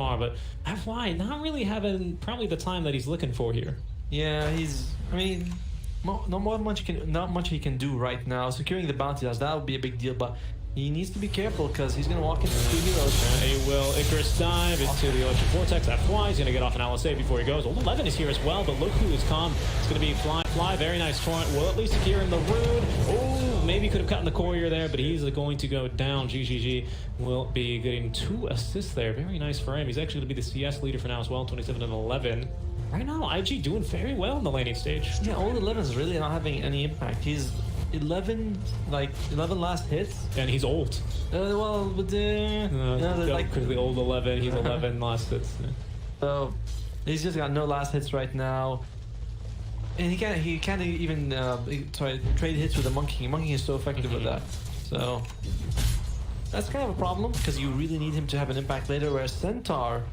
far, but FY not really having probably the time that he's looking for here. Yeah, I mean, not much he can do right now. Securing the bounty that would be a big deal, but he needs to be careful because he's going to walk into two heroes. He will Icarus dive into the Ocean Vortex. FY is going to get off an LSA before he goes. Old 11 is here as well, but look who is come. It's going to be Fly. Very nice torrent. Will at least secure in the Rune. Oh, maybe could have cut in the courier there, but he's going to go down. GGG will be getting 2 assists there. Very nice for him. He's actually going to be the CS leader for now as well, 27 and 11. Right now, IG doing very well in the laning stage. Yeah, Old 11 is really not having any impact. He's 11 last hits, and he's old. Well, but like the Old 11, he's 11 last hits. Yeah. So he's just got no last hits right now, and he can't even trade hits with the Monkey. Monkey is so effective with that. So that's kind of a problem because you really need him to have an impact later. Whereas Centaur,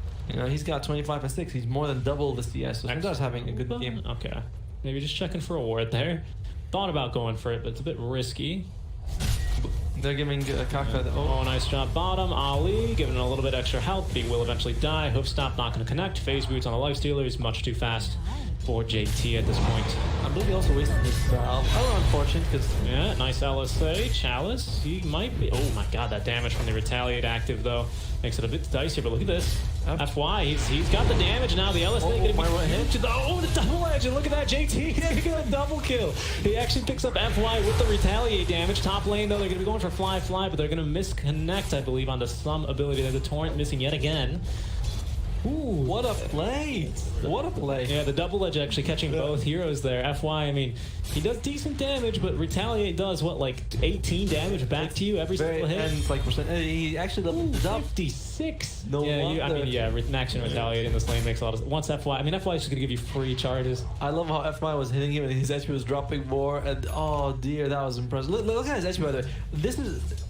he's got 25 and 6. He's more than double the CS. So Centaur's having a good game. Okay, maybe just checking for a ward there. Thought about going for it, but it's a bit risky. They're giving Kaka the... Oh, nice job bottom. Ali giving it a little bit extra health. He will eventually die. Hoof stop not going to connect. Phase boots on the lifestealer is much too fast for JT at this point. I believe he also wasted his unfortunate because... Yeah, nice LSA. Chalice, he might be... Oh my god, that damage from the Retaliate active though makes it a bit dicey, but look at this. FY, he's got the damage now. The LSA going to be hit to the double edge, and look at that, JT getting a double kill. He actually picks up FY with the Retaliate damage. Top lane though, they're going to be going for Fly, but they're going to misconnect, I believe, onto some ability there. The Torrent missing yet again. Ooh, what a play! What a play! Yeah, the double edge actually catching both heroes there. FY, I mean, he does decent damage, but Retaliate does what, like 18 damage back to you every single hit. And like he actually leveled up 56. No wonder. I mean, yeah, maxing Retaliate in this lane makes a lot of sense. Once FY, I mean, FY is just gonna give you free charges. I love how FY was hitting him and his HP was dropping more. And oh dear, that was impressive. Look at his HP by the way.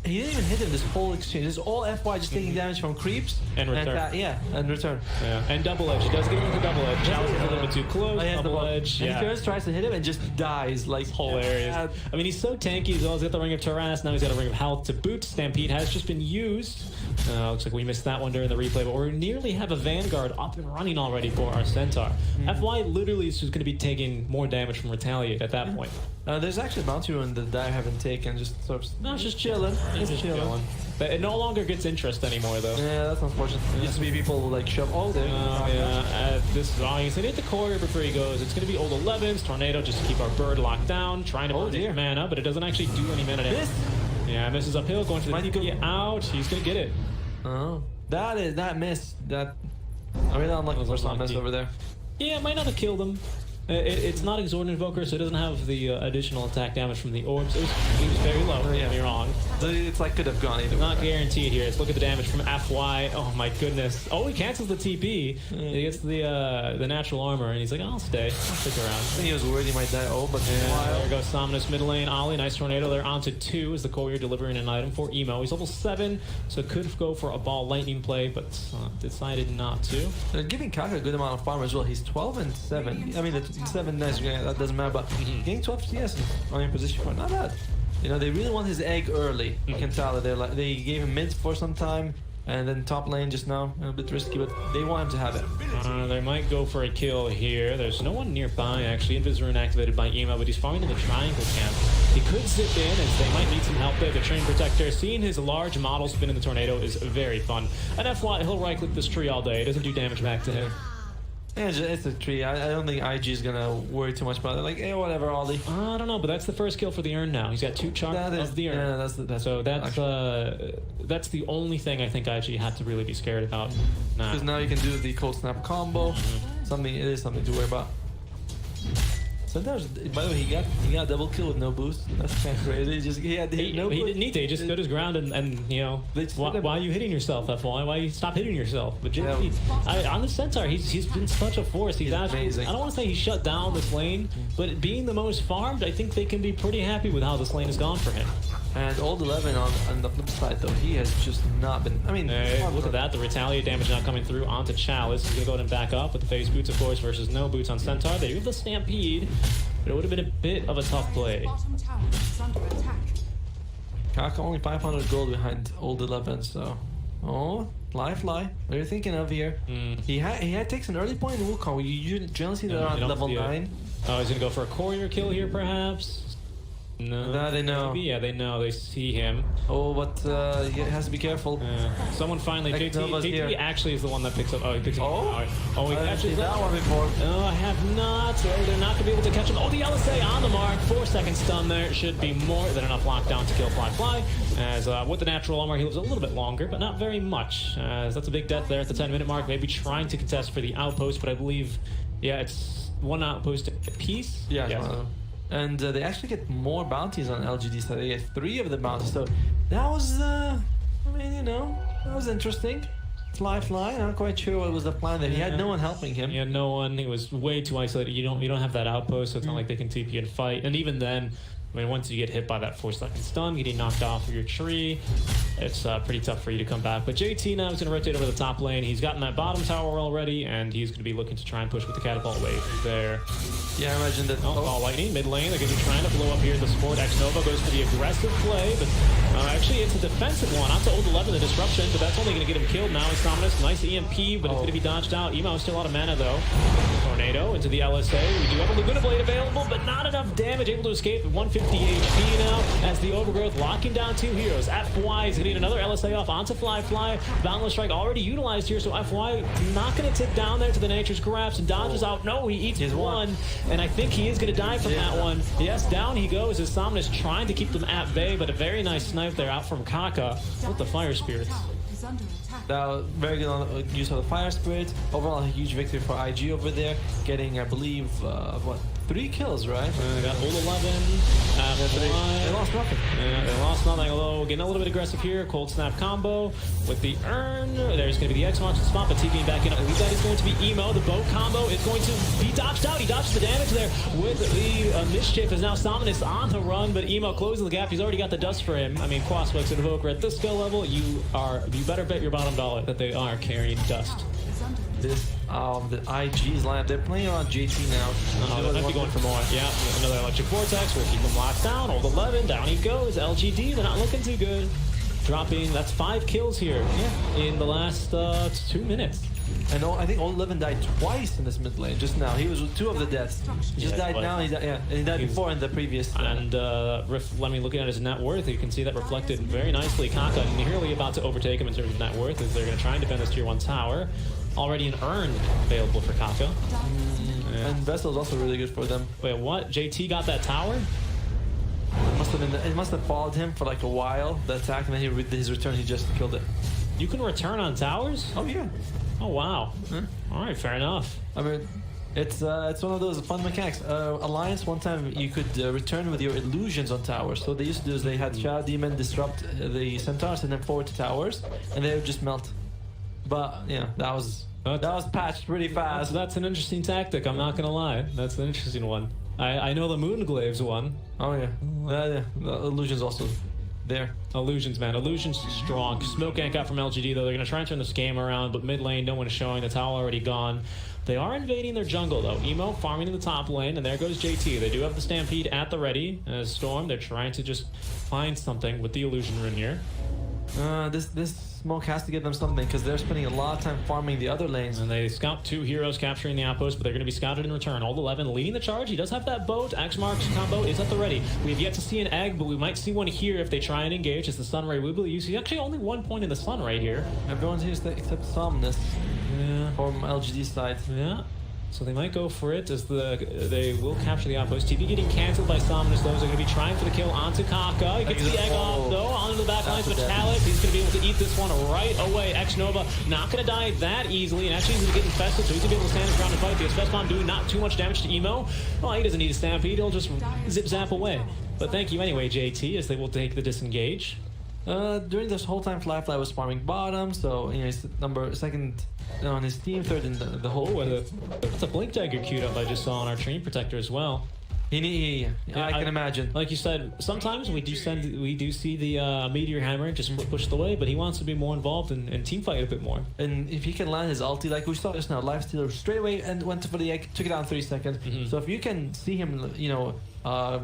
He didn't even hit him this whole exchange. This is all FY just taking damage from creeps and return. And return. Yeah, and double edge. He does get him with the double edge. Chalice is a little bit too close. Double edge. And he first tries to hit him and just dies. Like hilarious. I mean, he's so tanky. He's always got the Ring of Terras. Now he's got a Ring of Health to boot. Stampede has just been used. Looks like we missed that one during the replay, but we nearly have a Vanguard up and running already for our Centaur. FY literally is just going to be taking more damage from Retaliate at that point. There's actually a bounty rune that I haven't taken. Just sort of, no, it's just chilling. It's just chilling. But it no longer gets interest anymore, though. Yeah, that's unfortunate. It used to be people who like shove all day. This is he's gonna hit the courier before he goes. It's gonna be Old 11s, Tornado just to keep our bird locked down, trying to burn his mana, but it doesn't actually do any mana damage. Yeah, misses uphill, going for the TP out. He's gonna get it. Oh, that miss. I mean, unlucky for some miss over there. Yeah, it might not have killed him. It's not Exorbitant Invoker, so it doesn't have the additional attack damage from the orbs. It was very low, don't get me wrong. It's like could have gone either. Not guaranteed here. Let's look at the damage from FY. Oh my goodness. Oh, he cancels the TP. He gets the natural armor, and he's like, I'll stay. I'll stick around. I think he was worried he might die. Oh, but there goes Somnus mid lane. Ollie, nice tornado there. Onto 2 as the courier delivering an item for Emo. He's level 7, so could go for a ball lightning play, but decided not to. They're giving Kaka a good amount of farm as well. He's 12 and 7. I mean, it's 7 nice, that doesn't matter, but getting 12 CS on your position for not bad. They really want his egg early. You can tell that they gave him mid for some time, and then top lane just now a bit risky, but they want him to have it. They might go for a kill here. There's no one nearby actually. Invis rune activated by Emo, but he's farming in the triangle camp. He could zip in as they might need some help there. The Train Protector, seeing his large model spin in the tornado is very fun. And FY, he'll right click this tree all day. It doesn't do damage back to him. Yeah, it's a tree. I don't think IG is gonna worry too much about it. Like, hey, whatever, Ollie. I don't know, but that's the first kill for the urn now. He's got 2 charms of the urn. Yeah, that's the only thing I think IG had to really be scared about. Because now you can do the cold snap combo. It is something to worry about. Sometimes, by the way, he got a double kill with no boost. That's kind of crazy. He didn't need to. He just stood his ground and why are you hitting yourself? FY? Why you stop hitting yourself? But on the Centaur, he's been such a force. He's amazing. I don't want to say he shut down this lane, but being the most farmed, I think they can be pretty happy with how this lane has gone for him. And Old 11 on the flip side, though, he has just not been. I mean, look at that. The Retaliate damage now coming through onto Chalice. He's going to go ahead and back up with the phase boots, of course, versus no boots on Centaur. They do have the Stampede, but it would have been a bit of a tough play. Kaka only 500 gold behind Old 11, so Oh, fly. What are you thinking of here? He takes an early point in Wukong. We generally see that around level 9. Oh, he's gonna go for a courier kill here, perhaps. No, they know. Maybe, yeah, they know. They see him. Oh, but he has to be careful. Someone finally. JT actually is the one that picks up. Oh, he picks up. Oh, he catches that one before. No, I have not. Oh, they're not gonna be able to catch him. Oh, the LSA on the mark. 4-second stun there. Should be more than enough lockdown to kill Fly. As with the natural armor, he lives a little bit longer, but not very much. As that's a big death there at the 10-minute mark. Maybe trying to contest for the outpost, but I believe, yeah, it's one outpost apiece. Yeah. Yes. And they actually get more bounties on LGD, so they get 3 of the bounties. So that was, I mean, you know, that was interesting. Fly. I'm not quite sure what was the plan there. He had no one helping him. He had no one. He was way too isolated. You don't have that outpost, so it's not like they can TP and fight. And even then, I mean, once you get hit by that 4-second stun, getting knocked off of your tree, it's pretty tough for you to come back. But JT now is going to rotate over the top lane. He's gotten that bottom tower already, and he's going to be looking to try and push with the catapult wave there. Yeah, I imagine that. Ball lightning, mid lane. They're going to be trying to blow up here. The support X-Nova goes for the aggressive play, but actually it's a defensive one. Onto old 11, the disruption, but that's only going to get him killed now. He's Dominus. Nice EMP, but it's going to be dodged out. Emo is still out of mana, though. Tornado into the LSA. We do have a Laguna Blade available, but not enough damage. Able to escape at 150 HP now as the Overgrowth locking down 2 heroes. FY is hitting another LSA off onto Fly. Boundless Strike already utilized here, so FY not going to tip down there to the Nature's Grasp and dodges out. No, he eats one, and I think he is going to die from that one. Yes, down he goes as Somnus trying to keep them at bay, but a very nice snipe there out from Kaka with the Fire Spirits. That was very good on use of the Fire Spirit. Overall, a huge victory for IG over there, getting, I believe, what, 3 kills, right? They got old 11. They lost nothing. Yeah, they lost nothing. Although getting a little bit aggressive here. Cold Snap combo with the Urn. There's going to be the X-Marks spot, but TPing back in. I believe that is going to be Emo. The bow combo is going to be dodged out. He dodges the damage there with the Mischief. Is now Somnus on the run, but Emo closes the gap. He's already got the dust for him. I mean, Quaspex and Evoker at this skill level, you better bet your bottom dollar that they are carrying dust. This the IG's lineup, they're playing around JT now. They might be going for more. Yeah, another Electric Vortex will keep him locked down. Old 11, down he goes. LGD, they're not looking too good. Dropping, that's 5 kills here in the last 2 minutes. And I think Old 11 died twice in this mid lane just now. He was with 2 of the deaths. He just died now. He died before in the previous. And let me looking at his net worth. You can see that reflected very nicely. Kaka nearly about to overtake him in terms of net worth as they're going to try and defend this tier 1 tower. Already an Urn available for Kaka. And Vessel's also really good for them. Wait, what? JT got that tower? It must have followed him for like a while, the attack, and then with his return he just killed it. You can return on towers? Oh yeah. Oh wow. All right, fair enough. I mean, it's one of those fun mechanics. Alliance, one time you could return with your illusions on towers. So what they used to do is they had Shadow Demon disrupt the centaurs and then forward to towers, and they would just melt. But yeah, that was patched pretty fast. That's an interesting tactic. I'm not gonna lie. That's an interesting one. I know the Moonglaves one. Oh yeah. The illusions also there. Illusions, man. Illusions strong. Smoke gank out from LGD though. They're gonna try and turn this game around, but mid lane, no one is showing. The tower already gone. They are invading their jungle though. Emo farming in the top lane, and there goes JT. They do have the Stampede at the ready. Storm, they're trying to just find something with the illusion rune here. This smoke has to give them something because they're spending a lot of time farming the other lanes. And they scout 2 heroes capturing the outpost, but they're going to be scouted in return. Old 11 leading the charge. He does have that boat. X-Marks combo is at the ready. We have yet to see an egg, but we might see one here if they try and engage. It's the Sunray Wibbly. You see actually only 1 point in the Sunray here. Everyone's here except Somnus. Yeah. From LGD's side. Yeah. So they might go for it as they will capture the outpost. TV getting cancelled by Somnus. Those are going to be trying for the kill onto Kaka. He gets the egg off though, onto the back lines, but Talix, he's going to be able to eat this one right away. X-Nova not going to die that easily, and actually he's going to get infested, so he's going to be able to stand his ground and fight. The Express Bomb doing not too much damage to Emo. Well, he doesn't need a Stampede, he'll just zip-zap away. But thank you anyway, JT, as they will take the disengage. During this whole time, Fly was farming bottom, so you know he's second on his team, third in the whole. That's a Blink Dagger queued up I just saw on our Train Protector as well. I can imagine. Like you said, sometimes we do see the meteor hammer just pushed away, but he wants to be more involved in team fight a bit more. And if he can land his ulti, like we saw just now, Lifestealer straight away and went for the egg, took it out in 3 seconds. So if you can see him, you know,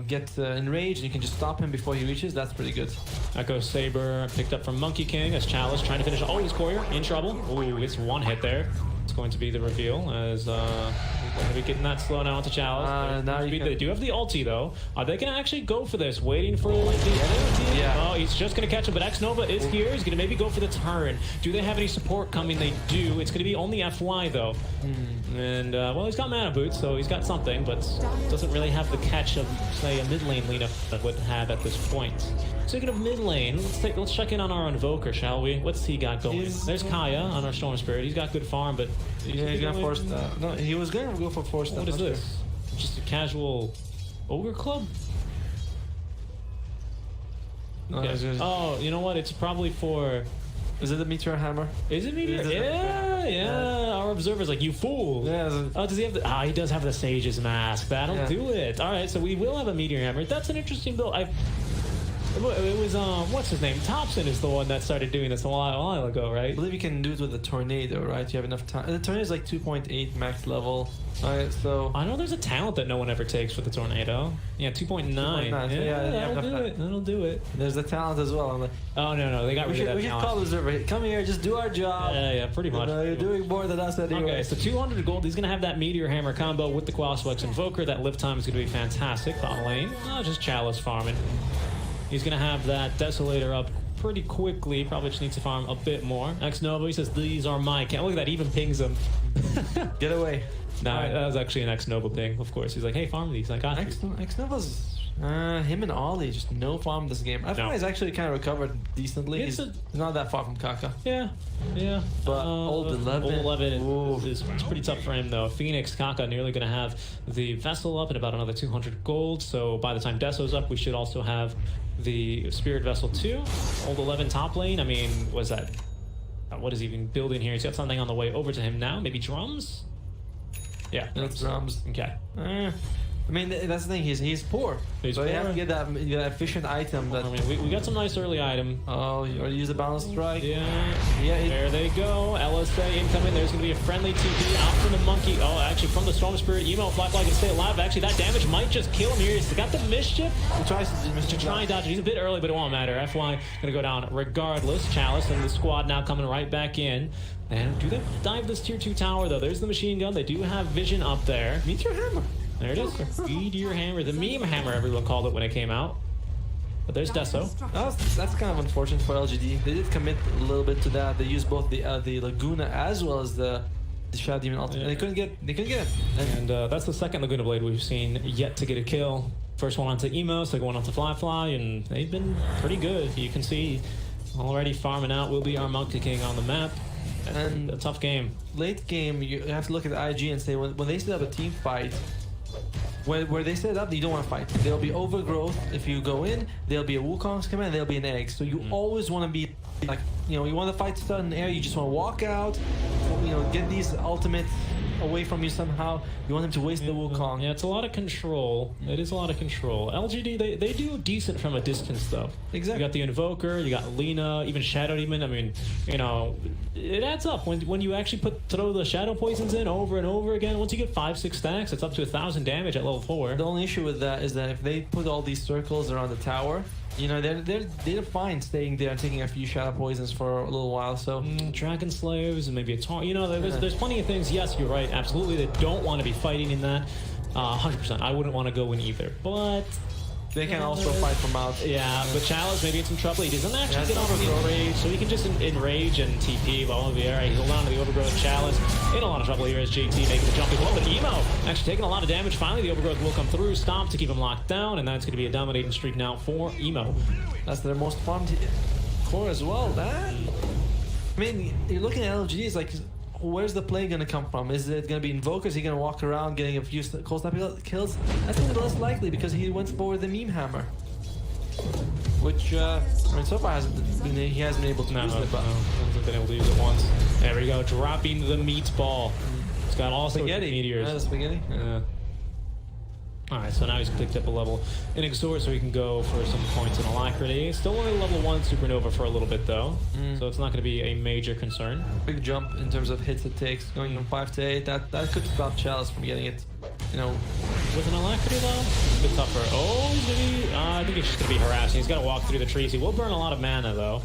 get enraged and you can just stop him before he reaches, that's pretty good. Echo Saber picked up from Monkey King as Chalice trying to finish. Oh, he's Courier in trouble. Oh, it's one hit there. It's going to be the reveal as he's going to be getting that slow now into Chalice. They do have the ulti though. Are they going to actually go for this? Waiting for the ulti? Yeah. Oh, he's just going to catch him, but X-Nova is here. He's going to maybe go for the turn. Do they have any support coming? They do. It's going to be only FY though. And well, he's got mana boots, so he's got something, but doesn't really have the catch of, say, a mid lane lead that would have at this point. Speaking of mid lane, let's check in on our Invoker, shall we? What's he got going? There's Kaya on our Storm Spirit. He's got good farm, but he's gonna force that. No, he was gonna go for force that. What is this? Just a casual ogre club? Okay. Oh, you know what? It's probably for. Is it the Meteor Hammer? Is it Meteor? Yeah. Our observer's like, you fool. Yeah. Oh, does he have the? Ah, he does have the Sage's mask. That'll do it. All right, so we will have a Meteor Hammer. That's an interesting build. It was what's his name? Thompson is the one that started doing this a while ago, right? I believe you can do it with the tornado, right? You have enough time. The tornado is like 2.8 max level. Alright, so I know there's a talent that no one ever takes for the tornado. Yeah, 2.9. That'll do it. There's the talent as well. I'm like, oh no, they got rid of that we should call the observer. Come here, just do our job. Yeah, pretty much. You're doing more than us anyway. Okay, so 200 gold. He's gonna have that Meteor Hammer combo with the Crossflex Invoker. That live time is gonna be fantastic. Bot lane, just Chalice farming. He's going to have that Desolator up pretty quickly. Probably just needs to farm a bit more. X-Nova, he says, these are my... Look at that, even pings him. Get away. No, that was actually an X-Nova ping, of course. He's like, hey, farm these. I got you. X-Nova's... him and Ollie, just no farm this game. I think he's actually kind of recovered decently. He's not that far from Kaka. Yeah. But old 11. Old 11 is pretty tough for him, though. Phoenix, Kaka nearly going to have the Vessel up in about another 200 gold. So by the time Deso's up, we should also have the Spirit Vessel 2. Old 11 top lane. I mean, what's that? What is he even building here? He's got something on the way over to him now. Maybe drums? Yeah. That's drums. Okay. I mean, that's the thing. He's poor. He's so poor. You have to get that efficient item. That I mean, we got some nice early item. Oh, you already use a balance strike. Yeah. There they go. LSA incoming. There's going to be a friendly TP out from the monkey. Oh, actually, from the Storm Spirit. Emo Black Light can stay alive. Actually, that damage might just kill him here. He's got the mischief. He tries to try and dodge it. He's a bit early, but it won't matter. FY going to go down regardless. Chalice and the squad now coming right back in. And do they dive this tier 2 tower, though? There's the machine gun. They do have vision up there. Meteor Hammer. There it is. Meteor Hammer. The meme hammer, everyone called it when it came out. But there's Deso. That's kind of unfortunate for LGD. They did commit a little bit to that. They used both the Laguna as well as the Shadow Demon ultimate. And they couldn't get it. And that's the second Laguna Blade we've seen yet to get a kill. First one onto Emo, second one onto Fly, and they've been pretty good. You can see already farming out will be our Monkey King on the map. And a tough game. Late game, you have to look at the IG and say when they set up a team fight, where they set it up, you don't want to fight. There'll be overgrowth if you go in. There'll be a Wukong's come in. There'll be an egg. So you always want to be like, you want the fight to start in the air. You just want to walk out, get these ultimates away from you somehow. You want them to waste the Wukong. Yeah, it's a lot of control. It is a lot of control. LGD, they do decent from a distance, though. Exactly. You got the Invoker, you got Lina, even Shadow Demon. I mean, it adds up. When you actually throw the Shadow Poisons in over and over again, once you get 5-6 stacks, it's up to 1,000 damage at level 4. The only issue with that is that if they put all these circles around the tower, they're fine staying there and taking a few Shadow Poisons for a little while. So Dragon Slayers and maybe a taunt. There's plenty of things. Yes, you're right. Absolutely, they don't want to be fighting in that. 100%. I wouldn't want to go in either. But they can also fight from out. Yeah, but Chalice maybe in some trouble. He doesn't actually get over the enrage, so he can just enrage and TP while in the air. He's holding on to the overgrowth. Chalice in a lot of trouble here as JT making the jump as well. But Emo actually taking a lot of damage. Finally, the overgrowth will come through, stomp to keep him locked down, and that's going to be a dominating streak now for Emo. That's their most farmed core as well. I mean, you're looking at LG, it's like, where's the play going to come from? Is it going to be Invoker? Is he going to walk around getting a few cold snap kills? That's a little less likely because he went for the meme hammer. Which, so far he hasn't been able to use it. But hasn't been able to use it once. There we go, dropping the meatball. It's got all sorts of meteors. Spaghetti. Yeah. Alright, so now he's picked up a level in Exhort, so he can go for some points in Alacrity. Still only level 1 Supernova for a little bit, though. So it's not going to be a major concern. Big jump in terms of hits it takes, going from 5 to 8. That could stop Chalice from getting it, you know. With an Alacrity, though, it's a bit tougher. Oh, he's going to be... I think he's just going to be harassing. He's got to walk through the trees. He will burn a lot of mana, though.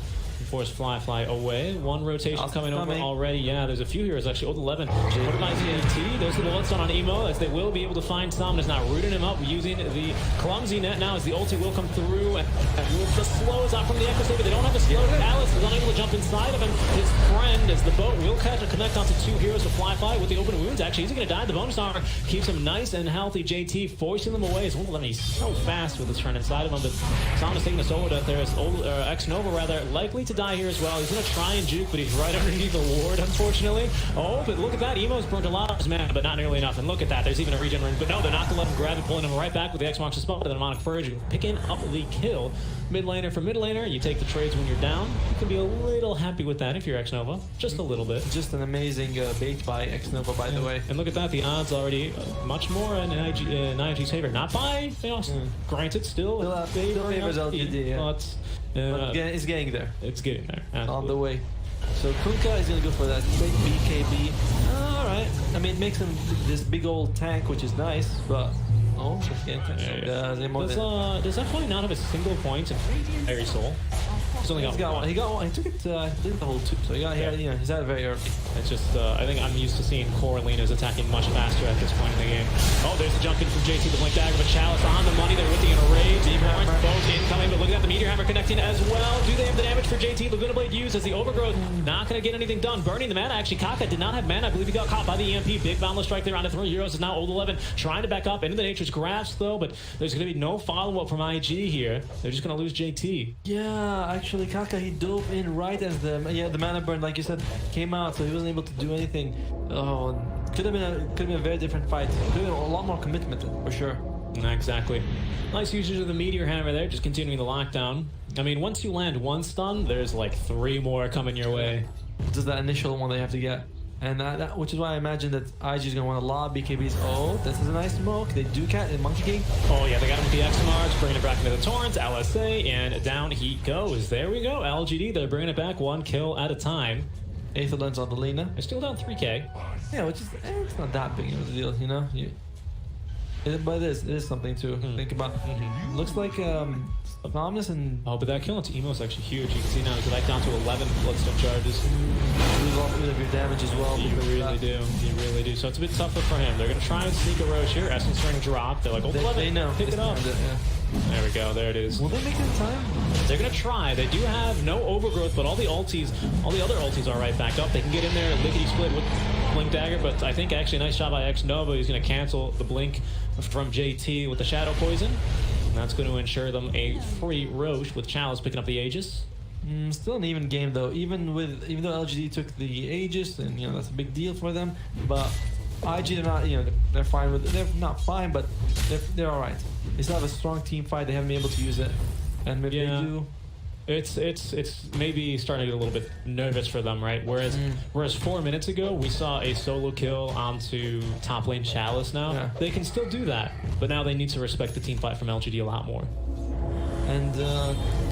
Force Fly away. One rotation coming over already. Yeah, there's a few heroes actually. Old 11. What about ZAT? Those are the bullets on Emo, as they will be able to find Somnus now, rooting him up using the clumsy net now as the ulti will come through. And with the slows out from the Echo Saber, they don't have a slow. Alice is unable to jump inside of him. His friend, as the boat will connect onto 2 heroes with Fly with the open wounds. Actually, he's going to die. The bonus armor keeps him nice and healthy. JT forcing them away. As 111, he's so fast with his friend inside of him. But Somnus taking the solo death there. As X-Nova rather likely to die here as well. He's going to try and juke, but he's right underneath the ward, unfortunately. Oh, but look at that. Emo's burned a lot of his mana, but not nearly enough. And look at that. There's even a regen ring. But no, they're not going to let him grab it, pulling him right back with the X-Marks to spot, with the Demonic Purge, picking up the kill. Mid laner for mid laner, you take the trades when you're down. You can be a little happy with that if you're X-Nova. Just a little bit. Just an amazing bait by X-Nova, by the way. And look at that. The odds already much more in IG's favor. Not by, you know, granted, still favors LGD, yeah. But it's getting there. It's getting there. Absolutely. On the way. So Kunkka is going to go for that straight BKB. Alright. I mean, it makes him this big old tank, which is nice, but... Oh, just getting does that point not have a single point in Fairy Soul? He's only got one. He got one. He took it, the whole 2. So he got here, you know, he's out very early. It's just, I think I'm used to seeing Coralinas attacking much faster at this point in the game. Oh, there's the jump in from JT, the Blink Dagger, but Chalice on the money. They're whipping in a raid. Both incoming, but look at that, the Meteor Hammer connecting as well. Do they have the damage for JT? Laguna Blade used as the Overgrowth. Not going to get anything done. Burning the mana. Actually, Kaka did not have mana. I believe he got caught by the EMP. Big boundless strike there on the 3 heroes. Is now Old 11 trying to back up into the Nature's Grasp, though, but there's going to be no follow-up from IG here. They're just going to lose JT. Yeah, actually, Kaka, he dove in right as the mana burn, like you said, came out, so he wasn't able to do anything. Oh, could have been a very different fight. Could have been a lot more commitment, for sure. Exactly. Nice usage of the Meteor Hammer there, just continuing the lockdown. I mean, once you land 1 stun, there's like 3 more coming your way. Just that initial one they have to get. And which is why I imagine that IG is going to want a lot of BKBs. Oh, this is a nice smoke. They do cat in Monkey King. Oh, yeah, they got him with the XMRs, bringing it back into the Torrents, LSA, and down he goes. There we go. LGD, they're bringing it back 1 kill at a time. Aether Lens on the Lena. They're still down 3k. Yeah, which is, it's not that big of a deal, you know? But it is something to think about. Looks like Somnus and... Oh, but that kill into Emo is actually huge. You can see now he's back down to 11 Bloodstone charges. Lose a bit of your damage as well. You really do. You really do. So it's a bit tougher for him. They're going to try and sneak a Roche here. Essence Ring drop. They're like, oh, 11, they know. Pick it up. There we go. There it is. Will they make it in time? They're going to try. They do have no Overgrowth, but all the other ultis are right back up. They can get in there, lickety split with Blink Dagger, but I think actually a nice shot by X-Nova. He's going to cancel the Blink from JT with the Shadow Poison. And that's going to ensure them a free Roche with Chalice picking up the Aegis. Still an even game though, even though LGD took the Aegis, and you know that's a big deal for them. But IG, they're not, you know, they're fine with it. They're not fine, but they're all right. They still have a strong team fight. They haven't been able to use it, and maybe they do. It's maybe starting to get a little bit nervous for them, right? Whereas 4 minutes ago we saw a solo kill onto top lane Chalice. Now they can still do that, but now they need to respect the team fight from LGD a lot more. And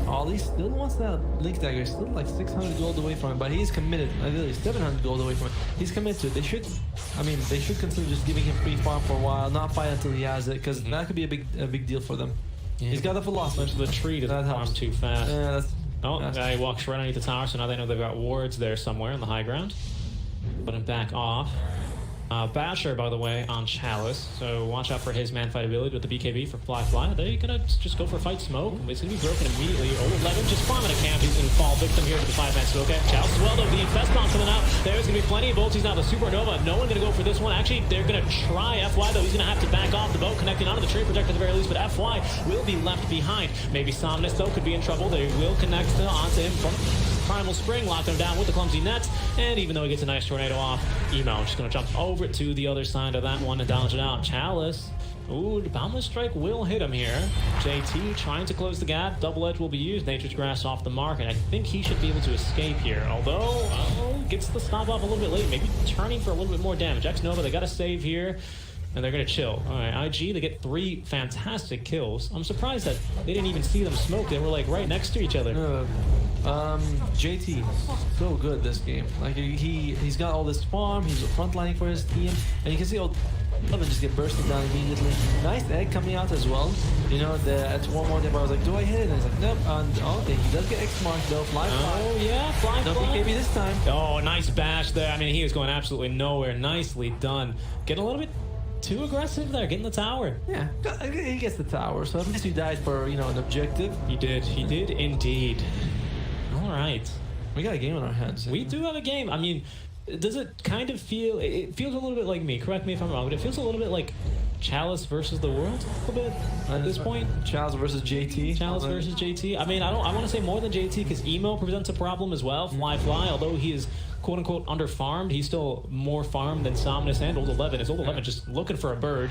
Ollie still wants that Blink Dagger. He's still like 600 gold away from it, but he's committed. Ideally, 700 gold away from it. He's committed to it. They should consider just giving him free farm for a while, not fight until he has it, because that could be a big deal for them. Yeah. He's got the velocity. The tree doesn't farm too fast. Yeah, guy walks right underneath the tower, so now they know they've got wards there somewhere on the high ground. Put him back off. Basher, by the way, on Chalice, so watch out for his man fight ability with the BKB for Fly. Are they gonna just go for fight smoke? It's gonna be broken immediately. Old 11 just farming a camp. He's gonna fall victim here to the 5-man smoke. Chalice as well, though. The Infest Bomb coming out. There's gonna be plenty of ultis now. The Supernova, no one gonna go for this one. Actually, they're gonna try FY, though. He's gonna have to back off the boat, connecting onto the tree protector at the very least, but FY will be left behind. Maybe Somnus, though, could be in trouble. They will connect onto him from Primal Spring, lock him down with the clumsy nets, and even though he gets a nice tornado off, Emo just gonna jump over to the other side of that one and dodge it out. Chalice, ooh, the Boundless Strike will hit him here. JT trying to close the gap. Double Edge will be used. Nature's Grass off the mark, and I think he should be able to escape here. Although, gets the stop off a little bit late, maybe turning for a little bit more damage. X-Nova, they got to save here. and they're gonna chill. All right, IG, they get 3 fantastic kills. I'm surprised that they didn't even see them smoke. They were like right next to each other. JT, so good this game. Like he's got all this farm. He's frontlining for his team, and you can see all. Love it just get bursted down immediately. Nice egg coming out as well. You know, at one more I was like, do I hit it? And he's like, nope. And okay, he does get X marked though. Fly. Oh yeah, fly. No BKB this time. Oh, nice bash there. I mean, he was going absolutely nowhere. Nicely done. Getting a little bit too aggressive there, getting the tower. Yeah, he gets the tower. So at least he died for, you know, an objective. He did indeed. All right. We got a game on our hands. We do have a game. I mean, does it kind of feel... It feels a little bit like me. Correct me if I'm wrong, but it feels a little bit like Chalice versus the world a little bit at this point. Chalice versus JT. Chalice versus JT. I mean, I want to say more than JT because Emo presents a problem as well. Fly. Although he is quote-unquote under-farmed, he's still more farmed than Somnus and Old 11. Is Old 11 just looking for a bird.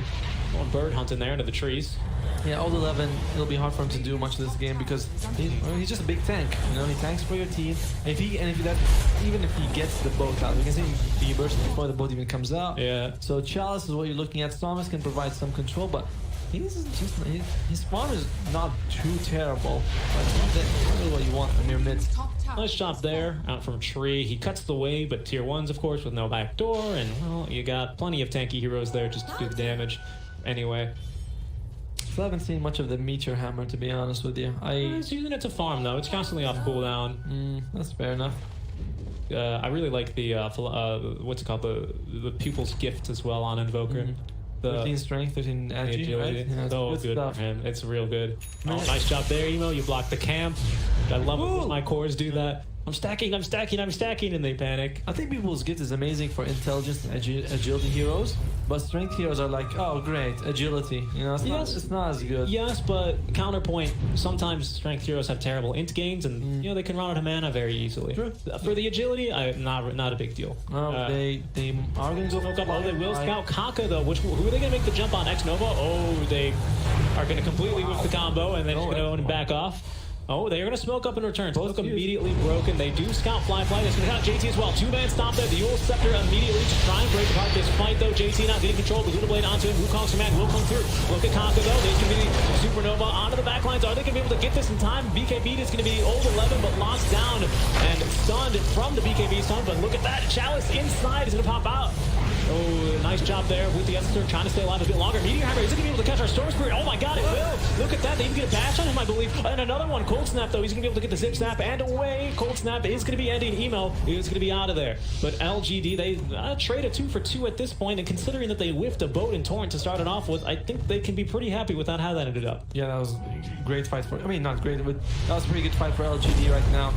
Going bird hunting there into the trees. Yeah, Old 11, it'll be hard for him to do much of this game because he's just a big tank. You know, he tanks for your team. Even if he gets the boat out, you can see he bursts before the boat even comes out. Yeah. So Chalice is what you're looking at. Thomas can provide some control, but his farm is not too terrible. But it's not really what you want from your mids. Nice job there, out from tree. He cuts the way, but tier 1s, of course, with no back door, and well, you got plenty of tanky heroes there just to do the damage. Anyway. I haven't seen much of the Meteor Hammer, to be honest with you. He's using it to farm, though. It's constantly off cooldown. That's fair enough. I really like the, what's it called, the Pupil's Gift as well on Invoker. 13 strength, 13 agility, right? Yeah, so good for him. It's real good. Oh, nice job there, Emo. You blocked the camp. I love it when my cores do that. I'm stacking, and they panic. I think People's Gift is amazing for intelligence and agility heroes, but strength heroes are like, oh great, agility. You know, it's not as good. Yes, but counterpoint, sometimes strength heroes have terrible int gains, and you know they can run out of mana very easily. True. For the agility, not a big deal. They are going to go up. Oh, they will scout Kaka though. Who are they going to make the jump on? X Nova? Oh, they are going to completely whip the combo, and then just going to back off. Oh, they're going to smoke up in return. Smoke immediately broken. They do scout Fly. They're going to scout JT as well. 2-man stop there. The Yule Scepter immediately to try and break apart this fight, though. JT not getting control. The Luda Blade onto him. Wukong's command will come through. Look at Conka, though. They can be Supernova onto the backlines. Are they going to be able to get this in time? BKB is going to be Old 11, but locked down and stunned from the BKB stun. But look at that. Chalice inside is going to pop out. Oh, nice job there with the Esther trying to stay alive a bit longer. Meteor Hammer, is it going to be able to catch our Storm Spirit? Oh my god, it will! Look at that, they even get a bash on him, I believe. And another one, Cold Snap, though. He's going to be able to get the Zip Snap and away. Cold Snap is going to be ending. Emo is going to be out of there. But LGD, they trade a 2 for 2 at this point, and considering that they whiffed a boat and Torrent to start it off with, I think they can be pretty happy with how that ended up. Yeah, that was a great fight for... I mean, not great, but that was a pretty good fight for LGD right now.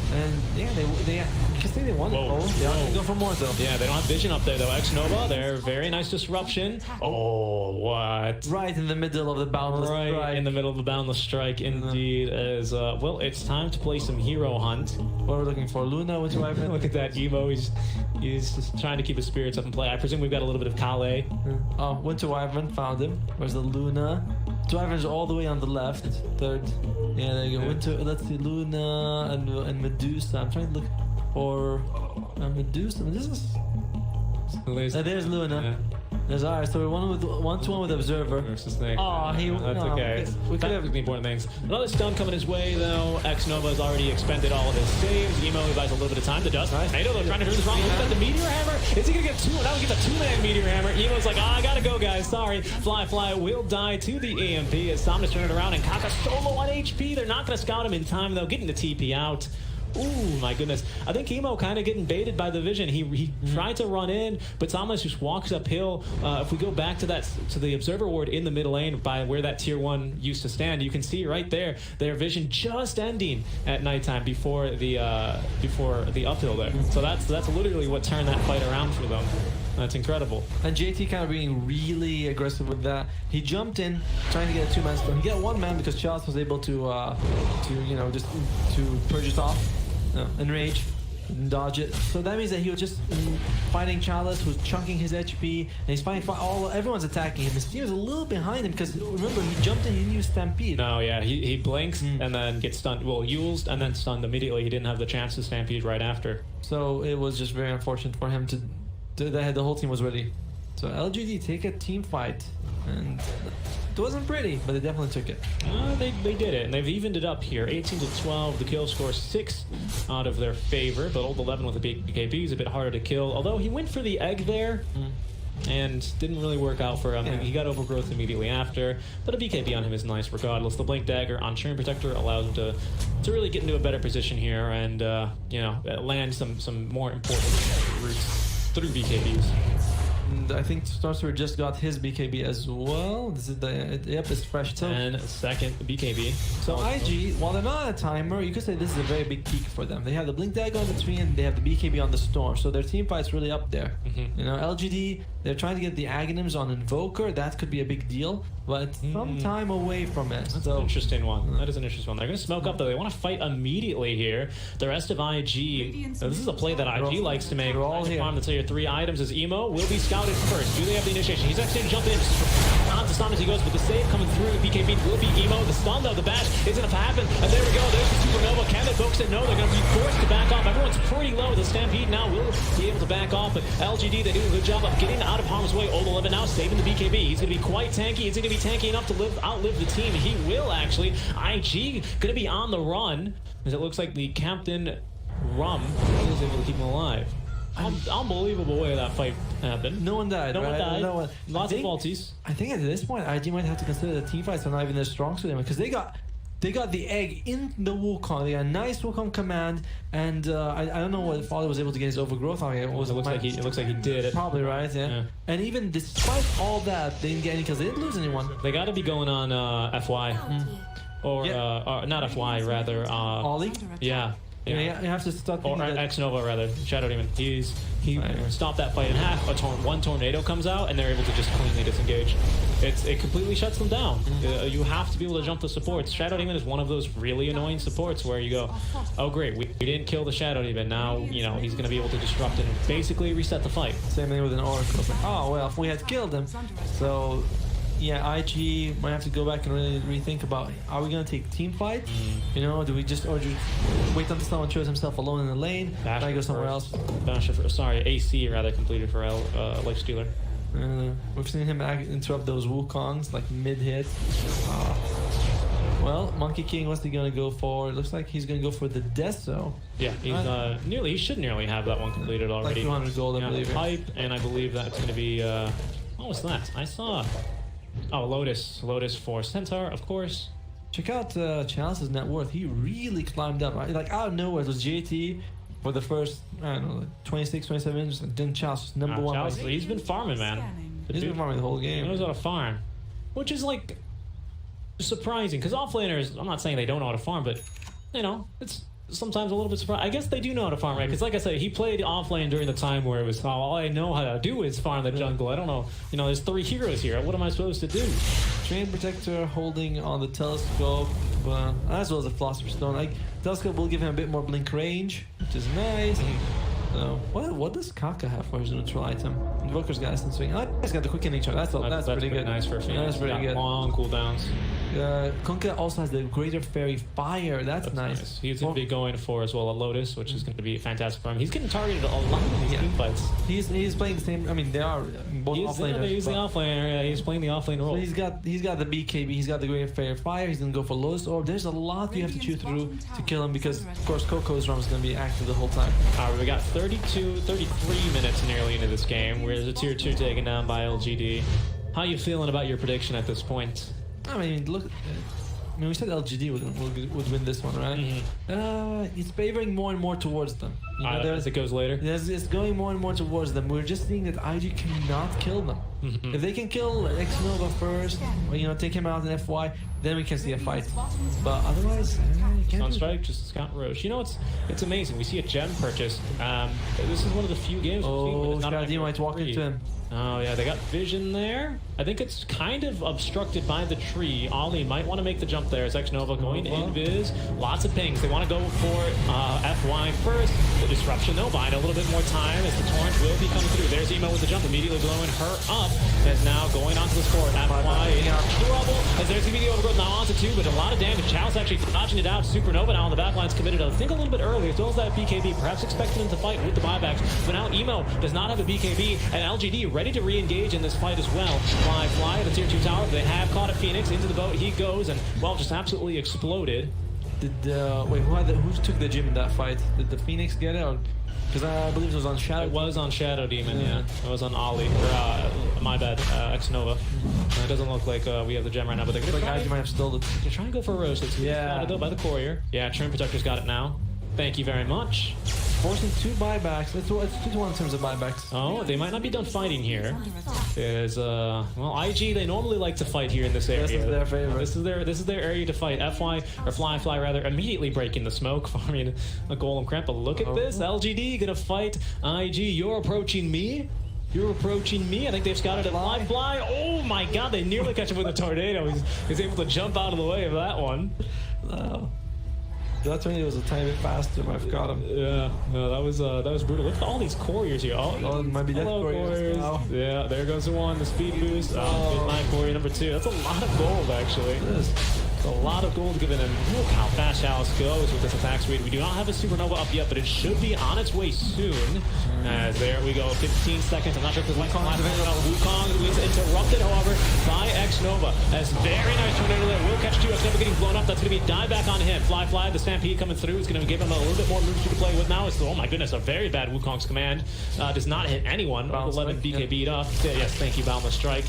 And yeah, you can say they won it. Yeah, they go for more though. Yeah, they don't have vision up there though. X Nova, they're very nice disruption. Oh, what? Right in the middle of the boundless strike. Right in the middle of the boundless strike, indeed. As well, it's time to play some hero hunt. What we're looking for, Luna, Winter Wyvern. Look at that Emo. He's just trying to keep his spirits up and play. I presume we've got a little bit of Kale. Oh, Winter Wyvern found him. Where's the Luna? Winter Wyvern's all the way on the left. Third. Yeah, there you go. Winter. Let's see, Luna and Medusa. I'm trying to look for Medusa. There's Luna. Yeah. There's alright. So we're 1-1 with Observer. Versus Snake. Oh, that's okay. We could have the important things. Another stun coming his way though. X Nova has already expended all of his saves. Emo buys a little bit of time to dust. Nice. Nato though trying to do this wrong. Look at the Meteor Hammer. Is he gonna get 2? Now he gets a 2-man Meteor Hammer. Emo's like, I gotta go, guys. Sorry. Fly will die to the EMP as Somnus turn it around and Kaka solo on HP. They're not gonna scout him in time though. Getting the TP out. Ooh, my goodness. I think Emo kind of getting baited by the vision. He tried to run in, but Thomas just walks uphill. If we go back to the Observer Ward in the middle lane by where that tier 1 used to stand, you can see right there their vision just ending at nighttime before the uphill there. So that's literally what turned that fight around for them. That's incredible. And JT kind of being really aggressive with that. He jumped in, trying to get a 2-man stun. He got 1-man because Chalice was able to just to purge it off, enrage, and dodge it. So that means that he was just fighting Chalice, who's chunking his HP, and he's fighting everyone's attacking him. His team is a little behind him because remember he jumped in, he used Stampede. No, yeah, he blinks and then gets stunned. Well, used and then stunned immediately. He didn't have the chance to Stampede right after. So it was just very unfortunate for him to. The whole team was ready. So LGD take a team fight, and it wasn't pretty, but they definitely took it. They did it, and they've evened it up here. 18-12, the kill score 6 out of their favor, but old 11 with a BKB is a bit harder to kill. Although he went for the egg there, and didn't really work out for him. Yeah. He got overgrowth immediately after, but a BKB on him is nice regardless. The Blink Dagger on Churn Protector allows him to really get into a better position here and you know, land some more important routes through BKBs. And I think Starster just got his BKB as well. This is the yep, it's fresh too. And second BKB. So IG, while they're not on a timer, you could say this is a very big peak for them. They have the Blink Dagger on the tree and they have the BKB on the Storm. So their team fight's really up there. You know, LGD, they're trying to get the Aghanims on Invoker. That could be a big deal, but some time away from it. That's an interesting one. That is an interesting one. They're going to smoke up though. They want to fight immediately here. The rest of IG, this is a play that IG likes to make. All here. Farm that's here. 3 items as Emo will be scouted first. Do they have the initiation? He's actually going to jump in on to stun as he goes, but the save coming through. BKB will be Emo. The stun though, the bash isn't going to happen. And there we go. There's the Supernova. Can they focus it? No, they're going to be forced to back off. Everyone's pretty low. The Stampede now will be able to back off, but LGD, they do a good job of getting out of harm's way. Old 11 now saving the BKB. He's going to be quite tanky. Is he going to be tanky enough to outlive the team? He will actually. IG going to be on the run, as it looks like the Captain Rum is able to keep him alive. Unbelievable way that fight happened. No one died. No one right? died. No one. Lots of faulties. I think at this point, IG might have to consider the team fights are not even as strong to them because they got the egg in the Wukong. They got a nice Wukong command, and I don't know what Father was able to get his overgrowth on. It looks like he did it. Probably right, yeah. And even despite all that, they didn't get any because they didn't lose anyone. They got to be going on FY or not FY rather. Ollie. Yeah. Yeah, you have to start. Or X-Nova rather. Shadow Demon. He stopped that fight in half. One tornado comes out, and they're able to just cleanly disengage. It completely shuts them down. You have to be able to jump the supports. Shadow Demon is one of those really annoying supports where you go, oh great, we didn't kill the Shadow Demon. Now you know he's going to be able to disrupt and basically reset the fight. Same thing with an Oracle. Like, oh well, if we had killed him, so. Yeah, IG might have to go back and really rethink about, are we going to take team fight? You know, do we just wait until someone shows himself alone in the lane? Might go somewhere else. AC rather completed for Life Stealer. We've seen him interrupt those Wukongs like mid-hit. Well, Monkey King, what's he going to go for? It looks like he's going to go for the Deso. Yeah, he's he should nearly have that one completed already. Like 200 gold, I believe. Pipe, and I believe that's going to be, what was that? I saw... Oh, Lotus for Centaur, of course. Check out Chalice's net worth. He really climbed up. Right? Like out of nowhere, it was JT for the first, I don't know, like 26, 27 minutes. And then Chalice was number one. Chalice, he's been farming, man. He's been farming the whole game. He knows how to farm, which is like surprising because offlaners. I'm not saying they don't know how to farm, but you know, it's sometimes a little bit surprising. I guess they do know how to farm, right? Because like I said, he played offlane during the time where it was, oh, all I know how to do is farm the jungle. I don't know. You know, there's 3 heroes here. What am I supposed to do? Train Protector holding on the Telescope, as well as the Philosopher's Stone. Like, Telescope will give him a bit more blink range, which is nice. So, what does Kaka have for his neutral item? Invoker's got instant swing. Oh, he's got the quick ending charge. That's pretty good. Nice for a Phoenix. That's pretty good. Long cooldowns. Kunkka also has the Greater Fairy Fire. That's nice. He's going to be going for as well a Lotus, which is going to be fantastic for him. He's getting targeted a lot in these team fights. He's playing the same. I mean, they are both offlaners. He's the offlaner. Yeah, he's playing the offlane role. So he's got the BKB. He's got the Greater Fairy Fire. He's going to go for Lotus Orb. There's a lot you have to chew through to kill him because, of course, Coco's Rum is going to be active the whole time. We got 33 minutes nearly into this game. Where there's a tier 2 taken down by LGD. How you feeling about your prediction at this point? I mean, look. I mean, we said LGD would win this one, right? It's favoring more and more towards them. You know, as it goes later? It's going more and more towards them. We're just seeing that IG cannot kill them. If they can kill X-Nova first, or, you know, take him out in FY, then we can see a fight. But otherwise, Sunstrike, just Scott Roche. You know, it's amazing. We see a gem purchase. This is one of the few games we've seen with Scott D might walk into him. Oh, yeah, they got vision there. I think it's kind of obstructed by the tree. Ollie might want to make the jump there. It's X-Nova going to invis. Lots of pings. They want to go for FY first. The disruption, though, buying a little bit more time as the torrent will be coming through. There's there's Emo with the jump, immediately blowing her up. As now going onto the score. FY in trouble. As there's immediate overgrowth now onto 2, but a lot of damage. Chalice actually dodging it out. Supernova now on the backline's committed, I think, a little bit early, as well as that BKB. Perhaps expecting him to fight with the buybacks. But now Emo does not have a BKB, and LGD ready to re-engage in this fight as well. Fly at the tier 2 tower. They have caught a Phoenix into the boat. He goes and, well, just absolutely exploded. Did wait, who took the gym in that fight? Did the Phoenix get it? Because I believe it was on Shadow. It was on Shadow Demon, yeah. It was on Ollie, or my bad, X-Nova. It doesn't look like we have the gem right now, but they're gonna like, might have stolen it. They're trying to go for a roast. It's though by the courier. Yeah, Trim Protector's got it now. Thank you very much. Forcing 2 buybacks. It's 2-1 in terms of buybacks. Oh, they might not be done fighting here. There's well, IG, they normally like to fight here in this area. This is their favorite. This is their area to fight. FY or Fly rather, immediately breaking the smoke, farming a golem cramp. But look at this, LGD gonna fight IG. You're approaching me. You're approaching me. I think they've scouted a Fly. Oh my God, they nearly catch him with a tornado. He's able to jump out of the way of that one. Wow. That tornado was a tiny bit faster, but I've got him. Yeah, no, that was brutal. Look at all these couriers here. Oh, it might be that couriers. Now. Yeah, there goes the one, the speed boost. Midnight courier number 2. That's a lot of gold, actually. It's a lot of gold given him. Look how fast Chalice goes with this attack speed. We do not have a supernova up yet, but it should be on its way soon. As there we go, 15 seconds. I'm not sure if this Wukong is interrupted, however, by X-Nova. As very nice tornado there. Will catch 2. X-Nova getting blown up. That's going to be die back on him. Fly, the Stampede coming through. It's going to give him a little bit more moves to play with now. It's, oh my goodness, a very bad Wukong's command. Does not hit anyone. 11 BKB'd up. Yes, thank you, Boundless Strike.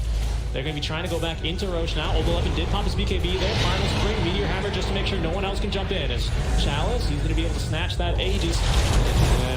They're going to be trying to go back into Roche now. Old11 did pop his BKB there. Final Spring, Meteor Hammer, just to make sure no one else can jump in. As Chalice, he's going to be able to snatch that Aegis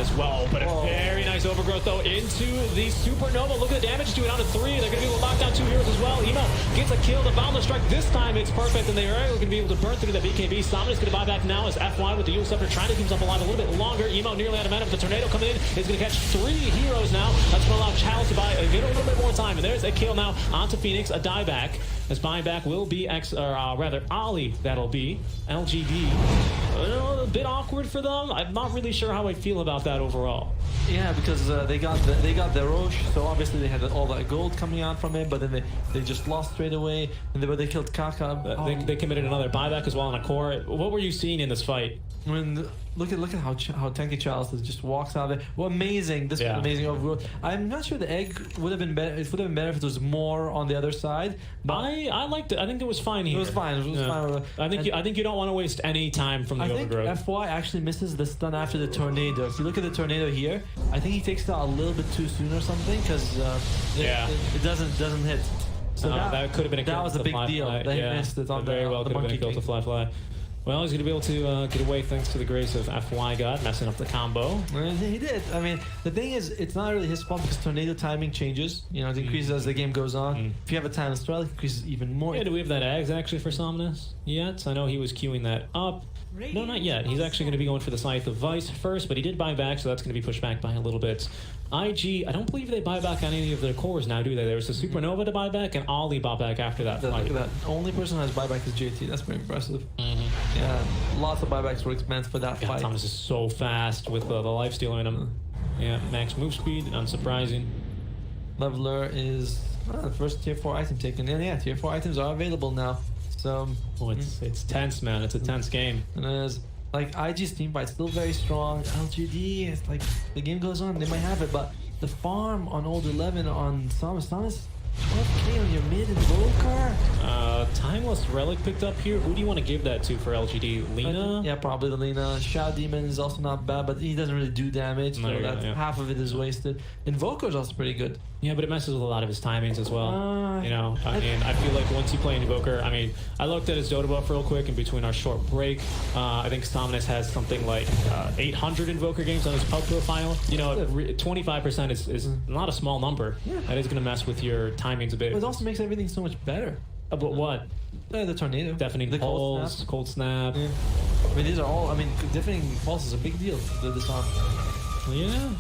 as well. But a very nice overgrowth, though, into the Supernova. Look at the damage to it, down to 3. They're going to be able to lock down 2 heroes as well. Emo gets a kill. The Boundless Strike this time, it's perfect, and they are going to be able to burn through the BKB. Stamina is going to buy back now as FY with the Yule Scepter trying to keep himself alive a little bit longer. Emo nearly out of mana, but the tornado coming in is going to catch 3 heroes now. That's going to allow Chalice to get a little bit more time. And there's a kill now onto Phoenix, a dieback. As buyback will be Ollie, that'll be LGD. A bit awkward for them. I'm not really sure how I feel about that overall. Yeah, because they got the Roche, so obviously they had all that gold coming out from it, but then they just lost straight away, and they killed Kaka. They committed another buyback as well on a core. What were you seeing in this fight? Look at how tanky Chalice just walks out of it. Well, amazing! This was amazing overgrowth. I'm not sure the egg would have been better. It would have been better if it was more on the other side. But I liked it. I think it was fine here. It was fine. It was fine. I think you don't want to waste any time from the overgrowth. I think FY actually misses the stun after the tornado. If you look at the tornado here, I think he takes it out a little bit too soon or something because it doesn't hit. So that could have been a kill. That was a big deal. They missed it on very well the could have been a kill to Fly. Well, he's going to be able to get away thanks to the grace of FY God, messing up the combo. He did. I mean, the thing is, it's not really his fault because tornado timing changes. You know, it increases as the game goes on. If you have a time strategy, it increases even more. Yeah, do we have that eggs actually for Somnus yet? I know he was queuing that up. No, not yet. He's actually going to be going for the Scythe of Vice first, but he did buy back, so that's going to be pushed back by a little bit. IG, I don't believe they buy back on any of their cores now, do they? There was a Supernova to buy back, and Ollie bought back after that fight. The only person who has buyback is JT. That's pretty impressive. Yeah, lots of buybacks were expensive for that fight. Thomas is so fast with the lifesteal in him. Yeah, max move speed, unsurprising. Leveler is the first tier 4 item taken. Yeah, tier 4 items are available now. So it's tense, man. It's a tense game. And as like IG's team fight's still very strong. LGD, it's like the game goes on, they might have it, but the farm on old 11 on Thomas 12k on your mid and Volcar. Timeless Relic picked up here. Who do you want to give that to for LGD? Lena? Yeah, probably the Lena. Shadow Demon is also not bad, but he doesn't really do damage, so half of it is wasted. Invoker is also pretty good. Yeah, but it messes with a lot of his timings as well. You know, I mean, I feel like once you play an Invoker, I mean, I looked at his Dota buff real quick in between our short break. I think Somnus has something like 800 Invoker games on his pub profile. You know, 25% is not a small number. Yeah. That is going to mess with your timings a bit. But it also makes everything so much better. But what? The tornado. Deafening pulse, cold snap. Yeah. I mean, these are all, I mean, deafening pulse is a big deal to this arm.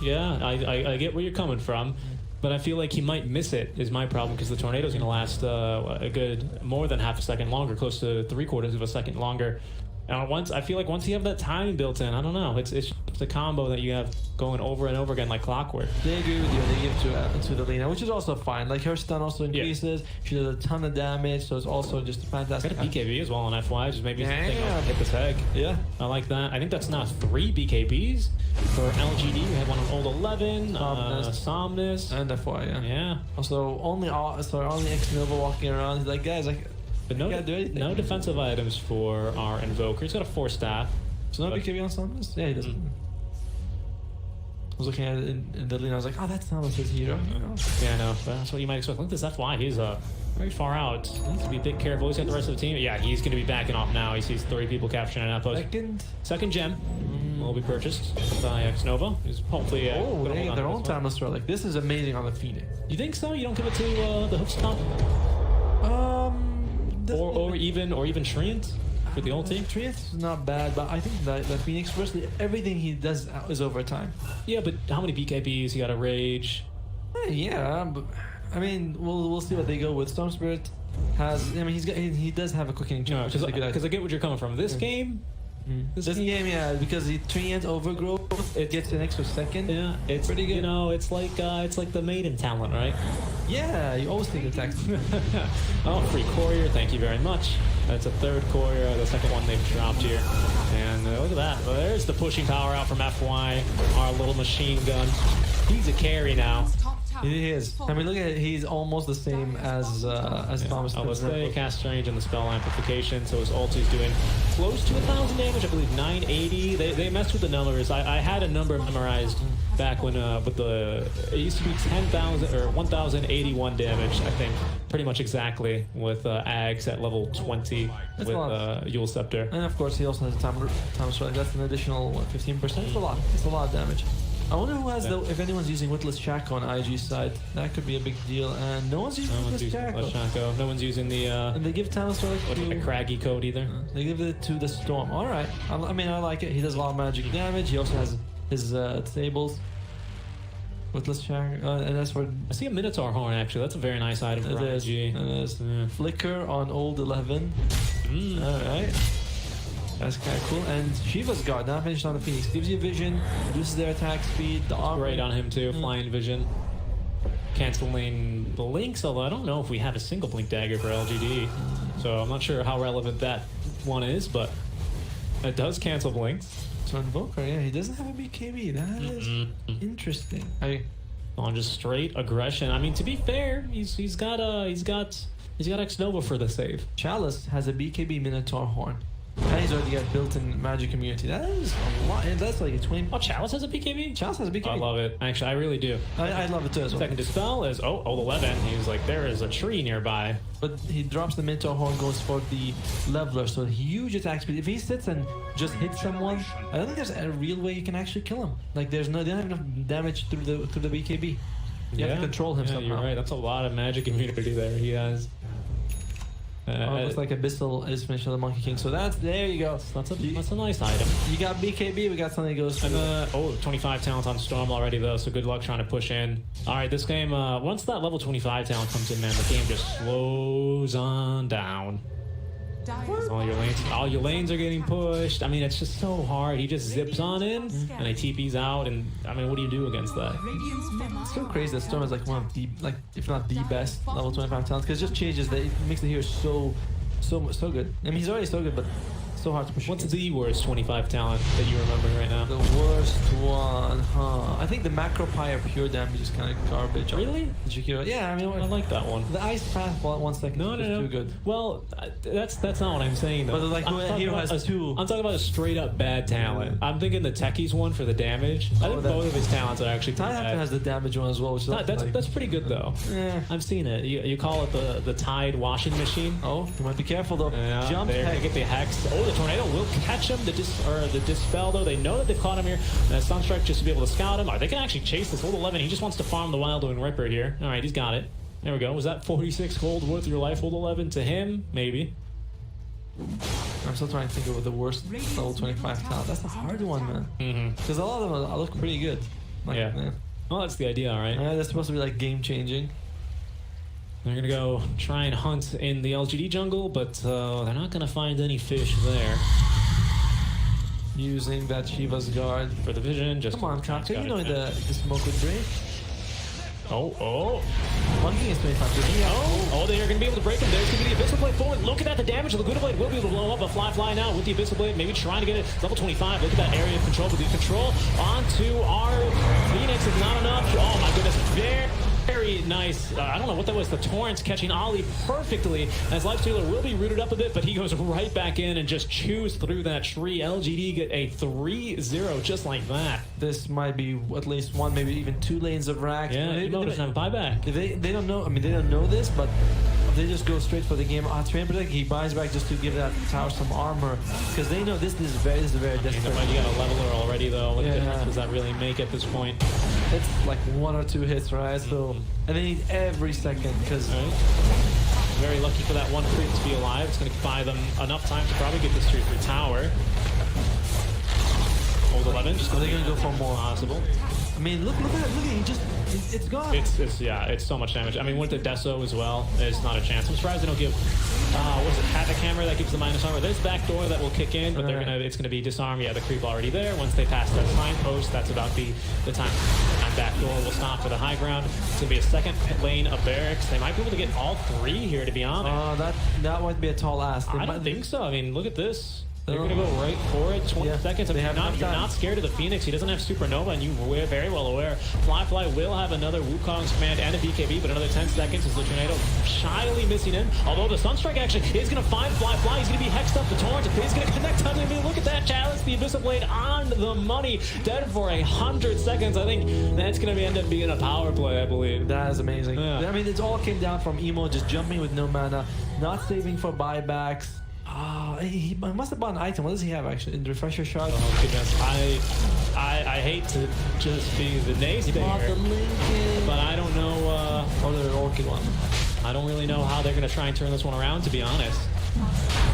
Yeah, I get where you're coming from. But I feel like he might miss it is my problem because the tornado's going to last a good more than half a second longer, close to 3/4 of a second longer. And once I feel like once you have that timing built in, I don't know. It's a combo that you have going over and over again like clockwork. They agree with you. They give to the Lena, which is also fine. Like her stun also increases. She does a ton of damage, so it's also just a fantastic. Got a BKB as well on FY, just maybe something hit this egg. Yeah, I like that. I think that's now 3 BKBs for LGD. We had one on Old 11, Somnus, and FY. Yeah. Also only X Nova walking around. He's like, guys, but no defensive items for our Invoker. He's got a 4 staff. So no BKB on Somnus? Yeah, he doesn't. I was looking at it in the lane, I was like, oh, that's Somnus' hero. Yeah, I know. That's what you might expect. Look at this FY. He's very far out. He needs to be a bit careful. He's got the rest of the team. Yeah, he's going to be backing off now. He sees 3 people capturing an outpost. Second gem will be purchased by X Nova. Who's hopefully. They get their own timeless relic. This is amazing on the Phoenix. You think so? You don't give it to the hoof stomp? Or even Treant for the ulti? Treant is not bad, but I think that Phoenix, firstly, everything he does is over time. Yeah, but how many BKBs? He got a rage. Yeah, but I mean, we'll see what they go with. Storm Spirit has. I mean, he does have a quickening charge. Because I get what you're coming from. This game. This game, yeah, because the Treant overgrowth, it gets an extra second. Yeah, it's pretty good. You know, it's like the maiden talent, right? Yeah, you always take attacks. Oh, free courier, thank you very much. That's a 3rd courier, the 2nd one they've dropped here. And look at that. Well, there's the pushing power out from FY, our little machine gun. He's a carry now. He is. I mean, look at it. He's almost the same as Thomas. Let's say cast range and the spell amplification. So his ulti's doing close to 1,000 damage. I believe 980. They messed with the numbers. I had a number memorized back when it used to be 10,000 or 1,081 damage. I think pretty much exactly with Ags at level 20 with Yule Scepter. And of course, he also has a time strike. That's an additional 15%. It's a lot. It's a lot of damage. I wonder who has if anyone's using Witless Chaco on IG side. That could be a big deal. And no one's using Witless Chaco. No one's using the. And they give Talon Strike to a craggy code either. They give it to the Storm. All right. I mean, I like it. He does a lot of magic damage. He also has his stables. Witless Chaco. And that's for. I see a Minotaur horn actually. That's a very nice item for IG. It is. Yeah. Flicker on Old 11. All right. That's kind of cool. And Shiva's Guard, not finished on the Phoenix. Gives you vision, reduces their attack speed. The armor. Great on him too, flying vision. Canceling blinks, although I don't know if we have a single blink dagger for LGD. So I'm not sure how relevant that one is, but it does cancel blinks. So Invoker, yeah, he doesn't have a BKB. That is interesting. On just straight aggression. I mean, to be fair, he's got X Nova for the save. Chalice has a BKB Minotaur horn. And he's already got built-in magic immunity. That is a lot. That's like a 20. Oh, Chalice has a BKB? Chalice has a BKB. I love it. Actually, I really do. I love it too as well. Second Dispel is, Old 11. He's like, there is a tree nearby. But he drops the Minotaur horn, goes for the leveler, so huge attack speed. If he sits and just hits someone, I don't think there's a real way you can actually kill him. Like, they don't have enough damage through the BKB. You have to control him somehow. You're right. That's a lot of magic immunity there he has. Looks like Abyssal is finished with the Monkey King. So there you go. That's a nice item. You got BKB, we got something that goes for 25 talent on Storm already though, so good luck trying to push in. Alright, this game, once that level 25 talent comes in, man, the game just slows on down. All your lanes are getting pushed. I mean, it's just so hard. He just zips on in, and he TPs out, and I mean, what do you do against that? It's so crazy that Storm is like one of the, if not the best level 25 talents, because it just changes that. It makes the hero so good. I mean, he's already so good, but so hard to push. What's the worst 25 talent that you remember right now? The worst one, huh? I think the Macro Pyre pure damage is kind of garbage. Really? Yeah, I mean, I like that one. The Ice Path 1 second no. too good. Well, that's not what I'm saying though. But like hero has two. I'm talking about a straight up bad talent. I'm thinking the Techies one for the damage. I think both of his talents are actually pretty bad. has the damage one as well, which is that's pretty good though. Yeah, I've seen it. You call it the Tide washing machine. Oh, you might be careful though. Yeah, Jump there, get the hex. Oh, the tornado will catch him. The dispel though, they know that they've caught him here. Sunstrike just to be able to scout him. They can actually chase this Old 11. He just wants to farm the Wildwing Ripper here. All right, he's got it. There we go. Was that 46 gold worth your life, Old 11? To him, maybe. I'm still trying to think of the worst level 25 talent. That's a hard one, man. Because a lot of them look pretty good. Yeah. Well, that's the idea, all right. That's supposed to be like game changing. They're gonna go try and hunt in the LGD jungle, but they're not gonna find any fish there. using that Shiva's guard. For the vision, just... Come on, Kaka, you know the the smoke would break. Oh. Monkey is 25. Oh, they are going to be able to break him. There's going to be the Abyssal Blade forward. Look at that, the damage. The Laguna Blade will be able to blow up a Fly now with the Abyssal Blade. Maybe trying to get it level 25. Look at that area of control. But the control onto our Phoenix is not enough. Oh my goodness, very nice. I don't know what that was. The Torrents catching Ollie perfectly as Lifestealer will be rooted up a bit, but he goes right back in and just chews through that tree. LGD get a 3-0 just like that. This might be at least one, maybe even 2 lanes of rack. Yeah, they doesn't have a buyback. They don't know. I mean, they don't know this, but they just go straight for the game. Train Protect, he buys back just to give that tower some armor because they know this is very desperate. You got a leveler already though. What difference does that really make at this point? It's like 1 or 2 hits, right? So, and they need every second because. Very lucky for that one creep to be alive. It's going to buy them enough time to probably get this tier 3 tower. Old 11, just are they going to go for more? Possible. I mean, look at it. He just, it's gone. It's so much damage. I mean, with the Deso as well, it's not a chance. I'm surprised they don't give, what is it, Havoc Hammer that gives the minus armor. There's backdoor that will kick in, but it's gonna be disarm. Yeah, the creep already there. Once they pass that signpost, that's about the time backdoor will stop for the high ground. It's gonna be a second lane of barracks. They might be able to get all 3 here, to be honest. That might be a tall ask. I don't think so. I mean, look at this. They're going to go right for it. 20 seconds. I mean, you're not scared of the Phoenix. He doesn't have Supernova, and you're very well aware. Fly will have another Wukong's command and a BKB, but another 10 seconds is the Tornado shyly missing him. Although the Sunstrike actually is going to find Fly. He's going to be hexed up. The Torrent is going to connect on him. Look at that chalice. The Abyssal Blade on the money. Dead for 100 seconds. I think that's going to end up being a power play, I believe. That is amazing. Yeah. I mean, it all came down from Emo just jumping with no mana, not saving for buybacks. He must have bought an item. What does he have actually? In the refresher shot? Oh goodness, I hate to just be the naysayer, but I don't know. The Orchid one. I don't really know how they're going to try and turn this one around, to be honest.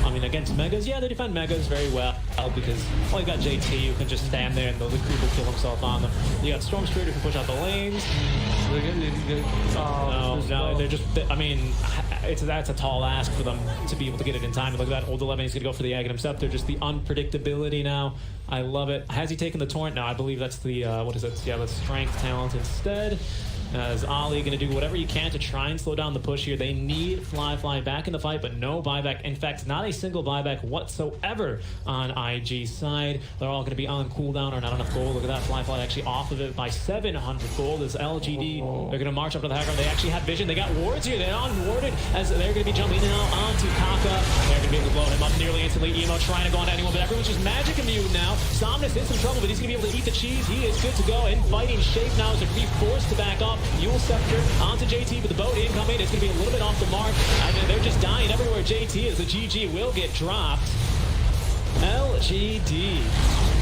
I mean, against Megas, yeah, they defend Megas very well because, well, you got JT who can just stand there and the creep will kill himself on them. You got Storm Spirit who can push out the lanes. No, they're just, I mean, that's a tall ask for them to be able to get it in time. And look at that, Old 11 is going to go for the Aghanim Scepter. Just the unpredictability now. I love it. Has he taken the Torrent? No, I believe that's the, what is it? Yeah, the Strength Talent instead. As Ollie going to do whatever you can to try and slow down the push here. They need Fly back in the fight, but no buyback. In fact, not a single buyback whatsoever on IG's side. They're all going to be on cooldown or not enough gold. Look at that, Fly actually off of it by 700 gold as LGD. They're going to march up to the high ground. They actually have vision. They got wards here. They're unwarded as they're going to be jumping now onto Kaka. They're going to be able to blow him up nearly instantly. Emo trying to go on to anyone, but everyone's just magic immune now. Somnus in some trouble, but he's going to be able to eat the cheese. He is good to go in fighting shape now as they're going to be forced to back off. Yule Scepter onto JT, but the boat incoming. It's going to be a little bit off the mark. I mean, they're just dying everywhere. JT as the GG will get dropped. LGD.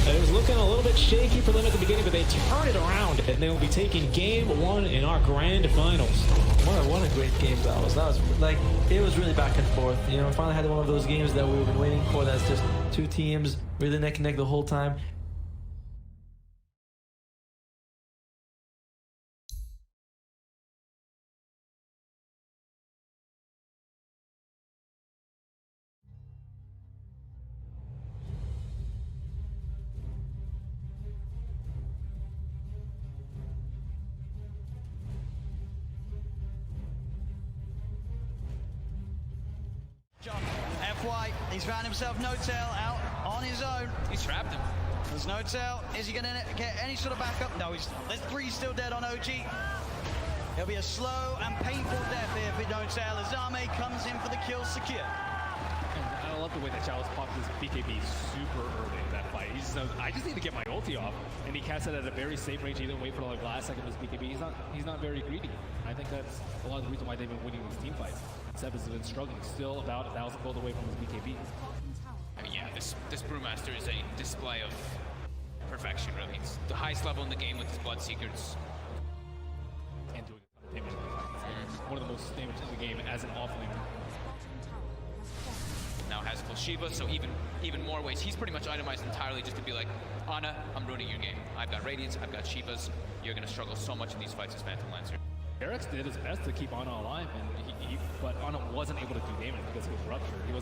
It was looking a little bit shaky for them at the beginning, but they turn it around, and they will be taking game 1 in our grand finals. What a great game that was. That was like, it was really back and forth. You know, we finally had one of those games that we've been waiting for. That's just 2 teams really neck and neck the whole time. FY, he's found himself No-Tail out on his own. He's trapped him. There's No-Tail. Is he going to get any sort of backup? No, there's 3 still dead on OG. It'll be a slow and painful death here for No-Tail as Zame comes in for the kill secure. I love the way that Chalice popped his BKB super early in that fight. He just knows, I just need to get my ulti off, and he cast it at a very safe range. He didn't wait for the last second of his BKB. He's not very greedy. I think that's a lot of the reason why they've been winning these team fights. Seb has been struggling, still about 1,000 gold away from his BKB. Yeah, this Brewmaster is a display of perfection, really. It's the highest level in the game with his Bloodseekers. And doing damage. One of the most damage in the game as an offlaner. Now has full Shiva, so even more ways. He's pretty much itemized entirely just to be like, Ana, I'm ruining your game. I've got Radiance, I've got Shivas. You're going to struggle so much in these fights as Phantom Lancer. Eric's did his best to keep Ana alive, and but Ana wasn't able to do damage because of his rupture. He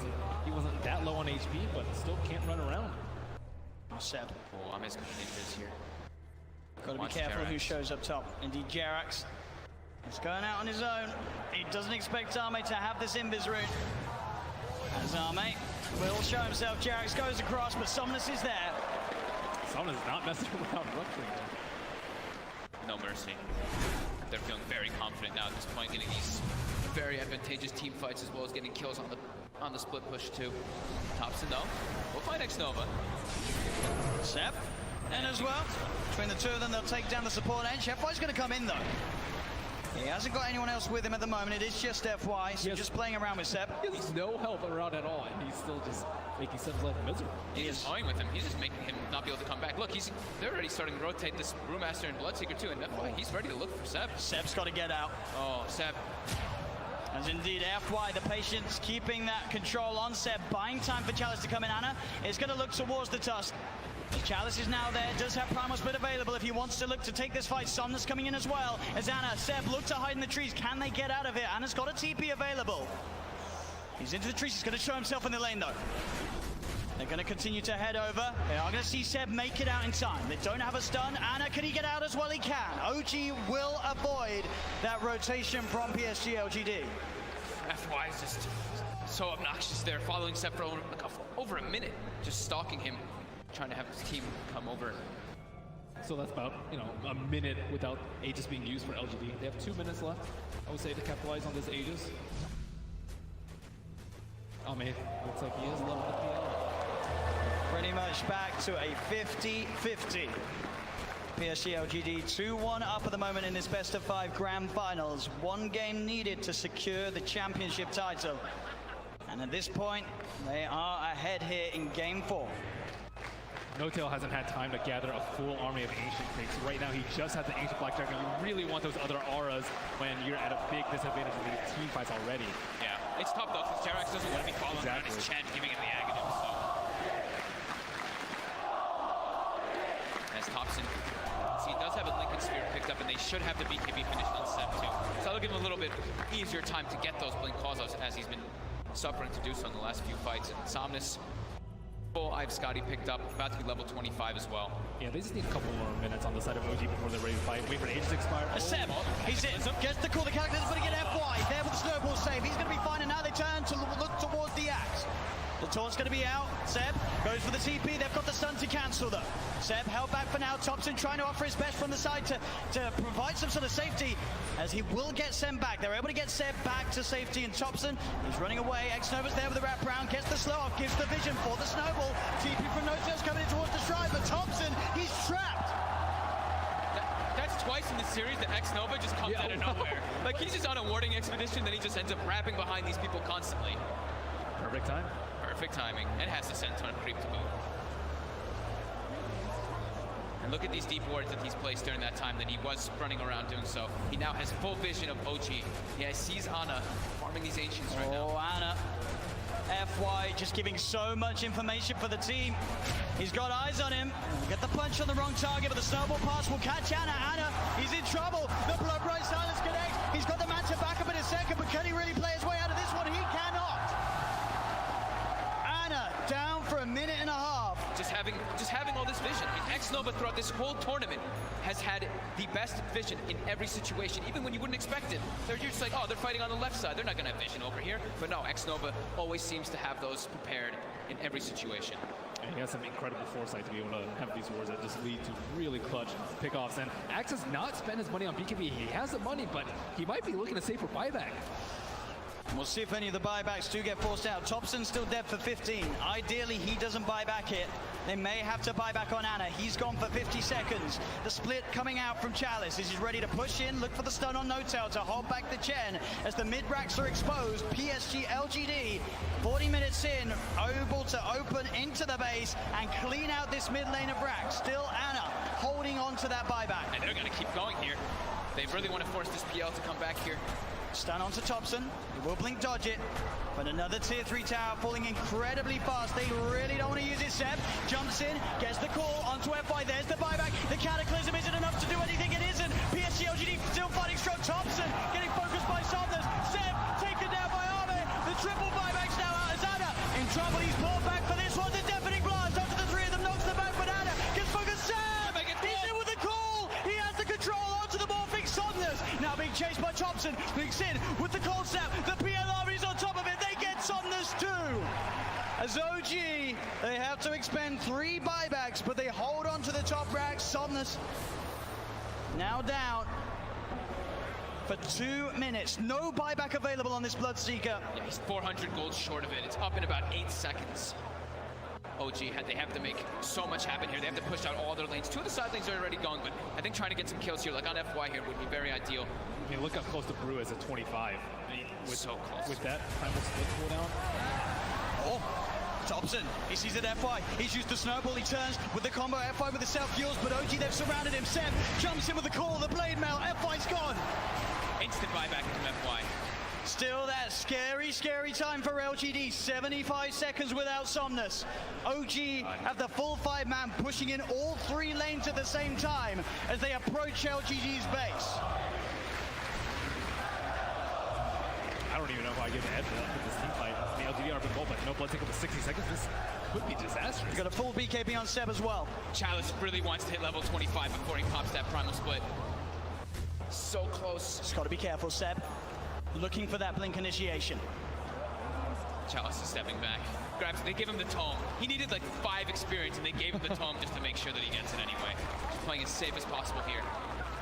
wasn't that low on HP, but still can't run around. Seb. Oh, I'm as ninjas here. Got to be Watch careful who Jerax. shows up top. Indeed, Jerax is going out on his own. He doesn't expect Arme to have this invis rune. As Arme will show himself. Jerax goes across, but Somnus is there. Someone is not messing around rupturing. No mercy. They're feeling very confident now at this point, getting these very advantageous team fights as well as getting kills on the split push too. Thompson though, will find X-Nova. Seb, and as well. Between the two of them, they'll take down the support edge. FY's going to come in though. He hasn't got anyone else with him at the moment. It is just FY, so just playing around with Seb. He has no help around at all, and he's still just making Seb's life miserable. He's just toying with him. He's just making him not be able to come back. Look, they're already starting to rotate this Brewmaster and Bloodseeker too, and FY, he's ready to look for Seb. Seb's got to get out. Oh, Seb. As indeed FY, the patience keeping that control on Seb, buying time for Chalice to come in. Anna is going to look towards the Tusk. Chalice is now there, does have Primal Split available if he wants to look to take this fight. Somnus coming in as well. As Anna, Seb look to hide in the trees. Can they get out of it? Anna's got a TP available. He's into the trees. He's going to show himself in the lane though. They're going to continue to head over. They are going to see Seb make it out in time. They don't have a stun. Anna, can he get out as well? He can. OG will avoid that rotation from PSG.LGD. FY is just so obnoxious there, following Seb for over a minute, just stalking him, trying to have his team come over. So that's about, a minute without Aegis being used for LGD. They have 2 minutes left, I would say, to capitalize on this Aegis. Oh man, looks like he is leveled up the L. Pretty much back to a 50-50. PSG.LGD 2-1 up at the moment in this best of 5 grand finals. 1 game needed to secure the championship title. And at this point, they are ahead here in game 4. No-Tail hasn't had time to gather a full army of Ancient Pigs. Right now, he just has the Ancient Black Dragon. You really want those other auras when you're at a big disadvantage in these team fights already. Yeah, it's tough though, because Jerax doesn't want to be following around his Chen, giving him the Aghanim, so. As Thompson, he does have a Lincoln Sphere picked up, and they should have the BKB finished on Seb too. So that'll give him a little bit easier time to get those Blink Calls as he's been suffering to do so in the last few fights. And Somnus, Bo5 Scotty picked up, about to be level 25 as well. Yeah, they just need a couple more minutes on the side of OG before they're ready to fight. Wait for Aegis to expire. Seb, he's in, gets the call, the character's going to get FY, there with the snowball save, he's going to be fine, and now they turn to look towards the axe. The taunt's going to be out, Seb goes for the TP, they've got the stun to cancel though. Seb held back for now, Thompson trying to offer his best from the side to provide some sort of safety, as he will get Seb back. They're able to get Seb back to safety, and Thompson, he's running away. X-Nova's there with the wraparound, gets the slow off, gives the vision for the snowball. TP from No-Tail's coming in towards the stride, but Thompson, he's trapped. That's twice in the series that X-Nova just comes out of nowhere. Like, he's just on a warding expedition, then he just ends up wrapping behind these people constantly. Perfect time. Perfect timing, and has the Senton creep to boot. And look at these deep wards that he's placed during that time that he was running around doing so. He now has full vision of OG. Yeah, he sees Ana farming these Ancients right now. Oh, Ana. FY just giving so much information for the team. He's got eyes on him. Get the punch on the wrong target, but the snowball pass will catch Ana. Ana, he's in trouble. The blood right silence connects. He's got the man to back up in a second, but can he really play his way out of this one? He cannot. Ana down for a minute and a half. Just having all this vision. X-Nova throughout this whole tournament has had the best vision in every situation, even when you wouldn't expect it. You're just like, oh, they're fighting on the left side. They're not going to have vision over here. But no, X-Nova always seems to have those prepared in every situation. And he has some incredible foresight to be able to have these wars that just lead to really clutch pickoffs. And Axe has not spent his money on BKB. He has the money, but he might be looking to save for buyback. We'll see if any of the buybacks do get forced out. Thompson's still dead for 15. Ideally, he doesn't buy back it. They may have to buy back on Ana. He's gone for 50 seconds. The split coming out from Chalice. He's ready to push in, look for the stun on No-Tail to hold back the Chen. As the mid-racks are exposed, PSG.LGD, 40 minutes in, able to open into the base and clean out this mid lane of racks. Still Ana holding on to that buyback. And they're going to keep going here. They really want to force this PL to come back here. Stun onto Thompson. He will blink dodge it. But another tier 3 tower falling incredibly fast. They really don't want to use it. Seb jumps in, gets the call onto FY. There's the buyback. The Cataclysm isn't enough to do anything. It isn't. PSG.LGD still fighting strong. Thompson getting focused by Somnus. Seb taken down by Arme. The triple buyback's now out. As Ana in trouble. He's pulled back for this one. The deafening blast onto the 3 of them. Knocks them back, but being chased by Thompson. Blinks in with the cold snap. The PL Army's on top of it. They get Somnus too. As OG, they have to expend 3 buybacks, but they hold on to the top rack. Somnus now down for 2 minutes. No buyback available on this Bloodseeker. Yeah, he's 400 gold short of it. It's up in about 8 seconds. OG, they have to make so much happen here. They have to push out all their lanes. 2 of the side lanes are already gone, but I think trying to get some kills here, like on FY here, would be very ideal. I mean, look how close the Brew is at 25. I mean, So close. With that primal split cooldown. Oh, Thompson, he sees it FY. He's used the snowball. He turns with the combo FY with the self-heals, but OG, they've surrounded him. Seb jumps in with the call, the blade mail. FY's gone. Instant buyback into FY. Still that scary, scary time for LGD. 75 seconds without Somnus. OG have the full 5-man pushing in all 3 lanes at the same time as they approach LGD's base. I don't even know if I give an edge for this team fight. I mean, LGD are been gold, but no blood take over 60 seconds. This could be disastrous. He's got a full BKB on Seb as well. Chalice really wants to hit level 25 before he pops that primal split. So close. Just got to be careful, Seb. Looking for that blink initiation. Chalice is stepping back. They give him the tome. He needed like 5 experience, and they gave him the tome just to make sure that he gets it anyway. Just playing as safe as possible here.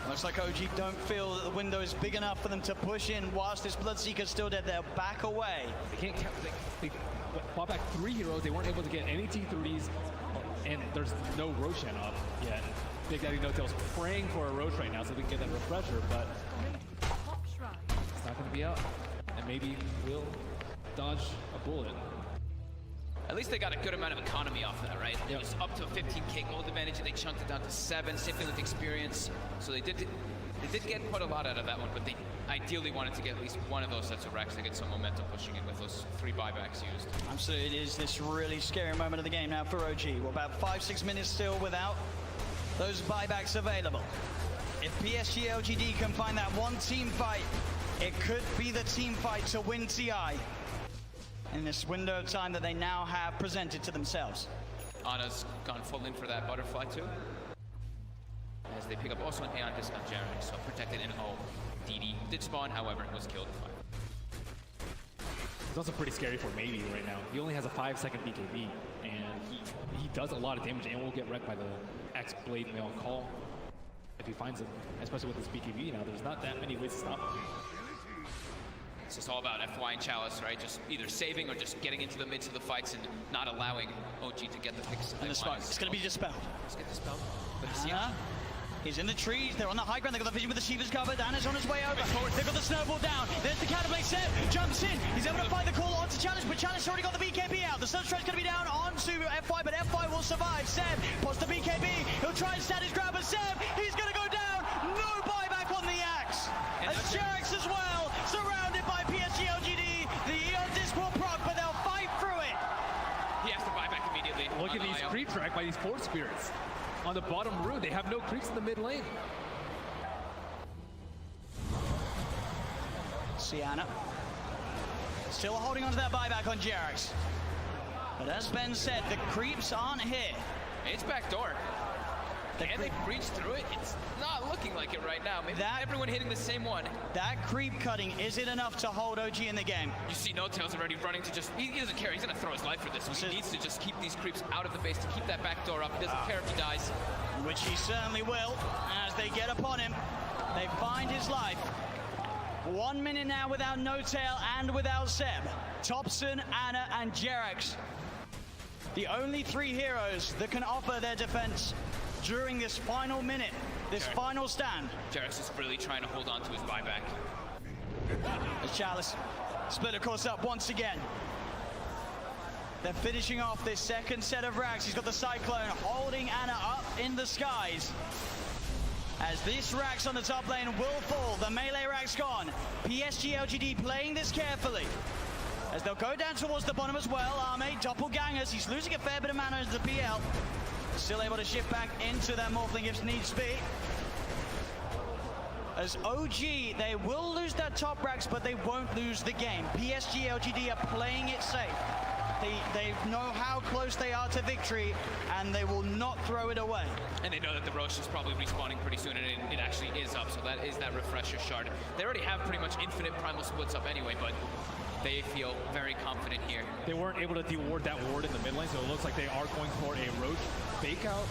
Looks like OG don't feel that the window is big enough for them to push in whilst this Bloodseeker's still dead. They'll back away. They can't count. They bought back 3 heroes. They weren't able to get any T30s, and there's no Roshan up yet. Big Daddy No Tail's praying for a Roche right now so they can get that refresher, but it's not going to be out. And maybe we'll dodge a bullet. At least they got a good amount of economy off that, right? It was up to a 15k gold advantage, and they chunked it down to 7. Same thing with experience. So they did get quite a lot out of that one, but they ideally wanted to get at least one of those sets of racks to get some momentum pushing in with those 3 buybacks used. Absolutely, it is this really scary moment of the game now for OG. We're about 5-6 minutes still without those buybacks available. If PSG.LGD can find that one team fight, it could be the team fight to win TI in this window of time that they now have presented to themselves. Ana's gone full in for that butterfly too. As they pick up also an Aeon discount Jeremy, so protected and DD did spawn, however, was killed. It's also pretty scary for Maybe right now. He only has a 5-second BKB, and he does a lot of damage and will get wrecked by the X-Blade Mail call if he finds him, especially with his BKB now. There's not that many ways to stop him. It's just all about FY and Chalice, right? Just either saving or just getting into the midst of the fights and not allowing OG to get the picks. And the spark, it's going to be dispelled. Let's get dispelled. He's in the trees, they're on the high ground, they've got the vision with the Shiva's covered, Anna's on his way over, they've got the snowball down, there's the counterblade set, jumps in, he's able to find the call onto Challenge, but Challenge already got the BKB out, the Sunstride's going to be down onto FY, but FY will survive. Seb pots the BKB, he'll try and stand his ground, but Seb, he's going to go down, no buyback on the axe, as Jarex as well, surrounded by PSG.LGD, the Eon Disc will proc, but they'll fight through it. He has to buy back immediately. Look at these creep track by these Force Spirits. On the bottom row, they have no creeps in the mid lane. Sienna still holding on to that buyback on Jarex. But as Ben said, the creeps aren't here. It's backdoor. Can they breach through it? It's not looking like it right now. Maybe everyone hitting the same one. That creep cutting, is it enough to hold OG in the game? You see No Tail's already running to just, he doesn't care. He's going to throw his life for this. He needs to just keep these creeps out of the base to keep that back door up. He doesn't care if he dies. Which he certainly will. As they get upon him, they find his life. 1 minute now without No Tail and without Seb. Thompson, Anna, and Jarex. The only 3 heroes that can offer their defense during this final minute, this final stand. Jarex is really trying to hold on to his buyback. As Chalice split of course up once again. They're finishing off this second set of racks. He's got the Cyclone holding Anna up in the skies. As this racks on the top lane will fall, the melee rack's gone. PSG.LGD playing this carefully. As they'll go down towards the bottom as well. Arme, doppelgangers, he's losing a fair bit of mana as the PL. Still able to shift back into that Morphling if needs be. As OG, they will lose their top racks, but they won't lose the game. PSG.LGD are playing it safe. They know how close they are to victory, and they will not throw it away. And they know that the Roche is probably respawning pretty soon, and it actually is up, so that is that refresher shard. They already have pretty much infinite primal splits up anyway, but they feel very confident here. They weren't able to de-ward that ward in the mid lane, so it looks like they are going for a Roche fake out.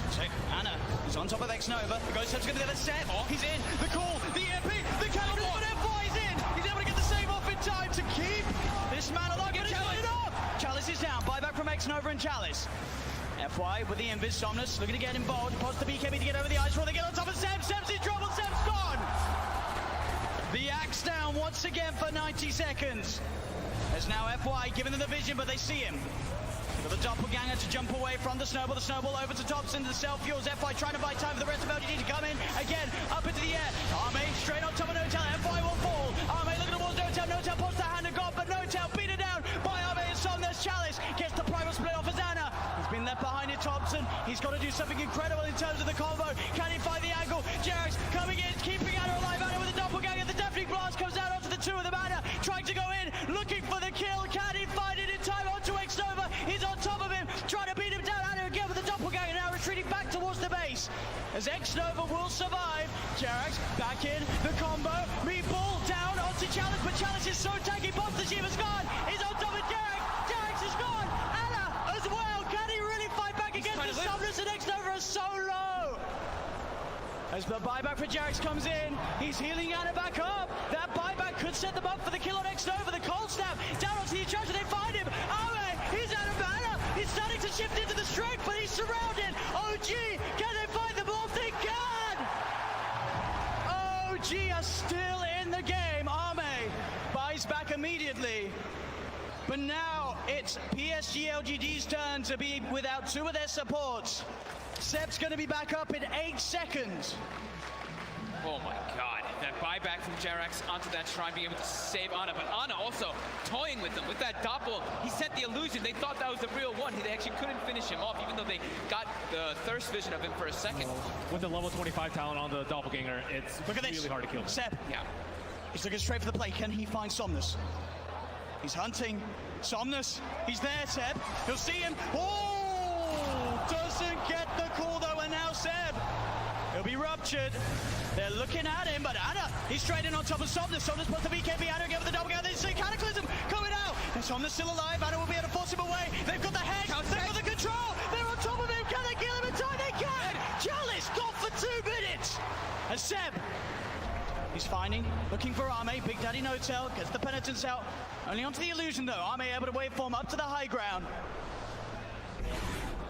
So Ana is on top of X-Nova. The Ghost Step's going to get a set. He's in. The call, the MP, the counter, but FY is in. He's able to get the save off in time to keep this man alive. But he's got it up. Chalice is down. Buyback from X-Nova and Chalice. FY with the Invis. Somnus looking to get involved. Pause the BKB to get over the ice roll. They get on top of Seb. Seb's in trouble. Seb's gone. The axe down once again for 90 seconds. There's now FY giving them the vision, but they see him. Got the doppelganger to jump away from the snowball over to Thompson, the self-fuels. FY trying to buy time for the rest of LGD to come in. Again, up into the air. Arme straight on top of Notel. FY will fall. Arme looking towards Notel. Notel pops the hand of God, but Notel beat it down by Arme and Somnus. Chalice gets the primal split off as Anna. He's been left behind in Thompson. He's got to do something incredible in terms of the combo. Can he find the angle? Jerax coming in, keeping Anna alive. Anna with the doppelganger. The deafening blast comes out onto the two of them. Anna trying to go in, looking for the kill. Can he find it in time onto X-Nova? He's on top of him, trying to beat him down. Anna again with the doppelganger, now retreating back towards the base. As X-Nova will survive. Jerax back in, the combo. Meatball down onto Chalice, but Chalice is so tanky. Boss the Shiva's gone. He's on top of Jerax. Jerax is gone. Anna as well. Can he really fight back against the Somnus? And X-Nova is so low. As the buyback for Jerax comes in, he's healing Anna back up. That buyback could set them up for the kill on X-Nova. The cold snap down onto the charger. They find him. He's out of mana. He's starting to shift into the strength, but he's surrounded. OG, can they find them off? They can! OG are still in the game. Arme buys back immediately. But now it's PSG.LGD's turn to be without two of their supports. Seb's going to be back up in 8 seconds. Oh my god, that buyback from Jerax onto that shrine, being able to save Ana, but Ana also toying with him with that doppel. He sent the illusion. They thought that was the real one. They actually couldn't finish him off, even though they got the thirst vision of him for a second. With the level 25 talent on the doppelganger, it's really hard to kill him. Seb, Yeah. he's looking straight for the play. Can he find Somnus? He's hunting. Somnus, he's there, Seb. He'll see him. Oh, doesn't get the call though, and now Seb. He'll be ruptured. They're looking at him, but Anna, he's straight in on top of Somnus. Somnus puts the BKB. Anna again with the double. They see Cataclysm coming out. And Somnus still alive. Anna will be able to force him away. They've got the head. They've got the control. They're on top of him. Can they kill him in time? They can. Chalice got for 2 minutes. And Seb, he's finding, looking for Arme. Big Daddy Notel gets the penitence out. Only onto the illusion though. Arme able to waveform up to the high ground.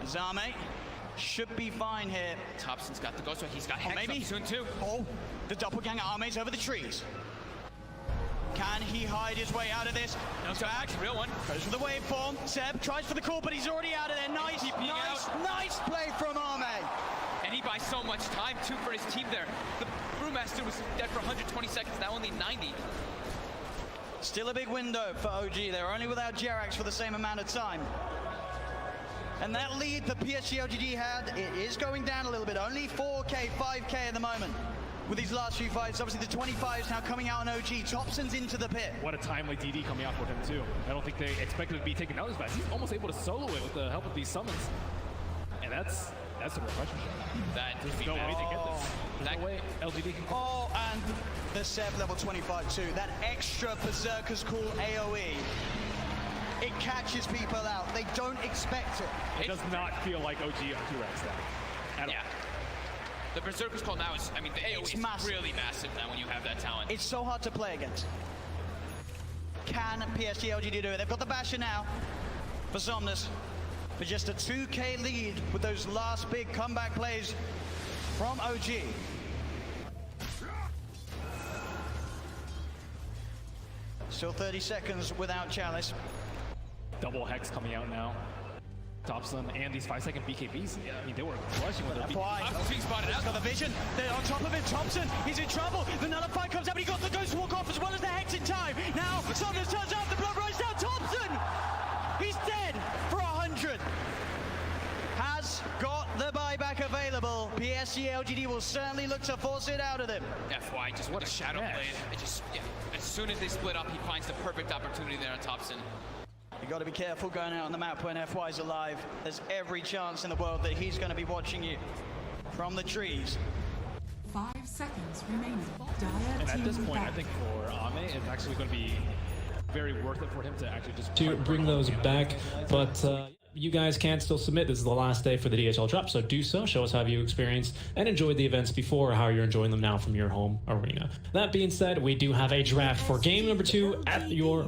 As Arme should be fine here. Thompson's got the ghost, he's got Hex maybe up soon too. Oh, the doppelganger Arme's over the trees. Can he hide his way out of this? No, back, real one. Goes for the waveform. Seb tries for the call, but he's already out of there. Nice play from Arme. And he buys so much time too for his team there. The Brewmaster was dead for 120 seconds, now only 90. Still a big window for OG. They're only without Jerax for the same amount of time. And that lead that PSG.LGD had, it is going down a little bit. Only 4K, 5K at the moment with these last few fights. Obviously the 25s now coming out on OG. Thompson's into the pit. What a timely DD coming out for him too. I don't think they expected to be taken out as fast. He's almost able to solo it with the help of these summons. And that's a refresher shot. There's no way to get this. There's no way LGD can. Oh, and the Seb level 25 too. That extra Berserker's Call AoE. It catches people out. They don't expect it. It does not feel like OG on 2X now. Yeah. The Berserker's Call now is, I mean, the AoE is massive. really massive now when you have that talent. It's so hard to play against. Can PSG.LGD do it? They've got the Basher now for Somnus. But just a 2K lead with those last big comeback plays from OG. Still 30 seconds without Chalice. Double Hex coming out now. Thompson and these 5-second BKBs. Yeah, I mean, they were crushing with their BKBs. Oh, being spotted out. Got the vision. They're on top of him. Thompson, he's in trouble. The nullify comes out, but he got the ghost walk off as well as the Hex in time. Now, Somnus turns up. The blood runs down. Thompson! He's dead for 100. Has got the buyback available. PSG.LGD will certainly look to force it out of them. FY just with a shadow blade. As soon as they split up, he finds the perfect opportunity there on Thompson. You got to be careful going out on the map when FY's alive. There's every chance in the world that he's going to be watching you from the trees. 5 seconds remaining. Dire And at team this point, I back. think for Ame, it's actually going to be very worth it for him to actually just To bring those back, but you guys can still submit. This is the last day for the DHL drop, so do so. Show us how you experienced and enjoyed the events before, or how you're enjoying them now from your home arena. That being said, we do have a draft for game number 2 at your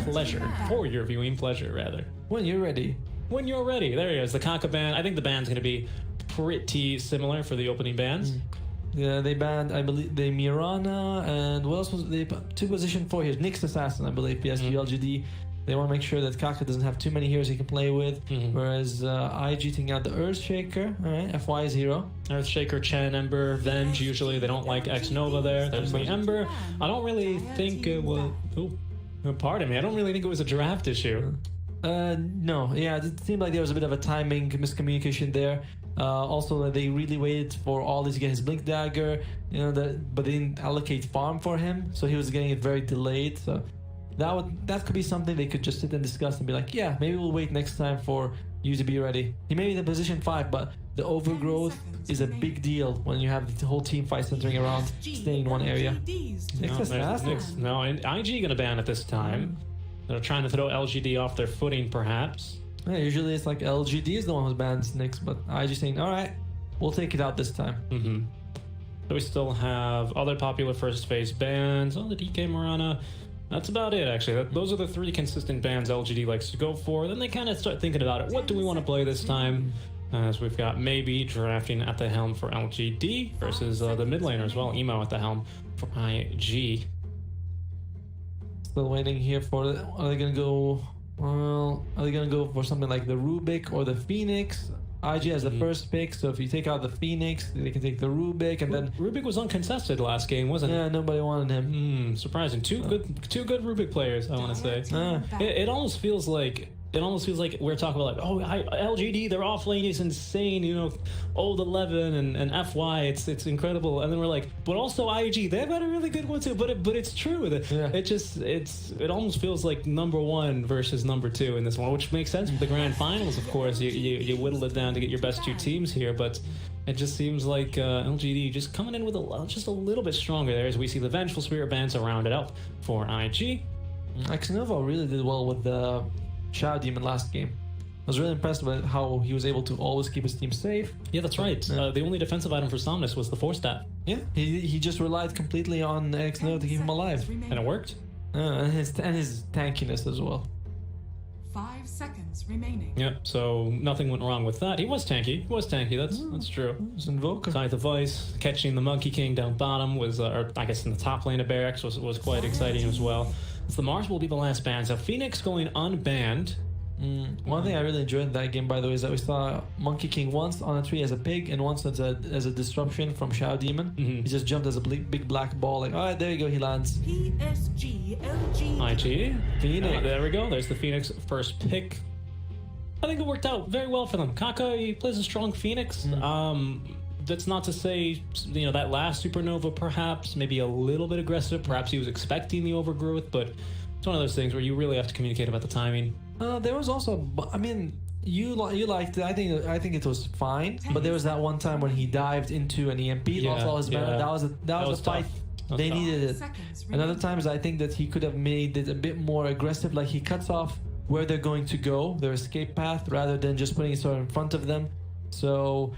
pleasure, or your viewing pleasure, rather. When you're ready. When you're ready. There he is, the Kaka band. I think the band's going to be pretty similar for the opening bands. Yeah, they banned, I believe, the Mirana, and what else was they? Two position 4 here. Nyx Assassin, I believe, PSG.LGD. They want to make sure that Kaka doesn't have too many heroes he can play with, whereas IG taking out the Earthshaker. Alright, FY is hero. Earthshaker, Chen, Ember, Venge. Usually they don't like X-Nova there. There's the Ember. I don't really think it was... Oh, pardon me. I don't really think it was a draft issue. No, yeah, it seemed like there was a bit of a timing miscommunication there. Also, they really waited for Ollie to get his Blink Dagger, you know, but they didn't allocate farm for him, so he was getting it very delayed. So that could be something they could just sit and discuss and be like, yeah, maybe we'll wait next time for you to be ready. He may be in position 5, but the overgrowth is a big deal when you have the whole team fight centering around staying in one area. No, and IG gonna ban at this time. They're trying to throw LGD off their footing, perhaps. Yeah, usually it's like LGD is the one who bans Nyx, but IG saying, alright, we'll take it out this time. So we still have other popular first phase bans. Oh, the DK Morana. That's about it, actually. Those are the 3 consistent bans LGD likes to go for. Then they kind of start thinking about it. What do we want to play this time? As we've got maybe drafting at the helm for LGD versus the mid laner as well. Emo at the helm for IG. Still waiting here for, are they gonna go, well, are they gonna go for something like the Rubik or the Phoenix? IG has the first pick, so if you take out the Phoenix, they can take the Rubik, and then Rubik was uncontested last game, wasn't it? Yeah, nobody wanted him. Surprising. Two good Rubik players, I want to say. It almost feels like we're talking about like, oh, LGD, their off lane is insane, you know, old 11 and FY, it's incredible, and then we're like, but also IG, they've got a really good one too. But it's true. It almost feels like number 1 versus number 2 in this one, which makes sense for the grand finals. Of course, you whittle it down to get your best 2 teams here, but it just seems like LGD just coming in with just a little bit stronger there, as we see the Vengeful Spirit bands to round it up for IG. X-Nova really did well with the Shadow Demon last game. I was really impressed with how he was able to always keep his team safe. Yeah, that's right. The only defensive item for Somnus was the Force Staff. Yeah, he just relied completely on X-Nova to keep him alive. And it worked. And his tankiness as well. 5 seconds remaining. Yep, so nothing went wrong with that. He was tanky. That's true. It was Invoker. Scythe of Vice, catching the Monkey King down bottom was, or I guess in the top lane of Barracks was quite exciting as well. So the Mars will be the last ban. So Phoenix going unbanned. One thing I really enjoyed in that game, by the way, is that we saw Monkey King once on a tree as a pig and once as a disruption from Shadow Demon. He just jumped as a big black ball, like, alright, there you go, he lands. PSG.LGD. IG. Phoenix. There we go. There's the Phoenix first pick. I think it worked out very well for them. Kaka, he plays a strong Phoenix. That's not to say, you know, that last Supernova perhaps, maybe a little bit aggressive. Perhaps he was expecting the overgrowth, but it's one of those things where you really have to communicate about the timing. There was also, I mean, you liked it. I think it was fine, but there was that one time when he dived into an EMP, lost all his mana. That was a fight. They needed it. And other times, I think that he could have made it a bit more aggressive, like he cuts off where they're going to go, their escape path, rather than just putting it sort of in front of them. So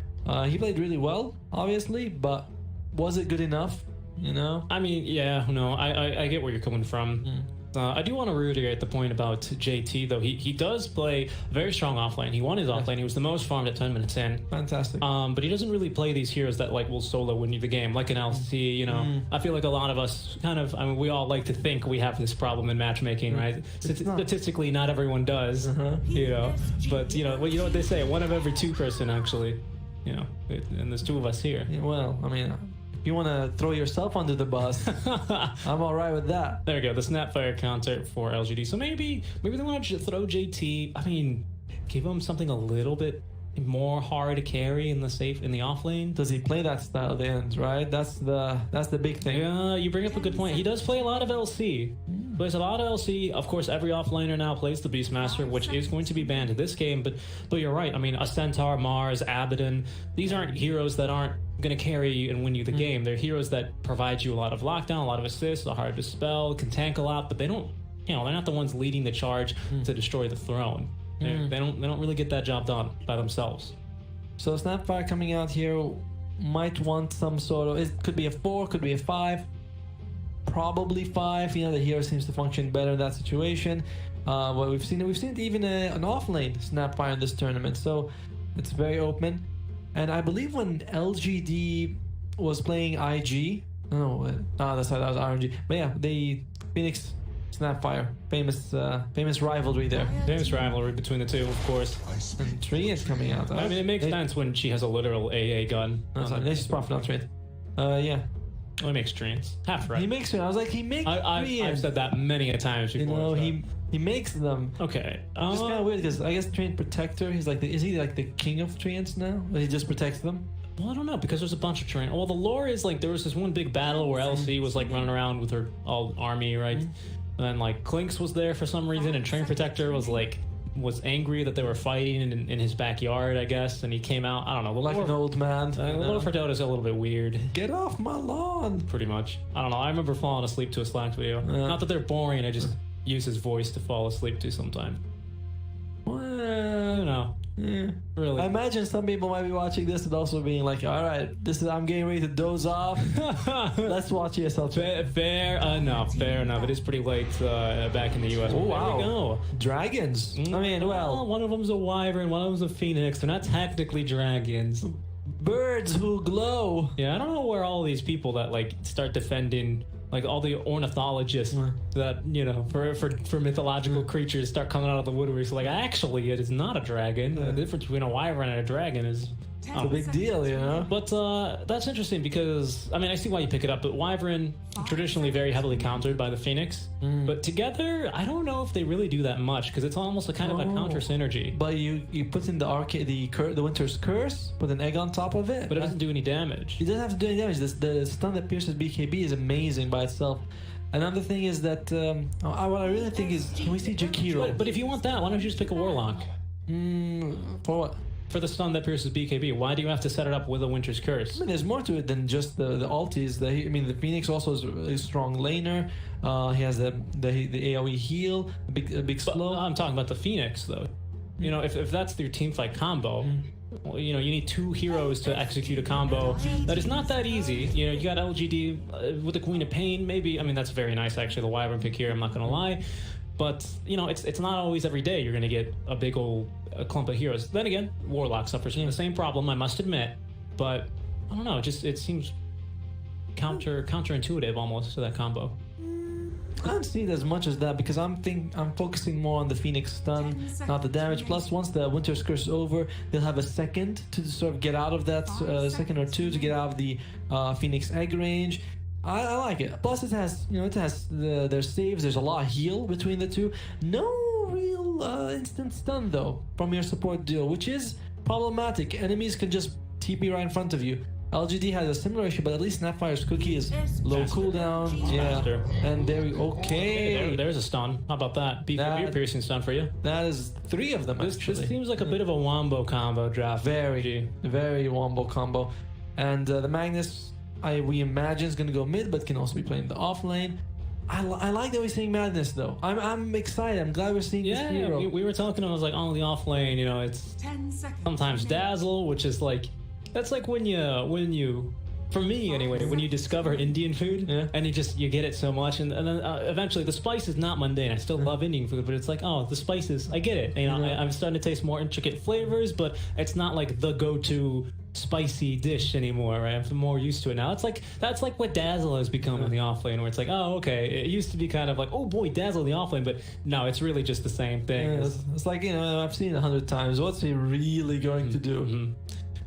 he played really well, obviously, but was it good enough? You know? I mean, yeah, no, I get where you're coming from. I do want to reiterate the point about JT, though. He does play very strong offlane. He won his offlane. He was the most farmed at 10 minutes in. Fantastic. But he doesn't really play these heroes that like will solo win you the game, like an LC. You know, I feel like a lot of us kind of. I mean, we all like to think we have this problem in matchmaking, right? Statistically, not everyone does. You know, but you know what they say. 1 of every 2 person actually. You know, and there's 2 of us here. Yeah, well, I mean. If you want to throw yourself under the bus, I'm all right with that. There we go, the Snapfire counter for LGD. So maybe they want to throw JT. I mean, give him something a little bit more hard to carry in the off lane. Does he play that style at the end, right? That's the big thing. Yeah, you bring up a good point. He does play a lot of LC. Plays a lot of LC. Of course, every offlaner now plays the Beastmaster, which is going to be banned in this game. But you're right. I mean, a Centaur, Mars, Abaddon, these aren't heroes that aren't going to carry you and win you the game. They're heroes that provide you a lot of lockdown, a lot of assists, are hard to spell, can tank a lot, but they don't, they're not the ones leading the charge to destroy the throne. They don't really get that job done by themselves. So Snapfire coming out here might want some sort of, it could be a 4, could be a 5. Probably 5. The hero seems to function better in that situation. Well, we've seen it even an off lane Snapfire in this tournament, so it's very open. And I believe when LGD was playing IG, that's how that was RNG. But yeah, the Phoenix Snapfire, famous rivalry there. Famous rivalry between the two, of course. And Tree is coming out. I mean, it makes sense when she has a literal AA gun. That's right. They just profit on Tree. Yeah. Well, he makes treants. Half right. He makes them. I was like, he makes I've said that many a times before. He makes them. Okay. It's kind of weird because I guess Treant Protector, is he like the king of treants now? Or he just protects them? Well, I don't know, because there's a bunch of treant. Well, the lore is like there was this one big battle where LC was like running around with her all army, right? And then like Clinks was there for some reason, and Treant Protector was angry that they were fighting in his backyard, I guess, and he came out. I don't know. Like an old man. The lore for Dota is a little bit weird. Get off my lawn! Pretty much. I don't know. I remember falling asleep to a Slack video. Not that they're boring. I just use his voice to fall asleep to sometime. Well, really. I imagine some people might be watching this and also being like, all right, I'm getting ready to doze off. Let's watch ESL. Fair enough. It is pretty late back in the US. Oh, wow. There we go. Dragons. I mean, well, one of them's a wyvern, one of them's a phoenix. They're not technically dragons. Birds who glow. Yeah, I don't know where all these people that like start defending, like all the ornithologists that, for mythological creatures start coming out of the woodworks. Like, actually, it is not a dragon. The difference between a wyvern and a dragon is a big deal, But that's interesting because, I mean, I see why you pick it up, but wyvern traditionally very heavily countered by the phoenix. But together, I don't know if they really do that much because it's almost a kind of a counter synergy. But you put in the Winter's Curse, put an egg on top of it. But it doesn't do any damage. It doesn't have to do any damage. The stun that pierces BKB is amazing by itself. Another thing is that what I really think is, can we see Jakiro? But if you want that, why don't you just pick a warlock? For what? For the stun that pierces BKB, why do you have to set it up with a Winter's Curse? I mean, there's more to it than just the ultis. The Phoenix also is a strong laner. He has the AoE heal, a big slow. I'm talking about the Phoenix, though. If that's your teamfight combo, well, you need two heroes to execute a combo that is not that easy. You got LGD with the Queen of Pain, maybe. I mean, that's very nice, actually, the wyvern pick here, I'm not going to lie. But, it's not always every day you're going to get a big old clump of heroes. Then again, Warlock suffers from the same problem, I must admit. But, I don't know, it seems counterintuitive almost to that combo. I don't see it as much as that because I'm focusing more on the Phoenix stun, not the damage. Plus, once the Winter's Curse is over, they'll have a second to sort of get out of that, second or two to get out of the Phoenix egg range. I like it. Plus, it has their saves. There's a lot of heal between the two. No real instant stun though from your support duo, which is problematic. Enemies can just TP right in front of you. LGD has a similar issue, but at least Snapfire's cookie is low cooldown. Yeah, and there we okay. There's a stun. How about that? BKB piercing stun for you. That is 3 of them. This seems like a bit of a wombo combo draft. Very wombo combo, and the Magnus. We imagine is going to go mid, but can also be playing the off lane. I like that we're seeing Madness though. I'm excited. I'm glad we're seeing this hero. Yeah, we were talking. I was like, on the off lane, it's 10 seconds sometimes Dazzle, which is like, that's like when you, for me anyway, when you discover Indian food and you get it so much, and then eventually the spice is not mundane. I still love Indian food, but it's like, oh, the spices, I get it. I'm starting to taste more intricate flavors, but it's not like the go-to spicy dish anymore, right? I'm more used to it now. That's like what Dazzle has become in the offlane, where it's like, oh, okay, it used to be kind of like, oh boy, Dazzle in the offlane, but no, it's really just the same thing. It's like, I've seen it 100 times. What's he really going to do?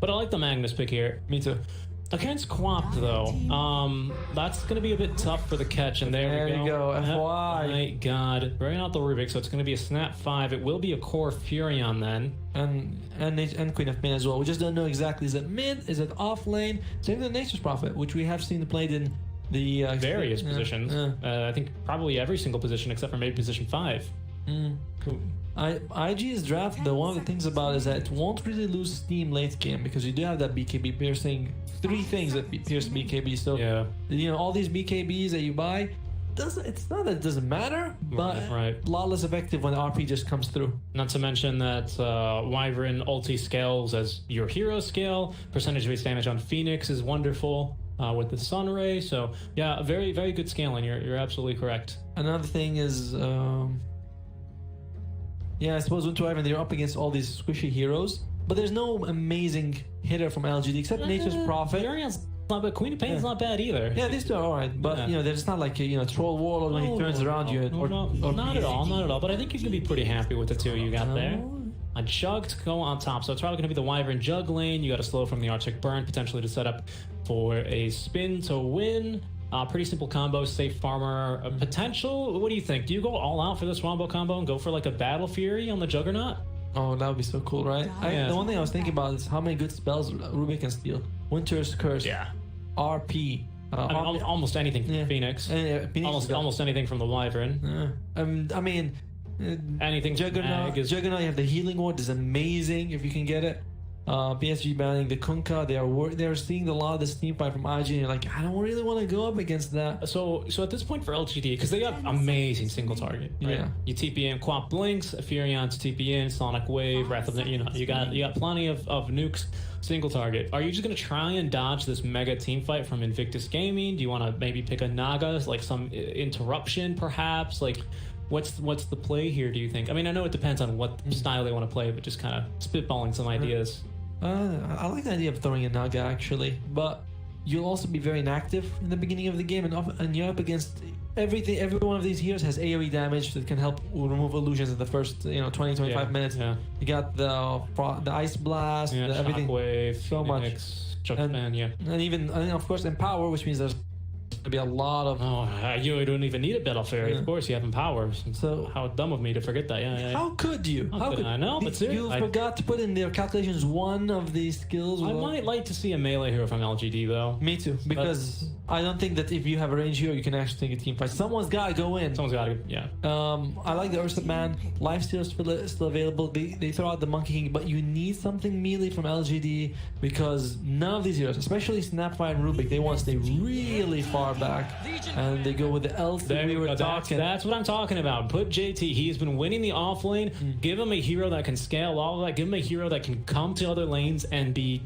But I like the Magnus pick here. Me too. Against Quap, though, that's going to be a bit tough for the catch, and there we go. you go, Oh FY. my god. Very out the Rubik, so it's going to be a Snap 5. It will be a Core Furion then. And Queen of Pain as well. We just don't know exactly, is it mid, is it off lane? Same with Nature's Prophet, which we have seen played in the... Various positions. I think probably every single position except for maybe position 5. Cool. IG's draft, one of the things about it is that it won't really lose steam late game because you do have that BKB piercing. 3 things that pierce BKB. So Yeah. you know all these BKBs that you buy, it's not that it doesn't matter, but Right. a lot less effective when RP just comes through. Not to mention that Wyvern ulti scales as your hero scale. Percentage base damage on Phoenix is wonderful with the Sunray. So yeah, very, very good scaling. You're absolutely correct. Another thing is, I suppose with Wyvern they're up against all these squishy heroes, but there's no amazing hitter from LGD except Nature's Prophet. Furion's not bad. Queen of Pain's not bad either. Yeah, these two are alright, but Yeah. you know, there's not like Troll Warlord when he turns around you. No, or not at all, not at all. But I think you can be pretty happy with the 2 you got there. A Jug to go on top, so it's probably going to be the Wyvern Jug lane. You got to slow from the Arctic Burn, potentially to set up for a spin to win. Pretty simple combo, safe farmer potential. What do you think? Do you go all out for this Wombo combo and go for like a Battle Fury on the Juggernaut? Oh, that would be so cool, right? Yeah. The one thing I was thinking about is how many good spells Rubik can steal. Winter's Curse, Yeah. RP. I mean, almost anything from Yeah. Phoenix. Phoenix Almost anything from the Wyvern. I mean, Anything from Juggernaut. Mag is Juggernaut, you have the Healing Ward is amazing if you can get it. PSG banning the Kunkka. They're seeing a lot of this team fight from IG, and you're like, I don't really want to go up against that. So at this point for LGD, because they got amazing single target, right? Yeah. You TP in Quap Blinks, Furion to TP in, Sonic Wave, Wrath of the, you got plenty of nukes, single target. Are you just gonna try and dodge this mega team fight from Invictus Gaming? Do you want to maybe pick a Naga, like some interruption perhaps? Like, what's the play here? Do you think? I mean, I know it depends on what style they want to play, but just kind of spitballing some ideas. I like the idea of throwing a Naga actually, but you'll also be very inactive in the beginning of the game, and you're up against everything. Every one of these heroes has AoE damage that can help remove illusions in the first 20-25 minutes. Yeah. You got the Ice Blast, Yeah, everything, Shockwave, so much. Phoenix, Jumpman, yeah. and even of course Empower, which means there's going to be a lot of. Oh, you don't even need a Battle Fairy. Yeah. Of course, you have Empower. So- how dumb of me to forget that. Yeah. How could you? How could I know? But you seriously, forgot to put in their calculations one of these skills. I might like to see a melee hero from LGD though. Me too, because I don't think that if you have a range hero, you can actually take a team fight. Someone's got to go in. Someone's got to, yeah. I like the Ursa Man. Lifesteal is still available. They throw out the Monkey King, but you need something melee from LGD because none of these heroes, especially Snapfire and Rubik, they want to stay really far back, and they go with the elf that we were talking. That's what I'm talking about. Put JT. He's been winning the off lane. Give him a hero that can scale all of that. Give him a hero that can come to other lanes and be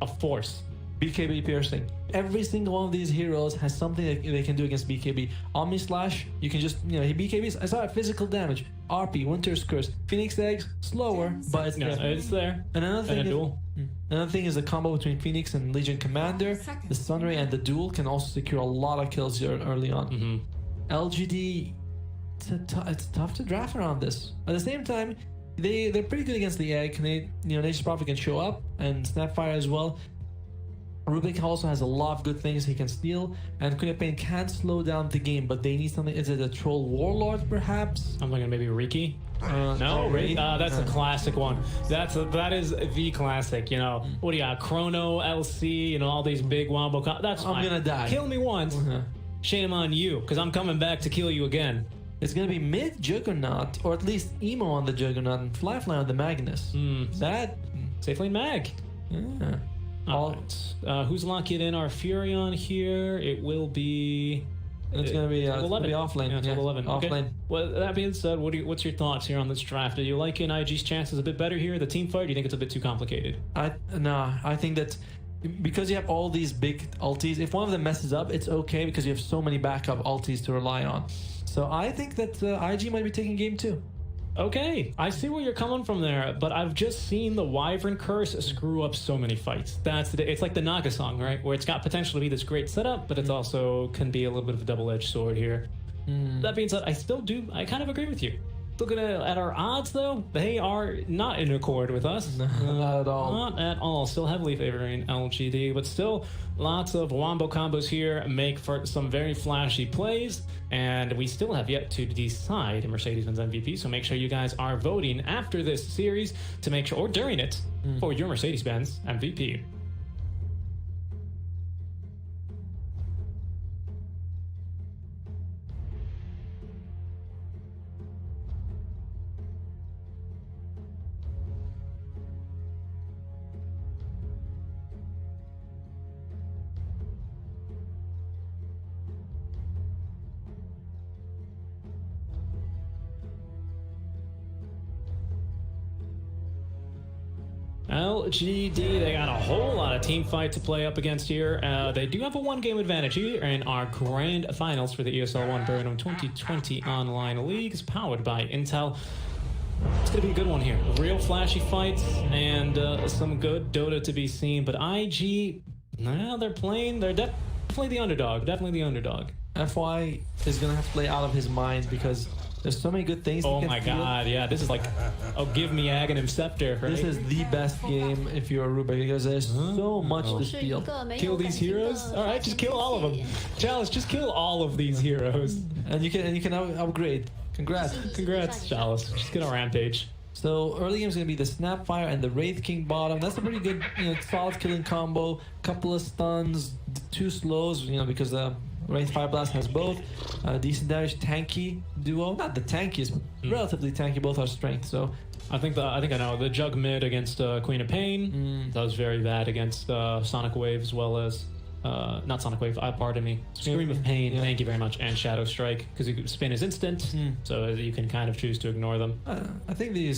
a force. BKB piercing. Every single one of these heroes has something that they can do against BKB. Omni Slash, you can just, he BKBs. I saw it, physical damage. RP, Winter's Curse. Phoenix Eggs, slower, but it's there. It's there. And another thing is the combo between Phoenix and Legion Commander. The Sunray and the Duel can also secure a lot of kills here early on. LGD, it's tough to draft around this. At the same time, they're pretty good against the Egg. Nature's Prophet can show up, and Snapfire as well. Rubik also has a lot of good things he can steal, and Queen of Pain can slow down the game, but they need something. Is it a Troll Warlord, perhaps? I'm thinking maybe Riki. No, That's a classic one. That is the classic. What do you got? Chrono, LC, all these big wombo. That's fine. I'm gonna die. Kill me once. Shame on you, because I'm coming back to kill you again. It's gonna be mid Juggernaut, or at least Emo on the Juggernaut and Flyfly on the Magnus. That Safe lane mag. yeah. Who's locking in our Furion here? It will be. It's gonna be offlane. Yeah, it's 11. Offlane. Okay. Well, that being said, what's your thoughts here on this draft? Do you like IG's chances a bit better here? The team fight? Or do you think it's a bit too complicated? I think that because you have all these big ultis, if one of them messes up, it's okay because you have so many backup ultis to rely on. So I think that IG might be taking game 2. Okay, I see where you're coming from there, but I've just seen the Wyvern Curse screw up so many fights. It's like the Naga song, right? Where it's got potential to be this great setup, but it also can be a little bit of a double-edged sword here. That being said, I kind of agree with you. Looking at our odds, though, they are not in accord with us. Not at all. Not at all. Still heavily favoring LGD, but still lots of wombo combos here make for some very flashy plays. And we still have yet to decide a Mercedes-Benz MVP, so make sure you guys are voting after this series to make sure, or during it, for your Mercedes-Benz MVP. LGD, they got a whole lot of team fight to play up against here. They do have a one-game advantage here in our grand finals for the ESL One Birmingham 2020 Online Leagues, powered by Intel. It's going to be a good one here. Real flashy fights and some good Dota to be seen. But IG, they're definitely the underdog. Definitely the underdog. FY is going to have to play out of his mind because there's so many good things. Oh my god, yeah, this is like, oh, give me Aghanim Scepter, right? This is the best game if you're a Rubik because there's so much to steal. Kill these heroes? Alright, just kill all of them. Chalice, just kill all of these heroes. And you can upgrade. Congrats, Chalice. Just get a rampage. So early game is going to be the Snapfire and the Wraith King bottom. That's a pretty good, solid killing combo. Couple of stuns, 2 slows, because Wraith Fire Blast has both. Decent damage, tanky duo. Not the tankiest, but relatively tanky. Both are strength. So I think I know the Jug mid against Queen of Pain. That was very bad against Sonic Wave as well as not Sonic Wave. Pardon me. Scream of Pain. Yeah. Thank you very much. And Shadow Strike because spin is instant, so you can kind of choose to ignore them. I think the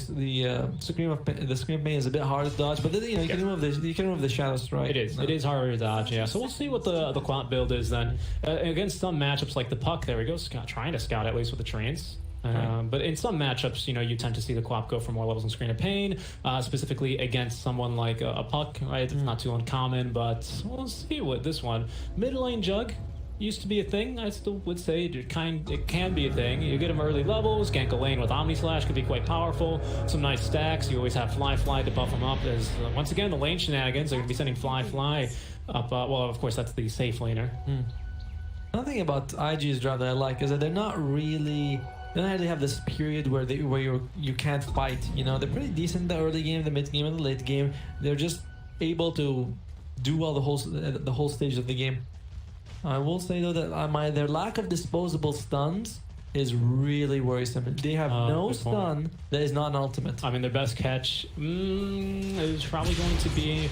Scream of Pain is a bit hard to dodge, but you can remove the Shadow Strike. It is harder to dodge. Yeah. So we'll see what the Quant build is then against some matchups like the Puck. There we go. Trying to scout at least with the trains. But in some matchups, you tend to see the Quap go for more levels in Screen of Pain, specifically against someone like a Puck, right? It's not too uncommon, but we'll see what this one. Mid lane Jug used to be a thing. I still would say it can be a thing. You get them early levels. Gank a lane with Omni Slash could be quite powerful. Some nice stacks. You always have Fly to buff them up. As once again, the lane shenanigans are going to be sending Fly up. Well, of course, that's the safe laner. Another thing about IG's draft that I like is that they're not really have this period where you can't fight. They're pretty decent in the early game, the mid game, and the late game. They're just able to do well the whole stage of the game. I will say though that their lack of disposable stuns is really worrisome. They have no stun that is not an ultimate. I mean, their best catch is probably going to be.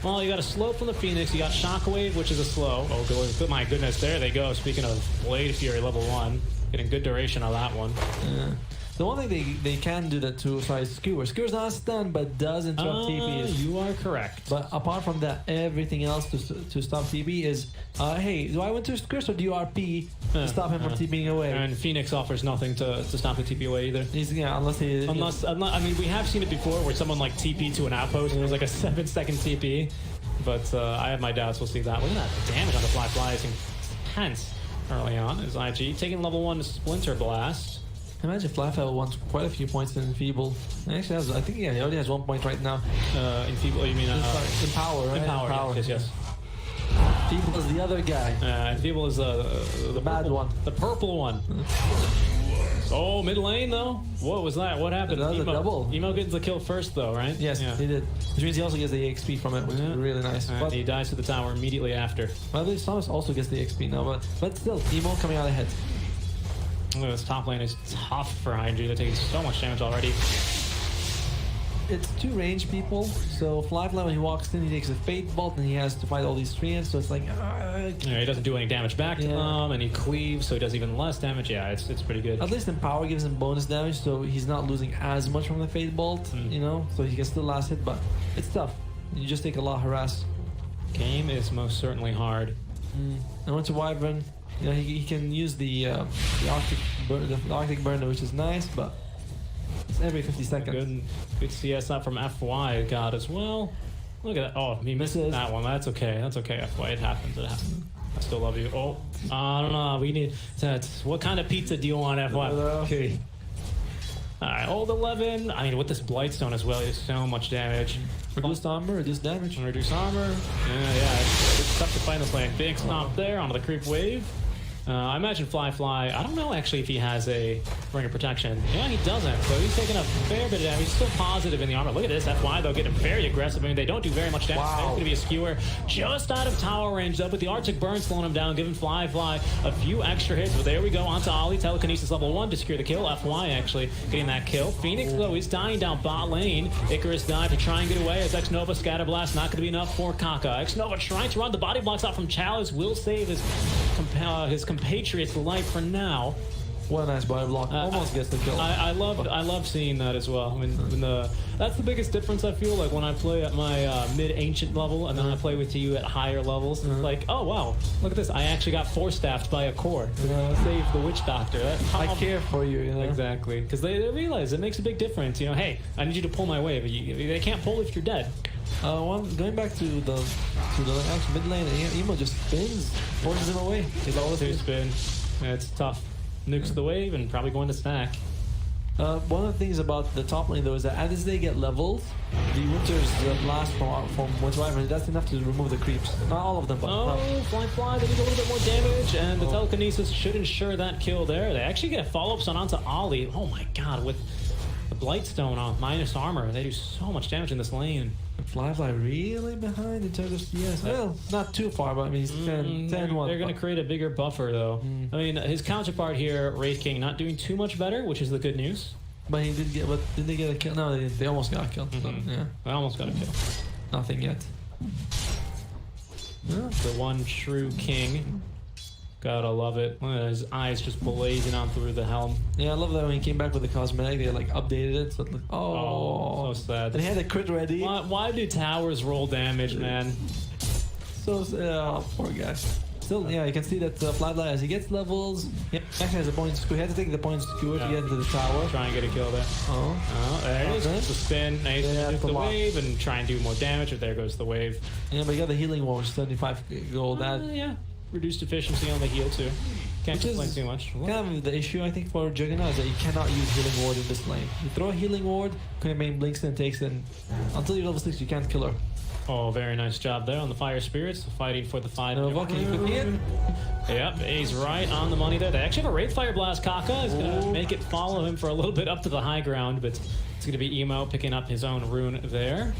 Well, you got a slow from the Phoenix, you got Shockwave, which is a slow. Oh, my goodness, there they go. Speaking of Blade Fury level 1, getting good duration on that one. Yeah. The one thing they can do that too, is Skewer. Skewer's not stunned, but does interrupt TP. You are correct. But apart from that, everything else to stop TP is, hey, do I want to Skewer or do you RP to stop him from TPing away? And Phoenix offers nothing to stop the TP away either. Unless I mean, we have seen it before where someone like TP to an outpost and it was like a 7-second TP. But I have my doubts we'll see that. Look at that damage on the Fly is intense early on. Is IG taking level 1 Splinter Blast. Imagine Flyfell wants quite a few points in Enfeeble. Actually, I think he already has 1 point right now. Enfeeble, you mean Empower, right? Empower, yes. Enfeeble is the other guy. Enfeeble is the bad one. The purple one. Oh, mid lane though? What was that? What happened? That was a double. Emo gets the kill first though, right? Yes, he did. Which means he also gets the XP from it, which is really nice. But he dies to the tower immediately after. Well, at least Thomas also gets the XP now, but still, Emo coming out ahead. This top lane is tough for IG. They're taking so much damage already. It's 2 range people, so Flyfly when he walks in, he takes a Fate Bolt and he has to fight all these treants, so it's like... he doesn't do any damage back to them, and he cleaves, so he does even less damage. Yeah, it's pretty good. At least Empower gives him bonus damage, so he's not losing as much from the Fate Bolt, so he can still last hit, but it's tough. You just take a lot of harass. Game is most certainly hard. And once a Wyvern, he can use the Arctic Burner, which is nice, but it's every 50 seconds. Good CS up from FY got as well. Look at that. Oh, he misses that one. That's okay. That's okay, FY. It happens. I still love you. Oh, I don't know. We need... What kind of pizza do you want, FY? Okay. Alright, old 11. I mean, with this Blightstone as well, there's so much damage. Reduced armor, reduced damage. Reduce armor. Yeah, it's tough to find this lane. Big stomp there onto the creep wave. I imagine Fly. I don't know actually if he has a ring of protection. Yeah, he doesn't. So he's taking a fair bit of damage. He's still positive in the armor. Look at this. FY though getting very aggressive. I mean, they don't do very much damage. Wow. There's going to be a skewer just out of tower range though. But the Arctic Burn slowing him down, giving Fly a few extra hits. But there we go onto Ollie. Telekinesis level 1 to secure the kill. FY actually getting that kill. Phoenix though is dying down bot lane. Icarus dive to try and get away as X-Nova Scatterblast not going to be enough for Kaka. X-Nova trying to run the body blocks out from Chalice. Will save his compatriot's life for now. What a nice body block. Almost gets the kill. I love seeing that as well. I mean, that's the biggest difference I feel like when I play at my mid-ancient level and then I play with you at higher levels. It's like, oh wow, look at this. I actually got force-staffed by a core. Save the witch doctor. I care for you, you know? Exactly. Because they realize it makes a big difference. You know, hey, I need you to pull my wave. They can't pull if you're dead. Going back to the actual mid lane, Emo just spins, forces him away. He's always two spin. Yeah, it's tough. Nukes the wave and probably going to stack. One of the things about the top lane though is that as they get levels, the Winter's blast from Winter Wyvern, that's enough to remove the creeps. Not all of them, but Fly, they need a little bit more damage, and the telekinesis should ensure that kill there. They actually get a follow-up stun onto Ollie. Oh my god, with the Blightstone on minus armor, they do so much damage in this lane. Fly really behind in terms of CS. Well, not too far, but I mean, he's 10-1. They're going to create a bigger buffer, though. I mean, his counterpart here, Wraith King, not doing too much better, which is the good news. But he did get, did they get a kill? No, they almost got a kill. So, yeah. They almost got a kill. Nothing yet. Yeah. The one true king. Gotta love it. Look at his eyes just blazing on through the helm. Yeah, I love that when he came back with the cosmetic, they like updated it. So it looked, so sad. And he had a crit ready. Why do towers roll damage, man? So, poor guy. Still, yeah, you can see that Flatlight, as he gets levels, he actually has a point skewer. He had to take the point skewer to get into the tower. Try and get a kill there. There it is. The spin. Now he's going to do the wave and try and do more damage. Or there goes the wave. Yeah, but you got the healing wall, which is 75 gold. Yeah. Reduced efficiency on the heal too. Can't complain too much. Kind of the issue I think for Juggernaut is that you cannot use healing ward in this lane. You throw a healing ward, Queen Main blinks and takes in. Until you're level 6, you can't kill her. Oh, very nice job there on the Fire Spirits, fighting for the 5. Can you cook it? Yep, he's right on the money there. They actually have a Wraith Fire Blast. Kaka is going to make it follow him for a little bit up to the high ground, but it's going to be Emo picking up his own rune there.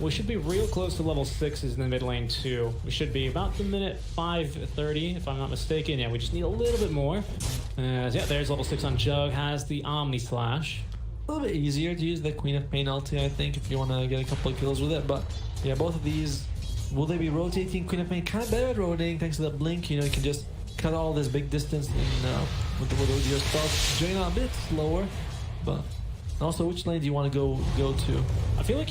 We should be real close to level 6s in the mid lane too. We should be about the minute 5:30 if I'm not mistaken. Yeah, we just need a little bit more. Yeah, there's level 6 on Jug. Has the Omni Slash. A little bit easier to use the Queen of Pain ulti, I think, if you want to get a couple of kills with it. But yeah, both of these, will they be rotating? Queen of Pain kind of better at rotating thanks to the blink. You know, you can just cut all this big distance with your spells. Juggernaut a bit slower, but. Also, which lane do you want to go to? I feel like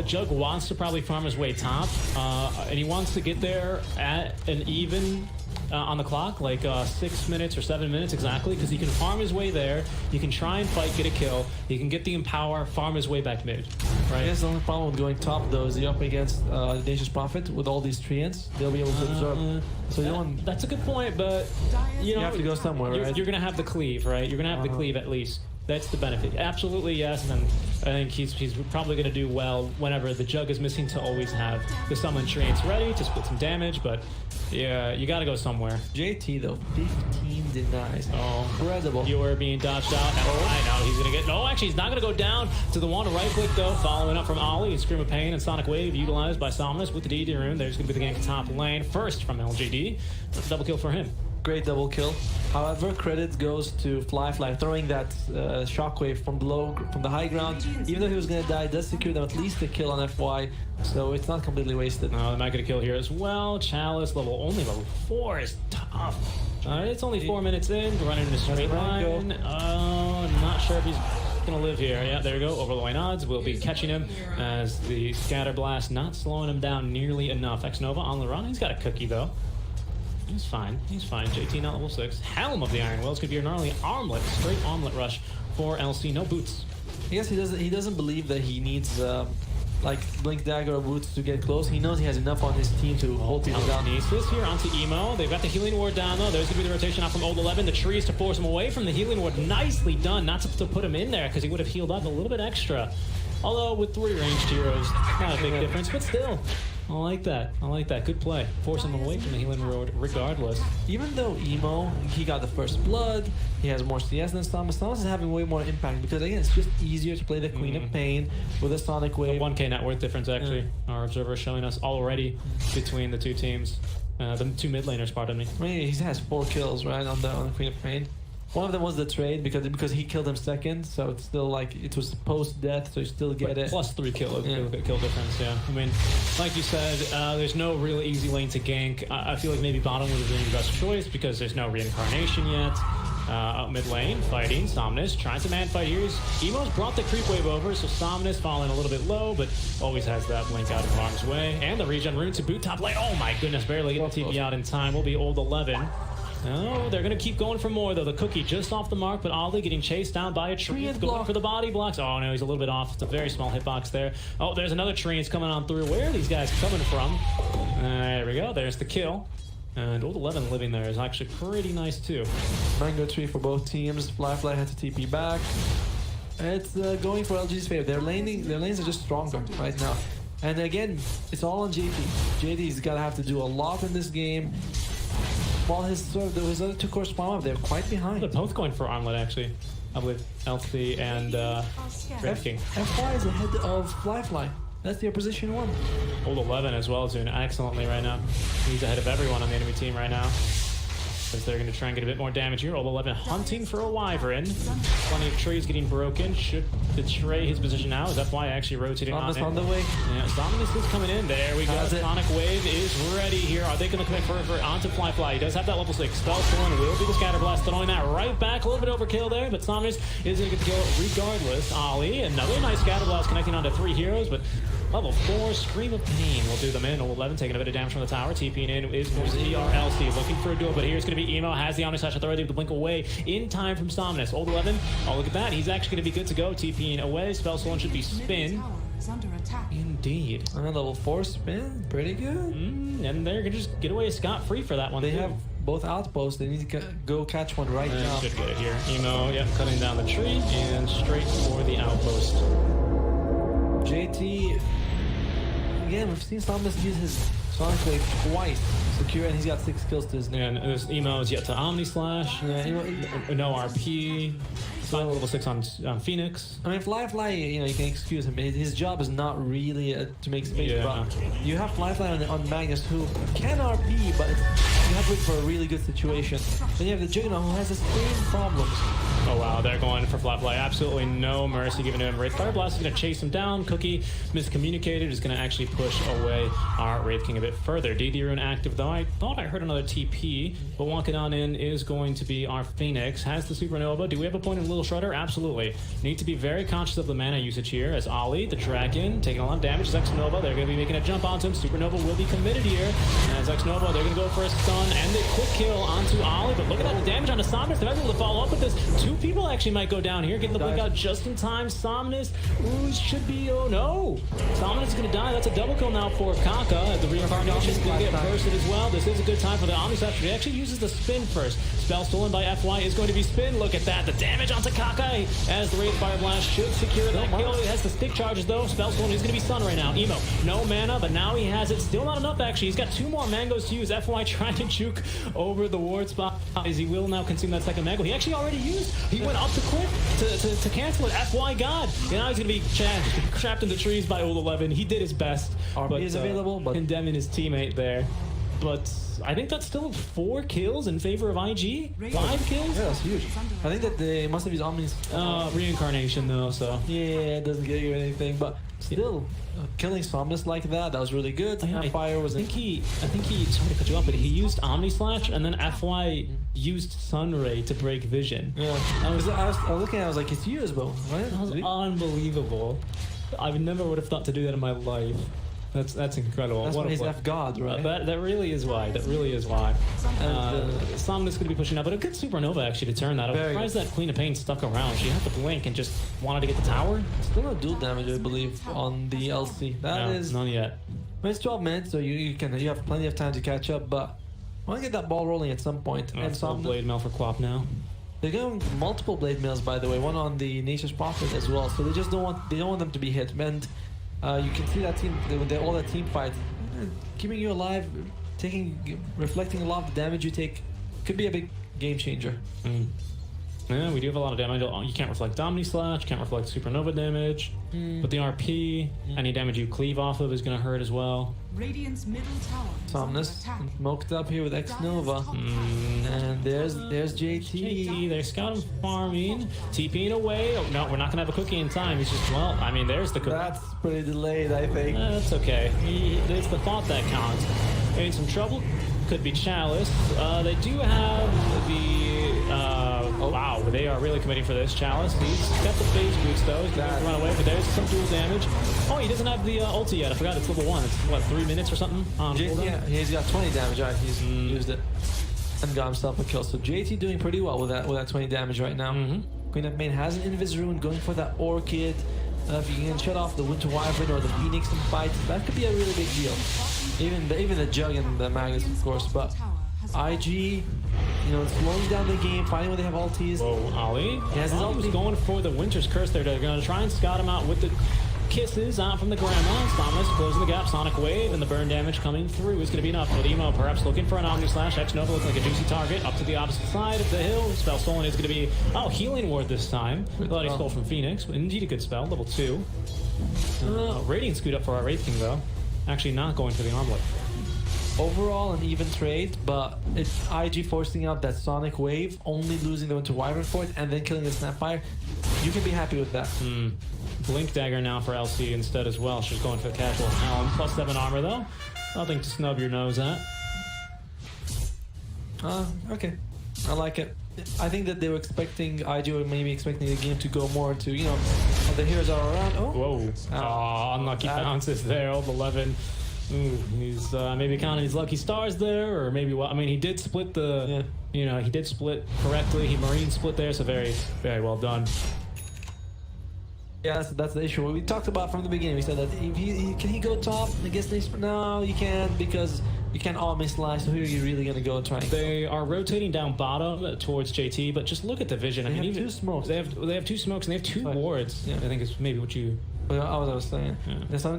Jug wants to probably farm his way top, and he wants to get there at an even on the clock, like 6 minutes or 7 minutes exactly, because he can farm his way there. He can try and fight, get a kill. He can get the empower, farm his way back mid. Right. I guess the only problem with going top though is you're up against the Nature's Prophet with all these treants. They'll be able to absorb. So that's a good point, but you have to go somewhere. Right? You're gonna have the cleave, right? You're gonna have the cleave at least. That's the benefit. Absolutely, yes. And I think he's probably going to do well whenever the Jug is missing to always have the summon treants ready to split some damage. But yeah, you got to go somewhere. JT, though, 15 denies. Oh, incredible. You were being dodged out. I know he's going to get... No, actually, he's not going to go down to the one. Right click, though, following up from Ollie. And Scream of Pain and Sonic Wave utilized by Somnus with the DD rune. There's going to be the gank top lane. First from LGD. Double kill for him. Great double kill. However, credit goes to Fly throwing that shockwave from below, from the high ground. Even though he was gonna die, does secure them at least a kill on FY, so it's not completely wasted. No, they might get a kill here as well. Chalice only level 4 is tough. It's only 4 minutes in. We're running in a straight line. Not sure if he's gonna live here. Yeah, there we go. Over the line odds. We'll be catching him as the Scatter Blast not slowing him down nearly enough. X-Nova on the run. He's got a cookie though. He's fine. He's fine. JT not level 6. Helm of the Iron Wells could be a gnarly armlet. Straight armlet rush for LC. No boots. I guess he doesn't believe that he needs like Blink Dagger or Boots to get close. He knows he has enough on his team to hold people down. Telekinesis here onto Emo. They've got the healing ward down though. There's gonna be the rotation out from Old 11. The trees to force him away from the healing ward. Nicely done. Not to put him in there because he would have healed up a little bit extra. Although with 3 ranged heroes, not a big difference, but still. I like that. I like that. Good play. Forcing him away from the healing ward regardless. Even though Emo, he got the first blood, he has more CS than Thomas. Thomas is having way more impact because again, it's just easier to play the Queen of Pain with a Sonic Wave. 1k net worth difference actually. Our observer is showing us already between the 2 teams. The 2 mid laners, pardon me. I mean, he has 4 kills, right, on the Queen of Pain. One of them was the trade because he killed him second, so it's still like it was post-death, so you still get it. Plus 3 kill difference, yeah. I mean, like you said, there's no real easy lane to gank. I feel like maybe bottom would have been the best choice because there's no reincarnation yet. Out mid lane, fighting Somnus, trying to man fight here. Emo's brought the creep wave over, so Somnus falling a little bit low, but always has that blink out of harm's way. And the regen rune to boot top lane. Oh my goodness, barely get the TP out in time. Will be Old 11. Oh, they're going to keep going for more, though. The cookie just off the mark, but Ollie getting chased down by a tree. Going for the body blocks. Oh, no, he's a little bit off. It's a very small hitbox there. Oh, there's another tree. It's coming on through. Where are these guys coming from? There we go. There's the kill. And Old 11 living there is actually pretty nice, too. Mango tree for both teams. Flyfly had to TP back. It's going for LG's favor. Their lanes are just stronger right now. And again, it's all on JD. JD's got to have to do a lot in this game. While his other 2 core spawn up, they're quite behind. They're both going for armlet, actually. I believe LC and Red King. FY is ahead of Flyfly. That's their position 1. Old 11 as well is doing excellently right now. He's ahead of everyone on the enemy team right now. Because they're going to try and get a bit more damage here. Old 11 hunting for a wyvern. Plenty of trees getting broken. Should betray his position now. Is FY actually rotating on the way? Yeah, Dominus is coming in. There we go. Sonic Wave is ready here. Are they going to commit further onto Flyfly? He does have that level 6. Spellstorm will be the Scatter Blast. Throwing that right back. A little bit overkill there, but Dominus is going to get the kill regardless. Ollie, another nice Scatter Blast connecting onto 3 heroes, but level 4, Scream of Pain will do them in. Old 11 taking a bit of damage from the tower. TPing in is going to be RLC. Looking for a duel, but here's going to be Emo. Has the Omnislash Authority to blink away in time from Somnus. Old 11, oh look at that. He's actually going to be good to go. TPing away. Spellstorm should be spin. Indeed. Level 4 spin. Pretty good. And they're going to just get away scot-free for that one. They have both outposts. They need to go catch one right now. Should get it here. Emo, yep, cutting down the tree and straight for the outpost. JT, again, we've seen Somnus use his Sonic Wave twice. Secure, and he's got 6 kills to his name. And there's Emo is yet to Omnislash. Yeah, no RP. So level 6 on Phoenix. I mean, Flyfly, you can excuse him. His job is not really to make space, but you have Flyfly on Magnus who can RP, but you have to wait for a really good situation. Then you have the Juggernaut who has the same problems. Oh wow, they're going for Flyfly. Absolutely no mercy given to him. Wraith Fire Blast is going to chase him down. Cookie, miscommunicated, is going to actually push away our Wraith King a bit further. DD Rune active though. I thought I heard another TP, but walking on in is going to be our Phoenix. Has the Supernova. Do we have a point in Little Shredder? Absolutely. Need to be very conscious of the mana usage here as Ollie, the Dragon, taking a lot of damage. Zexnova, they're going to be making a jump onto him. Supernova will be committed here. And Zexnova, they're going to go for a stun and a quick kill onto Ollie. But look at that, the damage onto Somnus. They're able to follow up with this. 2 people actually might go down here. Getting the blink out just in time. Somnus, ooh, should be, oh no. Somnus is going to die. That's a double kill now for Kaka. The reincarnation is going to get bursted as well. This is a good time for the Omnislash. He actually uses the spin first. Spell stolen by FY is going to be spin. Look at that. The damage onto Kaka as the Wraith Fire Blast should secure that kill. He has the stick charges though. Spell stolen. He's going to be stunned right now. Emo, no mana, but now he has it. Still not enough actually. He's got 2 more mangoes to use. FY trying to juke over the ward spot as he will now consume that second mango. He actually already used. He went up to quick to cancel it. FY God. And now he's going to be trapped in the trees by Old 11. He did his best. RP is available, but condemning his teammate there. But I think that's still 4 kills in favor of IG. 5 kills? Yeah, that's huge. I think that they must have used Omni's reincarnation though, so yeah, it doesn't get you anything, but still killing Somnus like that was really good. Fire was I think he sorry to cut you off, but he used Omnislash and then FY used Sunray to break vision. Yeah. I was looking at it, I was like, it's yours, bro. Right? That was unbelievable. I never would have thought to do that in my life. That's incredible. That's What why a he's play. F God, right? That really is why. That really is why. Somnus going to be pushing up, but a good supernova actually to turn that. I'm Very surprised that Queen of Pain stuck around. She had to blink and just wanted to get the tower. Still no dual damage, I believe, on the LC. That is none yet. Well, it's 12 minutes, so you have plenty of time to catch up, but I want to get that ball rolling at some point. And Some blade mail for Quap now. they're going multiple blade mails, by the way, one on the Nature's Prophet as well. So they just don't want them to be hit. And you can see that team, all that team fight, keeping you alive, reflecting a lot of the damage you take, could be a big game changer. Yeah, we do have a lot of damage. You can't reflect Omni Slash, you can't reflect Supernova damage. But the RP, any damage you cleave off of is going to hurt as well. Radiant's middle tower is under Somnus attack. smoked up here with X Nova. And there's JT. They scout him farming, TPing away. Oh, no, we're not going to have a cookie in time. He's just, well, I mean, there's the cookie. That's pretty delayed, I think. That's okay. It's the thought that counts. In some trouble. Could be Chalice. They do have the... wow, they are really committing for this. Chalice, he's got the phase boost though. He's going to run away, but there's some dual damage. Oh, he doesn't have the ulti yet. I forgot it's level 1. It's, what, 3 minutes or something? Yeah, he's got 20 damage. Right, he's used it and got himself a kill. So JT doing pretty well with that 20 damage right now. Queen of Main has an Invis Rune going for that Orchid. If you can shut off the Winter Wyvern or the Phoenix in fights, that could be a really big deal. Even the Jug and the Magus, of course, but IG, slowing down the game, finding where they have ultis. Whoa, Ali. Yes, He was going for the Winter's Curse there. They're going to try and scout him out with the kisses out from the grandma. Stomless closing the gap. Sonic Wave and the burn damage coming through is going to be enough. But Emo perhaps looking for an Omni Slash. X Nova looking like a juicy target. Up to the opposite side of the hill. Spell stolen is going to be, Healing Ward this time. Thought he stole from Phoenix. Indeed a good spell. Level 2. Radiant scoot up for our Wraith King though. Actually not going for the armlet. Overall an even trade, but it's IG forcing out that Sonic Wave, only losing the Winter Wyvern for it, and then killing the Snapfire. You can be happy with that. Blink Dagger now for LC instead as well. She's going for the casual Helm. +7 armor though. Nothing to snub your nose at. Okay. I like it. I think that they were expecting, IG were maybe expecting the game to go more to, the heroes are around. Oh! Whoa. Unlucky bounces there. Old 11. He's maybe counting his lucky stars there, or maybe he did split the, he did split correctly. He Marine split there, so very, very well done. Yeah, that's the issue. We talked about from the beginning. We said that can he go top against this? No, you can't, because you can't all miss slash. So who are you really gonna go and try? They are rotating down bottom towards JT, but just look at the vision. They have 2 smokes. They have 2 smokes and they have 2 wards. Yeah. I think it's maybe what you. I was saying. Yeah.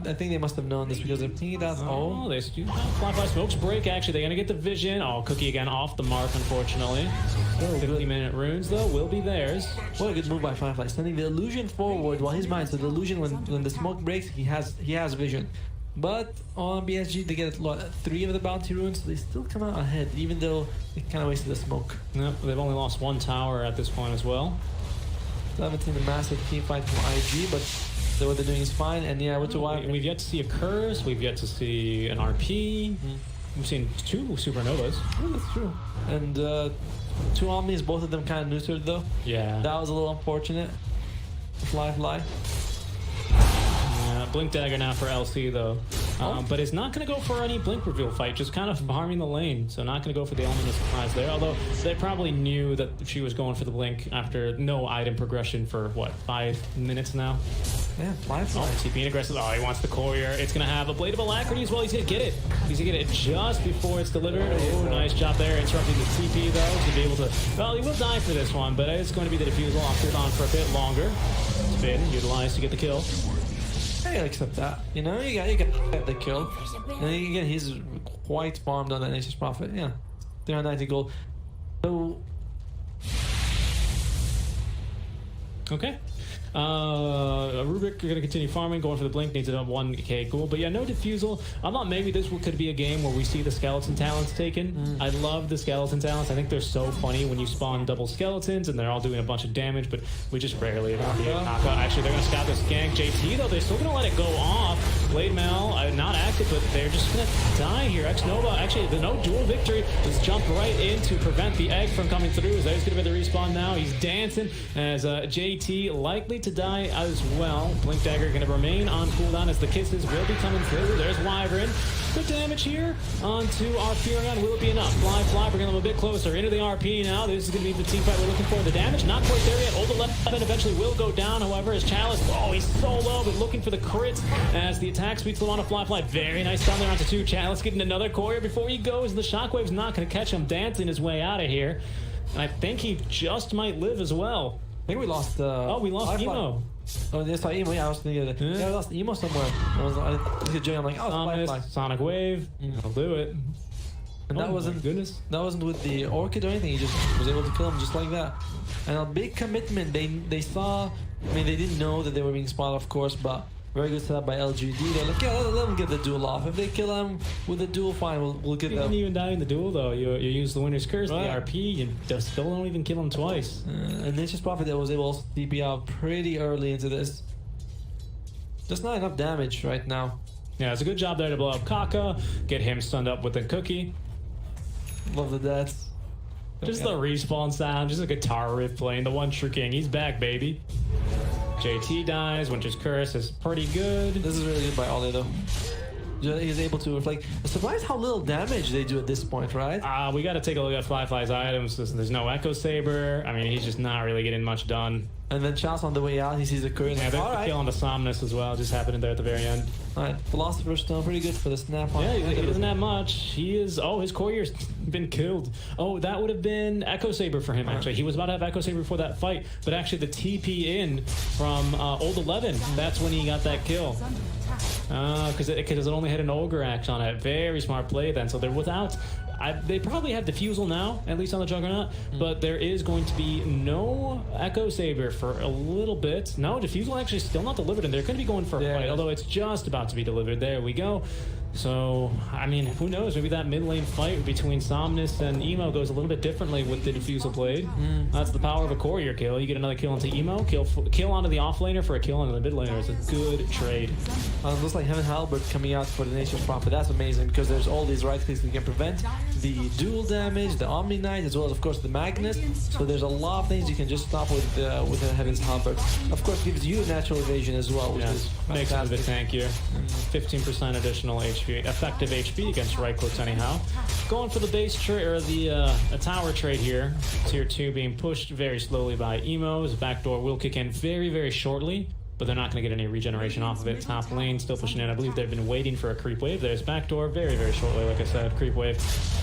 I think they must have known this because they're thinking that. They do fly smokes break. Actually, they're gonna get the vision. Cookie again off the mark, unfortunately. 50-minute runes though will be theirs. What a good move by Firefly, sending the illusion forward while he's behind. So the illusion, when the smoke breaks, he has vision. But on BSG, they get 3 of the bounty runes. So they still come out ahead, even though they kind of wasted the smoke. Nope, they've only lost 1 tower at this point as well. 17, a massive team fight from IG, but. So what they're doing is fine, and we've yet to see a curse. We've yet to see an RP. We've seen 2 supernovas. Oh, that's true. And 2 omnis, both of them kind of neutered though. Yeah. That was a little unfortunate. Fly. Blink Dagger now for LC though. But it's not going to go for any Blink reveal fight, just kind of farming the lane. So not going to go for the element of surprise there. Although they probably knew that she was going for the Blink after no item progression for, 5 minutes now? Yeah, fly. TPing aggressive. He wants the courier. It's going to have a Blade of Alacrity as well. He's going to get it. He's going to get it just before it's delivered. Nice job there. Interrupting the TP though. He's going to be able to... Well, he will die for this one, but it's going to be the defusal. I'll hold on for a bit longer. Spin, utilized to get the kill. I gotta accept that. You got the kill. And again, he's quite farmed on that Nature's Prophet. Yeah. 390 gold. So... Okay. Rubik are going to continue farming, going for the Blink, needs it on 1k gold. But yeah, no defusal. I thought maybe this could be a game where we see the skeleton talents taken. I love the skeleton talents. I think they're so funny when you spawn double skeletons and they're all doing a bunch of damage, but we just rarely ever see a knockout. Actually, they're going to scout this gank. JT, though, they're still going to let it go off. Blade Mail, not active, but they're just gonna die here. X-Nova, actually, the no dual victory just jumped right in to prevent the egg from coming through. There's gonna be the respawn now. He's dancing as JT likely to die as well. Blink Dagger gonna remain on cooldown as the kisses will be coming through. There's Wyvern. Good damage here onto our Furion. Will it be enough? Fly, bringing them a bit closer into the RP now. This is going to be the team fight we're looking for. The damage not quite there yet. Old 11 eventually will go down, however, as Chalice, oh, he's so low, but looking for the crits as the attack speeds slow on a Fly. Very nice down there onto 2. Chalice getting another courier before he goes. The Shockwave's not going to catch him, dancing his way out of here. And I think he just might live as well. I think we lost. We lost Emo. Oh, they saw Emo. Yeah, I was thinking that. Yeah, we lost Emo somewhere. I was like, oh, Firefly. Sonic Wave. I'll do it. And that wasn't with the Orchid or anything. He just was able to kill him just like that. And a big commitment. They saw. I mean, they didn't know that they were being spotted, of course, but very good setup by LGD. They're like, yeah, let them get the duel off. If they kill him with the duel, fine, we'll get them. You didn't even die in the duel, though. You use the Winner's Curse, right. The RP, you still don't even kill him twice. And Nature's Prophet that was able to TP out pretty early into this. Just not enough damage right now. Yeah, it's a good job there to blow up Kaka, get him stunned up with a cookie. Love the deaths. Just the respawn sound, just a guitar riff playing. The One True King, he's back, baby. JT dies. Winter's Curse is pretty good. This is really good by Ollie, though. He's able to reflect. I'm surprised how little damage they do at this point, right? We got to take a look at Fly's items. There's no Echo Saber. I mean, he's just not really getting much done. And then Chalice on the way out, he sees a courier. Yeah, there's the kill on the Somnus as well, just happening there at the very end. Alright, Philosopher's Stone, pretty good for the snap on. Yeah, he doesn't have much. He is, his courier's been killed. Oh, that would have been Echo Saber for him, actually. He was about to have Echo Saber before that fight, but actually the TP in from Old 11, that's when he got that kill. Because it only had an Ogre axe on it. Very smart play then. So they're without... they probably have Diffusal now, at least on the Juggernaut, but there is going to be no Echo Saber for a little bit. No, Diffusal actually still not delivered, and they're going to be going for a fight, although it's just about to be delivered. There we go. So, I mean, who knows? Maybe that mid lane fight between Somnus and Emo goes a little bit differently with the Diffusal blade. That's the power of a courier kill. You get another kill into Emo, kill onto the offlaner for a kill onto the mid laner. It's a good trade. Looks like Heaven Halberd coming out for the Nature's Prophet. That's amazing because there's all these right clicks that can prevent the dual damage, the Omni Knight, as well as, of course, the Magnus. So there's a lot of things you can just stop with the Heaven's Halberd. Of course, gives you natural evasion as well, which is makes it a bit tankier. 15% additional effective HP against right clicks anyhow. Going for the base trade or the tower trade here. Tier 2 being pushed very slowly by Emos. Backdoor will kick in very, very shortly, but they're not going to get any regeneration off of it. Top lane still pushing in. I believe they've been waiting for a creep wave. There's backdoor very, very shortly. Like I said, creep wave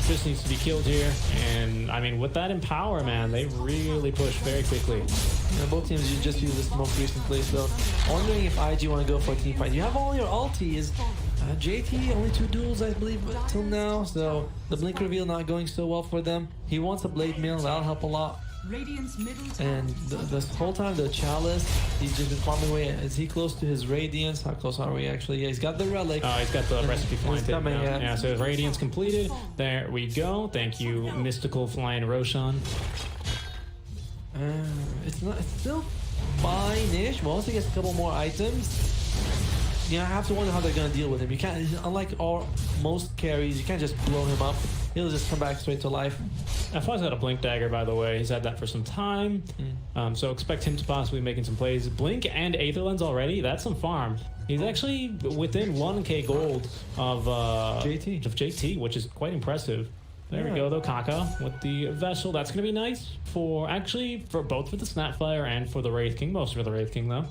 just needs to be killed here. And I mean, with that Empower, man, they really push very quickly. Yeah, both teams just used this most recently, so wondering if IG want to go for a team fight. You have all your ulties. JT, only 2 duels, I believe, till now, so the blink reveal not going so well for them. He wants a blade mail, that'll help a lot. And this whole time, the Chalice, he's just been farming away. Is he close to his Radiance? How close are we actually? Yeah, he's got the relic. Oh, he's got the recipe flying. Yeah, so his Radiance completed. There we go. Thank you, Mystical Flying Roshan. It's still fine-ish. Once he gets a couple more items, I have to wonder how they're gonna deal with him. You can't, unlike most carries, you can't just blow him up. He'll just come back straight to life. F1's got a Blink Dagger, by the way. He's had that for some time. So expect him to possibly be making some plays. Blink and Aether Lens already. That's some farm. He's actually within 1k gold of JT, which is quite impressive. There we go, though. Kaka with the Vessel. That's going to be nice for both for the Snapfire and for the Wraith King. Most for the Wraith King, though.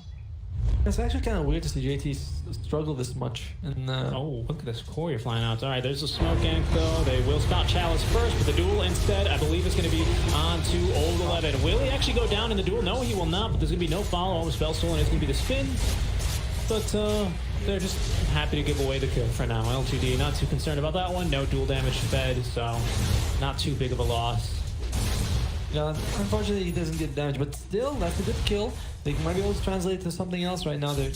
It's actually kind of weird to see JT struggle this much. And, oh, look at this courier flying out. All right, there's a smoke gank, though. They will spot Chalice first, but the duel instead, I believe, is going to be on to Old 11. Will he actually go down in the duel? No, he will not, but there's going to be no follow. All the spell stolen. It's going to be the spin. But they're just happy to give away the kill for now. LGD not too concerned about that one. No dual damage fed, so not too big of a loss. Yeah, unfortunately, he doesn't get damage, but still, that's a good kill. They might be able to translate to something else right now. They're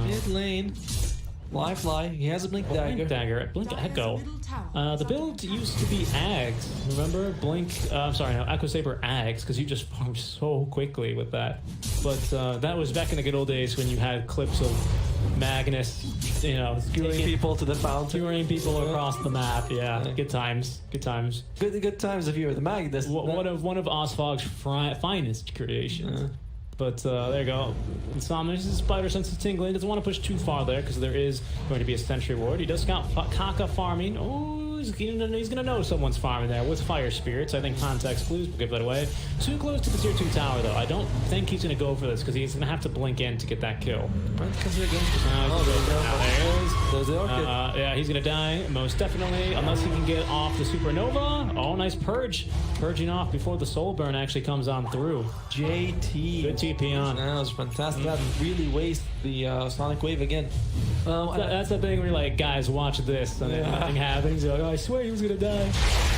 mid lane. Fly. He has a Blink Dagger. Blink Dagger. Blink Echo. The build used to be Ags. Remember? Echo Saber Ags, because you just farmed so quickly with that. But that was back in the good old days when you had clips of Magnus, you know, Skewering people to the fountain. skewering people across the map. Yeah, good times, good times. Good times if you're the Magnus. One of Osfog's finest creations. But there you go. Insomnia's spider sense is tingling. Doesn't want to push too far there because there is going to be a sentry ward. He does scout Kaka farming. Oh, he's gonna know someone's farming there with fire spirits. I think context clues will give that away. Too close to the tier 2 tower though. I don't think he's gonna go for this because he's gonna have to blink in to get that kill. There There's the orchid. Yeah, he's gonna die most definitely unless he can get off the supernova. Oh, nice purge, purging off before the soul burn actually comes on through. JT. Good TP on. That was fantastic. That really wastes the Sonic Wave again. That's the thing where you're like, guys, watch this, and then nothing happens. You're like, oh, I swear he was gonna die.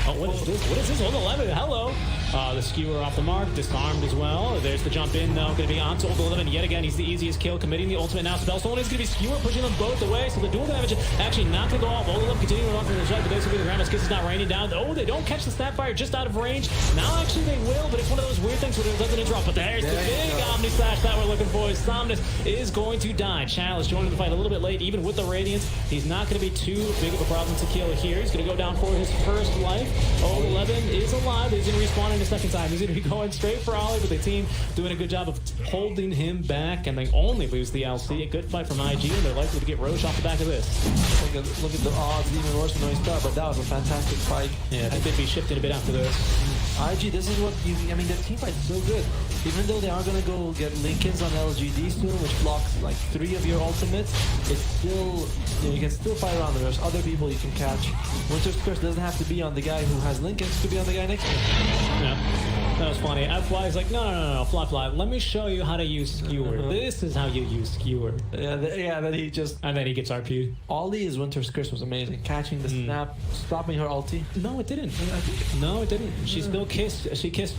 Oh, what is this? What is this? 11. Hello. The skewer off the mark, disarmed as well. There's the jump in though. Gonna be on to 11 yet again. He's the easiest kill, committing the ultimate now. Spellstone is gonna be skewer, pushing them both away. So the dual damage actually not gonna go off. 11 continuing on from the side, but basically the Grandma's Kiss is not raining down. Oh, they don't catch the Snapfire just out of range. Now actually they will, but it's one of those weird things where it doesn't interrupt. But there's the big Omni Slash that we're looking for. Somnus is going to die. Chalice joining the fight a little bit late, even with the Radiance. He's not going to be too big of a problem to kill here. He's going to go down for his first life. 11 is alive. He's going to respawn in a second time. He's going to be going straight for Ollie, but the team doing a good job of holding him back, and they only lose the LC. A good fight from IG, and they're likely to get Roche off the back of this. Look at the odds, even worse than Noise, but that was a fantastic fight. Yeah, I think they'd be shifting a bit after this. IG, this is what you... I mean, the team fight is so good. Even though they are going to go get Lincolns on LGD soon, which blocks like 3 of your ultimates, it's still... You can still fight around them. There's other people you can catch. Winter's Curse doesn't have to be on the guy who has Lincolns. It could be on the guy next to him. Yeah. That was funny. FY is like, no, Fly. Let me show you how to use Skewer. This is how you use Skewer. Yeah, then he just... And then he gets RP'd. Ollie's Winter's Curse was amazing. Catching the snap, stopping her ulti. No, it didn't. No, it didn't. She still kissed. She kissed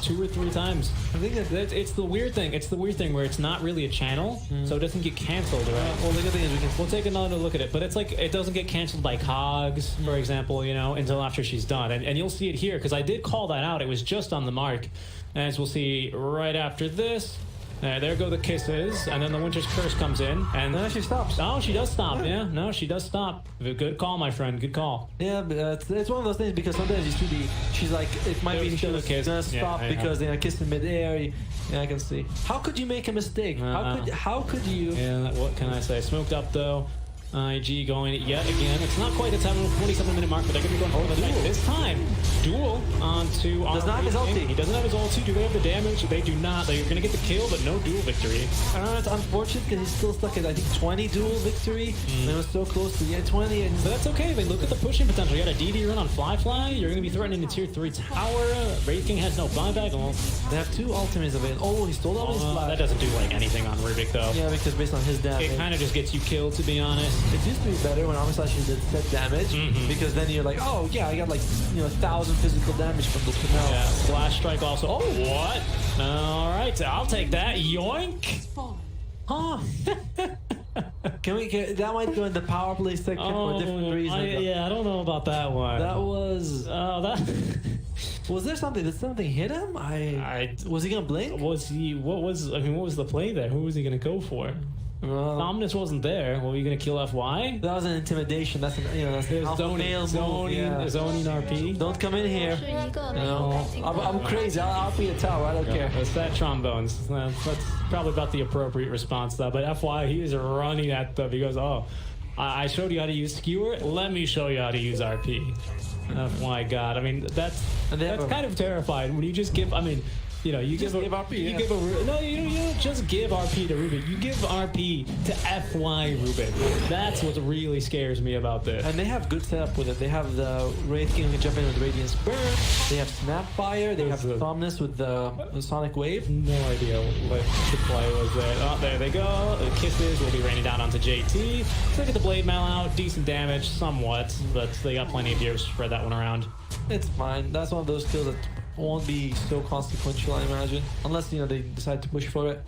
2 or 3 times. I think it's the weird thing. It's the weird thing where it's not really a channel, so it doesn't get canceled, right? Well, the good thing is we'll take another look at it, but it's like it doesn't get canceled by Cogs, for example, you know, until after she's done. And you'll see it here because I did call that out. It was just on the mark. As we'll see right after this. There go the kisses, and then the Winter's Curse comes in, and no, she stops. Oh, she does stop. Yeah, no, she does stop. Good call, my friend. Good call. Yeah, but it's one of those things because sometimes you see she's like, it might be still a kiss. Gonna stop because they kiss in midair. Yeah, I can see. How could you make a mistake? How could you? Yeah, what can I say? Smoked up though. IG going yet again. It's not quite the 47-minute mark, but they're going to be going for the night. This time, duel onto... Does not have his ulti. He doesn't have his ulti. Do they have the damage? They do not. They're going to get the kill, but no duel victory. It's unfortunate because he's still stuck at, I think, 20 duel victory. And it was so close to the 20. And but that's okay. They look at the pushing potential. You got a DD run on Fly. You're going to be threatening the tier 3 tower. Wraith King has no buyback. Well, they have 2 ultimates available. Oh, he stole all his flash. That doesn't do like anything on Rubik, though. Yeah, because based on his damage. It kind of just gets you killed, to be honest. It used to be better when Omni Slash did set damage, because then you're like, oh yeah, I got like 1,000 physical damage from this. But now, yeah, Flash Strike also. Oh, what? All right, I'll take that. Yoink. Huh? Can that might go in the power play section for different reasons. Yeah, I don't know about that one. That was. Was there something? Did something hit him? Was he gonna blink? Was he? What was the play there? Who was he gonna go for? Omnis wasn't there. Well, you gonna kill FY? That was an intimidation. That's zoning RP. Don't come in here. No, I'm crazy. I'll be a tower. I don't care. It's that trombones. That's probably about the appropriate response though. But FY, he is running at them. He goes, "Oh, I showed you how to use Skewer. Let me show you how to use RP." FY, God. I mean, that's kind of terrifying when you just give. I mean. You give RP. You don't just give RP to Rubik. You give RP to FY Rubik. That's what really scares me about this. And they have good setup with it. They have the Wraith King who can jump in with Radiance Burn. They have Snapfire. They have Thomnus with the Sonic Wave. No idea what the play was there. Oh, there they go. The kisses will be raining down onto JT. Look at the Blade Mail out. Decent damage, somewhat, but they got plenty of years to spread that one around. It's fine. That's one of those kills that won't be so consequential, I imagine, unless they decide to push for it.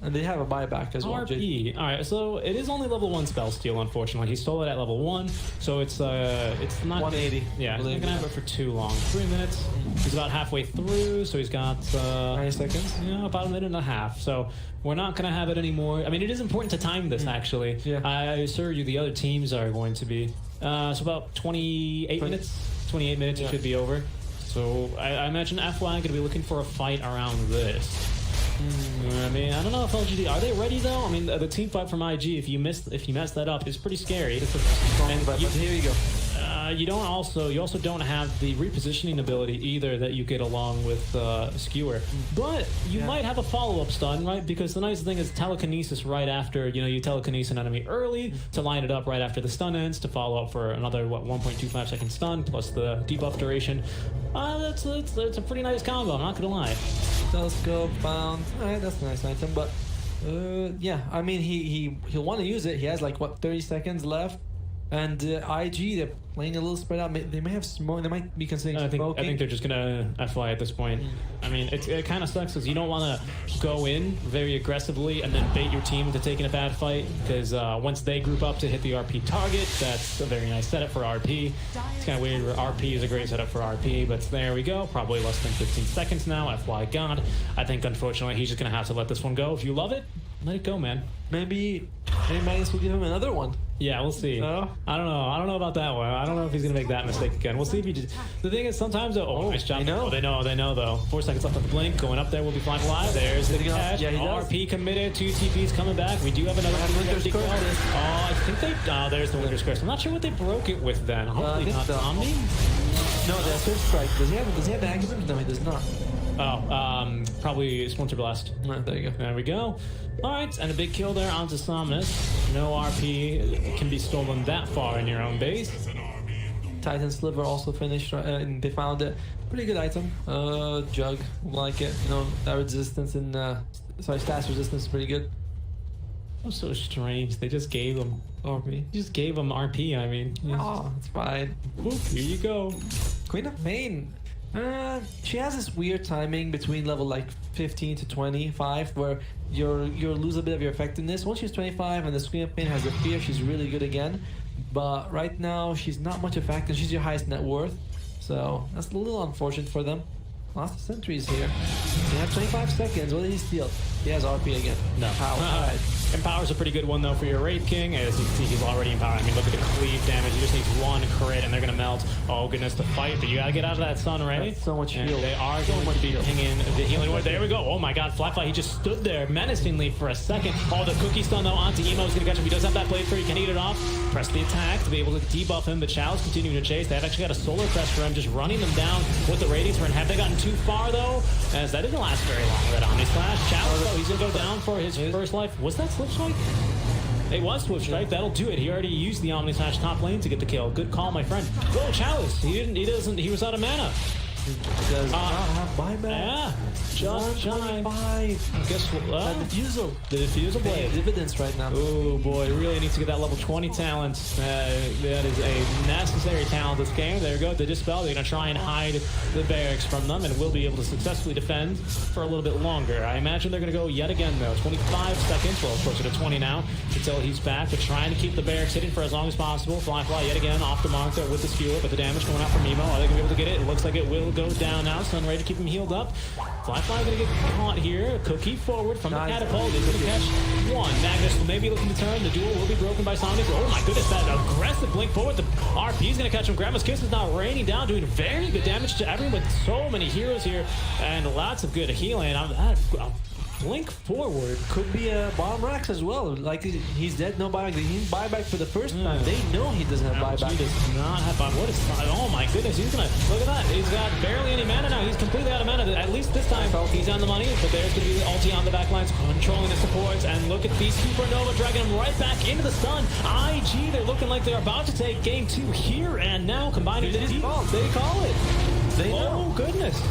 And they have a buyback as well. RP. All right, so it is only level 1 spell steal. Unfortunately, he stole it at level 1, so it's not 180. Yeah, he's not gonna have it for too long. 3 minutes. He's about halfway through, so he's got 90 seconds. Yeah, about a minute and a half. So we're not gonna have it anymore. I mean, it is important to time this actually. Yeah. I assure you, the other teams are going to be. So about 28 minutes. 28 minutes, it should be over. So I imagine FY going to be looking for a fight around this. I mean, I don't know if LGD are they ready though. I mean, the team fight from IG, if you mess that up, is pretty scary. It's a strong but here you go. You also don't have the repositioning ability either that you get along with Skewer. But you might have a follow-up stun, right? Because the nice thing is telekinesis right after, you telekinesis an enemy early to line it up right after the stun ends to follow up for another 1.25 second stun plus the debuff duration. That's a pretty nice combo, I'm not gonna lie. Telescope bound. Alright, that's a nice item, but yeah, I mean he'll want to use it. He has like what 30 seconds left. And IG, they're playing a little spread out. They may have smoke. They might be considering smoking. I think they're just gonna FY at this point. I mean, it kind of sucks because you don't want to go in very aggressively and then bait your team into taking a bad fight. Because once they group up to hit the RP target, that's a very nice setup for RP. It's kind of weird. RP is a great setup for RP, but there we go. Probably less than 15 seconds now. FY God. I think unfortunately he's just gonna have to let this one go. If you love it, let it go, man. Maybe Magnus will give him another one. Yeah, we'll see. I don't know about that one. I don't know if he's gonna make that mistake again. We'll see if he just. The thing is, sometimes nice job. They know though. 4 seconds left on the blink. Going up there, will be flying alive. There's the catch. Yeah, RP committed. 2 TPs coming back. We do have another. I think they. There's the Winter's Curse. I'm not sure what they broke it with then. Hopefully not Omni. No, that's Surge Strike. Does he have Aghanim? No, he does not. Probably Splinter Blast. Right, there you go. There we go. Alright, and a big kill there onto Somnus. No RP can be stolen that far in your own base. Titan Sliver also finished, and they found it. Pretty good item. Jug, like it. That resistance and stats resistance is pretty good. That was so strange. They just gave him RP. Just gave him RP, I mean. Oh, it's fine. Whoop, here you go. Queen of Pain. She has this weird timing between level like 15 to 25 where you'll lose a bit of your effectiveness. Once she's 25 and the Queen of Pain has the fear, she's really good again. But right now she's not much effective. She's your highest net worth, so that's a little unfortunate for them. Lots of sentries here. They have 25 seconds. What did he steal? He has RP again. No. Power. Empower's a pretty good one though for your Wraith King. As you can see, he's already empowered. I mean, look at the cleave damage. He just needs 1 crit and they're gonna melt. Oh goodness, the fight. But you gotta get out of that sun, right? That's so much heal. They are going to be pinging the healing ward. There we go. Oh my god, Flyfly, he just stood there menacingly for a second. Oh, the cookie stun though onto Emo is gonna catch him. He does have that blade for you. Can eat it off. Press the attack to be able to debuff him. The Chalice continuing to chase. They've actually got a solar crest for him, just running them down with the Radiance Rune. Have they gotten too far though? As that didn't last very long. That Omni Splash. Chalice though, he's gonna go down for his first life. Was that Slip Strike? It was Swift Strike. That'll do it. He already used the Omni Slash top lane to get the kill. Good call, my friend. Whoa, Chalice. He was out of mana. Does not have buyback. Yeah, just shine. Guess what? The Diffusal. The Diffusal Blade. Dividends right now. Oh boy, really needs to get that level 20 talent. That is a necessary talent this game. There we go. The Dispel. They're going to try and hide the barracks from them and will be able to successfully defend for a little bit longer. I imagine they're going to go yet again though. 25 seconds. Well, closer to 20 now until he's back. They're trying to keep the barracks hidden for as long as possible. Flyfly yet again off the mark there with the skewer, but the damage coming out from Emo. Are they going to be able to get it? It looks like it will go down now. Sunray to keep him healed up. Flyfly gonna get caught here. Cookie forward from the catapult. He's gonna catch 1. Magnus will maybe looking to turn. The duel will be broken by Sonic. Oh my goodness, that aggressive blink forward. The RP is gonna catch him. Grandma's Kiss is now raining down, doing very good damage to everyone with so many heroes here and lots of good healing. Blink forward could be a bomb Rex as well. Like he's dead, no buyback. He didn't buyback for the first time. They know he doesn't have buyback. He does not have buyback. What is? Oh my goodness, he's gonna look at that. He's got barely any mana now. He's completely out of mana. At least this time he's on the money. But there's gonna be the ulti on the back lines, controlling the supports. And look at these Supernova dragging him right back into the stun. IG, they're looking like they're about to take game 2 here and now, combining the team. They call it. They know. Oh goodness,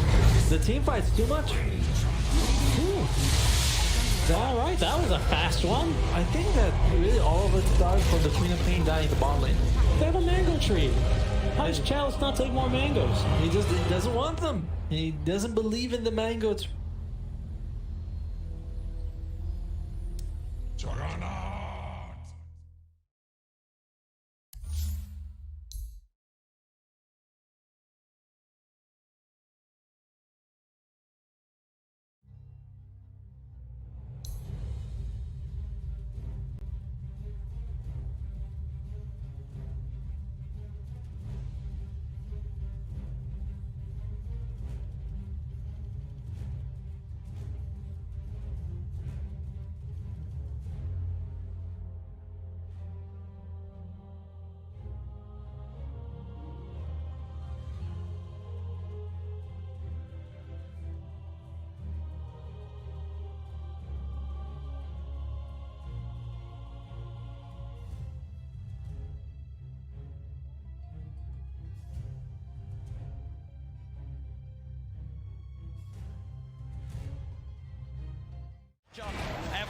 the team fight's too much. All right, that was a fast one. I think that really all of it started from the Queen of Pain dying in the bot lane. They have a mango tree. How does Chalice not take more mangoes? He doesn't want them. He doesn't believe in the mango tree.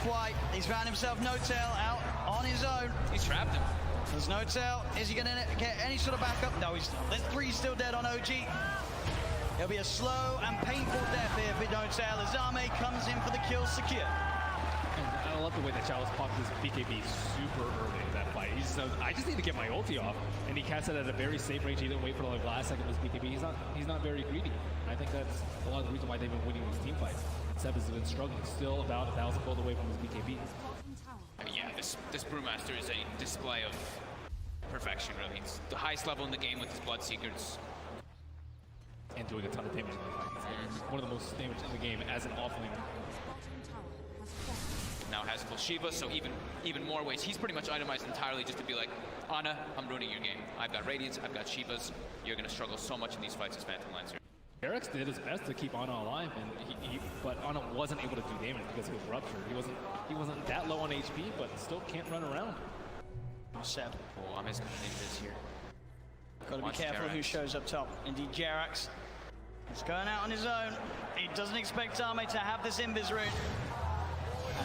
FY, he's found himself No Tail out on his own. He's trapped him. There's No Tail. Is he going to get any sort of backup? No, he's not. There's 3 still dead on OG. It'll be a slow and painful death here for No Tail as Zame comes in for the kill secure. And I love the way that Chalice popped his BKB super early in that fight. I just need to get my ulti off, and he cast it at a very safe range. He didn't wait for the last second of his BKB. He's not very greedy. And I think that's a lot of the reason why they've been winning these team fights. Seb has been struggling, still about 1,000 gold away from his BKB. Yeah, this Brewmaster is a display of perfection, really. It's the highest level in the game with his Bloodseekers. And doing a ton of damage in the fight. It's one of the most damage in the game as an offlaner. Now has full Shiva, so even more ways. He's pretty much itemized entirely just to be like, Ana, I'm ruining your game. I've got Radiance, I've got Shivas. You're going to struggle so much in these fights as Phantom Lancer. Eric's did his best to keep Ana alive, and but Ana wasn't able to do damage because he was ruptured. He wasn't that low on HP, but still can't run around. Seb. Oh, I'm his Invictus here. Got to be careful who shows up top. Indeed, Jerax. He's going out on his own. He doesn't expect Zame to have this Invis rune.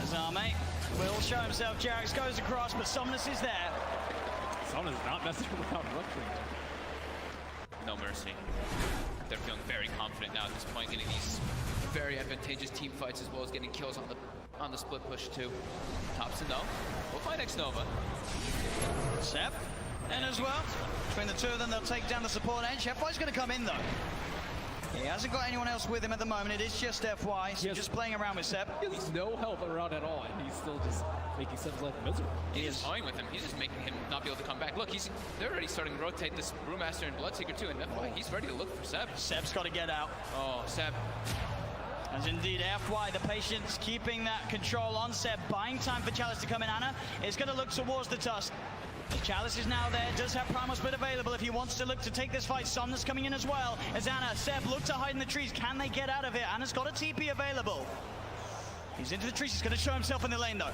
Zame will show himself. Jerax goes across, but Somnus is there. Somnus is not messing around rupturing. No mercy. They're feeling very confident now at this point, getting these very advantageous team fights as well as getting kills on the split push too. Thompson though, will find X-Nova. Seb, and as well, between the two of them, they'll take down the support edge. FY's going to come in though. He hasn't got anyone else with him at the moment. It is just FY, so just playing around with Seb. He has no help around at all, and he's still just making Seb's life miserable. He's toying with him. He's just making him not be able to come back. Look, they're already starting to rotate this Brewmaster and Bloodseeker too, and FY, he's ready to look for Seb. Seb's got to get out. Oh, Seb. As indeed, FY, the patience, keeping that control on Seb, buying time for Chalice to come in. Ana is going to look towards the Tusk. Chalice is now there, does have Primal Split available if he wants to look to take this fight. Somnus coming in as well. As Ana, Seb look to hide in the trees. Can they get out of it? Ana's got a TP available. He's into the trees. He's going to show himself in the lane though.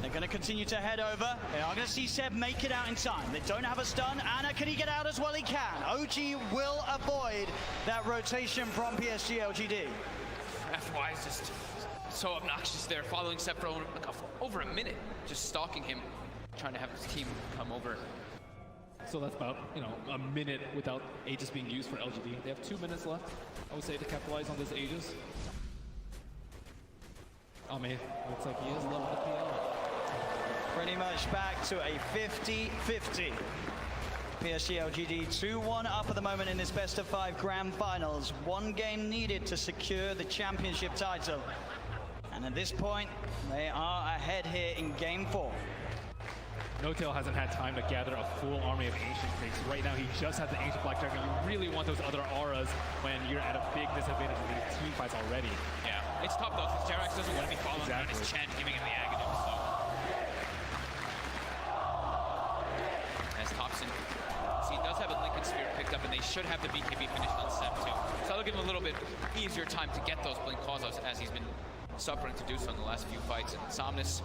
They're going to continue to head over. They are going to see Seb make it out in time. They don't have a stun. Ana, can he get out as well? He can. OG will avoid that rotation from PSG.LGD. FY is just so obnoxious there, following Seb for over a minute, just stalking him, trying to have his team come over. So that's about, a minute without Aegis being used for LGD. They have 2 minutes left, I would say, to capitalize on this Aegis. Oh man, looks like he is level the PL. Pretty much back to a 50-50. PSG.LGD 2-1 up at the moment in this best of 5 grand finals. 1 game needed to secure the championship title. And at this point, they are ahead here in game 4. No-Tail hasn't had time to gather a full army of Ancient Freaks. Right now, he just has the Ancient Black Dragon. You really want those other auras when you're at a big disadvantage in these team fights already. Yeah, it's tough though, because Jerax doesn't want to be following around his Chen, giving him the Aghanim, so. As Thompson, he does have a Lincoln Sphere picked up, and they should have the BKB finished on Seb too. So that'll give him a little bit easier time to get those Blink Calls as he's been suffering to do so in the last few fights. And Somnus,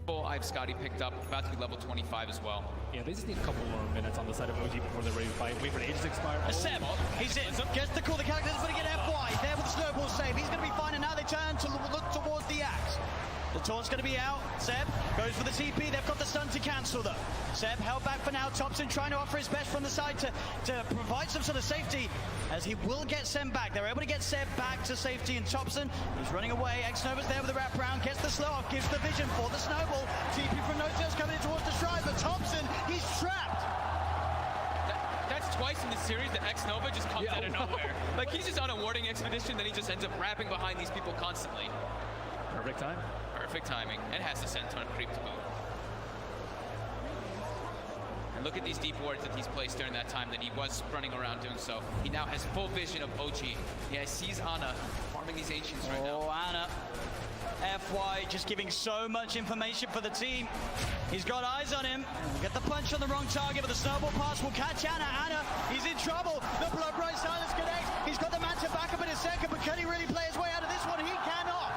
I've Scotty picked up, about to be level 25 as well. Yeah, they just need a couple more minutes on the side of OG before they're ready to fight. Wait for Aegis to expire. Seb, he's in. Gets the call. The character's going to get FY. There with the snowball save. He's going to be fine, and now they turn to look towards the axe. The taunt's going to be out. Seb goes for the TP. They've got the stun to cancel them. Seb held back for now. Thompson trying to offer his best from the side to provide some sort of safety. as he will get sent back. They're able to get Seb back to safety, and Thompson, he's running away. X-Nova's there with the wraparound, gets the slow off, gives the vision for the snowball. TP from No-Tails coming in towards the stride, but Thompson, he's trapped. That's twice in the series that X-Nova just comes out of nowhere. Like, he's just on a warding expedition, then he just ends up wrapping behind these people constantly. Perfect time. Perfect timing, and has the Senton creep to boot. And look at these deep wards that he's placed during that time that he was running around doing so. He now has full vision of OG. Yeah, he sees Ana farming these Ancients right now. Oh, Ana. FY just giving so much information for the team. He's got eyes on him. Get the punch on the wrong target, but the snowball pass will catch Ana. Ana, he's in trouble. The blood bright silence connects. He's got the man to back up in a second, but can he really play his way out of this one? He cannot.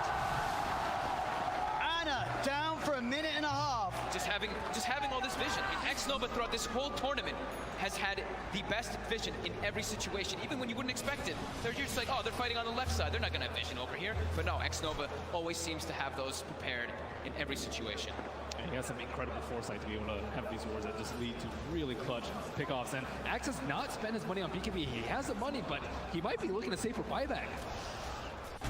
Ana down for a minute and a half. Just having all this vision. I mean, X-Nova throughout this whole tournament has had the best vision in every situation, even when you wouldn't expect it. They're just like, oh, they're fighting on the left side. They're not going to have vision over here. But no, X-Nova always seems to have those prepared in every situation. And he has some incredible foresight to be able to have these wars that just lead to really clutch pickoffs. And Axe has not spent his money on BKB. He has the money, but he might be looking to save for buyback.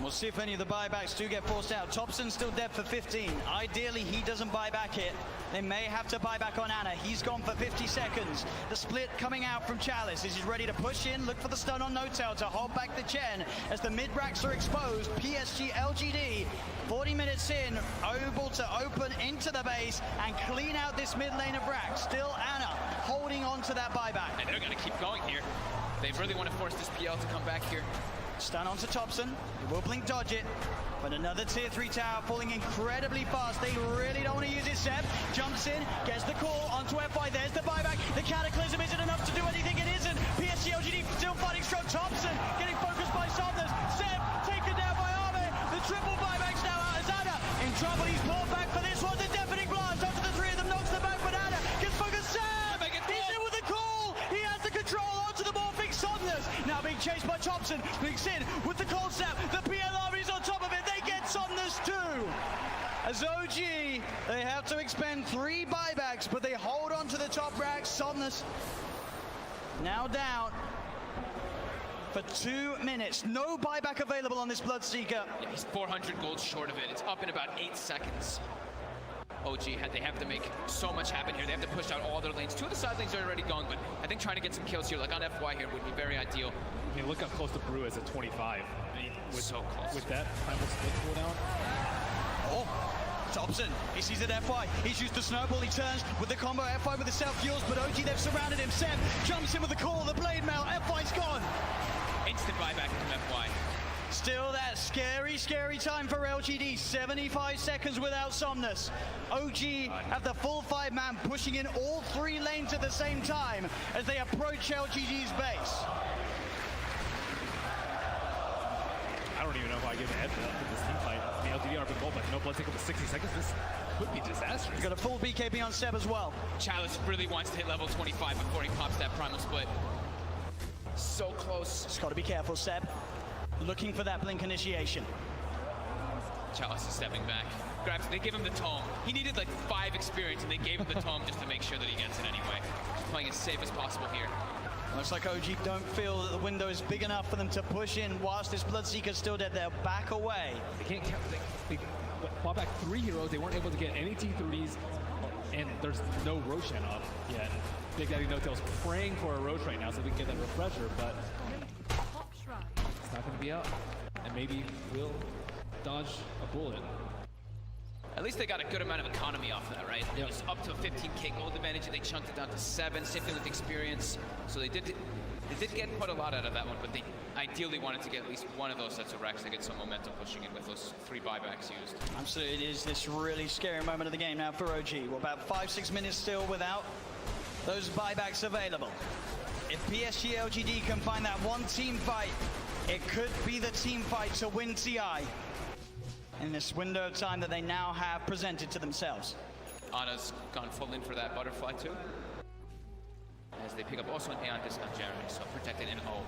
We'll see if any of the buybacks do get forced out. Thompson's still dead for 15. Ideally, he doesn't buy back it. They may have to buy back on Ana. He's gone for 50 seconds. The split coming out from Chalice. He's ready to push in, look for the stun on No-Tail to hold back the Chen. As the mid-racks are exposed, PSG.LGD, 40 minutes in, able to open into the base and clean out this mid lane of Rack. Still Ana holding on to that buyback. And they're going to keep going here. They really want to force this PL to come back here. Stun onto Thompson. He will blink dodge it. But another tier 3 tower falling incredibly fast. They really don't want to use it. Seb jumps in, gets the call onto FY. There's the buyback. The Cataclysm isn't enough to do anything. It isn't. PSG.LGD still fighting strong. Thompson getting focused by Somnus. Seb taken down by Arme. The triple buybacks now out as Ana in trouble. He's pulled back for this one. The deafening blast onto the 3 of them. Knocks them back, but Ana gets focused. Seb! He's in with the call. He has the control onto the morphing Somnus. Now being chased by Thompson. Blinks in with the cold snap. The PLR is on top of it. They get Somnus too. As OG, they have to expend 3 buybacks, but they hold on to the top rack. Somnus now down for 2 minutes. No buyback available on this Bloodseeker. Yeah, he's 400 gold short of it. It's up in about 8 seconds. OG, they have to make so much happen here. They have to push out all their lanes. 2 of the side lanes are already gone, but I think trying to get some kills here, like on FY here, would be very ideal. I mean, look how close the Brew is at 25. I mean, So close. With that primal split cooldown. Oh, Thompson, he sees it FY. He's used the snowball, he turns with the combo FY with the self-fuels, but OG, they've surrounded him. Seb jumps in with the call, the blade mail, FY's gone. Instant buyback from FY. Still that scary, scary time for LGD. 75 seconds without Somnus. OG have the full 5-man pushing in all 3 lanes at the same time as they approach LGD's base. I don't even know if I give a head for that with this team fight. The LGD are goal, but no blood take up to 60 seconds. This could be disastrous. He's got a full BKB on Seb as well. Chalice really wants to hit level 25 before he pops that primal split. So close. Just got to be careful, Seb. Looking for that blink initiation. Chalice is stepping back. Grabs, they give him the tome. He needed like 5 experience, and they gave him the tome just to make sure that he gets it anyway. Just playing as safe as possible here. Looks like OG don't feel that the window is big enough for them to push in whilst this Bloodseeker's still dead. They'll back away. They can't count. They bought back 3 heroes. They weren't able to get any T30s, and there's no Roshan up yet. Big Daddy No-Tail's praying for a Roche right now so they can get that refresher, but it's not going to be up. And maybe we'll dodge a bullet. At least they got a good amount of economy off that, right? It was up to a 15k gold advantage, and they chunked it down to 7, same thing with experience. So they did get quite a lot out of that one, but they ideally wanted to get at least one of those sets of racks to get some momentum pushing in with those 3 buybacks used. Absolutely, it is this really scary moment of the game now for OG. We're about 5-6 minutes still without those buybacks available. If PSG.LGD can find that one team fight, it could be the team fight to win TI in this window of time that they now have presented to themselves. Ana's gone full in for that butterfly too. As they pick up also an Aeon discount Jeremy, so protected in O.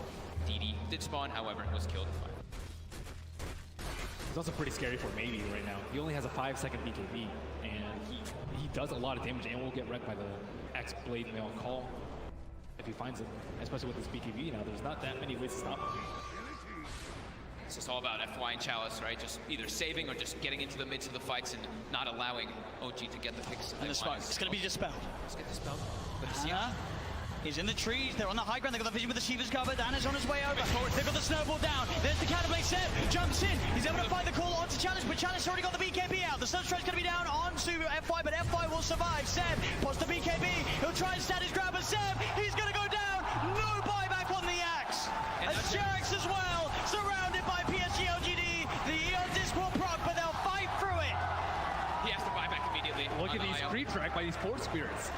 DD did spawn, however, was killed. It's also pretty scary for Maybe right now. He only has a 5-second BKB, and he does a lot of damage and will get wrecked by the X Blade Mail call. if he finds him, especially with his BKB now, there's not that many ways to stop him. It's just all about FY and Chalice, right? Just either saving or just getting into the midst of the fights and not allowing OG to get the picks. And the smoke. It's going to be dispelled. Let's get dispelled. But it's He's in the trees. They're on the high ground. They've got the vision with the Shivas covered. Anna's on his way over. They've got the snowball down. There's the Catablade. Seb jumps in. He's able to find the call onto Chalice, but Chalice already got the BKB out. The Sunstroke's going to be down onto FY, but FY will survive. Seb pots the BKB. He'll try and stand his ground, but Seb, he's going to go down. No buyback on the axe. And Jarex as well, surrounded by PSG.LGD. The Eon disc will proc, but they'll fight through it. He has to buy back immediately. Look at these creep track by these Force Spirits.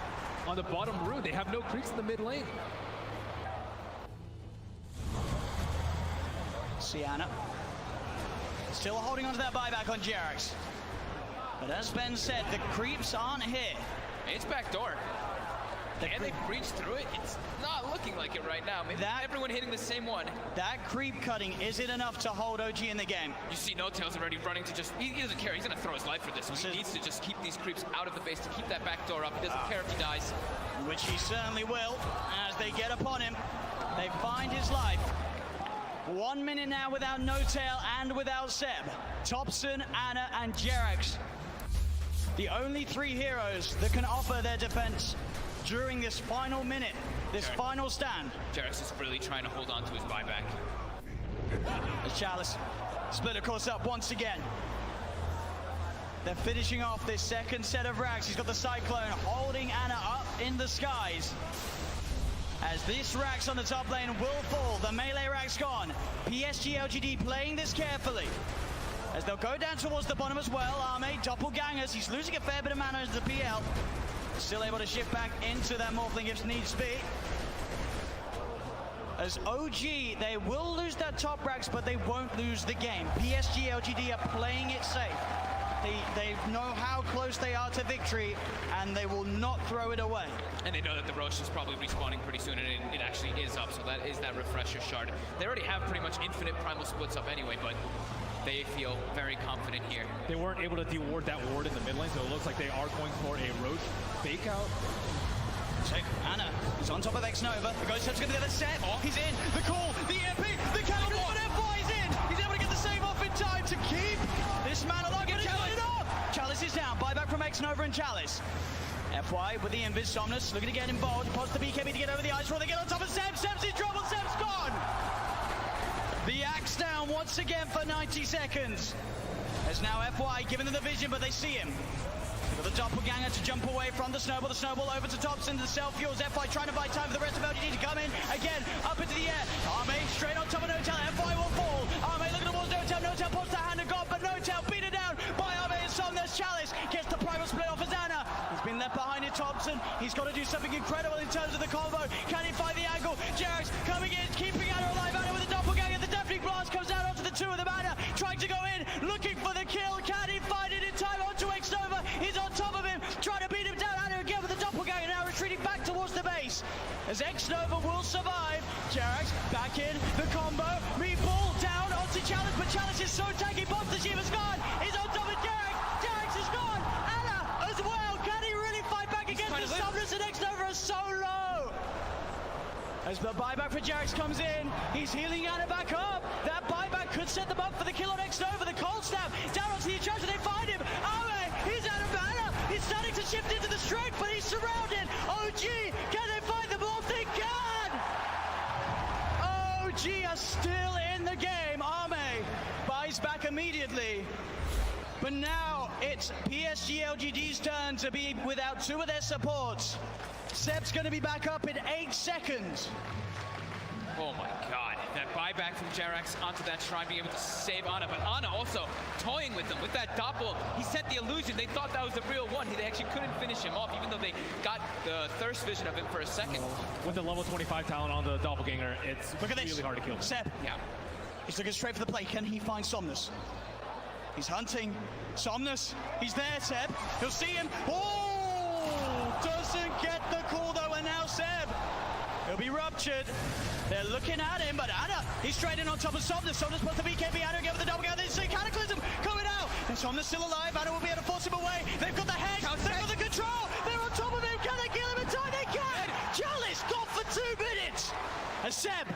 On the bottom rune, they have no creeps in the mid lane. Sienna still holding on to that buyback on Jarex. But as Ben said, the creeps aren't here. It's backdoor. And they breached through it. It's not looking like it right now. Maybe everyone hitting the same one. That creep cutting isn't enough to hold OG in the game. You see No Tails already running to just, he doesn't care. He's going to throw his life for this. He needs to just keep these creeps out of the base to keep that back door up. He doesn't care if he dies. Which he certainly will as they get upon him. They find his life. 1 minute now without No Tail and without Seb. Thompson, Anna, and Jarex. The only 3 heroes that can offer their defense during this final minute, this final stand. Jarex is really trying to hold on to his buyback. As Chalice split of course up once again. They're finishing off this second set of racks. He's got the Cyclone holding Anna up in the skies. As this Rax on the top lane will fall, the melee Rax gone. PSG.LGD playing this carefully. As they'll go down towards the bottom as well. Arme, doppelgangers. He's losing a fair bit of mana into the PL. Still able to shift back into that Morphling if needs be. As OG, they will lose that top Rax, but they won't lose the game. PSG.LGD are playing it safe. They know how close they are to victory, and they will not throw it away. And they know that the Roche is probably respawning pretty soon, and it actually is up, so that is that refresher shard. They already have pretty much infinite primal splits up anyway, but they feel very confident here. They weren't able to de-ward that ward in the mid lane, so it looks like they are going for a Roche fake out. Check. Anna is on top of X-Nova. The Ghost Step's going to get the set. He's in. The call, the MP, the cannibal, but FY is in. He's able to get the save off in time to keep this man alive. Chalice is down. Buyback from X-Nova and Chalice. FY with the Invis. Somnus looking to get involved. Pots the BKB to get over the ice roll. They get on top of Seb. Seb's in trouble. Seb's gone. The axe down once again for 90 seconds. As now FY giving them the vision, but they see him. They've got the doppelganger to jump away from the snowball. The snowball over to Thompson. The self-fuels. FY trying to buy time for the rest of LGD to come in. Again, up into the air. Arme straight on top of No Tail. FY will fall. Arme looking towards No Tail. No Tail pops the hand of God, but No Tail beat it down by Arme and Somnus. Chalice gets the primal split off as Anna. He's been left behind in Thompson. He's got to do something incredible in terms of the combo. Can he find the angle? Jarex coming in, keeping Anna alive. Anna with the doppelganger. The deafening blast comes out onto the 2 of them. Anna trying to go in, looking for the kill. Can he find it in time onto X-Nova? He's on top of him, trying to beat him down. Anna again with the doppelganger, now retreating back towards the base. As X-Nova will survive. Jarex back in, the combo. Meatball down onto Chalice, but Chalice is so tanky. Pops the Shiva's gone. He's on top of Jarex. Jarex is gone. Anna as well. Can he really fight back against the Somnus? And X-Nova is so low. As the buyback for Jarex comes in, he's healing Anna back up. That buyback could set them up for the kill on X-Nova. The cold snap down onto the attraction. They find him. Arme, he's out of mana. He's starting to shift into the strength, but he's surrounded. OG, can they find the ball? They can. OG are still in the game. Arme buys back immediately. But now it's PSG.LGD's turn to be without 2 of their supports. Seb's going to be back up in 8 seconds. Oh my god, that buyback from Jarex onto that shrine, being able to save Anna, but Anna also toying with them with that doppel. He sent the illusion. They thought that was the real one. They actually couldn't finish him off, even though they got the thirst vision of him for a second. With the level 25 talent on the doppelganger, it's really hard to kill. Seb, yeah, he's looking straight for the play. Can he find Somnus? He's hunting Somnus. He's there, Seb. He'll see him. Oh, doesn't get the call though, and now Seb. He'll be ruptured. They're looking at him, but Anna, he's straight in on top of Somnus. Somnus puts the BKB. Anna again with the doppelganger. They see Cataclysm coming out. And Somnus still alive. Anna will be able to force him away. They've got the hex. They've got the control. They're on top of him. Can they kill him in time? They can. Chalice got for 2 as Seb,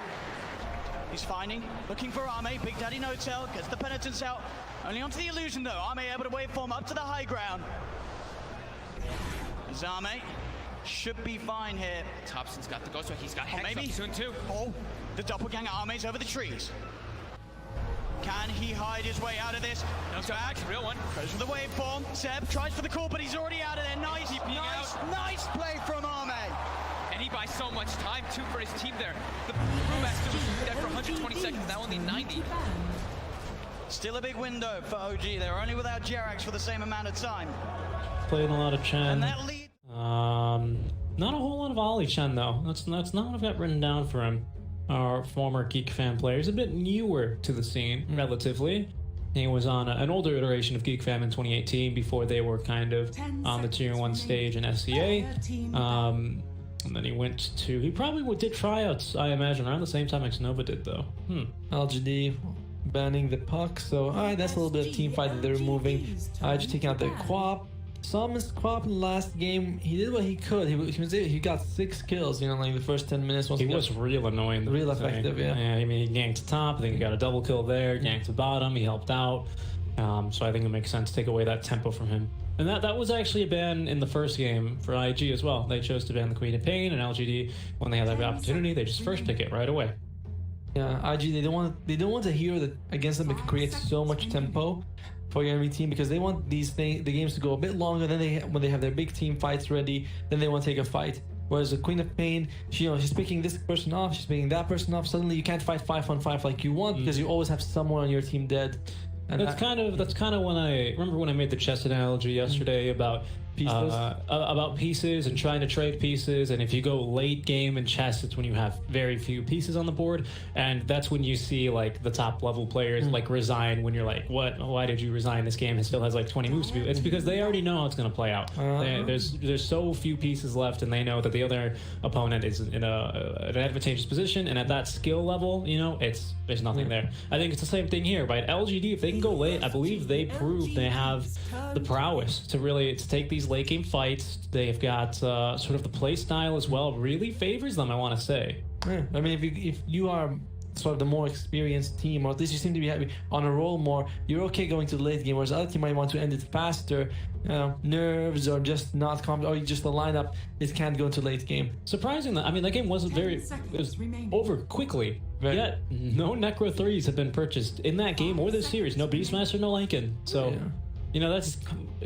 he's finding, looking for Arme. Big Daddy No-Tail gets the penitence out. Only onto the illusion though. Arme able to waveform up to the high ground. As Arme should be fine here. Thompson's got the ghost, so he's got Hex maybe up soon too. Oh, the doppelganger Arme's over the trees. Can he hide his way out of this? No, back, real one. Goes for the waveform. Seb tries for the call, but he's already out of there. Nice, nice play from Arme. And he buys so much time too for his team there. The Master was dead for 120 seconds, now only 90. Still a big window for OG. They're only without Jerax for the same amount of time. Playing a lot of Chen. And that lead. Not a whole lot of Ollie Chen though. That's not what I've got written down for him. Our former Geek Fan player. He's a bit newer to the scene, relatively. He was on an older iteration of Geek Fam in 2018 before they were kind of on the Tier 1 stage in SCA. And then he went to... He probably did tryouts, I imagine, around the same time Xnova did, though. LGD banning the puck, so alright, that's a little bit of team fight that they're removing. Just taking out the Quap. Summon's Quap in the last game, he did what he could. He got 6 kills, you know, like the first 10 minutes. He was real annoying. Real effective, yeah. I mean, he ganked top, then he got a double kill there, ganked the bottom, he helped out. So I think it makes sense to take away that tempo from him. And that was actually a ban in the first game for IG as well. They chose to ban the Queen of Pain, and LGD, when they had that opportunity, they just first pick it right away. Yeah, IG, they don't want a hero that against them that can create so much tempo for your enemy team, because they want the games to go a bit longer. Then when they have their big team fights ready, then they want to take a fight. Whereas the Queen of Pain, she's picking this person off, she's picking that person off. Suddenly you can't fight 5-on-5 like you want, because you always have someone on your team dead. And that's kind of when I remember when I made the chess analogy yesterday about pieces and trying to trade pieces. And if you go late game in chess, it's when you have very few pieces on the board, and that's when you see like the top level players like resign. When you're like, what? Why did you resign? This game still has like 20 moves to do. It's because they already know how it's going to play out. There's so few pieces left, and they know that the other opponent is in an advantageous position, and at that skill level, you know, there's nothing there. I think it's the same thing here, right? LGD, if they can go late, I believe they proved they have the prowess to take these late game fights. They've got sort of the play style as well, really favors them, I want to say. Yeah. I mean, if you are sort of the more experienced team, or at least you seem to be on a roll more, you're okay going to the late game, whereas the other team might want to end it faster. Nerves or just not confident, or just the lineup, it can't go into late game. Surprising that, I mean, that game wasn't it was over quickly. Yet no Necro 3s have been purchased in that game or this series. No Beastmaster, no Lincoln. So you know, that's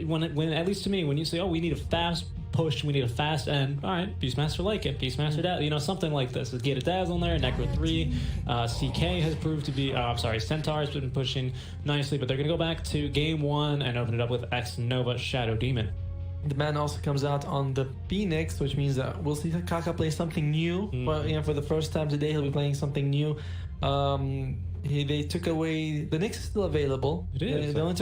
when at least to me, when you say, oh, we need a fast push, we need a fast end, all right, Beastmaster like it, Beastmaster Dazzle, you know, something like this. Let's get a Dazzle in there, Necro 3, CK has proved to be, Centaur's been pushing nicely, but they're going to go back to game 1 and open it up with Xnova Shadow Demon. The ban also comes out on the Phoenix, which means that we'll see Kaka play something new. Well, you know, for the first time today, he'll be playing something new. They took away the Nyx is still available. It is. They only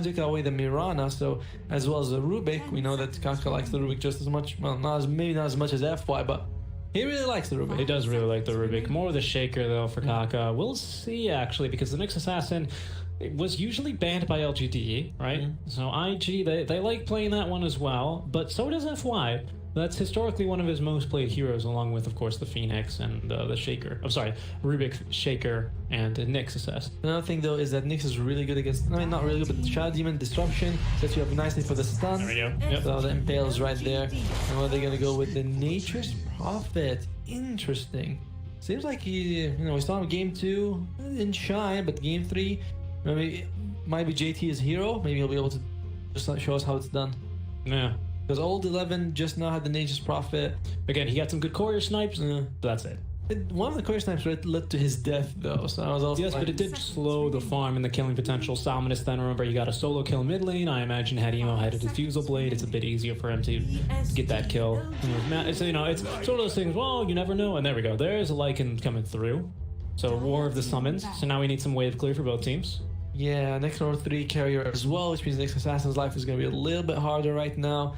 took away the Mirana, so as well as the Rubik. We know that Kaka likes the Rubik just as much. Well, maybe not as much as FY, but he really likes the Rubik. He does really like the Rubik. More of the Shaker though for Kaka. We'll see actually, because the Nyx Assassin was usually banned by LGD, right? So IG, they like playing that one as well, but so does FY. That's historically one of his most played heroes, along with, of course, the Phoenix and the Shaker. I'm sorry, Rubik, Shaker, and Nyx Assassin. Another thing, though, is that Nyx is really good against... I mean, not really good, but Shadow Demon, Disruption, sets you up nicely for the stun. There we go. Yep. So the Impale is right there. And what are they going to go with? The Nature's Prophet. Interesting. Seems like we saw him game 2, didn't shine, but game 3, maybe might be JT's hero. Maybe he'll be able to just show us how it's done. Yeah. Because old 11 just now had the Nature's Prophet. Again, he got some good courier snipes, but that's it. One of the courier snipes led to his death, though. So I was also but it did slow the farm and the killing potential. Salmonus, then remember, he got a solo kill mid lane. I imagine had Emo had a Diffusal Blade, it's a bit easier for him to get that kill. So, you know, it's sort of those things, well, you never know. And there we go. There's a Lycan coming through. So War of the Summons. So now we need some wave clear for both teams. Yeah, next Roar 3 carrier as well, which means next Assassin's life is going to be a little bit harder right now.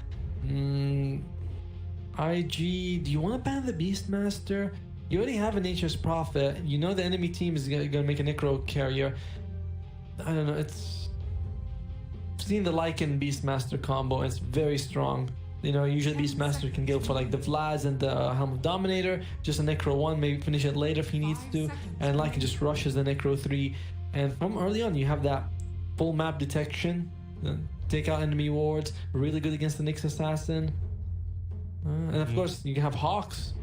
IG, do you want to ban the Beastmaster? You already have a Nature's Prophet. You know the enemy team is going to make a Necro carrier. I don't know, it's... I've seen the Lycan Beastmaster combo, it's very strong. You know, usually Beastmaster can go for like the Vlads and the Helm of Dominator, just a Necro 1, maybe finish it later if he needs to, and Lycan just rushes the Necro 3. And from early on, you have that full map detection, take out enemy wards, really good against the Nyx Assassin. And of course, you can have Hawks.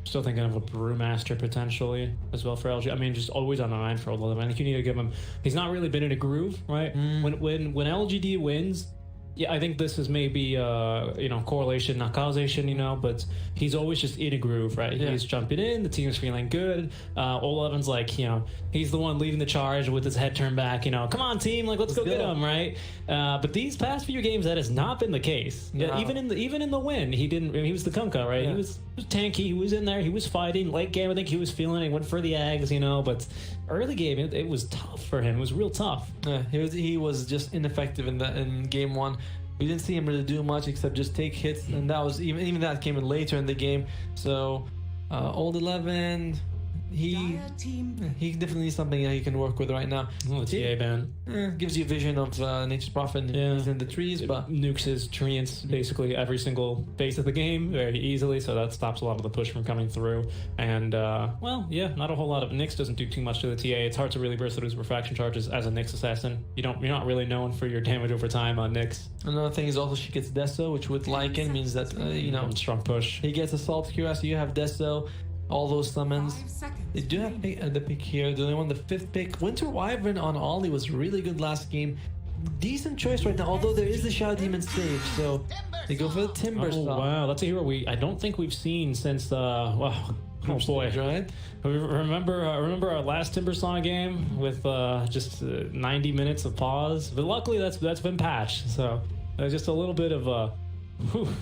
Still thinking of a Brewmaster potentially as well for LG. I mean, just always on the line for all of them. I think you need to give him. He's not really been in a groove, right? When LGD wins, yeah, I think this is maybe you know, correlation, not causation, you know, but he's always just in a groove, right? Yeah. He's jumping in, the team's feeling good. Oleven's like, you know, he's the one leading the charge with his head turned back, you know, come on team, like let's go get him, right? But these past few games, that has not been the case. No. Yeah, even in the win, he didn't. He was the Kunkka, right? Yeah. He was tanky. He was in there. He was fighting. Late game, I think he was feeling it. He went for the eggs, you know. But early game, it was tough for him. It was real tough. Yeah, he was just ineffective in game 1. We didn't see him really do much except just take hits, and that was even that came in later in the game. So Old 11, he definitely needs something that he can work with right now. Oh, TA ban. Gives you a vision of Nature's Prophet. Yeah. He's in the trees, but Nukes his treants basically every single phase of the game very easily, so that stops a lot of the push from coming through. And well, yeah, not a whole lot of Nyx doesn't do too much to the TA. It's hard to really burst through his refraction charges as a Nyx assassin. You're not really known for your damage over time on Nyx. another thing is also she gets Deso, which with Lycan means that you know, Strong push. he gets Assault Cure, so you have Deso, all those summons. 5 seconds. They do have the pick here. Do they want the 5th pick? Winter Wyvern on Ollie was really good last game. Decent choice right now, although there is the Shadow Demon save, so they go for the Timber Oh Saw. wow, that's a hero I don't think we've seen since wow. Oh boy, Right? remember our last Timber Saw game with just 90 minutes of pause, but luckily that's been patched, so just a little bit of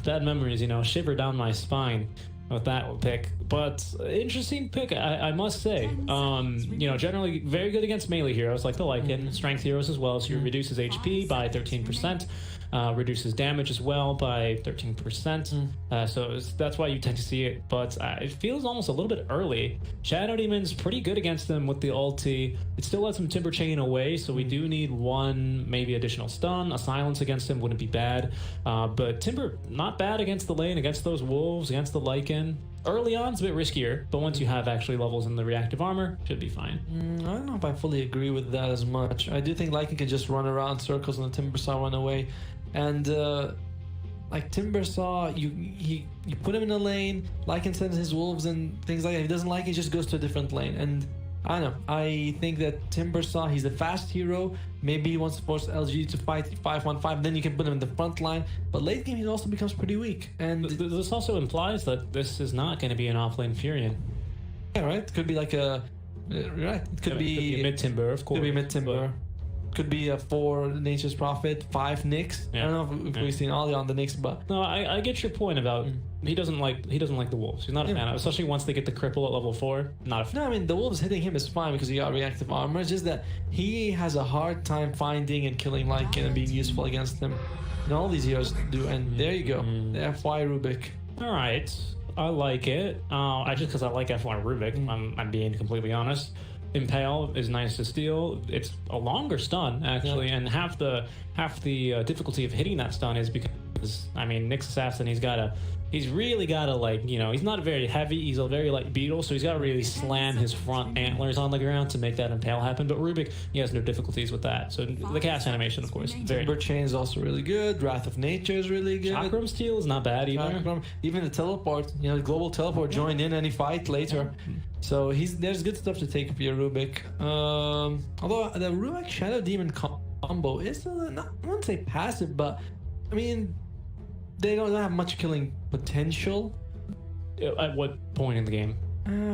bad memories, you know, shiver down my spine with that pick. But interesting pick, I must say. You know, generally very good against melee heroes like the Lycan, strength heroes as well, so you reduce his HP by 13%. Reduces damage as well by 13%. So that's why you tend to see it, but it feels almost a little bit early. Shadow Demon's pretty good against them with the ulti. It still lets him Timber Chain away, so we do need one maybe additional stun. A silence against him wouldn't be bad, but Timber not bad against the lane, against those wolves, against the Lycan. Early on, it's a bit riskier, but once you have actually levels in the reactive armor, should be fine. I don't know if I fully agree with that as much. I do think Lycan can just run around circles and the Timber Saw run away. And like Timber Saw, you put him in a lane, Lycan sends his wolves and things like that. If he doesn't like it, he just goes to a different lane. And I don't know, I think that Timber Saw, he's a fast hero. Maybe he wants to force LG to fight 5-1-5, then you can put him in the front line. But late game, he also becomes pretty weak. And This also implies that this is not going to be an offlane Furion. yeah, right? It could be like a right. It could be mid Timber, of course. Could be mid Timber. Could be a 4 Nature's Prophet, 5 Nyx. Yeah. I don't know if we've seen Ollie on the Nyx, but No, I get your point about he doesn't like the wolves. He's not a fan of, especially once they get the cripple at level 4. Not a fan. no, I mean the wolves hitting him is fine because he got reactive armor. It's just that he has a hard time finding and killing Lycan and being useful against him. And all these heroes do. And there you go, the FY Rubik. All right, I like it. I just because I like F1 Rubik. I'm being completely honest. Impale is nice to steal. It's a longer stun actually, and half the difficulty of hitting that stun is because I mean Nyx Assassin, he's really gotta like, you know, he's not very heavy, he's a very light beetle, so he's gotta really slam his front antlers on the ground to make that impale happen. But Rubik, he has no difficulties with that. So the cast animation, of course, very Timber Chain is also really good. Wrath of Nature is really good. Chakram Steal is not bad either. Chakram, even the teleport, you know, the global teleport joined in any fight later. So there's good stuff to take for your Rubik. Although the Rubik Shadow Demon combo is not, I wouldn't say passive, but I mean they don't have much killing potential. At what point in the game?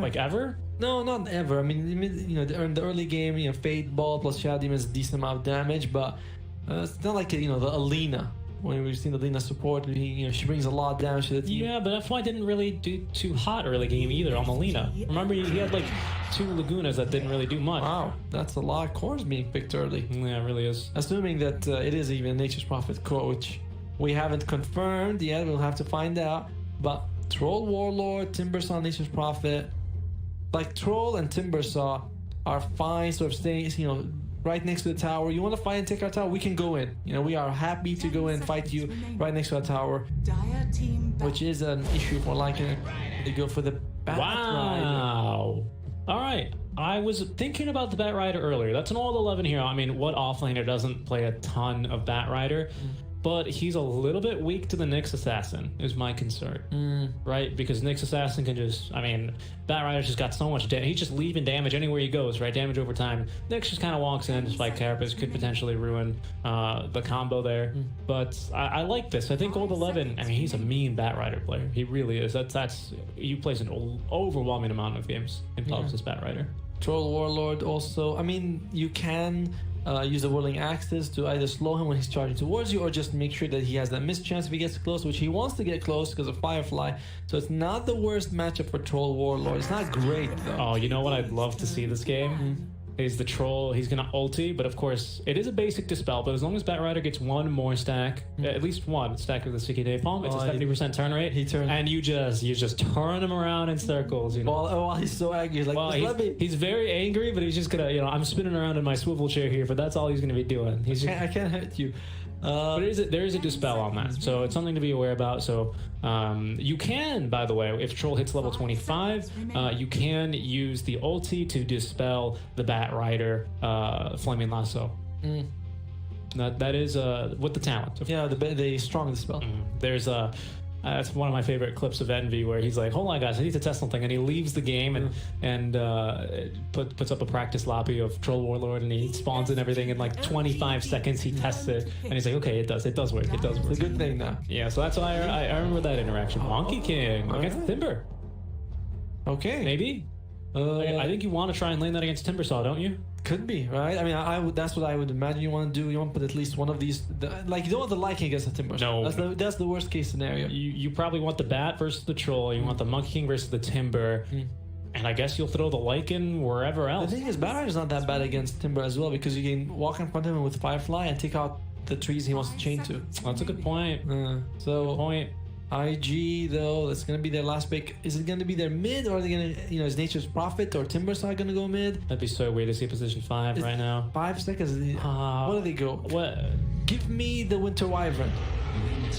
Like ever? No, not ever. I mean, you know, in the early game, you know, Fade Ball plus Shadow Demon is a decent amount of damage, but it's not like, you know, the Alina. When we've seen the Alina support, you know, she brings a lot of damage to the team. Yeah, but F1 didn't really do too hot early game either on Molina. Remember, he had like 2 Lagunas that didn't really do much. Wow, that's a lot of cores being picked early. Yeah, it really is. Assuming that it is even Nature's Prophet core, which we haven't confirmed yet, we'll have to find out. But Troll Warlord, Timber Saw, Nature's Prophet, like Troll and Timber Saw are fine, sort of staying, you know, right next to the tower. You want to fight and take our tower? We can go in. You know, we are happy to go in and fight you right next to our tower, Dire team which is an issue for Lycan. They go for the Bat Rider. Wow. All right. I was thinking about the Bat Rider earlier. That's an all 11 hero. I mean, what offlaner doesn't play a ton of Bat Rider? But he's a little bit weak to the Nyx Assassin, is my concern. Right? Because Nyx Assassin can just, I mean, Bat Rider's just got so much damage. He's just leaving damage anywhere he goes, right? Damage over time. Nyx just kind of walks in, just like Carapace, could potentially ruin the combo there. But I like this. I think Gold 11, I mean, he's a mean Bat Rider player. He really is. That's he plays an overwhelming amount of games in pubs as Bat Rider. Troll Warlord also. I mean, you can use the Whirling Axes to either slow him when he's charging towards you, or just make sure that he has that missed chance if he gets close, which he wants to get close because of Firefly. So it's not the worst matchup for Troll Warlord. It's not great though. Oh, you know what I'd love to see this game? Is the Troll. He's gonna ulti, but of course it is a basic dispel, but as long as Bat Rider gets one more stack, at least one stack of the Sticky Napalm, it's a 70% turn rate. He turns, and you just turn him around in circles, you know. While he's so angry, he's like, well, he's very angry, but he's just gonna, you know, I'm spinning around in my swivel chair here, but that's all he's gonna be doing. He's just, I can't hurt you. but there is a dispel on that, so it's something to be aware about. So you can, by the way, if Troll hits level 25, you can use the ulti to dispel the Bat Rider Flaming Lasso. That is with the talent. Yeah, the strong dispel. There's a that's one of my favorite clips of Envy, where he's like, hold on guys, I need to test something, and he leaves the game and puts up a practice lobby of Troll Warlord, and he spawns and everything in like 25 seconds. He tests it and he's like, okay, it does work. It's a good thing now. Yeah, so that's why I remember that interaction. Monkey King against Timber. Okay, maybe I think you want to try and lane that against Timbersaw, don't you? Could be, right? I mean, I would. That's what I would imagine you want to do. You want to put at least one of these. Like, you don't want the Lycan against the Timber. No, that's the worst case scenario. You probably want the Bat versus the Troll. You want the Monkey King versus the Timber. And I guess you'll throw the Lycan wherever else. The thing is, Bat Rider's not that bad against Timber as well, because you can walk in front of him with Firefly and take out the trees he wants to chain to. That's a good point. Good point. IG though, that's gonna be their last pick. Is it gonna be their mid, or are they gonna, you know, is Nature's Prophet or Timbersaw gonna go mid? That'd be so weird to see position 5 right now. 5 seconds. What do they go? What? Give me the Winter Wyvern.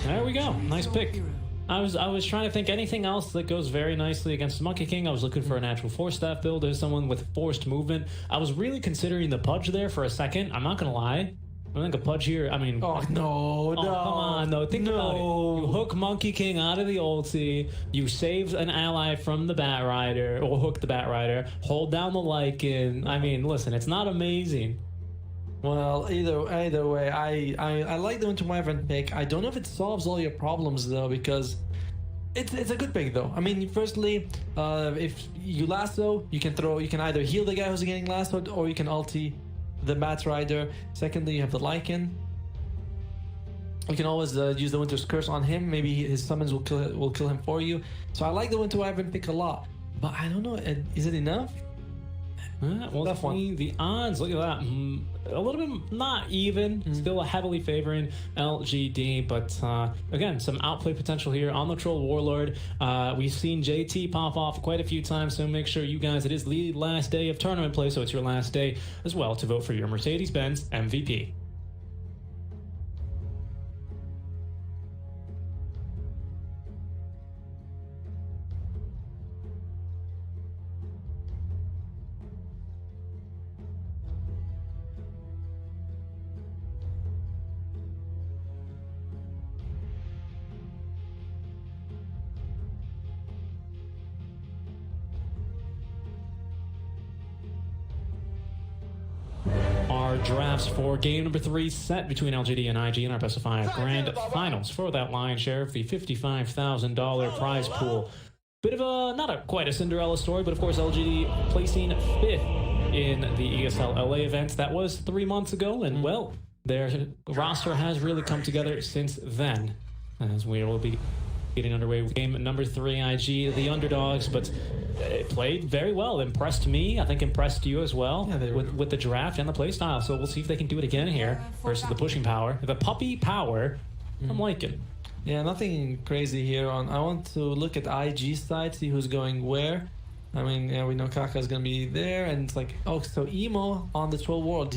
There we go. Nice pick. I was trying to think anything else that goes very nicely against Monkey King. I was looking for a natural force staff build. There's someone with forced movement. I was really considering the Pudge there for a second. I'm not gonna lie. I think a Pudge here, I mean... Oh, no. Come on, though. Think about it. You hook Monkey King out of the ulti, you save an ally from the Bat Rider, or hook the Bat Rider, hold down the Lycan. I mean, listen, it's not amazing. Well, either way, I like the Winter Wyvern pick. I don't know if it solves all your problems, though, because... It's a good pick though. I mean, firstly, if you lasso, you can either heal the guy who's getting lassoed, or you can ulti the Bat Rider. Secondly, you have the Lycan. You can always use the Winter's Curse on him. Maybe his summons will kill him for you. So I like the Winter Wyvern pick a lot. But I don't know, is it enough? Well, definitely the odds. Look at that. A little bit not even. Still heavily favoring LGD, but again, some outplay potential here on the Troll Warlord. We've seen JT pop off quite a few times, so make sure you guys, it is the last day of tournament play, so it's your last day as well to vote for your Mercedes-Benz MVP. Drafts for game number 3 set between LGD and IG in our best of 5 grand finals for that lion's share of the $55,000 prize pool. Bit of a, not quite a Cinderella story, but of course LGD placing 5th in the ESL LA event. That was 3 months ago, and well, their roster has really come together since then, as we will be getting underway with game number 3. IG, the underdogs, but it played very well. Impressed me. I think impressed you as well, with the draft and the playstyle. So we'll see if they can do it again here versus the pushing power. The puppy power, I'm liking. Yeah, nothing crazy here. I want to look at IG side, see who's going where. I mean, yeah, we know Kaka's gonna be there, and it's like, oh, so Emo on the Troll Warlord.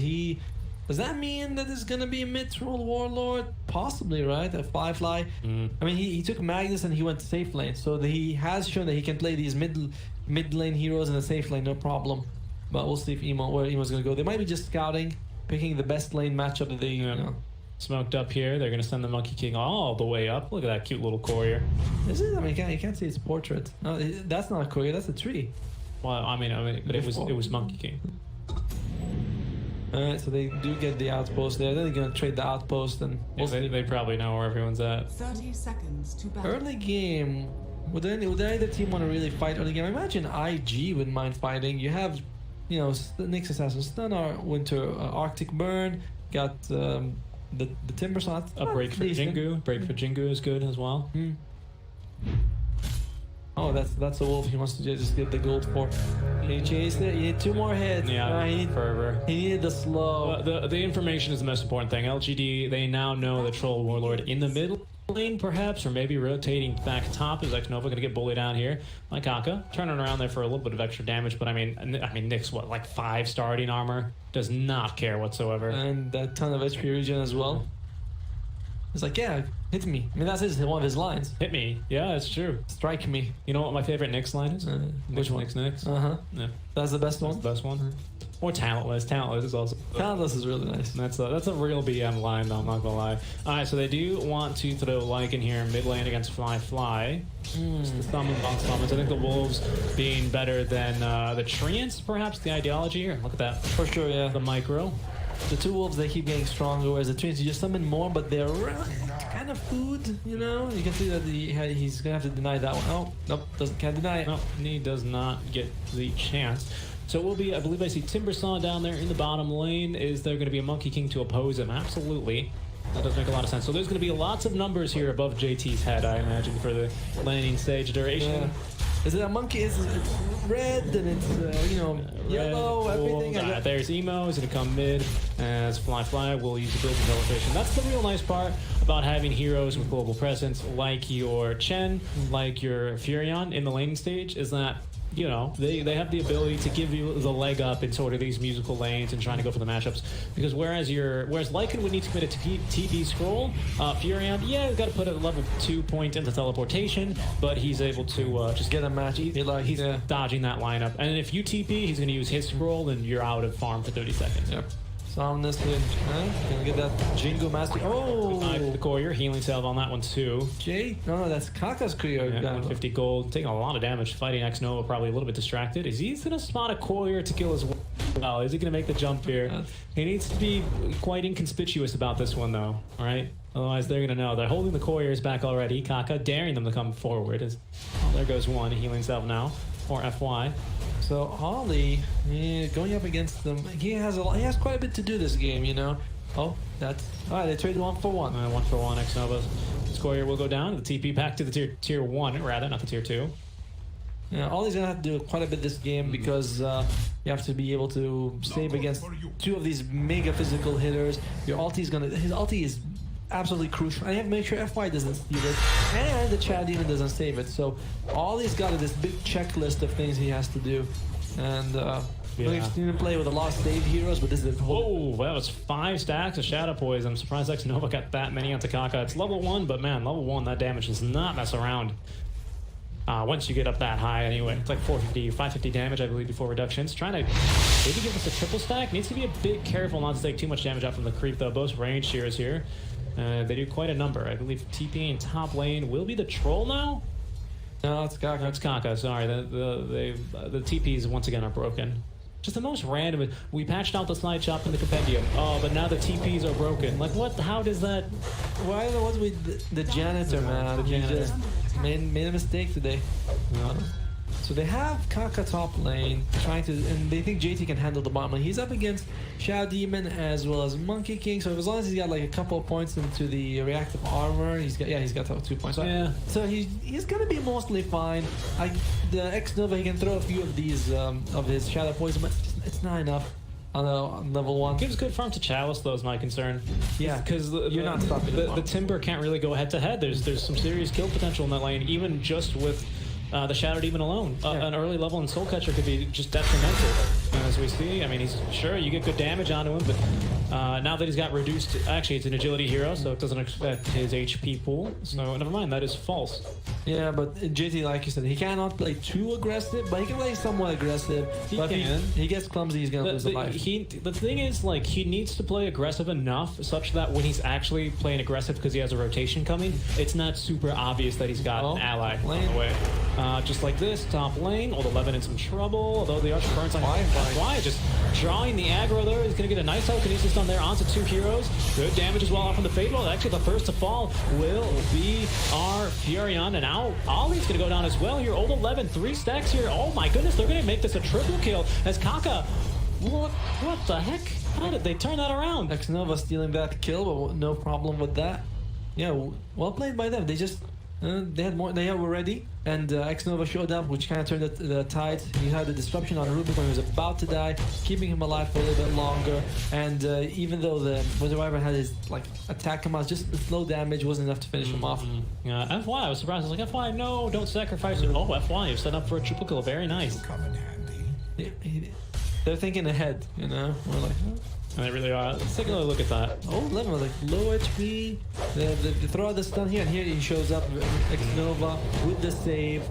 Does that mean that it's gonna be a mid Troll Warlord? Possibly, right? A Firefly. I mean, he took Magnus and he went to safe lane, so he has shown that he can play these mid lane heroes in the safe lane, no problem. But we'll see if where Emo's gonna go. They might be just scouting, picking the best lane matchup that they, you know. Smoked up here. They're going to send the Monkey King all the way up. Look at that cute little courier. Is it? I mean, you can't say it's portrait. No, that's not a courier. That's a tree. Well, I mean, but it was Monkey King. All right, so they do get the outpost there. Then they're going to trade the outpost, and They probably know where everyone's at. 30 seconds to battle. early game. Would either team want to really fight early game? I imagine IG wouldn't mind fighting. You have, you know, Nyx Assassin Stun, or Winter Arctic Burn. Got the Timber Slot. A break for Jingu. Break for Jingu is good as well. Oh, that's a wolf. He wants to just get the gold for. He chased it. He need 2 more hits. Yeah, Fervor. He needed the slow. The information is the most important thing. LGD, they now know the Troll Warlord in the mid lane, perhaps, or maybe rotating back top. Is Nova going to get bullied out here? Like Kaka, turning around there for a little bit of extra damage, but I mean, Nyx, what, like 5 starting armor? Does not care whatsoever. And a ton of HP regen as well. It's like, yeah, hit me. I mean, that's one of his lines. Hit me. Yeah, it's true. Strike me. You know what my favorite Nyx line is? Which one? Nyx. Yeah. That's the best one? That's the best one. Or Talentless. Talentless is also... Talentless is really nice. That's a real BM line, though, I'm not gonna lie. Alright, so they do want to throw Lycan here mid lane against Fly. Just the summons on summons. I think the Wolves being better than the Treants, perhaps, the ideology here. Look at that. For sure, yeah. The micro. The 2 wolves, they keep getting stronger, whereas the Treants, you just summon more, but they're kind of food, you know? You can see that he's gonna have to deny that one. Oh, nope, can't deny it. No, he does not get the chance. So it will be, I believe I see Timbersaw down there in the bottom lane. Is there going to be a Monkey King to oppose him? Absolutely. That does make a lot of sense. So there's going to be lots of numbers here above JT's head, I imagine, for the landing stage duration. Yeah. Is it a monkey? It's red and it's, yellow, everything. There's Emo. He's going to come mid as Fly will use the building teleportation. That's the real nice part about having heroes with global presence like your Chen, like your Furion in the laning stage, is that, you know, they have the ability to give you the leg up in sort of these musical lanes and trying to go for the matchups. Because whereas Lycan would need to commit a TP scroll, Furion, yeah, he's got to put a level 2 point into teleportation, but he's able to just get a match. He's dodging that lineup. And if you TP, he's going to use his scroll, and you're out of farm for 30 seconds. Yep. Somnus gonna get that Jingo Master. Oh! The courier, healing salve on that one too. No, that's Kaka's courier. Yeah, 150 gold, taking a lot of damage, fighting X-Nova, probably a little bit distracted. Is he gonna spot a courier to kill as well? Is he gonna make the jump here? He needs to be quite inconspicuous about this one though, alright? Otherwise they're gonna know. They're holding the couriers back already. Kaka daring them to come forward. There goes one, healing salve now, for FY. So Ollie, going up against them, he has quite a bit to do this game, you know. Oh, that's alright. They traded 1 for 1. 1 for 1. X-Nova. Scoria will go down. The TP back to the tier 1, rather, not the tier 2. Yeah, Ollie's gonna have to do quite a bit this game because you have to be able to save against 2 of these mega physical hitters. His ulti is absolutely crucial. I have to make sure FY doesn't steal it, and the Chad even doesn't save it. So all he's got is this big checklist of things he has to do. And we've seen him play with a lot of save heroes, but this is the whole... Whoa, that was 5 stacks of Shadow Poison. I'm surprised X-Nova got that many onto Kaka. It's level 1, but man, level 1, that damage does not mess around. Once you get up that high anyway. It's like 550 damage, I believe, before reductions. Trying to maybe give us a triple stack. Needs to be a bit careful not to take too much damage out from the creep, though. Both range shears here. They do quite a number. I believe TP in top lane will be the troll now? No, it's Kaka. No, it's Kaka, sorry. The TPs once again are broken. Just the most random. We patched out the slide shop in the compendium. Oh, but now the TPs are broken. Like, what? How does that... Why was with the janitor, man? He just made a mistake today. No. So they have Kaka top lane trying to, and they think JT can handle the bottom lane. He's up against Shadow Demon as well as Monkey King. So as long as he's got like a couple of points into the reactive armor, he's got 2 points. So, yeah. So he's gonna be mostly fine. The X-Nova, he can throw a few of these of his Shadow Poison, but it's not enough on level 1. Gives good farm to Chalice, though, is my concern. Yeah, because you're not stopping the Timber can't really go head to head. There's some serious kill potential in that lane, even just with the Shadow Demon alone. An early level in Soul Catcher could be just detrimental, as we see. I mean, he's sure you get good damage onto him, but now that he's got reduced, actually it's an agility hero, so it doesn't affect his HP pool. So never mind, that is false. Yeah, but JT, like you said, he cannot play too aggressive, but he can play somewhat aggressive. But if he gets clumsy, he's gonna lose a life. The thing is, like, he needs to play aggressive enough such that when he's actually playing aggressive because he has a rotation coming, it's not super obvious that he's got an ally on the way. Just like this, top lane, old 11 in some trouble, although the Arch burns on why just drawing the aggro there. He's gonna get a nice telekinesis done there onto 2 heroes. Good damage as well off on the Fade Wall. Actually, the first to fall will be our Furion, and now Ollie's gonna go down as well here. Old 11, 3 stacks here. Oh my goodness, they're gonna make this a triple kill as Kaka. What the heck? How did they turn that around? Xnova stealing that kill, but no problem with that. Yeah, well played by them. They just they were ready, and Xnova showed up, which kind of turned the tide. He had a disruption on Rubik when he was about to die, keeping him alive for a little bit longer. And even though when the Wyvern had his attack come out, just the slow damage wasn't enough to finish him off. FY, I was surprised. I was like, FY, no, don't sacrifice it. Oh, FY, you've set up for a triple kill. Very nice. Come in handy. They're thinking ahead, you know. We're like, And they really are. Let's take a look at that. Oh, 11 was like low HP. They throw out the stun here, and here he shows up, Xnova with the save.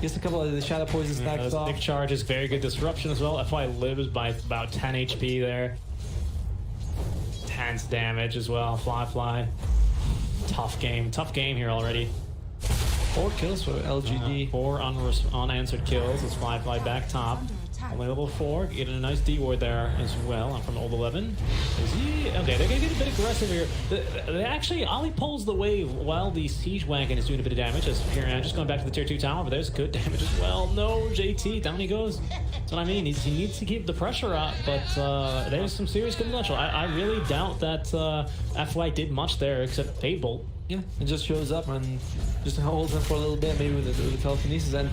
Gets a couple of the Shadow Poison stacks off. Big charges, very good disruption as well. FY lives by about 10 HP there. Tense damage as well. Fly. Tough game here already. 4 kills for LGD. 4 unanswered kills. Let's Fly back top. Only level 4, getting a nice D ward there as well. I'm from old 11. Is he? Okay, they're gonna get a bit aggressive here. They actually, Ollie pulls the wave while the Siege Wagon is doing a bit of damage. As Piran just going back to the tier 2 tower, but there's good damage as well. No, JT, down he goes. That's what I mean. He needs to keep the pressure up, but there's some serious good potential. I really doubt that FY did much there except Fade Bolt. Yeah, it just shows up and just holds him for a little bit, maybe with the telekinesis. And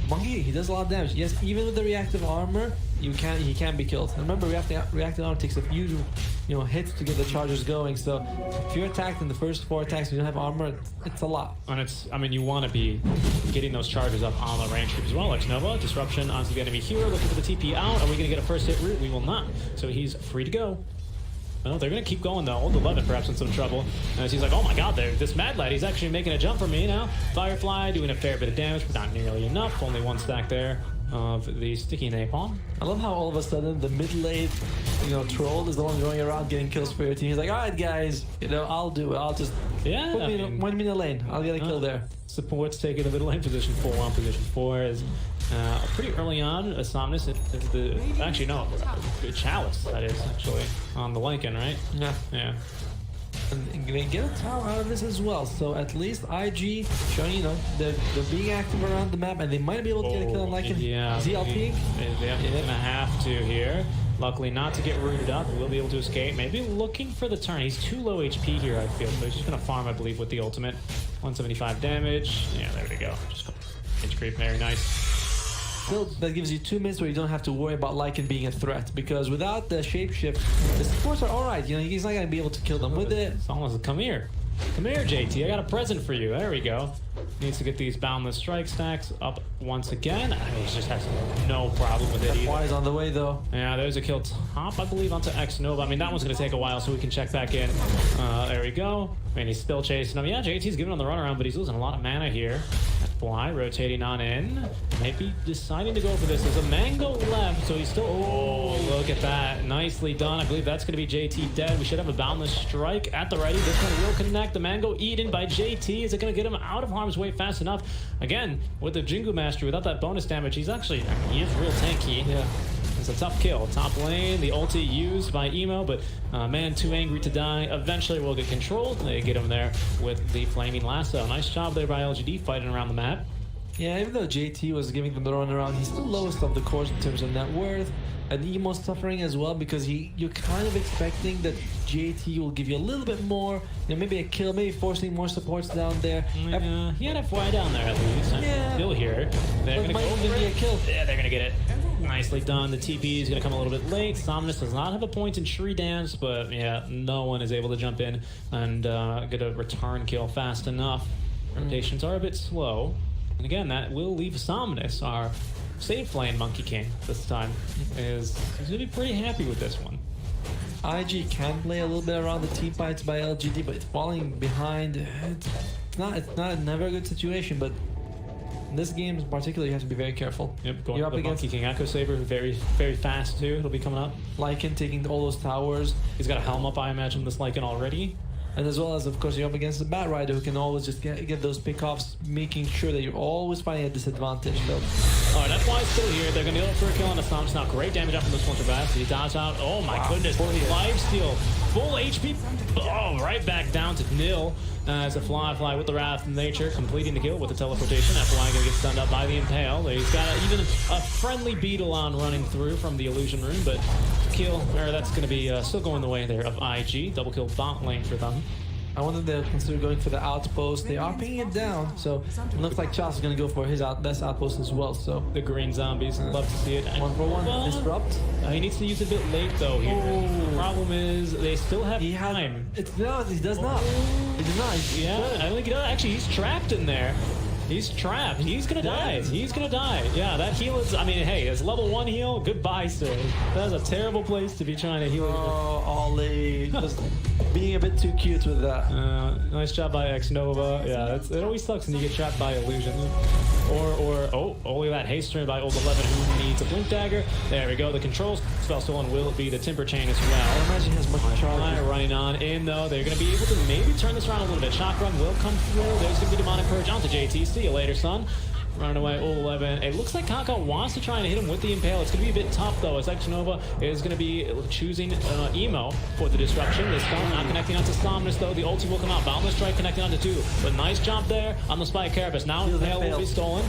Monkey, he does a lot of damage. Yes, even with the reactive armor, he can't be killed. And remember, reactive armor takes a few hits to get the charges going. So if you're attacked in the first 4 attacks and you don't have armor, it's a lot. And you want to be getting those charges up on the range troops as well. Xnova, disruption onto the enemy hero, looking for the TP out. Are we going to get a first hit route? We will not. So he's free to go. Well, they're going to keep going, though. Old 11 perhaps in some trouble. As he's like, oh my god, this Mad Lad, he's actually making a jump for me now. Firefly doing a fair bit of damage, but not nearly enough. Only 1 stack there of the sticky napalm. I love how all of a sudden the mid lane, troll is the one going around getting kills for your team. He's like, all right, guys, I'll do it. I'll just put me in the lane. I'll get a kill there. Support's taking the mid lane position 4 on position 4 is pretty early on. Somnus is actually no, Chalice that is actually on the Lycan, right? Yeah. And they get a tower out of this as well. So at least IG showing, they're being active around the map, and they might be able to get a kill on Lycan. Yeah. ZLP. They're gonna have to here. Luckily not to get rooted up. We'll be able to escape. Maybe looking for the turn. He's too low HP here, I feel. So he's just gonna farm, I believe, with the ultimate. 175 damage. Yeah, there we go. Just inch creep, very nice. Still, that gives you 2 minutes where you don't have to worry about Lycan being a threat, because without the shapeshift, the supports are alright. He's not going to be able to kill them with it. It's almost come here. Come here, JT. I got a present for you. There we go. Needs to get these boundless strike stacks up once again. He just has no problem with it either. FY is on the way, though. Yeah, there's a kill top, I believe, onto Xnova. I mean, that one's going to take a while, so we can check back in. There we go. I mean, he's still chasing him. Yeah, JT's giving him the runaround, but he's losing a lot of mana here. FY rotating on in. Maybe deciding to go for this. There's a Mango left, so he's still... Oh, look at that. Nicely done. I believe that's going to be JT dead. We should have a boundless strike at the ready. This one will connect. The Mango eaten by JT. Is it going to get him out of harm's way fast enough? Again, with the Jingu Mastery, without that bonus damage, he is real tanky. Yeah. It's a tough kill. Top lane, the ulti used by Emo, but man, too angry to die. Eventually we'll get controlled. They get him there with the Flaming Lasso. Nice job there by LGD fighting around the map. Yeah, even though JT was giving them the runaround, he's the lowest of the cores in terms of net worth. And Emo's suffering as well, because you're kind of expecting that JT will give you a little bit more, maybe a kill, maybe forcing more supports down there. Yeah, he had FY down there at least. Yeah. Still here. They're going to go be a kill. Yeah, they're going to get it. Nicely done. The TP is going to come a little bit late. Somnus does not have a point in Shri Dance, but yeah, no one is able to jump in and get a return kill fast enough. Rotations are a bit slow. And again, that will leave Somnus, our safe lane Monkey King this time, he's gonna be pretty happy with this one. IG can play a little bit around the team fights by LGD, but falling behind, it's not never a good situation, but in this game in particular, you have to be very careful. Yep, going You're up up against against Monkey King Echo Saber, very, very fast too. It'll be coming up. Lycan taking all those towers, He's got a helm up, I imagine, this Lycan already. and as well as, of course, you're up against the Bat Rider who can always just get those pickoffs, making sure that you're always fighting a disadvantage. So, Alright, that's why it's still here. They're gonna go for a kill on the Stomps now. Great damage out from this one Travis. He dodges out. Oh my goodness. Life steal. Full HP. Oh, right back down to nil. As a fly with the Wrath of Nature, completing the kill with the teleportation. FY gonna get stunned up by the Impale. He's got even a friendly Beetle on running through from the Illusion Room, but kill, or that's gonna be still going the way there of IG. Double kill bot lane for them. I wonder if they'll consider going for the outpost. They are pinging it down, so it looks like Charles is going to go for his best outpost as well. So The green zombies, love to see it. 1-for-1, disrupt. He needs to use it a bit late though here. The problem is they still have He has. time. No, he does not. He does not. Yeah, I don't think he does. Actually, he's trapped in there. He's trapped. He's gonna die. He's gonna die. Yeah, that heal is, I mean, hey, it's level 1 heal. Goodbye, sir. That's a terrible place to be trying to heal. Oh, Ollie. Just being a bit too cute with that. Nice job by X-Nova. Yeah, it always sucks when you get trapped by illusion. Oh, only that haste turn by Old 11 who needs a blink dagger. There we go. The controls spell stolen will be the Timber Chain as I well. imagine he has much charge. Running on in though. They're going to be able to maybe turn this around a little bit. Shock run will come through. There's going to be Demonic Purge onto JT. See you later, son. Running away, 11. It looks like Kaka wants to try and hit him with the Impale. It's going to be a bit tough, though, as X-Nova is going to be choosing Emo for the disruption. The stun not connecting onto Somnus, though. The ulti will come out. Boundless Strike connecting onto 2. But nice job there on the Spike Carapace. Now Impale will be stolen.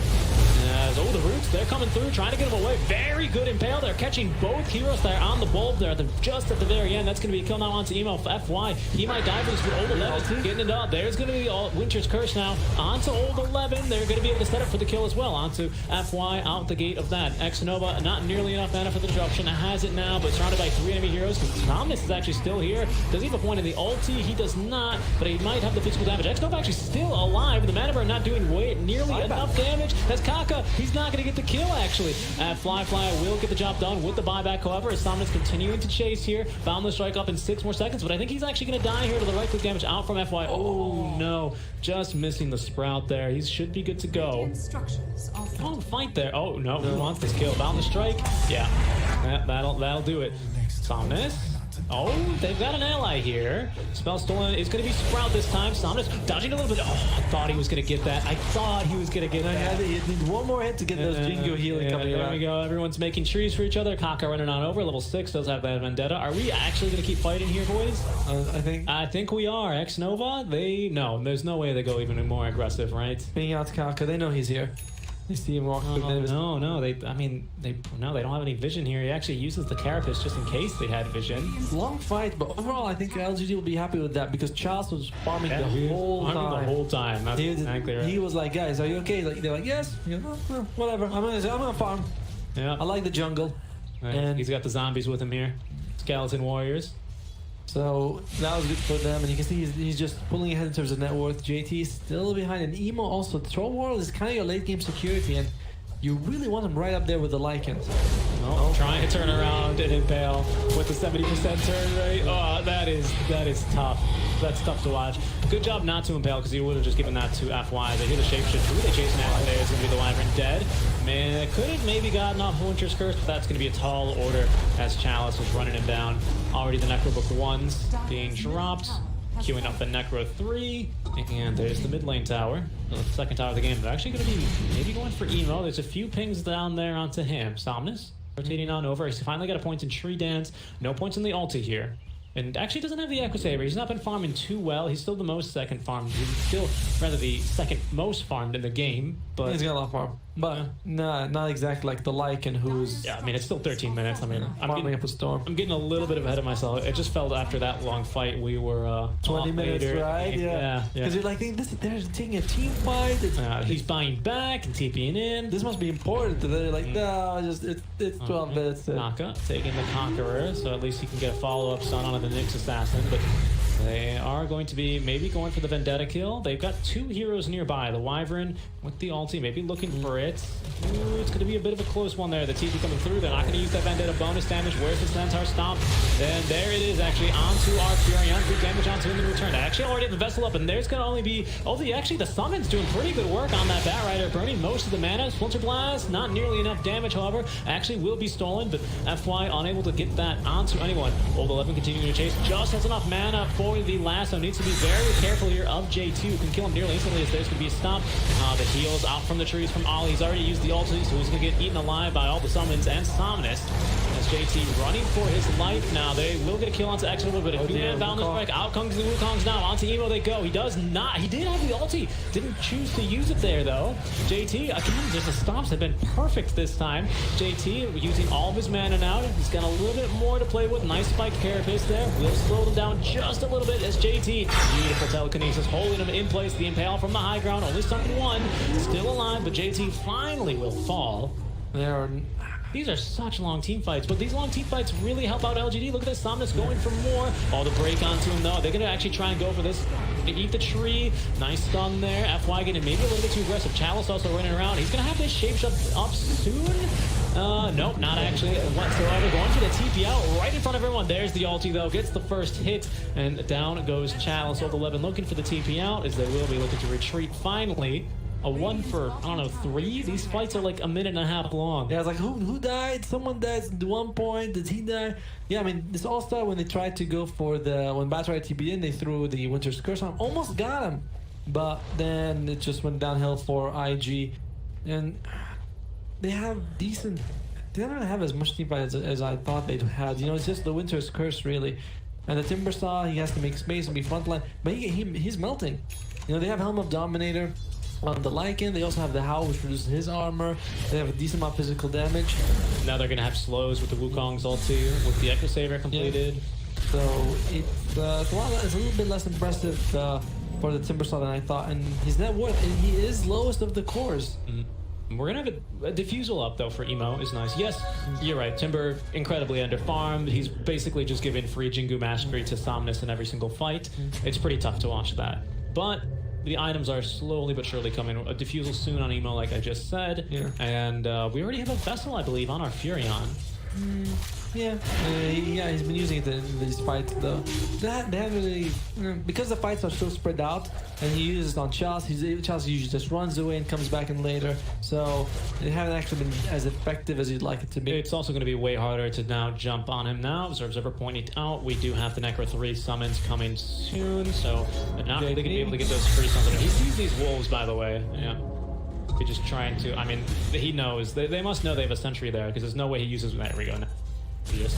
As the Roots, they're coming through, trying to get him away. Very good Impale. They're catching both heroes there on the bulb there, just at the very end. That's going to be a kill now onto Emo for FY. He might die for this with Old 11. Getting it up. There's going to be Winter's Curse now onto Old 11. They're going to be able to set up for the kill as well. Onto FY out the gate of that. X-Nova, not nearly enough mana for the disruption. Has it now, but surrounded by 3 enemy heroes. Somnus is actually still here. Does he have a point in the ulti? He does not, but he might have the physical damage. X-Nova actually still alive. The mana burn not doing nearly enough damage. As Kaka, he's not going to get the kill, actually. Fly will get the job done with the buyback, however, as Somnus continuing to chase here. Boundless Strike up in 6 more seconds, but I think he's actually going to die here to the right-click damage out from FY. Oh, no. Just missing the Sprout there. He should be good to go. Oh, fight there. Oh, no. He wants this kill. Boundless Strike. Yeah. That'll do it. Somnus. Oh, they've got an ally here. Spell stolen is going to be Sprout this time. Somnus dodging a little bit. Oh, I thought he was going to get that. I thought he was going to get that. He needs one more hit to get those Jingo healing coming There around. we go. Everyone's making trees for each other. Kaka running on over. Level 6 does have that Vendetta. Are we actually going to keep fighting here, boys? I think we are. X-Nova, no, there's no way they go even more aggressive, right? being out Kaka, they know he's here. They see him walk through. No, they don't have any vision here. He actually uses the Carapace just in case they had vision. Long fight, but overall, I think LGD will be happy with that because Charles was farming the whole time. That's exactly right. He was like, "Guys, are you okay?" Like, they're like, "Yes." You know, well, whatever. I'm gonna farm. Yeah. I like the jungle. Right. And he's got the zombies with him here. Skeleton Warriors. So that was good for them, and you can see he's just pulling ahead in terms of net worth. JT is still behind, and Emo also. Troll World is kind of your late game security, and you really want him right up there with the Lycans. Oh, trying to turn around and Impale with the 70% turn rate. Oh, that is tough. That's tough to watch. Good job not to Impale, because he would have just given that to FY. They hear the shapeshift. Who are they chasing after there? Is going to be the Wyvern dead. Man, could have maybe gotten off Winter's Curse, but that's going to be a tall order as Chalice was running him down. Already the Necrobook 1s being dropped. Queuing up the Necro 3. And there's the mid lane tower. The second tower of the game. They're actually going to be maybe going for Emo. There's a few pings down there onto him. Somnus rotating on over. He's finally got a point in Tree Dance. No points in the ulti here. And actually doesn't have the Echo Saber. He's not been farming too well. He's still the most second farmed. He's still rather the second most farmed in the game. But he's got a lot farm. But not exactly like the Lycan who's... Yeah, I mean, it's still 13 minutes. I mean, farming up a storm. I'm getting a little bit ahead of myself. It just felt after that long fight, we were 20 minutes, later. right? Yeah. Because you're like, they're taking a team fight. He's buying back and TPing in. This must be important. They're like, no, it's 12 minutes. Naka taking the Conqueror, so at least he can get a follow-up stun on the Nyx Assassin. But They are going to be maybe going for the Vendetta kill. They've got 2 heroes nearby. The Wyvern with the ulti, maybe looking for it. Ooh, it's going to be a bit of a close one there. The TP coming through. They're not going to use that Vendetta bonus damage. Where's the Centaur stomp? And there it is, actually, onto our Furion. 3 damage onto him in return. They actually already have the Vessel up, and there's going to only be... Oh, actually, the Summon's doing pretty good work on that Bat Rider, burning most of the mana. Splinter Blast, not nearly enough damage, however. Actually will be stolen, but FY unable to get that onto anyone. Old 11 continuing to chase. Just has enough mana for the lasso. Needs to be very careful here of J2, who can kill him nearly instantly as there's going to be a stop. The heals out from the trees from Ollie. He's already used the ulti, so he's going to get eaten alive by all the summons and Somnus. As JT running for his life now. They will get a kill onto Exodus, but a two-man boundless strike. Out comes the Wukongs now. Onto Emo they go. He does not. He did have the ulti. Didn't choose to use it there, though. JT, again, just the stops have been perfect this time. JT using all of his mana now. He's got a little bit more to play with. Nice spike carapace there. Will slow them down just a little bit as JT, beautiful telekinesis, holding him in place. The Impale from the high ground, only stuck in 1. Still alive, but JT finally will fall. These are such long team fights, but these long team fights really help out LGD. Look at this, Somnus going for more. All the break onto him, though. They're going to actually try and go for this. They eat the tree. Nice stun there. FY getting maybe a little bit too aggressive. Chalice also running around. He's going to have this shape up soon. Nope, not actually whatsoever. Going for the TP out right in front of everyone. There's the ulti, though. Gets the first hit, and down goes Chalice. Old 11 looking for the TP out, as they will be looking to retreat finally. A 1 for, I don't know, 3? These fights are like a minute and a half long. Yeah, it's like, who died? Someone died at 1 point. Did he die? Yeah, I mean, this all started when they tried to go for the... When Bat Rider TP'd in, they threw the Winter's Curse on him. Almost got him. But then it just went downhill for IG. And they have decent... They don't have as much team fight as I thought they'd had. You know, it's just the Winter's Curse, really. And the Timbersaw, he has to make space and be frontline. But he's melting. You know, they have Helm of Dominator. On the Lycan, they also have the Howl, which reduces his armor. They have a decent amount of physical damage. Now they're going to have slows with the Wukong's ulti, with the Echo Saver completed. Yeah. So it's a little bit less impressive for the Timbersaw than I thought. And his net worth, he is lowest of the cores. We're going to have a Diffusal up, though, for Emo. Is nice. Yes, you're right. Timber, incredibly under-farmed. He's basically just given free Jingu Mastery to Somnus in every single fight. It's pretty tough to watch that. But... the items are slowly but surely coming. A Diffusal soon on Emo, like I just said. Yeah. And we already have a Vessel, I believe, on our Furion. Yeah, he's been using it in these fights, though. They haven't really... because the fights are so spread out, and he uses it on Chalice, Chalice usually just runs away and comes back in later. So they haven't actually been as effective as you'd like it to be. It's also going to be way harder to now jump on him now. As Observer pointed out, we do have the Necro 3 summons coming soon, so they're not really going to be able to get those free summons. He sees these wolves, by the way. Yeah. We're just trying to... I mean, he knows. They must know they have a sentry there, because there's no way he uses... There we go. He just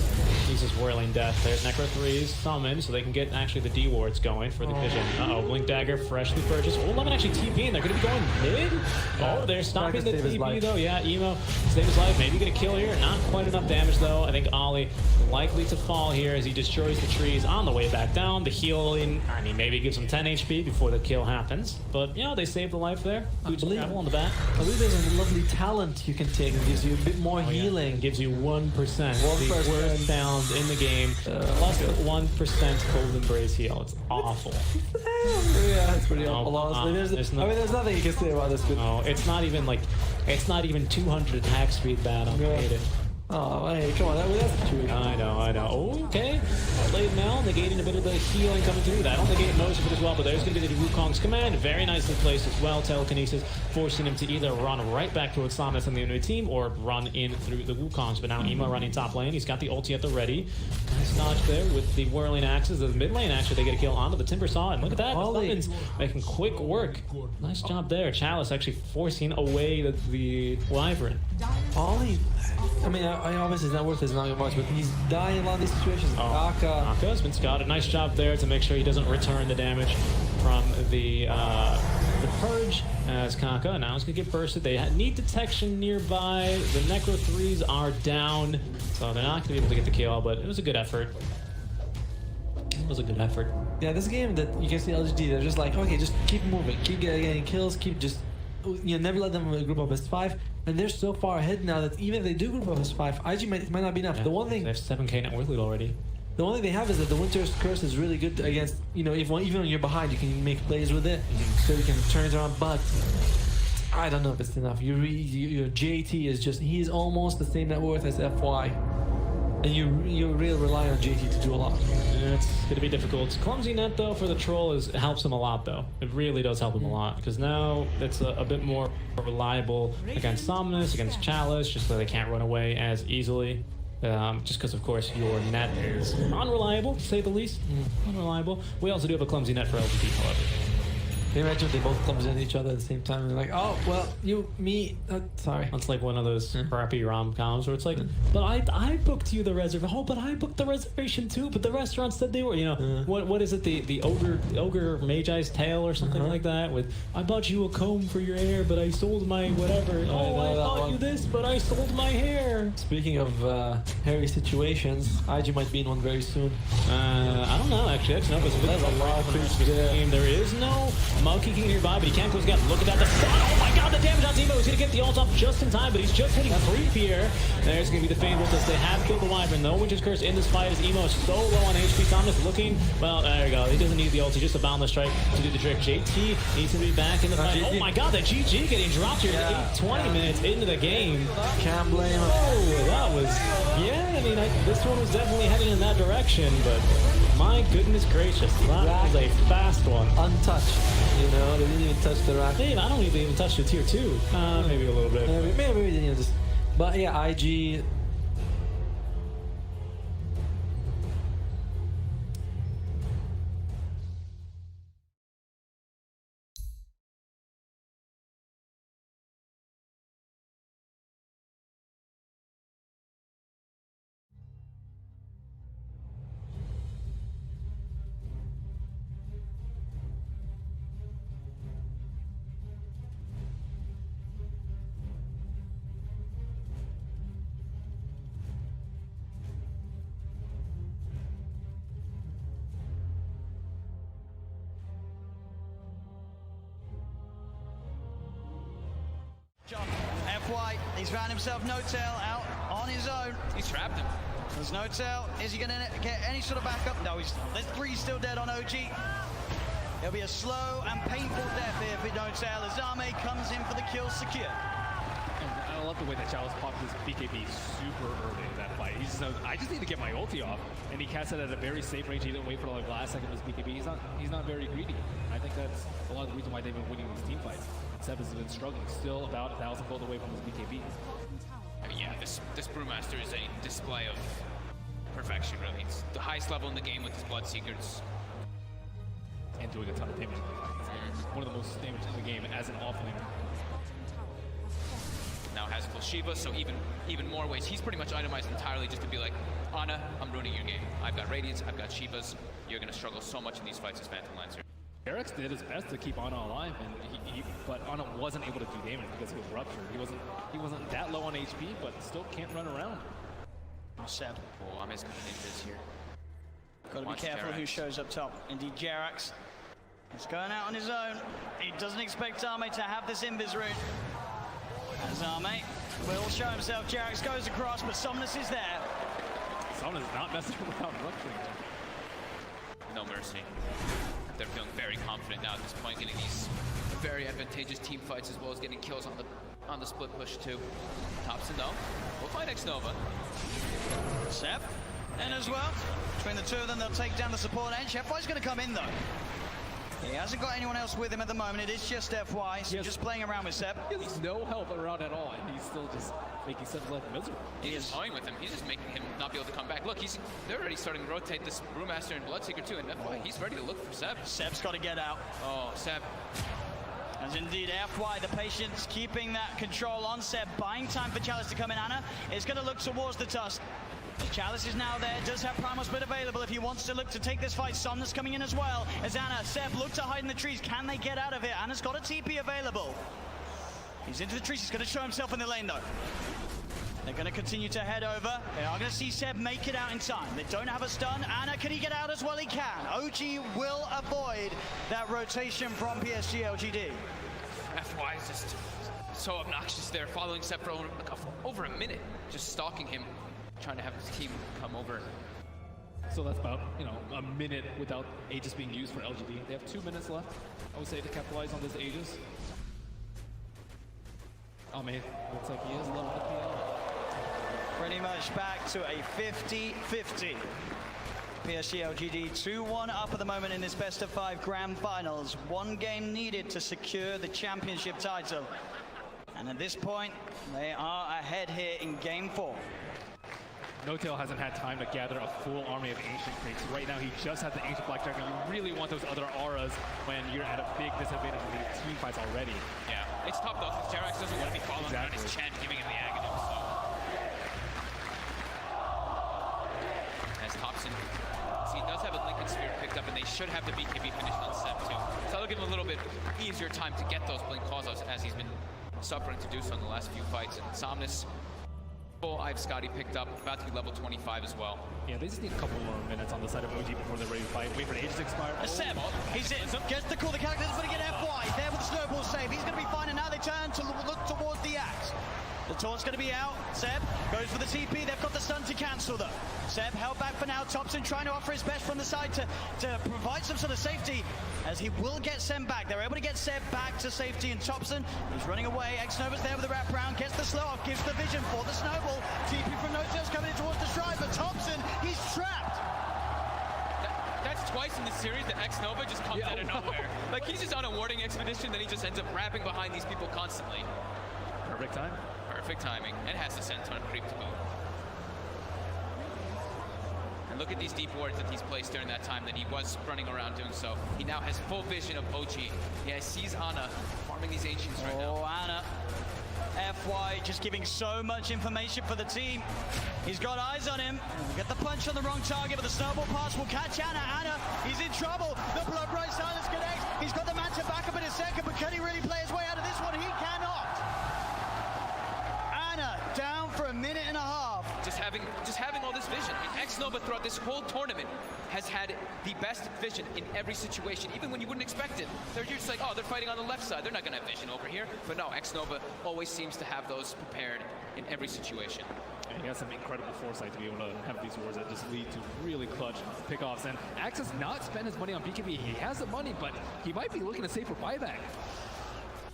uses Whirling Death. There's Necro 3's summoned, so they can get actually the D wards going for the vision. Blink Dagger, freshly purchased. Oh, 11 actually TPing. They're going to be going mid. Oh, they're stopping the TP, though. Yeah, Emo save his life. Maybe get a kill here. Not quite enough damage, though. I think Ollie likely to fall here as he destroys the trees on the way back down. The healing, I mean, maybe gives him 10 HP before the kill happens. But, yeah, they saved the life there. Good travel on the back. I believe there's a lovely talent you can take that gives you a bit more healing. Yeah. Gives you 1%. Worst sound in the game, plus 1% Cold Embrace heal. It's awful. Yeah, it's pretty awful. Honestly, there's nothing you can say about this. No, it's not even 200 attack speed bad. I'll hate it. Oh, hey, come on, that's true. I know. Oh, okay. Late Mel negating a bit of the healing coming through. That'll negate most of it as well, but there's going to be the Wukong's command. Very nicely placed as well. Telekinesis forcing him to either run right back towards Somnus and the enemy team or run in through the Wukongs. But now Emo running top lane. He's got the ulti at the ready. Nice dodge there with the whirling axes. The mid lane, actually, they get a kill onto the Timbersaw. And look at that. The Summons making quick work. Nice job there. Chalice actually forcing away the Wyvern. Ollie, I mean, I obviously it's not worth his not much, but he's dying in a lot of these situations. Aka's been scouted. Nice job there to make sure he doesn't return the damage from the Purge as Kaka. Now he's going to get bursted. They need detection nearby. The Necro 3s are down, so they're not going to be able to get the kill, but it was a good effort. It was a good effort. Yeah, this game that you can see LGD, they're just like, okay, just keep moving, keep getting kills, keep just... You know, never let them group up as 5, and they're so far ahead now that even if they do group up as 5, IG might not be enough. Yeah, the one thing they have 7k net worth lead already. The only thing they have is that the Winter's Curse is really good against, you know, even when you're behind, you can make plays with it, so you can turn it around. But I don't know if it's enough. Your JT is just, he's almost the same net worth as FY, and you really rely on JT to do a lot. Yeah, it's gonna be difficult. Clumsy net though for the troll it helps him a lot though. It really does help him a lot because now it's a bit more reliable against Somnus, against Chalice, just so they can't run away as easily. Just because, of course, your net is unreliable, to say the least. Unreliable. We also do have a clumsy net for LGD, however. Can you imagine if they both clumsy at each other at the same time and they're like, oh, well, you, me, sorry. It's like one of those crappy rom-coms where it's like, but I booked you the reservation. Oh, but I booked the reservation too, but the restaurant said they were, you know, what is it, the ogre Magi's Tail or something like that with, I bought you a comb for your hair, but I sold my whatever. Oh, I bought you this, but I sold my hair. Speaking of hairy situations, IG might be in one very soon. I don't know, actually. That's a lot of creeps game. There is no Monkey King nearby, but he can't close again. Look at that. The stun. Oh my god, the damage on Timo. He's going to get the ult off just in time, but he's just hitting creep here. There's going to be the Fane Voltus. They have killed the Wyvern. No Winter's Curse in this fight as Emo is so low on HP. Thomas looking, well, there you go. He doesn't need the ult. He's just a boundless strike to do the trick. JT needs to be back in the fight. Oh my god, that GG getting dropped here 20 minutes into the game. Can't blame him. Oh, that was, yeah, I mean, this one was definitely heading in that direction, but my goodness gracious, that was a fast one. Untouched, you know, they didn't even touch the rack. Maybe, I don't think they even touched the tier 2. Maybe a little bit. Maybe they didn't even just, but yeah, IG. FY, he's found himself No Tail out on his own. He's trapped him. There's No Tail. Is he going to get any sort of backup? No, there's 3 still dead on OG. It'll be a slow and painful death here for No Tail as Arme comes in for the kill secure. And I love the way that Chalice popped his BKB super early in that fight. He's just, I just need to get my ulti off, and he cast it at a very safe range. He didn't wait for like last second of his BKB. He's not very greedy. I think that's a lot of the reason why they've been winning these team fights. Seb has been struggling, still about 1,000 gold away from his BKB. I mean, yeah, this Brewmaster is a display of perfection, really. It's the highest level in the game with his Bloodseekers. And doing a ton of damage. One of the most damage in the game as an offlaner. Now has full Shiva, so even more ways. He's pretty much itemized entirely just to be like, Ana, I'm ruining your game. I've got Radiance, I've got Shivas. You're going to struggle so much in these fights as Phantom Lancer. Eric's did his best to keep Ana alive, and but Ana wasn't able to do damage because he was ruptured. He wasn't that low on HP, but still can't run around. Seb. Oh, I'm going to ninjas here. Got to be careful who shows up top. Indeed, Jerax is going out on his own. He doesn't expect Arme to have this invis rune. As Arme will show himself, Jerax goes across, but Somnus is there. Somnus is not messing around rupturing. No mercy. They're feeling very confident now at this point, getting these very advantageous team fights as well as getting kills on the split push too. Thompson though, we'll find X-Nova. Seb, and as well, between the two of them, they'll take down the support edge. FY's going to come in though. He hasn't got anyone else with him at the moment. It is just FY, so just playing around with Seb. He has no help around at all, and he's still just making Seb's life miserable. He is toying with him. He's just making him not be able to come back. Look, they're already starting to rotate this Brewmaster and Bloodseeker too, and FY, he's ready to look for Seb. Seb's got to get out. Oh, Seb. As indeed, FY, the patience keeping that control on Seb, buying time for Chalice to come in. Ana is going to look towards the Tusk. Chalice is now there, does have Primal Split available if he wants to look to take this fight. Somnus coming in as well. As Ana, Seb look to hide in the trees. Can they get out of it? Ana's got a TP available. He's into the trees. He's going to show himself in the lane though. They're going to continue to head over. They are going to see Seb make it out in time. They don't have a stun. Ana, can he get out as well? He can. OG will avoid that rotation from PSG.LGD. FY is just so obnoxious there, following Seb for over a minute, just stalking him, trying to have his team come over. So that's about, you know, a minute without Aegis being used for LGD. They have 2 minutes left, I would say, to capitalize on this Aegis. Oh man, looks like he is level the PL. Pretty much back to a 50-50. PSG.LGD 2-1 up at the moment in this best of 5 grand finals. 1 game needed to secure the championship title. And at this point, they are ahead here in game 4. No-Tail hasn't had time to gather a full army of Ancient Creeks. Right now, he just has the Ancient Black Dragon. You really want those other auras when you're at a big disadvantage in the team fights already. Yeah, it's tough though, because Jerax doesn't want to be following around his Chen, giving him the agony. So. As Thompson, see, he does have a Lincoln Sphere picked up, and they should have the BKB finished on Seb too. So that'll give him a little bit easier time to get those blink calls as he's been suffering to do so in the last few fights. And Somnus, Bo5 Scotty picked up, about to be level 25 as well. Yeah, they just need a couple more minutes on the side of OG before they're ready to fight. Wait for the Aegis to expire. Seb, he's in, gets the call, the character's going to get FY, there with the snowball save, he's going to be fine, and now they turn to look towards the axe. The taunt's going to be out, Seb goes for the TP, they've got the stun to cancel though. Seb held back for now, Thompson trying to offer his best from the side to provide some sort of safety, as he will get Seb back. They're able to get Seb back to safety, and Thompson, he's running away. X-Nova's there with the wraparound, gets the slow off, gives the vision for the snowball. TP from No-Tail's coming in towards the stride, but Thompson, he's trapped. That's twice in this series that X-Nova just comes out of nowhere. Like, he's just on a warding expedition, then he just ends up wrapping behind these people constantly. Perfect time. Perfect timing, and has the Senton creep to boot. And look at these deep wards that he's placed during that time that he was running around doing so. He now has full vision of OG. Yeah, he sees Ana farming these Ancients right now. Oh, Ana. FY just giving so much information for the team. He's got eyes on him. Get the punch on the wrong target, but the snowball pass will catch Ana. Ana, he's in trouble. The blood bright silence connects. He's got the matchup back up in a second, but can he really play his way out of this one? He cannot. Ana down for a minute and a half. Just having all this vision. And X-Nova throughout this whole tournament has had the best vision in every situation, even when you wouldn't expect it. They're just like, oh, they're fighting on the left side. They're not going to have vision over here. But no, X-Nova always seems to have those prepared in every situation. And he has some incredible foresight to be able to have these wars that just lead to really clutch pickoffs. And Axe has not spent his money on BKB. He has the money, but he might be looking to save for buyback.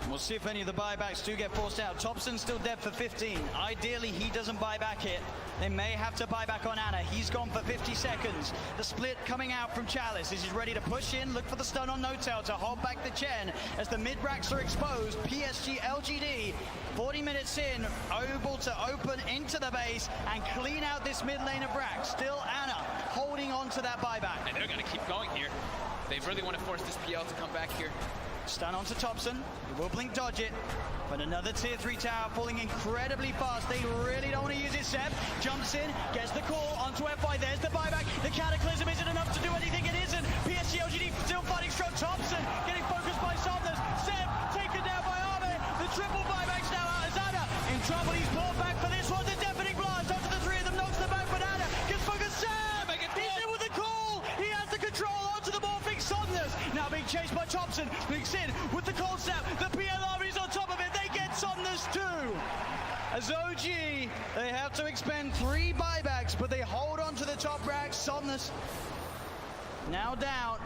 We'll see if any of the buybacks do get forced out. Thompson's still dead for 15. Ideally, he doesn't buy back here. They may have to buy back on Ana. He's gone for 50 seconds. The split coming out from Chalice. Is he ready to push in, look for the stun on No-Tail to hold back the Chen as the mid-racks are exposed. PSG.LGD, 40 minutes in, able to open into the base and clean out this mid lane of racks. Still Ana holding on to that buyback. And they're going to keep going here. They really want to force this PL to come back here. Stun onto Thompson. He will blink dodge it. But another tier 3 tower falling incredibly fast. They really don't want to use it. Seb jumps in, gets the call onto FY. There's the buyback. The Cataclysm isn't enough to do anything. It isn't. PSG.LGD still fighting strong. Thompson getting focused by Somnus. Seb taken down by Arme. The triple buybacks now out as Ana in trouble. He's pulled back for this one. The deafening blast onto the 3 of them. Knocks the back, but Ana gets focused. Seb! He's in with the call. He has the control onto the morphing Somnus. Now being chased by Thompson. Blinks in with the cold snap. The PLR is on top of it. They get Somnus too. As OG, they have to expend 3 buybacks, but they hold on to the top racks. Somnus now down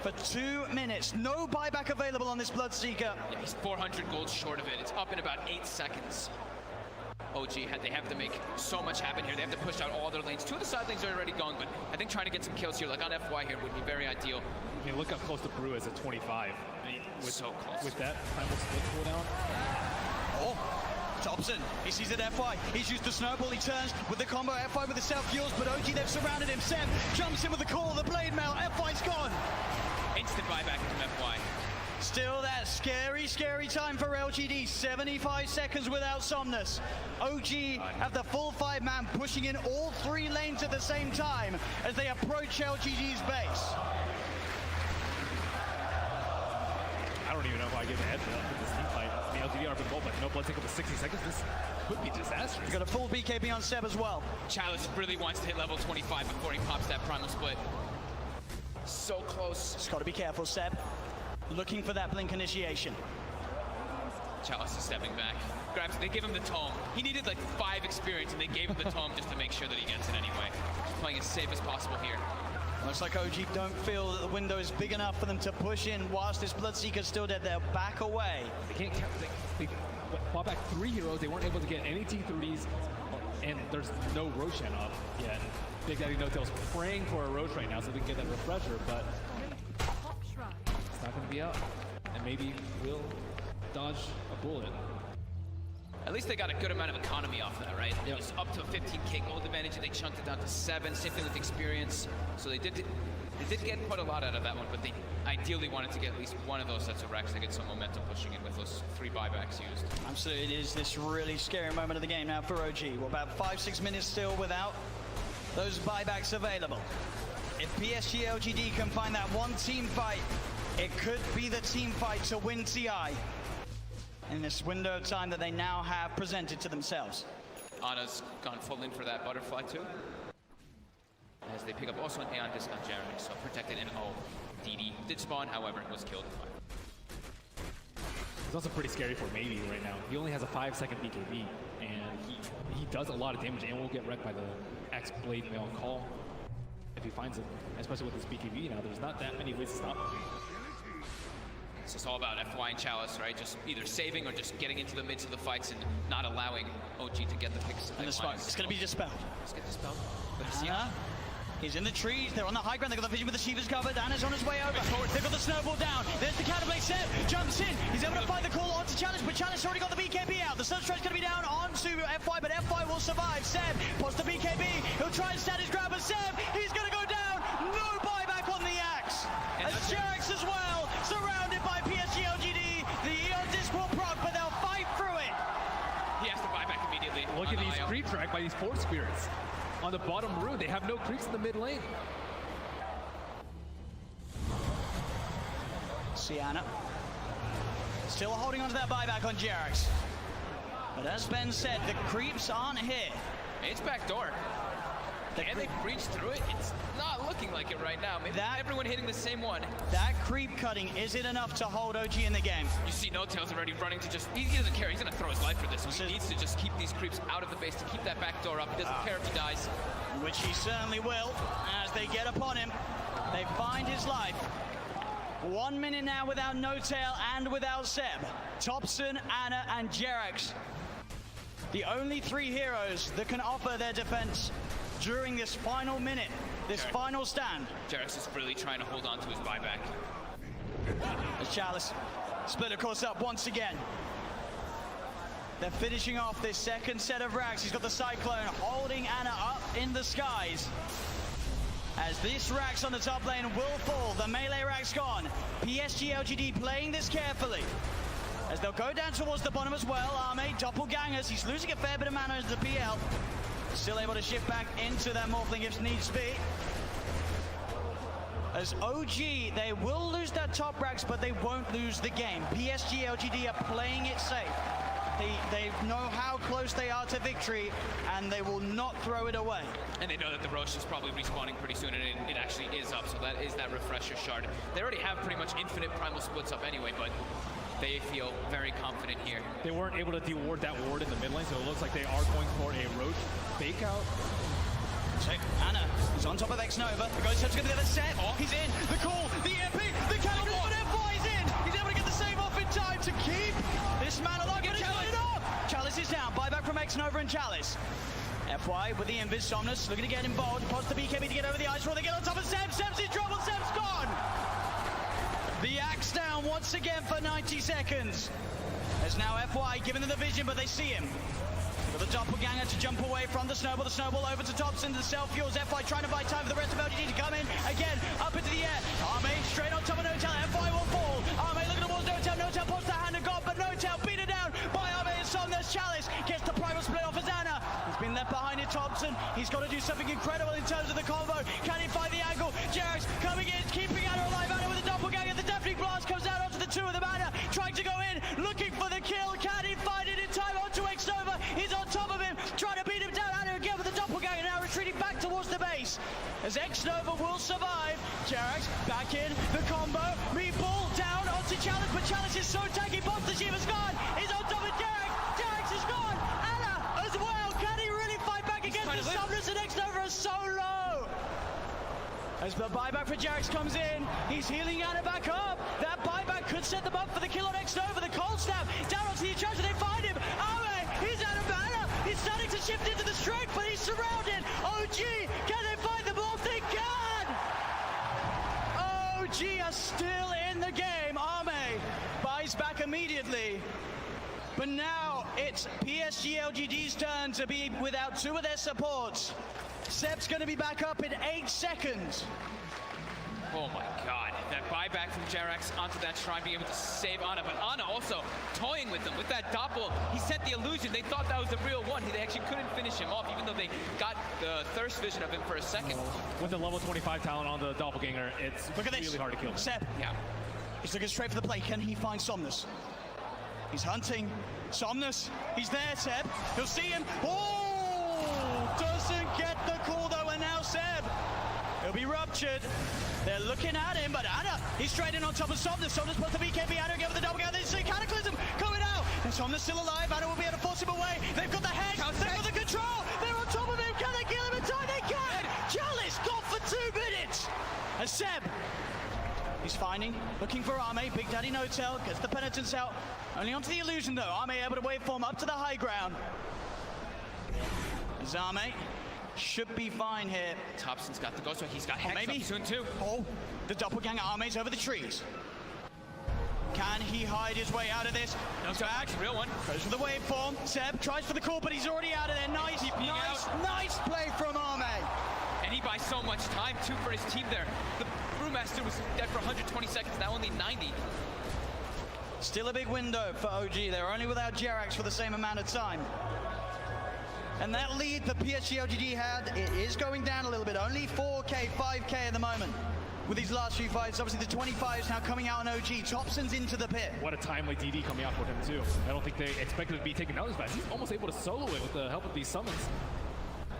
for 2 minutes. No buyback available on this Bloodseeker. Yeah, he's 400 gold short of it. It's up in about 8 seconds. OG, they have to make so much happen here. They have to push out all their lanes. 2 of the side lanes are already going, but I think trying to get some kills here, like on FY here, would be very ideal. I mean, look how close to Brew is at 25. I mean, So close. With that primal split cooldown. Oh, Thompson, he sees it FY. He's used the snowball, he turns with the combo. FY with the self-fuels, but OG, they've surrounded him. Seb jumps in with the call, the blade mail. FY's gone. Instant buyback from FY. Still that scary, scary time for LGD. 75 seconds without Somnus. OG have the full 5-man pushing in all 3 lanes at the same time as they approach LGD's base. I don't even know if I give a head for this team fight. The LGD are involved, but no blood take up to 60 seconds. This could be disastrous. You've got a full BKB on Seb as well. Chalice really wants to hit level 25 before he pops that primal split. So close. Just got to be careful, Seb. Looking for that blink initiation. Chalice is stepping back. Grabs, they give him the tome. He needed like 5 experience and they gave him the tome just to make sure that he gets it anyway. Just playing as safe as possible here. Looks like OG don't feel that the window is big enough for them to push in whilst this Bloodseeker's still dead. They'll back away. They can't count. They bought back 3 heroes. They weren't able to get any T3s, and there's no Roshan up yet. Big Daddy No-Tail's praying for a Roche right now so they can get that refresher, but it's not going to be out. And maybe we'll dodge a bullet. At least they got a good amount of economy off that, right? It was up to a 15k gold advantage, and they chunked it down to 7. Same thing with experience. So they did get quite a lot out of that one, but they ideally wanted to get at least one of those sets of racks to get some momentum pushing in with those 3 buybacks used. Absolutely, it is this really scary moment of the game now for OG. We're about 5-6 minutes still without those buybacks available. If PSG.LGD can find that one team fight, it could be the team fight to win TI in this window of time that they now have presented to themselves. Ana's gone full in for that butterfly too. As they pick up also an Aeon disc on Jeremy, so protected and DD did spawn, however, was killed. It's also pretty scary for Maybe right now. He only has a 5-second BKB, and he does a lot of damage and will get wrecked by the X-Blade Mail Call if he finds it, especially with his BKB now. There's not that many ways to stop him. So it's all about FY and Chalice, right? Just either saving or just getting into the midst of the fights and not allowing OG to get the picks. And the smoke, it's going to be dispelled. Let's get dispelled. Ana, he's in the trees. They're on the high ground. They've got the vision with the Shiva's covered. Ana's on his way over. They've got the snowball down. There's the counterplay. Seb jumps in. He's able to find the call onto Chalice, but Chalice already got the BKB out. The Sunstride's going to be down onto FY, but FY will survive. Seb pots the BKB. He'll try and stand his ground, but Seb, he's going to go down. No buyback on the axe. As Jarex as well, surrounded by PSG.LGD. The Eon disc will proc, but they'll fight through it. He has to buy back immediately. Look at these creep track by these 4 spirits. On the bottom room, they have no creeps in the mid lane. See Ana. Still holding on to that buyback on Jarex. But as Ben said, the creeps aren't here. It's backdoor. Can they breach through it? It's not looking like it right now. Maybe everyone hitting the same one. That creep cutting isn't enough to hold OG in the game. You see No-Tail's already running to just, he doesn't care. He's going to throw his life for this. He needs to just keep these creeps out of the base to keep that back door up. He doesn't care if he dies. Which he certainly will as they get upon him. They find his life. 1 minute now without No-Tail and without Seb. Thompson, Ana, and Jarex. The only 3 heroes that can offer their defense during this final minute, this final stand. Jarex is really trying to hold on to his buyback. As Chalice split of course up once again. They're finishing off this second set of racks. He's got the Cyclone holding Ana up in the skies. As this rack's on the top lane will fall, the melee rack's gone. PSG.LGD playing this carefully. As they'll go down towards the bottom as well. Arme, doppelgangers. He's losing a fair bit of mana into the PL. Still able to shift back into that Morphling if needs be. As OG, they will lose that top racks, but they won't lose the game. PSG.LGD are playing it safe. They know how close they are to victory, and they will not throw it away. And they know that the Roche is probably respawning pretty soon, and it actually is up, so that is that refresher shard. They already have pretty much infinite primal splits up anyway, but they feel very confident here. They weren't able to de-ward that ward in the mid lane, so it looks like they are going for a Roche fake out. Ana is on top of X-Nova. The ghost steps going to the other set. He's in. The call, the MP, the cannon, but FY is in. He's able to get the save off in time to keep this man alive. Chalice is down. Buyback from X-Nova and Chalice. FY with the Invis. Somnus looking to get involved. Pots the BKB to get over the ice roll. They get on top of Seb. Seb's in trouble. Seb's gone. The axe down once again for 90 seconds. As now FY giving them the vision, but they see him. Got the doppelganger to jump away from the snowball. The snowball over to Thompson. The self-fuels. FY trying to buy time for the rest of LGD to come in. Again, up into the air. Arme straight on top of No-Tail. FY will fall. Arme looking towards No-Tail. No-Tail pops the hand of God, but No-Tail beat it down by Arme and Somnus. Chalice gets the primal split off as Ana. He's been left behind in Thompson. He's got to do something incredible in terms of the combo. Can he find the angle? Jarex coming in, keeping Ana alive. Ana with the doppelganger. The Deafening Blast comes out onto the 2 of them. Ana trying to go in, looking for the kill. Can he find it in time onto X-Nova? He's on top of him, trying to beat him down. Ana again with the doppelganger, now retreating back towards the base. As X-Nova will survive. Jarex back in, the combo. Meatball down onto Chalice, but Chalice is so tanky. Pops the Shiva's gone. He's on are so low. As the buyback for Jarex comes in, he's healing Anna back up. That buyback could set them up for the kill on X-Nova, the cold snap. Down onto the charge, they find him. Ame, he's out of mana. He's starting to shift into the strength, but he's surrounded. OG, can they find the ball? They can! OG are still in the game. Ame buys back immediately. But now it's PSG.LGD's turn to be without two of their supports. Seb's going to be back up in 8 seconds. Oh my god, that buyback from Jarex onto that shrine, being able to save Ana, but Ana also toying with him with that doppel. He sent the illusion. They thought that was the real one. They actually couldn't finish him off, even though they got the thirst vision of him for a second. With the level 25 talent on the doppelganger, it's Look at really this. hard to kill him. Seb, Yeah. he's looking straight for the play. Can he find Somnus? He's hunting. Somnus, he's there, Seb. He'll see him. Oh! Doesn't get the call though, and now Seb. He'll be ruptured. They're looking at him, but Ana, he's straight in on top of Somnus. Somnus puts the BKB. Ana again with the double gun. They see Cataclysm coming out. And Somnus still alive. Ana will be able to force him away. They've got the hedge. They've got the control. They're on top of him. Can they kill him in time? They can. Chalice got for 2 minutes. And Seb, he's finding, looking for Ame. Big Daddy No-Tail gets the penitence out. Only onto the illusion though. Ame able to waveform up to the high ground. Zame should be fine here. Thompson's got the ghost, so he's got Hex maybe. up soon too. Oh, the doppelganger Ame's over the trees. Can he hide his way out of this? He's back, real one. Goes for the waveform. Seb tries for the call, but he's already out of there. Nice, nice play from Ame. And he buys so much time too for his team there. The Brewmaster was dead for 120 seconds, now only 90. Still a big window for OG. They're only without Jerax for the same amount of time. And that lead that PSG.LGD had, it is going down a little bit. Only 4K, 5K at the moment with these last few fights. Obviously the 25 is now coming out on OG. Thompson's into the pit. What a timely DD coming out for him too. I don't think they expected to be taken out as fast. He's almost able to solo it with the help of these summons.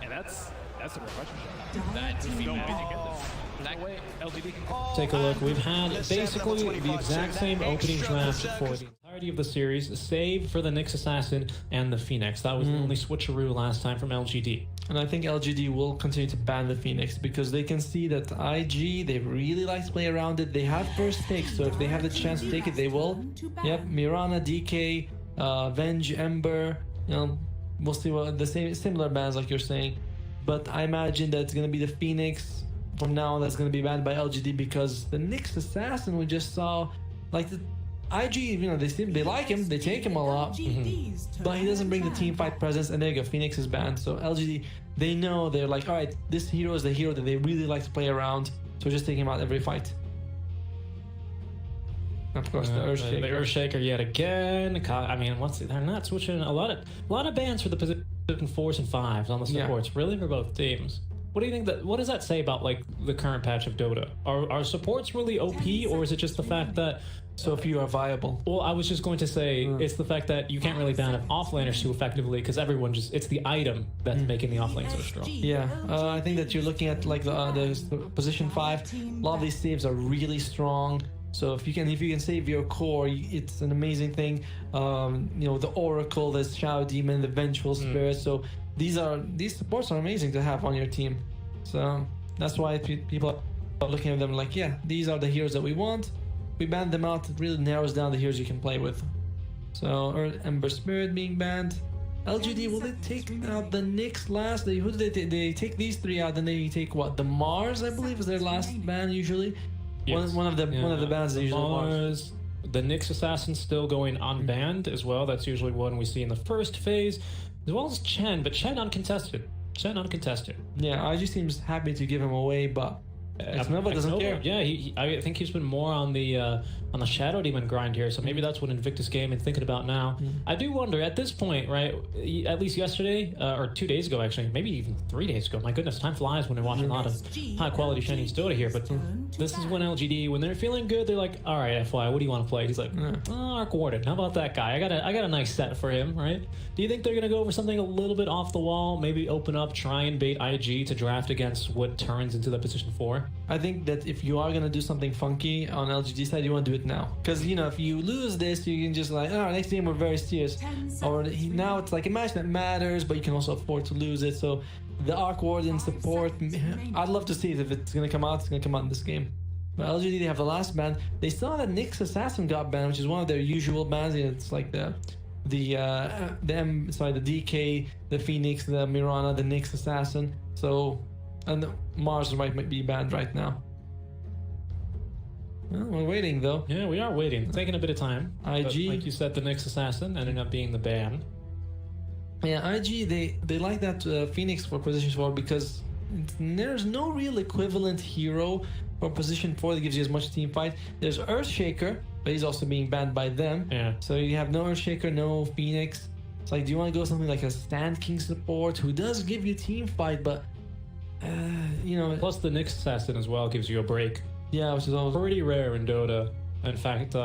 And that's a refresher shot. There's no way to oh. get this. There's no way LGD can Take a look. We've had basically the exact same opening draft for the entirety of the series, save for the Nyx Assassin and the Phoenix. That was the only switcheroo last time from LGD. And I think LGD will continue to ban the Phoenix because they can see that IG, they really like to play around it. They have first take, so if they have the chance to take it, they will. Yep, Mirana, DK, Venge, Ember, you know, we'll see what the similar bans like you're saying. But I imagine that it's going to be the Phoenix from now on that's going to be banned by LGD because the Nyx Assassin we just saw, like the IG, you know, they like him, they take him a lot, but he doesn't bring the team fight presence, and there you go, Phoenix is banned. So LGD, they know, they're like, all right, this hero is the hero that they really like to play around, so just take him out every fight. Of course, the Earthshaker. The Earthshaker yet again. I mean, they're not switching a lot of bans for the position 4s and 5s on the supports, really, for both teams. What do you think what does that say about like the current patch of Dota? Are supports really OP, or is it just the fact that so few are viable? Well, I was just going to say it's the fact that you can't really ban offlaners too effectively because everyone it's the item that's making the offlane so strong. Yeah, I think that you're looking at like the position 5. A lot of these saves are really strong. So if you can save your core, it's an amazing thing. You know, the Oracle, the Shadow Demon, the Vengeful Spirit. So these supports are amazing to have on your team. So that's why people are looking at them like, yeah, these are the heroes that we want. We banned them out. It really narrows down the heroes you can play with. So Ember Spirit being banned. LGD, will they take out the Nyx last? Who did they take these 3 out? Then they take what? The Mars, I believe, is their last ban usually. Yes. One of the bans is usually Mars. The Nyx Assassin's still going unbanned as well. That's usually one we see in the first phase, as well as Chen, but Chen uncontested. Yeah, IG seems happy to give him away, but Nova doesn't care. Yeah, I think he's been more on the Shadow Demon grind here, so maybe that's what Invictus Gaming thinking about now. I do wonder at this point, right? At least yesterday or 2 days ago, actually, maybe even 3 days ago. My goodness, time flies when you're watching a lot of high quality Chinese Dota here. But this is when LGD, when they're feeling good, they're like, all right, FY, what do you want to play? He's like, Arc Warden. How about that guy? I got a nice set for him, right? Do you think they're gonna go for something a little bit off the wall? Maybe open up, try and bait IG to draft against what turns into the position 4? I think that if you are gonna do something funky on LGD side, you want to do it now. Because you know, if you lose this, you can just like, oh, next game we're very serious. Or now it's like a match that matters, but you can also afford to lose it. So the Arc Warden support, I'd love to see it. If it's gonna come out, it's gonna come out in this game. But LGD, they have the last ban. They saw that Nyx Assassin got banned, which is one of their usual bans. It's like the DK, the Phoenix, the Mirana, the Nyx Assassin. So, and Mars might be banned right now. Well, we're waiting though. Yeah, we are waiting. It's taking a bit of time. IG, but like you said, the Nyx Assassin ended up being the ban. Yeah, IG, they like that Phoenix for position 4 because there's no real equivalent hero for position 4 that gives you as much team fight. There's Earthshaker, but he's also being banned by them. Yeah. So you have no Earthshaker, no Phoenix. It's like, do you want to go something like a Stand King support who does give you team fight, but you know. Plus the Nyx Assassin as well gives you a break. Yeah, which is always Pretty rare in Dota. In fact,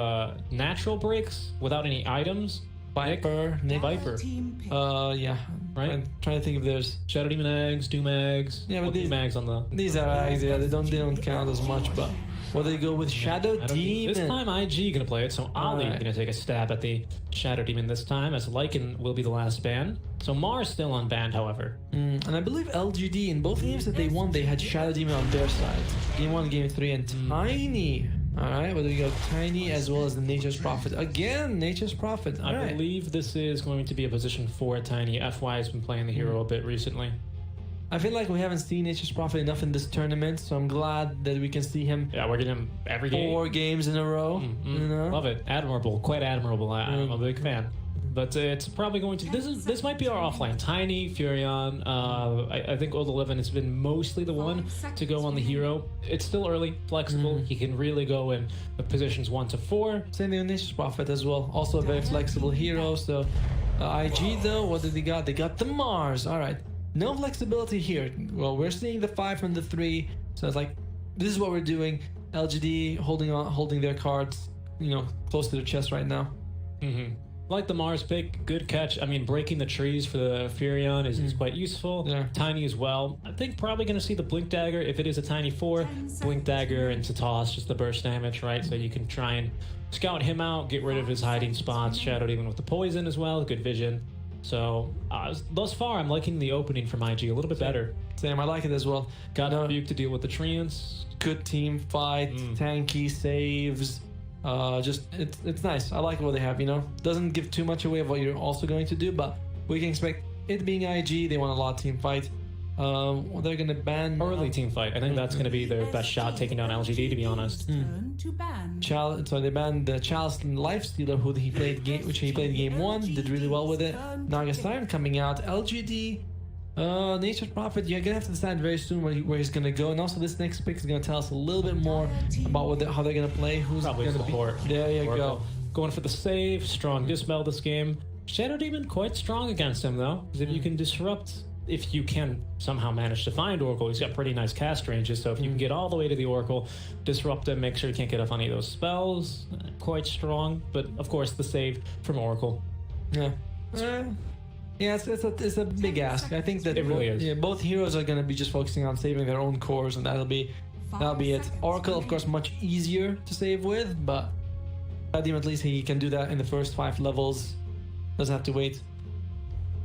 natural breaks without any items. Viper, Nick. Viper. Yeah. Right? I'm trying to think if there's Shadow Demon eggs, Doom eggs. Yeah, but well, Doom eggs on the. these are eggs. Yeah, they don't count as much, but. Well, they go with Shadow Demon. This time IG gonna play it, so Ali Alright. gonna take a stab at the Shadow Demon this time, as Lycan will be the last ban. So Mars still unbanned, however. And I believe LGD in both games that they won, they had Shadow Demon on their side. Game 1, Game 3, and Tiny. Alright, well, there we go. Tiny as well as the Nature's Prophet. Again, Nature's Prophet. I believe this is going to be a position for Tiny. FY has been playing the hero a bit recently. I feel like we haven't seen Nature's Prophet enough in this tournament, so I'm glad that we can see him Yeah, we're getting him every game. 4 games in a row. You know? Love it. Admirable. Quite admirable. I'm a big fan. But it's probably going to... This might be our offline. Tiny, Furion. I think Old 11 has been mostly the one to go on the hero. It's still early, flexible. He can really go in the positions 1 to 4. Same thing with Nature's Prophet as well. Also a very flexible hero. So IG though, what did they got? They got the Mars. Alright. No flexibility here. Well, we're seeing the 5 and the 3. So it's like, this is what we're doing. LGD holding their cards, you know, close to their chest right now. Like the Mars pick, good catch. I mean, breaking the trees for the Furion is quite useful. Yeah. Tiny as well. I think probably going to see the Blink Dagger if it is a Tiny 4. Blink Dagger and to toss just the burst damage, right? So you can try and scout him out, get rid of his hiding spots, shadowed even with the poison as well, good vision. So thus far, I'm liking the opening from IG a little bit better. Same, I like it as well. Got a Rebuke to deal with the treants. Good team fight, tanky saves. Just it's nice. I like what they have, you know. Doesn't give too much away of what you're also going to do, but we can expect it being IG. They want a lot of team fight. They're gonna ban Early team fight. I think that's gonna be their best shot taking down LGD, to be honest. So they banned the Chalice Lifestealer, which he played game 1, did really well with it. Naga Siren coming out. LGD, Nature's Prophet. You're gonna have to decide very soon where he's gonna go, and also this next pick is gonna tell us a little bit more about how they're gonna play. Who's Probably gonna support. be? There you go. Going for the save. Strong dispel this game. Shadow Demon quite strong against him though, because if you can disrupt. If you can somehow manage to find Oracle, he's got pretty nice cast ranges, so if you can get all the way to the Oracle, disrupt him, make sure you can't get off any of those spells, quite strong, but of course the save from Oracle. Yeah. Yeah, it's a big ask. I think that It really is. Yeah, both heroes are gonna be just focusing on saving their own cores, and that'll be it. Oracle, of course, much easier to save with, but Vadim, at least he can do that in the first 5 levels. Doesn't have to wait.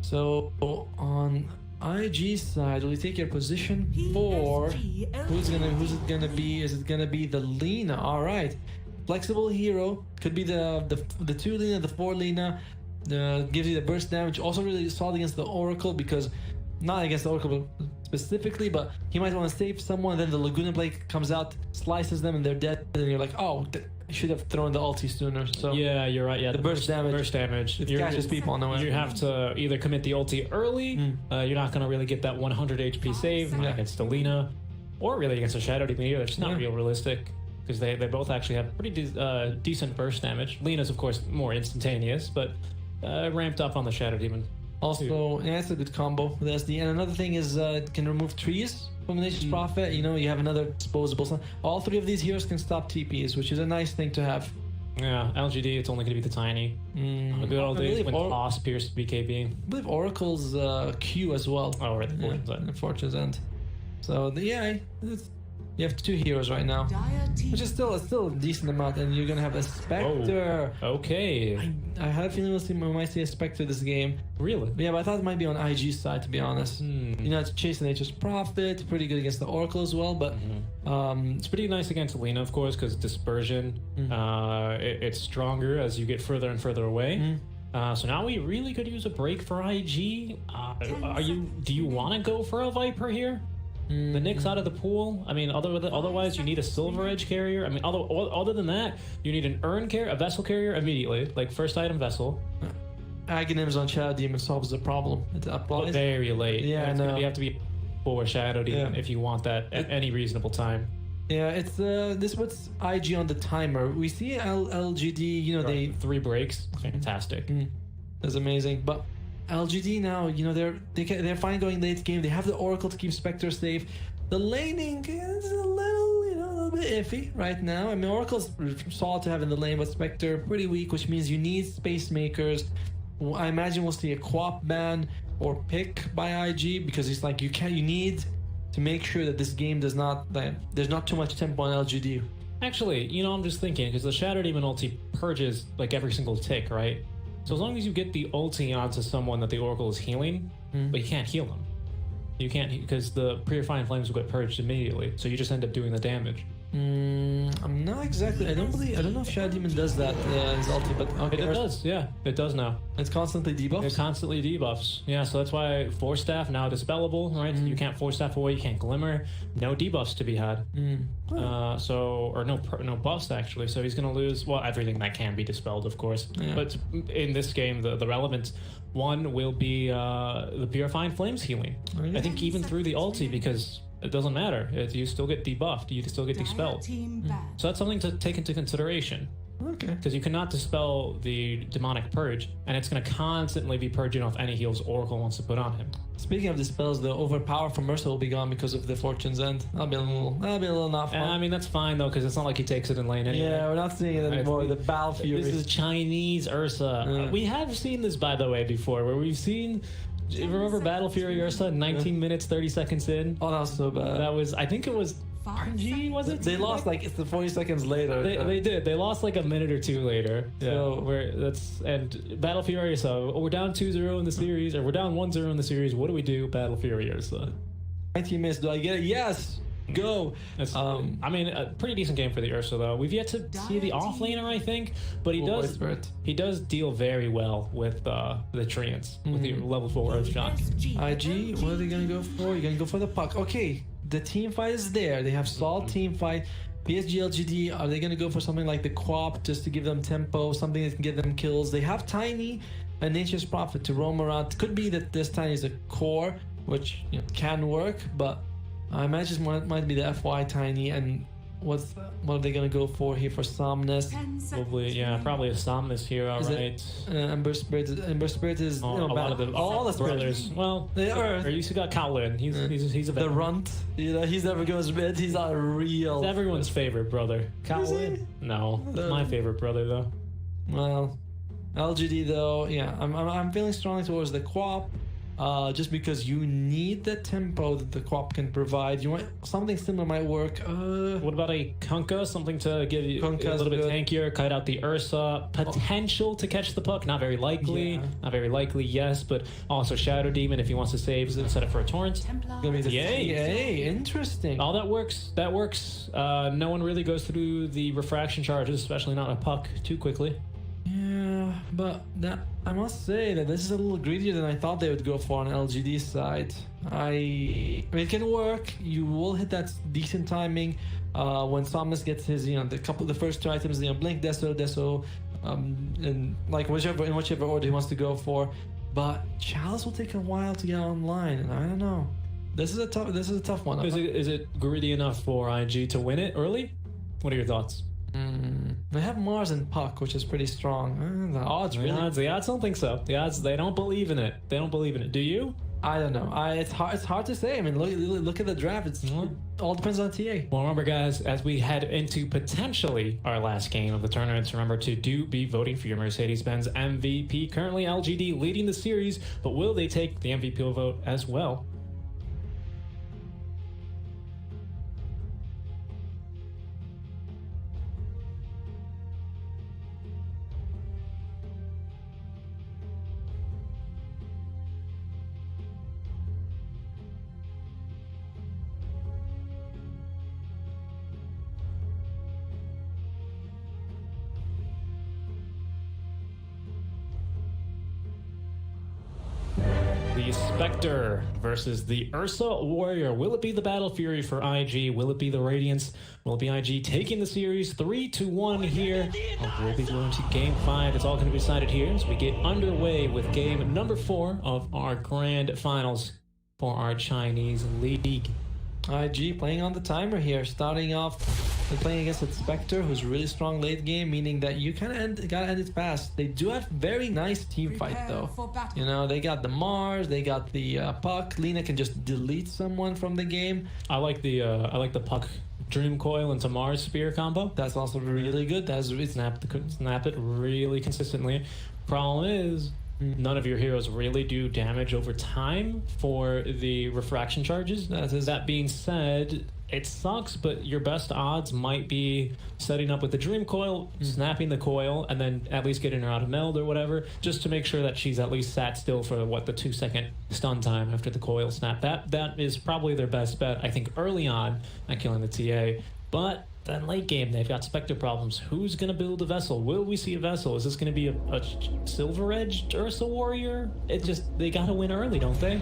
So on IG side, will you take your position 4? Who's it gonna be? Is it gonna be the Lina? All right, flexible hero. Could be the 2 Lina, the 4 Lina. Gives you the burst damage. Also really solid against the Oracle, because not against the Oracle specifically, but he might want to save someone. Then the Laguna Blade comes out, slices them, and they're dead. And you're like, oh, I should have thrown the ulti sooner. So yeah, you're right. Yeah, the burst damage. It catches people on the way. You have to either commit the ulti early. You're not going to really get that 100 HP save against the Lina, or really against a Shadow Demon either. It's not real realistic, because they both actually have pretty decent burst damage. Lina's of course more instantaneous, but ramped up on the Shadow Demon. Also, yeah, it's a good combo. That's and another thing is it can remove trees from Nature's Prophet. You know, you have another disposable. All 3 of these heroes can stop TPs, which is a nice thing to have. Yeah, LGD, it's only going to be the Tiny. The good old days when Toss pierced BKB. I believe Oracle's Q as well. Oh, right, the Fortune's End. Fortune's End. So, yeah, You have 2 heroes right now, Dire team which is still a decent amount, and you're gonna have a Spectre. Okay. I had a feeling we might see a Spectre this game. Really? Yeah, but I thought it might be on IG's side, to be honest. Hmm. You know, it's Chase Nature's Prophet, pretty good against the Oracle as well, but It's pretty nice against Lena, of course, because dispersion. It's stronger as you get further and further away. So now we really could use a break for IG. Do you want to go for a Viper here? The Nyx out of the pool. I mean, otherwise you need a Silver Edge carrier. I mean, other than that, you need an Urn carrier, a Vessel carrier immediately, like first item Vessel. Aghanims on Shadow Demon solves the problem. It applies. Very late. Yeah, I know. You have to be for Shadow Demon if you want that at any reasonable time. Yeah, it's this puts IG on the timer. We see LGD, you know, they 3 breaks. Fantastic. That's amazing. But LGD now, you know, they're fine going late game. They have the Oracle to keep Spectre safe. The laning is a little bit iffy right now. I mean, Oracle's solid to have in the lane, but Spectre pretty weak, which means you need space makers. I imagine we'll see a Quap ban or pick by IG, because it's like you need to make sure that this game does not, there's not too much tempo on LGD. Actually, you know, I'm just thinking, because the Shadow Demon ulti purges like every single tick, right? So as long as you get the ulti onto someone that the Oracle is healing, but you can't heal them. You can't, because the Purifying Flames will get purged immediately, so you just end up doing the damage. I'm not exactly. I don't know if Shadow Demon does that his ulti, but okay. It does, yeah. It does now. It's constantly debuffs. It constantly debuffs. Yeah, so that's why Force Staff now dispellable, right? You can't Force Staff away, you can't Glimmer. No debuffs to be had. Or no buffs actually. So he's gonna lose, well, everything that can be dispelled, of course. Yeah. But in this game, the relevant one will be the Purifying Flames healing. I think even through the ulti, because it doesn't matter. You still get debuffed. You still get Dire dispelled. team banned. So that's something to take into consideration. Okay. Because you cannot dispel the demonic purge, and it's going to constantly be purging off any heals Oracle wants to put on him. Speaking of dispels, the overpower from Mercer will be gone because of the Fortune's End. That'll be a little not fun. And I mean, that's fine though, because it's not like he takes it in lane anyway. Yeah, we're not seeing it anymore. The Battle Fury. This is Chinese Ursa. We have seen this, by the way, before, where we've seen. Remember Battle Fury Ursa? 19 minutes, 30 seconds in. Oh, that was so bad. That was. I think it was. 5 RNG, seconds. was it? They lost like it's the 40 seconds later. They did. They lost like a minute or two later. Yeah. So and Battle Fury Ursa. We're down 2-0 in the series, or we're down 1-0 in the series. What do? Battle Fury Ursa. My team is. Do I get it? Yes. Go. I mean, a pretty decent game for the Ursa though. We've yet to see the offlaner, I think, but he does deal very well with the Treants with the level 4 Earthshot. IG, what are they gonna go for? You're gonna go for the puck. Okay, the team fight is there. They have solid team fight. PSG.LGD, are they gonna go for something like the Quap just to give them tempo, something that can get them kills? They have Tiny and Nature's Prophet to roam around. Could be that this Tiny is a core, which can work, but I imagine it might be the FY Tiny. And what are they gonna go for here for Somnus? 10 seconds. Probably a Somnus hero, Is right? Ember Spirit is A lot of them. all the brothers. Well, They are. Or you still got Kowlin. He's a the runt. You know, he's never goes mid. He's not a real. He's everyone's favorite brother. Is he? Kowlin? No, it's my favorite brother though. Well, LGD though, yeah, I'm feeling strongly towards the Quap. Just because you need the tempo that the Quap can provide. You want something similar might work. What about a Kunkka? Something to give you a Kunkka's little bit good. tankier, kite out the Ursa. Potential to catch the puck, not very likely. Yeah. Not very likely, yes, but also Shadow Demon if he wants to save and set it for a torrent. Templar. Gonna be the Yay. Interesting. All that works. That works. No one really goes through the refraction charges, especially not a puck, too quickly. Yeah, but that I must say that this is a little greedier than I thought they would go for on LGD side. I mean, it can work. You will hit that decent timing when Somnus gets his, the first 2 items, Blink, Deso, and like in whichever order he wants to go for. But Chalice will take a while to get online, and I don't know. This is a tough one. Is it greedy enough for IG to win it early? What are your thoughts? They have Mars and Puck, which is pretty strong. The odds, really. The odds don't think so. The odds, they don't believe in it. They don't believe in it. Do you? I don't know. It's hard to say. I mean, look at the draft. It all depends on TA. Well, remember, guys, as we head into potentially our last game of the tournament, remember to be voting for your Mercedes-Benz MVP. Currently, LGD leading the series, but will they take the MVP vote as well? the Spectre versus the Ursa Warrior. Will it be the Battle Fury for IG? Will it be the Radiance? Will it be IG taking the series 3-1 here? Or will be going to Game 5? It's all going to be decided here as we get underway with game number 4 of our grand finals for our Chinese league. IG playing on the timer here, starting off and playing against a Spectre who's really strong late game, meaning that you kind of gotta end it fast. They do have very nice team fight though. You know, they got the Mars, they got the Puck. Lina can just delete someone from the game. I like the Puck Dream Coil into Mars Spear combo. That's also really good. That's Snap it really consistently. Problem is, none of your heroes really do damage over time for the refraction charges. That being said, it sucks, but your best odds might be setting up with the Dream Coil, snapping the coil, and then at least getting her out of meld or whatever, just to make sure that she's at least sat still for the 2-second stun time after the coil snap. That is probably their best bet, I think, early on at killing the TA. But then late game, they've got Spectre problems. Who's going to build a vessel? Will we see a vessel? Is this going to be a silver-edged Ursa Warrior? They got to win early, don't they?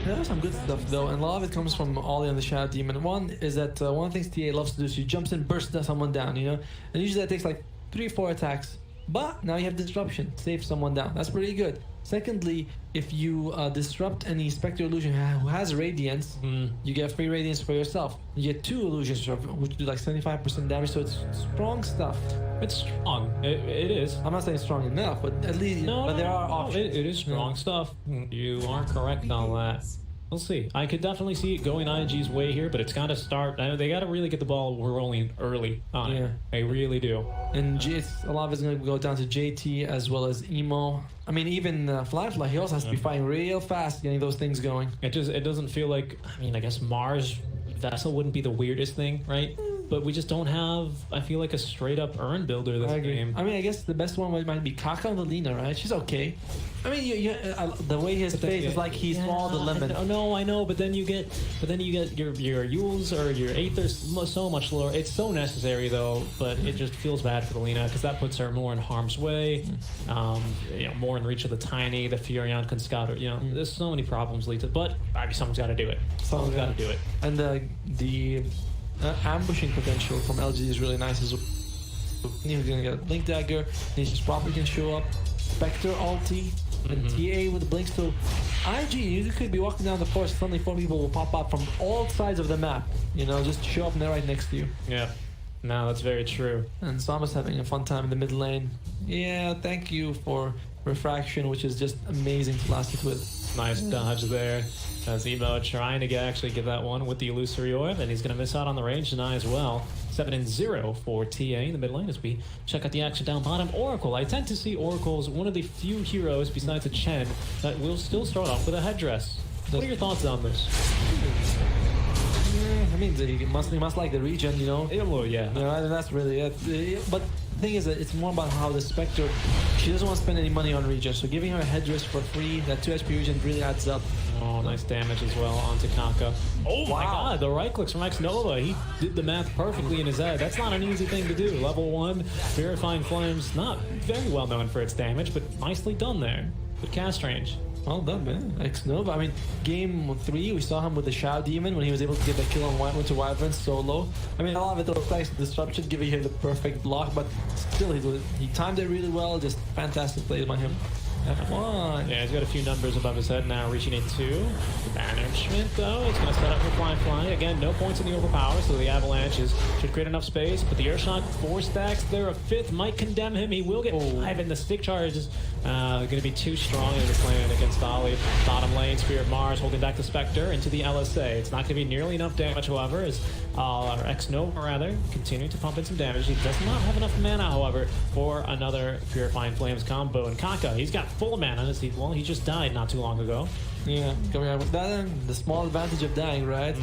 There's some good stuff though, and a lot of it comes from Ollie and the Shadow Demon. One is that one of the things TA loves to do is she jumps in, bursts someone down, you know? And usually that takes like 3-4 attacks. But now you have disruption, save someone down. That's pretty good. Secondly, if you disrupt any Spectre illusion who has Radiance, you get free Radiance for yourself. You get 2 illusions which do like 75% damage, so it's strong stuff. It's strong. It is. I'm not saying strong enough, but at least there are options. It is strong stuff. You are correct on that. We'll see. I could definitely see it going IG's way here, but it's got to start. They got to really get the ball rolling early on it. They really do. And a lot of it's going to go down to JT as well as Emo. I mean, even Flyfly, he also has to be fighting real fast, getting those things going. It doesn't feel like. I mean, I guess Mars Vessel wouldn't be the weirdest thing, right? But we just don't have, I feel like, a straight-up Urn builder this game. I mean, I guess the best one might be Kaka on the Lina, right? She's okay. I mean, the way his face is like he swallowed the lemon. No, I know, but then you get your Yules or your Aether's so much lower. It's so necessary though, but it just feels bad for the Lina because that puts her more in harm's way, more in reach of the Tiny, the Furion Conscator. There's so many problems lead to, but I mean, someone's got to do it. Someone's got to do it. And the ambushing potential from LGD is really nice as well. He's gonna get a Blink Dagger, Nature's Property can show up, Spectre ulti, and TA with the Blink. So IG, you could be walking down the forest, suddenly 4 people will pop up from all sides of the map, just show up and they're right next to you. Yeah, no, that's very true. And Sama's having a fun time in the mid lane. Yeah, thank you for Refraction, which is just amazing to last it with. Nice dodge there. Emo trying to actually get that one with the Illusory Orb, and he's going to miss out on the range deny as well. 7-0 for TA in the mid lane as we check out the action down bottom. Oracle. I tend to see Oracle as one of the few heroes besides a Chen that will still start off with a headdress. What are your thoughts on this? I mean, he must like the region, Well, yeah. That's really it. But the thing is that it's more about how the Spectre, she doesn't want to spend any money on region, so giving her a headdress for free, that 2 HP region really adds up. Oh, nice damage as well onto Kaka. Oh my god, the right clicks from X-Nova. He did the math perfectly in his head. That's not an easy thing to do. Level 1, Purifying Flames, not very well known for its damage, but nicely done there. Good cast range. Well done, man. X-Nova. I mean, game 3, we saw him with the Shadow Demon when he was able to get the kill on Winter Wyvern solo. I mean, a lot of it looks like disruption, giving him the perfect block, but still, he timed it really well. Just fantastic plays by him. F1. Yeah, he's got a few numbers above his head now, reaching a 2. Banishment, though, it's going to set up for Fly. Again, no points in the overpower, so the Avalanche should create enough space. But the Earthshock, 4 stacks there. A 5th might condemn him. He will get 5, and the stick charge is going to be too strong in this lane against Ollie. Bottom lane, Spirit Mars holding back the Spectre into the LSA. It's not going to be nearly enough damage, however, as X-Nova, rather, continuing to pump in some damage. He does not have enough mana, however, for another Purifying Flames combo. And Kaka, he's got full mana. He just died not too long ago. Yeah, coming out with that, the small advantage of dying, right?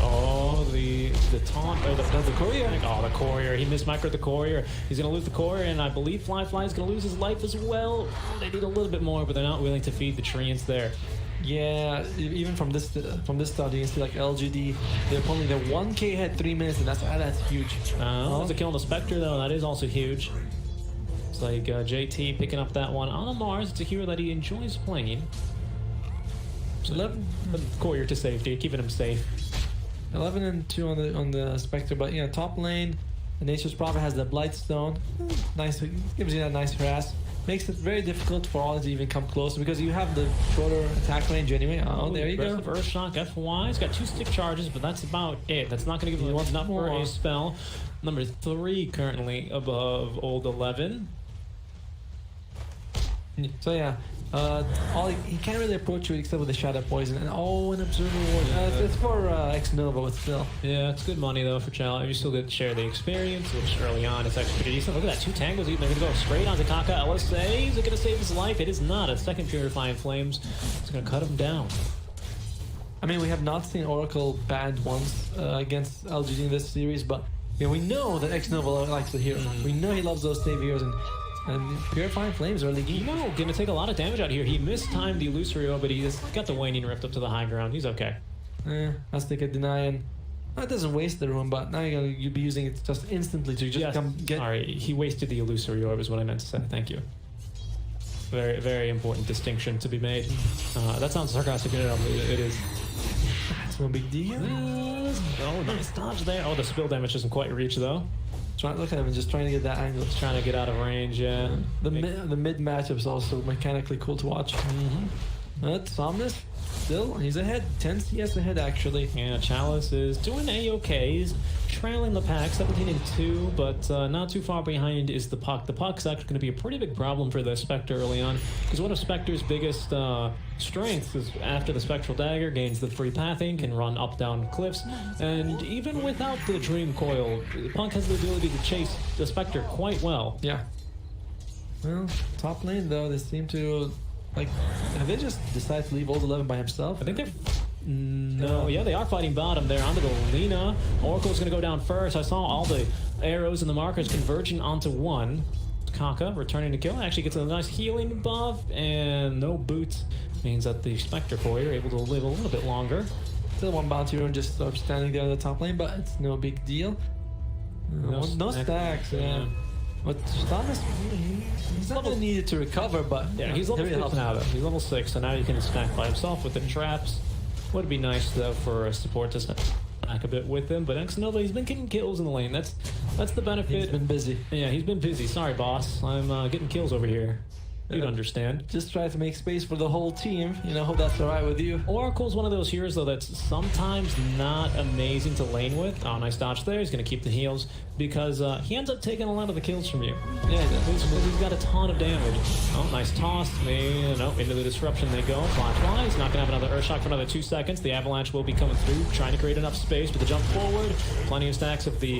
Oh, the taunt, or the courier. Oh, the courier. He mismicroed the courier. He's going to lose the courier, and I believe Fly is going to lose his life as well. They need a little bit more, but they're not willing to feed the treants there. Yeah, even from this start, you can see like LGD, they're pulling their 1k ahead 3 minutes, and that's huge. There's a kill on the Spectre, though. That is also huge. It's like JT picking up that one on a Mars. It's a hero that he enjoys playing. So 11, Courier to safety, keeping him safe. 11 and 2 on the Spectre, but yeah, top lane. The Nature's Prophet has the Blightstone. Nice, gives you that nice harass. Makes it very difficult for all to even come close because you have the shorter attack range anyway. Oh, there you go. Earthshock FY. He's got 2 stick charges, but that's about it. That's not going to give him enough for a spell. Number 3 currently above old 11. So yeah, he can't really approach you except with the Shadow Poison. And an Observer Ward. It's for X-Nova, but still. Yeah, it's good money though for Chalice. You still get to share the experience, which early on is actually pretty decent. Look at that, 2 tangles. They're going to go straight onto Kaka. LSA, is it going to save his life? It is not. A second Purifying Flames. It's going to cut him down. I mean, we have not seen Oracle banned once against LGD in this series, but we know that X-Nova likes the hero. We know he loves those save heroes, and Purifying Flames are really going to take a lot of damage out here. He mistimed the Illusory, but he just got the Waning Rift up to the high ground. He's okay. Aztec Deny, and that doesn't waste the rune, but now you'll be using it just instantly to just get... Sorry, he wasted the Illusory Orb is what I meant to say. Thank you. Very, very important distinction to be made. That sounds sarcastic. It is. That's no big deal. Oh, nice dodge there. Oh, the spill damage doesn't quite reach, though. Look at him, just trying to get that angle. He's trying to get out of range, yeah. The mid matchup is also mechanically cool to watch. But Somnus, still, he's ahead. 10 CS ahead, actually. Yeah, Chalice is doing A-okay. He's trailing the pack, 17 and 2, but not too far behind is the Puck. The Puck's actually going to be a pretty big problem for the Spectre early on, because one of Spectre's biggest strengths is after the Spectral Dagger gains the free pathing, can run up, down cliffs, and even without the Dream Coil, Punk has the ability to chase the Spectre quite well. Yeah. Well, top lane, though, they seem to... have they just decided to leave old 11 by himself? I think they're... No, yeah, they are fighting bottom there onto the Lina. Oracle's going to go down first. I saw all the arrows and the markers converging onto one. Kaka returning to kill. Actually gets a nice healing buff, and no boots means that the Spectre Courier are able to live a little bit longer. Still one bounty rune just standing there in the top lane, but it's no big deal. No stacks, yeah. But Thomas, he's not really needed to recover, but yeah, he's level 6 now though. He's level 6, so now you can stack by himself with the traps. Would be nice though for a support to stack a bit with him, but X-Nova, he's been getting kills in the lane. That's the benefit. He's been busy. Yeah, he's been busy. Sorry, boss. I'm getting kills over here. You'd understand. Just try to make space for the whole team. Hope that's alright with you. Oracle's one of those heroes, though, that's sometimes not amazing to lane with. Oh, nice dodge there. He's going to keep the heals because he ends up taking a lot of the kills from you. Yeah, he's got a ton of damage. Oh, nice toss. Into the disruption they go. Fly. He's not going to have another Earthshock for another 2 seconds. The Avalanche will be coming through, trying to create enough space with the jump forward. Plenty of stacks of the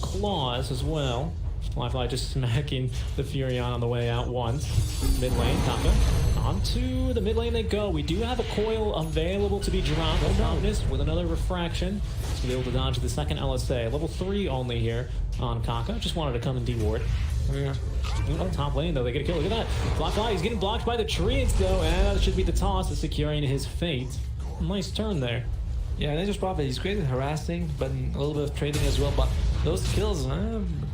claws as well. Fly just smacking the Furion on the way out once. Mid lane, Kaka. Onto the mid lane they go. We do have a coil available to be dropped. Omnis with another refraction. To be able to dodge the second LSA. Level 3 only here on Kaka. Just wanted to come and de-ward. Yeah. Top lane though, they get a kill. Look at that. Fly, he's getting blocked by the trees though. And that should be the toss is securing his fate. Nice turn there. Yeah, Nature's Prophet, he's great at harassing, but a little bit of trading as well. But those kills,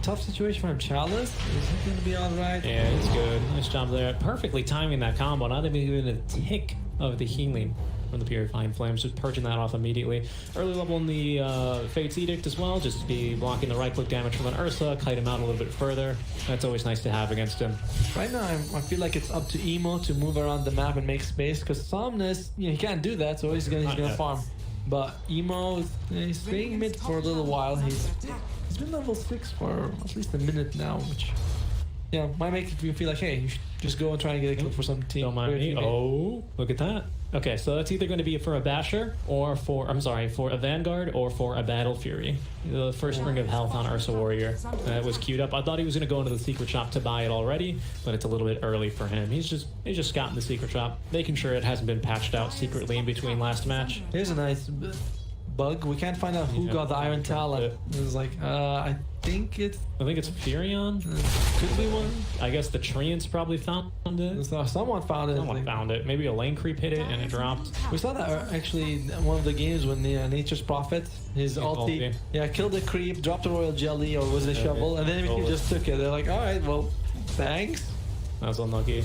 tough situation for him. Chalice, is he going to be alright? Yeah, he's good. Nice job there. Perfectly timing that combo. Not even a tick of the healing from the Purifying Flames. Just purging that off immediately. Early level in the Fate's Edict as well. Just be blocking the right-click damage from an Ursa. Kite him out a little bit further. That's always nice to have against him. Right now, I feel like it's up to Emo to move around the map and make space. Because Somnus, he can't do that, so he's gonna farm. But Emo, he's staying mid for a little while. He's been level 6 for at least a minute now, which might make you feel like, hey, you should just go and try and get a kill for some team. Don't mind me. Oh, look at that. Okay, so that's either going to be for a Basher or for a Vanguard or for a Battle Fury. The first ring of health on Ursa Warrior was queued up. I thought he was going to go into the secret shop to buy it already, but it's a little bit early for him. He's just scouting the secret shop, making sure it hasn't been patched out secretly in between last match. Here's a nice bug. We can't find out who got the Iron Talon. It was like, I think it's Furion. Could be one. I guess the Treants probably found it. So someone found it. Someone found it. Maybe a lane creep hit it and it dropped. We saw that actually in one of the games when the Nature's Prophet, his ulti, killed the creep, dropped a Royal Jelly, or was it a shovel, and then he just took it. They're like, alright, well, thanks. That was unlucky.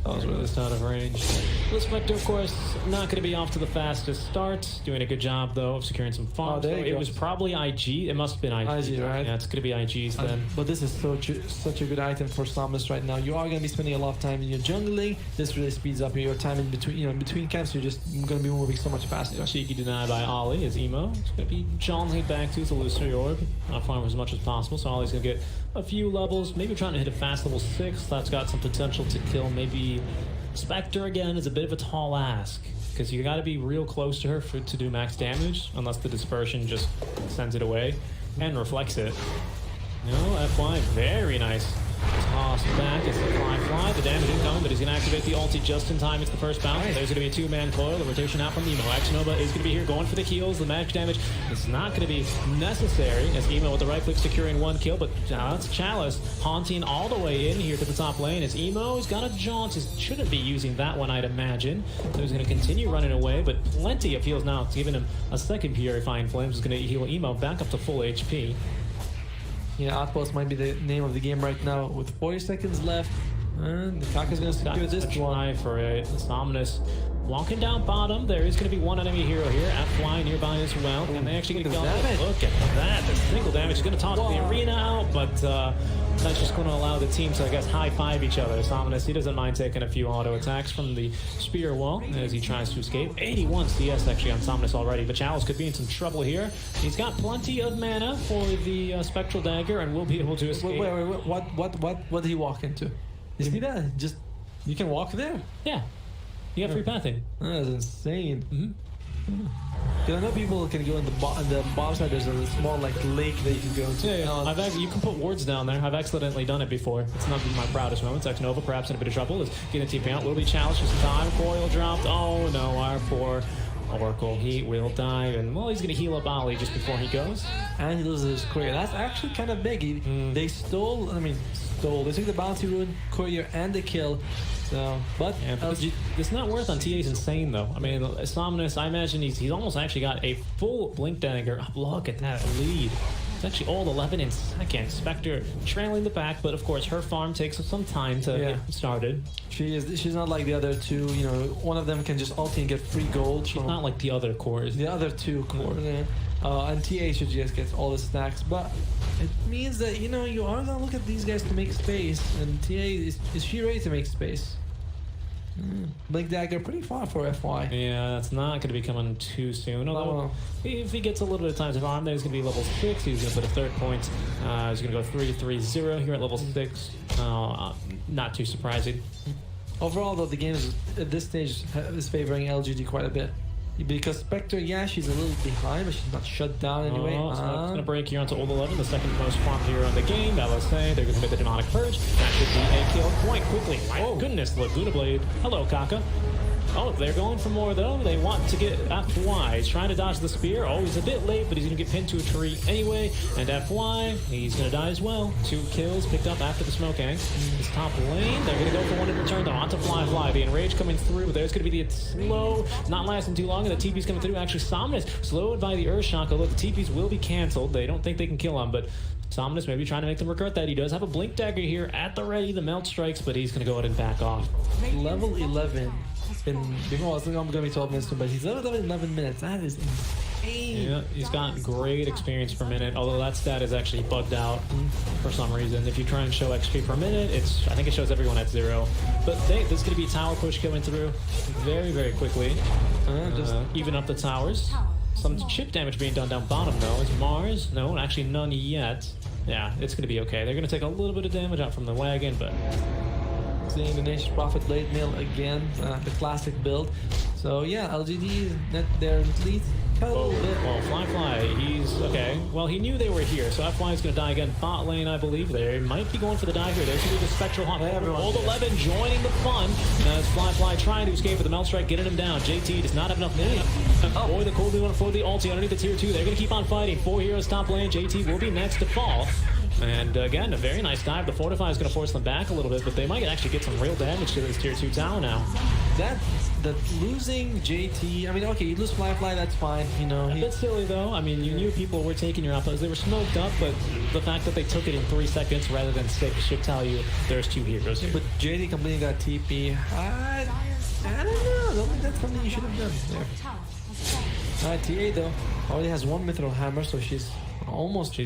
That was really out of range. The Spectre, of course, not going to be off to the fastest start. Doing a good job, though, of securing some farms. there you It go. was probably IG. It must have been IG. IG, right? Yeah, it's going to be IG's then. But this is such a good item for Somnus right now. You are going to be spending a lot of time in your jungling. This really speeds up your time in between. In between camps, you're just going to be moving so much faster. Cheeky deny by Ollie as Emo. It's going to be jauntling back to the illusory orb. Not farm as much as possible, so Ollie's going to get a few levels. Maybe trying to hit a fast level 6. That's got some potential to kill. Maybe Spectre again is a bit of a tall ask, because you got to be real close to her to do max damage, unless the dispersion just sends it away and reflects it. No, FY, very nice. Toss back as the fly. The damage incoming, but he's going to activate the ulti just in time. It's the first bounce. There's going to be a two-man coil. The rotation out from Emo. Axnova is going to be here going for the heals. The magic damage is not going to be necessary as Emo with the right click securing 1 kill, but that's Chalice haunting all the way in here to the top lane as Emo's got a jaunt. He shouldn't be using that one, I'd imagine. So he's going to continue running away, but plenty of heals now. It's giving him a second Purifying Flames. Is going to heal Emo back up to full HP. Yeah, Outpost might be the name of the game right now with 40 seconds left. And the Kaka's going to secure this try for it. Somnus walking down bottom. There is going to be one enemy hero here at Fly nearby as well. And they actually get a look at that. The single damage is going to toss the arena out, but that's just going to allow the team to, I guess, high-five each other. Somnus, he doesn't mind taking a few auto attacks from the spear wall as he tries to escape. 81 CS actually on Somnus already, but Chalice could be in some trouble here. He's got plenty of mana for the Spectral Dagger and will be able to escape. Wait, what did he walk into? You see that? Just, you can walk there? Yeah. You got free pathing. That's insane. Because I know people can go in the bottom side. There's a small like lake that you can go into. Yeah. You can put wards down there. I've accidentally done it before. It's not my proudest moments. Nova perhaps in a bit of trouble. Is getting TP out. Will be challenged for some time. Coil dropped. Oh no, our poor Oracle. He will die. And well, he's going to heal up Ollie just before he goes. And he loses his courier. That's actually kind of big. They stole. They took the bounty rune, courier, and the kill. So, but it's not worth on TA's insane though. I mean, Somnus, I imagine he's almost actually got a full Blink Dagger. Look at that lead. It's actually all 11 in second. Spectre trailing the back, but of course her farm takes some time to get started. She's not like the other two. You know, one of them can just ulti and get free gold. She's not like the other cores. The other two cores. And TA should just get all the stacks, but it means that you are gonna look at these guys to make space. And TA is she ready to make space? Blink Dagger pretty far for FY. Yeah, that's not going to be coming too soon. Although, if he gets a little bit of time to farm, there's going to be level 6. He's going to put a third point. He's going to go 3-3-0 here at level 6. Not too surprising. Overall, though, the game is, at this stage is favoring LGD quite a bit. Because Spectre, she's a little behind, but she's not shut down anyway. So it's going to break here onto Old 11, the second most farmed hero in the game. LSA, they're going to hit the Demonic Purge. That should be a kill point quickly. My goodness, Laguna Blade. Hello, Kaka. Oh, they're going for more, though. They want to get FY. He's trying to dodge the spear. Oh, he's a bit late, but he's going to get pinned to a tree anyway. And FY, he's going to die as well. 2 kills picked up after the smoke axe. His top lane, they're going to go for one in return, though. Onto Fly. The enrage coming through. There's going to be the slow, not lasting too long, and the TP's coming through. Actually, Somnus slowed by the Earth Shock. Although the TPs will be canceled. They don't think they can kill him, but Somnus maybe trying to make them regret that. He does have a Blink Dagger here at the ready. The melt strikes, but he's going to go ahead and back off. Level 11. Before I'm going to be 12 minutes, but he's level 11 minutes. That is insane. Yeah, he's got great experience per minute, although that stat is actually bugged out for some reason. If you try and show XP per minute, I think it shows everyone at 0. But there's going to be a tower push coming through very, very quickly. Just even up the towers. Some chip damage being done down bottom, though. Is Mars? No, actually none yet. Yeah, it's going to be okay. They're going to take a little bit of damage out from the wagon, but seeing the Nature's Prophet late mail again, the classic build. So yeah, LGD, they're in lead. Well, Fly, he's okay. Well, he knew they were here, so FY is going to die again. Bot lane, I believe. They might be going for the die here. There's going to be the Spectral Hawk. Old 11 joining the fun. As Fly trying to escape with the Melt Strike, getting him down. JT does not have enough mana. Boy, the cold one for the ulti underneath the tier 2. They're going to keep on fighting. 4 heroes top lane. JT will be next to fall. And again, a very nice dive. The Fortify is going to force them back a little bit, but they might actually get some real damage to this tier 2 tower now. That losing JT, I mean, okay, you lose Fly, that's fine, A bit silly though. I mean, you knew people were taking your outposts. They were smoked up, but the fact that they took it in 3 seconds rather than 6 should tell you there's 2 heroes here. But JT completing that TP, I don't know. I don't think that's something you should have done there. Tower has fallen. TA though already has one mithril hammer, so she's almost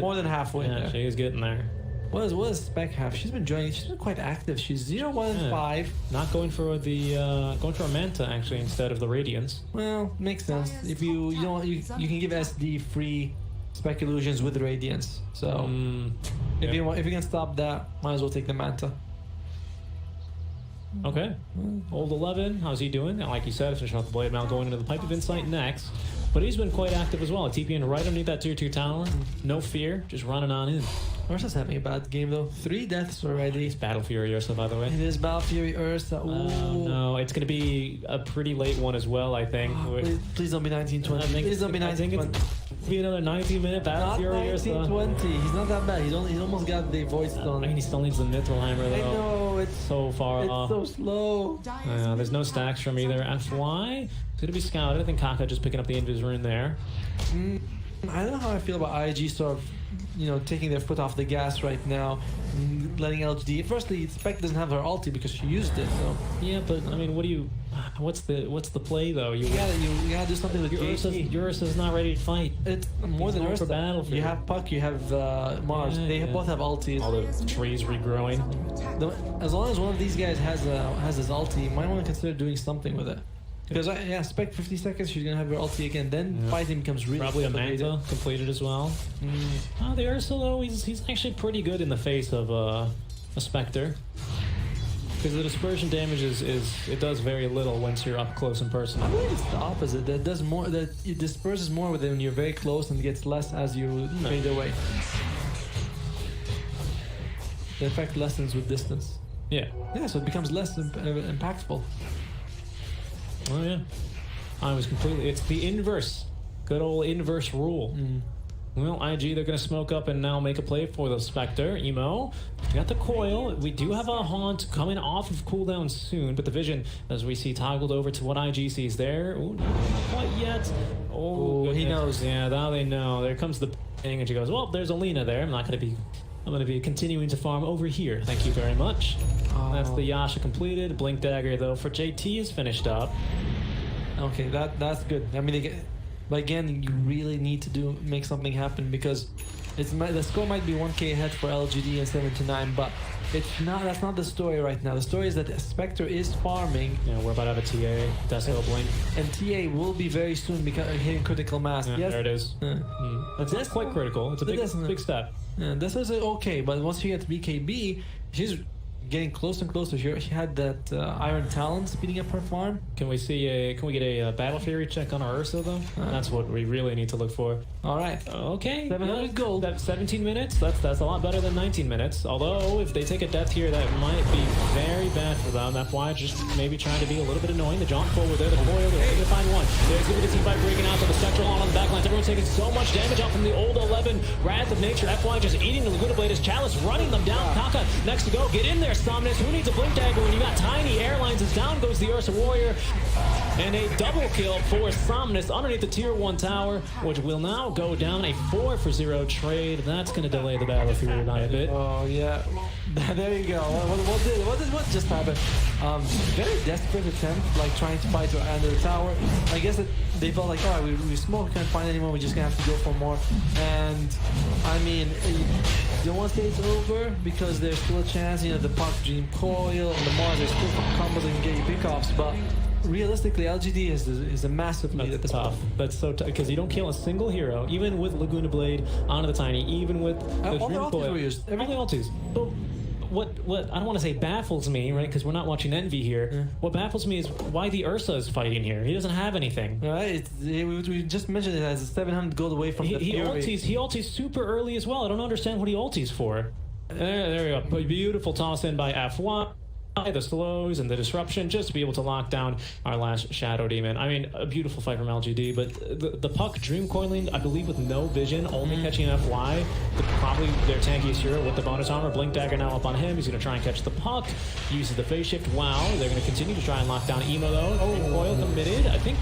more than halfway Yeah, there. she is getting there. What does Spec have? She's been joining. She's been quite active. She's 0-1-5. Not going for the going for a Manta actually instead of the Radiance. Well, makes sense. If you can give SD free Spec illusions with Radiance. So if you can stop that, might as well take the Manta. Okay. Old 11, how's he doing? Like you said, finishing off the Blade Mail, going into the Pipe of Insight next. But he's been quite active as well. TPing right underneath that tier 2 tower. No fear, just running on in. Ursa's having a bad game though. 3 deaths already. It's Battle Fury Ursa, by the way. It is Battle Fury Ursa. Ooh. No, it's going to be a pretty late one as well, I think. Please don't be 1920. Please don't be 1920. Be another 90-minute Battle Not Fury Ursa. 1920. He's not that bad. He's almost got the voice stone. I mean, he still needs the Mithril Hammer though. I know, it's so far off. so slow. There's no stacks from either. FY. It's going to be scouted. I think Kaka just picking up the Invis rune there. I don't know how I feel about IG sort of, taking their foot off the gas right now, letting LGD. Firstly, Spec doesn't have her ulti because she used it. So yeah, but I mean, what's the play though? you gotta do something with Ursa's not ready to fight. It's more than Ursa. Ursa. For Battlefield. You have Puck, you have Mars. They both have ultis. All the trees regrowing. As long as one of these guys has his ulti, you might want to consider doing something with it. Because Spec 50 seconds, she's gonna have her ulti again. Then fighting becomes really probably a complicated. Manta completed as well. The Ursa though, he's actually pretty good in the face of a Spectre. Because the dispersion damage it does very little once you're up close and personal. I believe it's the opposite. That does more. That it disperses more when you're very close and gets less as you fade away. The effect lessens with distance. Yeah. Yeah, so it becomes less impactful. Oh yeah. It's the inverse. Good old inverse rule. Well, IG, they're going to smoke up and now make a play for the Spectre. Emo, we got the coil. We do have a Haunt coming off of cooldown soon, but the vision, as we see, toggled over to what IG sees there. Ooh, not quite yet. Oh, he knows. Yeah, now they know. There comes the thing, and she goes, well, there's Alina there. I'm going to be continuing to farm over here. Thank you very much. That's the Yasha completed. Blink Dagger, though, for JT is finished up. Okay, that's good. I mean, but again, you really need to make something happen because the score might be 1k ahead for LGD and 7-9, but that's not the story right now. The story is that Spectre is farming. Yeah, we're about to have a TA. Desto Blink. And TA will be very soon hitting critical mass. Yeah, yes. There it is. That's quite critical. It's a big step. Yeah, this is okay, but once she gets BKB, she's getting closer and closer. She had that Iron Talon speeding up her farm. Can we get a Battle Fury check on our Ursa though? That's what we really need to look for. All right. Okay. 700 gold. That's 17 minutes. That's a lot better than 19 minutes. Although if they take a death here, that might be very bad for them. That's why just maybe trying to be a little bit annoying. The jaunt forward there, the coil, they're going to find one. There's going to be the team fight breaking out to the Spectral on the backlines. Everyone's taking so much damage out from the old 11. Wrath of Nature. FY just eating the Liquipedia Tier. Chalice running them down. Kaka next to go. Get in there, Somnus. Who needs a Blink Dagger when you got Tiny Airlines? As down goes the Ursa Warrior. And a double kill for Somnus underneath the tier 1 tower, which will now go down a 4-for-0 trade. That's going to delay the Battle Fury a bit. Oh, yeah. There you go. What just happened? Very desperate attempt, like trying to fight under the tower. I guess that they felt like, all right, we smoke, we can't find anyone, we're just going to have to go for more. And, I mean, you don't want to say it's over because there's still a chance, the Puck, Dream Coil, and the Mars, there's still combos that can get you pickoffs, but realistically, LGD is a massive lead at the top. That's so tough because you don't kill a single hero, even with Laguna Blade onto the Tiny, even with the all the Dream ultis Coil. were used. All the ultis. But what I don't want to say baffles me, right? Because we're not watching Envy here. Yeah. What baffles me is why the Ursa is fighting here. He doesn't have anything. Right? We just mentioned it as 700 gold away from the Fury. He ultis super early as well. I don't understand what he ultis for. There we go. Beautiful toss in by F1. The slows and the disruption just to be able to lock down our last Shadow Demon. I mean, a beautiful fight from LGD, but the Puck Dream Coiling, I believe with no vision, only catching FY, probably their tankiest hero with the bonus armor. Blink Dagger now up on him. He's going to try and catch the Puck. Uses the phase shift. Wow, they're going to continue to try and lock down Emo though. Coil committed. I think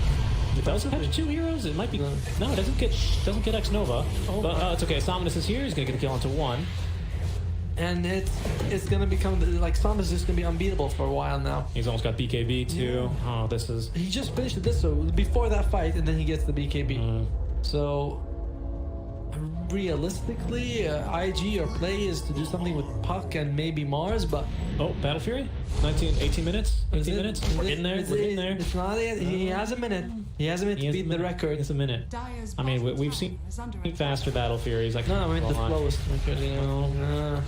it doesn't catch 2 heroes. It might be no. It doesn't get X Nova. But it's okay. Somnus is here. He's going to get a kill onto 1. And it's gonna become like Sam is just gonna be unbeatable for a while now. He's almost got BKB too. Oh, this is. He just finished this so before that fight, and then he gets the BKB. So realistically, IG or play is to do something with Puck and maybe Mars, but Oh, Battle Fury? 18 minutes? 18 minutes? We're in there. We're in there. It's not yet. He has a minute. He has a minute to beat the record. It's a minute. I mean, we've seen faster Battle Furies. Like, No, I mean the slowest record, you know.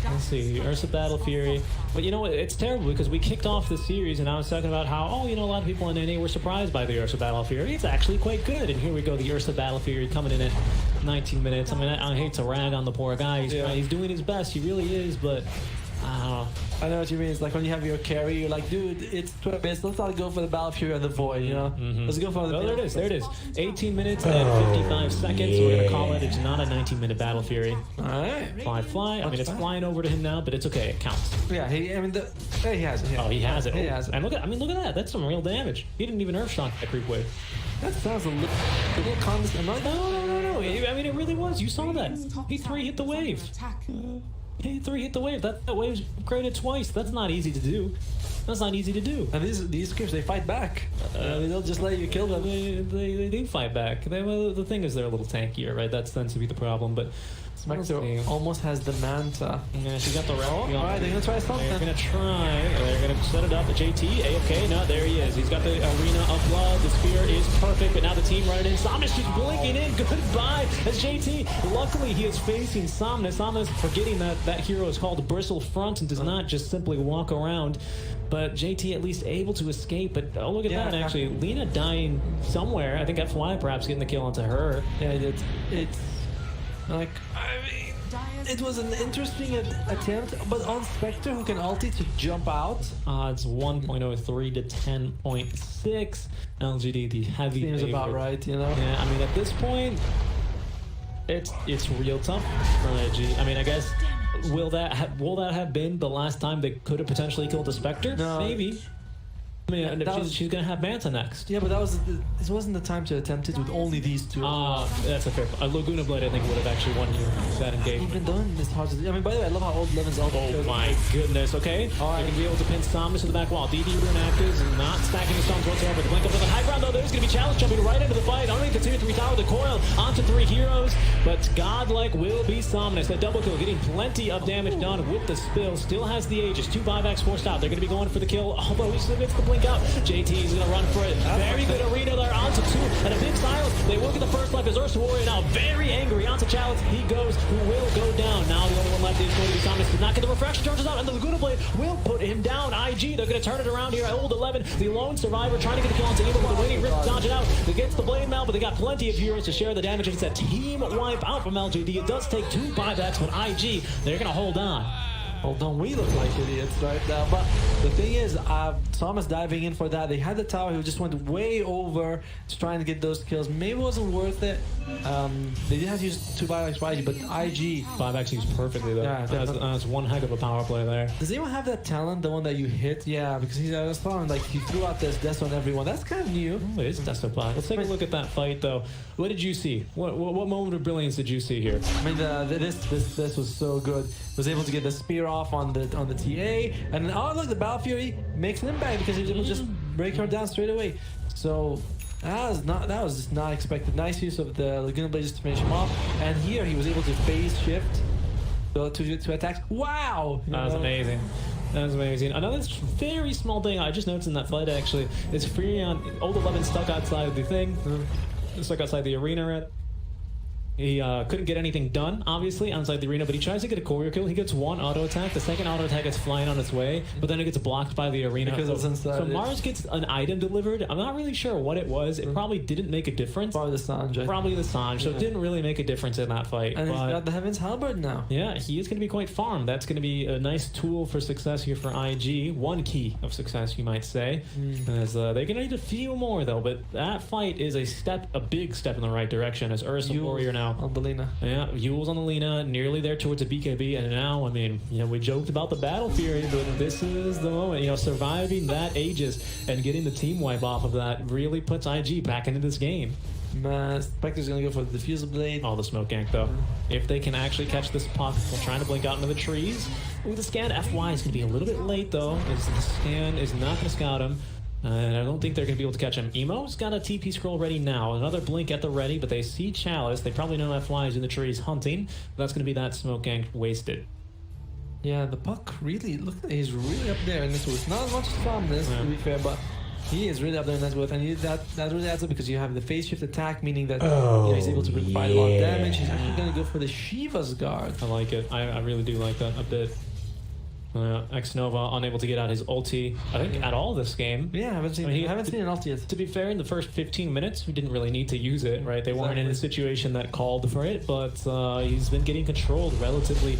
Let's see, Ursa Battle Fury. But you know what, it's terrible because we kicked off the series and I was talking about how, oh, you know, a lot of people in NA were surprised by the Ursa Battle Fury. It's actually quite good. And here we go, the Ursa Battle Fury coming in at 19 minutes. I mean, I hate to rag on the poor guy. He's doing his best, he really is, but I don't know. I know what you mean. It's like when you have your carry, you're like, dude, it's 12 minutes. Let's not go for the Battle Fury and the Void, you know? Let's go for the... Oh, there it is, there it is. 18 minutes and 55 seconds. So we're going to call it. It's not a 19-minute Battle Fury. Alright. Fly. I mean, it's flying over to him now, but it's okay. It counts. Yeah, he has it. Oh, he has it. He has it. And look at that. That's some real damage. He didn't even Earth Shock that creep wave. That sounds a little constant. No. I mean, it really was. You saw that. He 3-hit the wave. He 3-hit the wave. That wave's created twice. That's not easy to do. That's not easy to do. And these scripts, they fight back. They don't just let you kill them. They do fight back. Well, the thing is, they're a little tankier, right? That tends to be the problem. But Smector almost has the Manta. Yeah, she got the route. Alright, they're gonna try something. They're gonna try. They're gonna set it up. JT, AFK. No, there he is. He's got the Arena of Blood. The spear is perfect, but now the team running in. Somnus just blinking in. Goodbye. As JT. Luckily, he is facing Somnus. Somnus forgetting that hero is called Bristle Front and does not just simply walk around. But JT at least able to escape. But oh, look at that, actually. Lena dying somewhere. I think FY perhaps getting the kill onto her. Yeah, it's like, I mean, it was an interesting attempt, but on Spectre, who can ulti to jump out. Odds 1.03 to 10.6. LGD, the heavy Seems favorite. about right, you know? Yeah, I mean, at this point, it's real tough for IG. I mean, I guess, will that have been the last time they could have potentially killed a Spectre? No. Maybe. I mean, she's gonna have Manta next. Yeah, but it wasn't the time to attempt it with only these two. That's a fair. Laguna Blade, I think, would have actually won you that engagement. Even though it's hard to do. I mean, by the way, I love how old Levin's ult. Oh my goodness. Okay, they're gonna be able to pin Somnus to the back wall. DD Rune actives and not stacking the stones whatsoever. The blink up to the high ground though. There's gonna be challenge jumping right into the fight. Underneath the tier 3 tower, the coil onto 3 heroes, but godlike will be Somnus. That double kill, getting plenty of damage done with the spill. Still has the Aegis. 2 buybacks forced out. They're gonna be going for the kill. Although he still gets the blink out. JT is gonna run for it. Very good arena there onto 2 and a big silence. They will get the first life as Ursa Warrior now very angry onto Chalice. He goes, who will go down. Now the only one left is going to be Somnus. Did not get the refraction, charges out, and the Laguna Blade will put him down. IG, they're gonna turn it around here at old 11. The lone survivor trying to get the kill onto Evil with the winning rip, dodge it out. They gets the blade now, but they got plenty of heroes to share the damage. It's a team wipe out from LGD. It does take 2 buybacks, but IG, they're gonna hold on. Well, don't we look like idiots right now? But the thing is, Thomas diving in for that. They had the tower. He just went way over to trying to get those kills. Maybe it wasn't worth it. They did have to use 2 buybacks for IG, but IG... 5x used perfectly, though. Yeah, that's one heck of a power play there. Does anyone have that talent, the one that you hit? Yeah, because I was following, like, he threw out this death on everyone. That's kind of new. Oh, it is Desktop. Let's take a look at that fight, though. What did you see? What moment of brilliance did you see here? I mean, this was so good. Was able to get the spear off on the TA, and then, oh look, the Battle Fury makes an impact because he was able to just break her down straight away. So that was just not expected. Nice use of the Laguna Blade just to finish him off, and here he was able to phase shift to attacks. Wow, that was amazing. That was amazing. Another very small thing I just noticed in that fight actually is Freon, old 11 stuck outside the thing, stuck outside the arena. He couldn't get anything done, obviously, outside the arena, but he tries to get a courier kill. He gets 1 auto attack. The second auto attack is flying on its way, but then it gets blocked by the arena. Because it's inside. So Mars gets an item delivered. I'm not really sure what it was. It probably didn't make a difference. Probably the Sanj. Probably the Sanj. So it didn't really make a difference in that fight. And he's got the Heaven's Halberd now. Yeah, he is going to be quite farmed. That's going to be a nice tool for success here for IG. One key of success, you might say. As they're going to need a few more, though. But that fight is a big step in the right direction as Ursa Warrior now. On the Lena. Yeah, Yule's on the Lena, nearly there towards a BKB, and now, I mean, we joked about the Battle Fury, but this is the moment. Surviving that Aegis and getting the team wipe off of that really puts IG back into this game. Spectre's gonna go for the diffuser blade. Oh, the smoke gank though. If they can actually catch this puck, they're trying to blink out into the trees. Ooh, the scan FY is gonna be a little bit late though, as the scan is not gonna scout him. And I don't think they're gonna be able to catch him. Emo's got a TP scroll ready now. Another blink at the ready, but they see Chalice. They probably know FY is in the trees hunting. That's gonna be that smoke gank wasted. Yeah, the puck really, look, he's really up there in this with not as much calmness, to be fair, but he is really up there in this with, and that really adds up because you have the phase shift attack, meaning that he's able to provide a lot of damage. He's actually going to go for the Shiva's guard. I like it. I really do like that a bit. X-Nova unable to get out his ulti, I think, at all this game. Yeah, I haven't seen an ulti yet. To be fair, in the first 15 minutes, we didn't really need to use it, right? They weren't in a situation that called for it, but he's been getting controlled relatively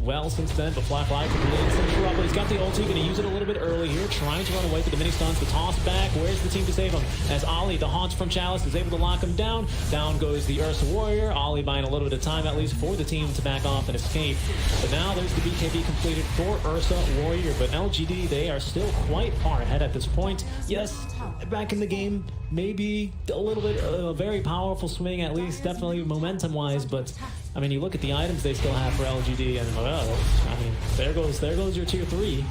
well since then. But Fly can really finish her up, but he's got the ulti, going to use it a little bit early here, trying to run away with the mini stuns. The toss back, where's the team to save him? As Ollie, the haunts from Chalice, is able to lock him down. Down goes the Ursa Warrior. Ollie buying a little bit of time, at least, for the team to back off and escape. But now there's the BKB completed for Ursa Warrior, but LGD, they are still quite far ahead at this point. Yes, back in the game, maybe a little bit of a very powerful swing, at least, definitely momentum-wise, but I mean, you look at the items they still have for LGD, and I mean, there goes your tier 3.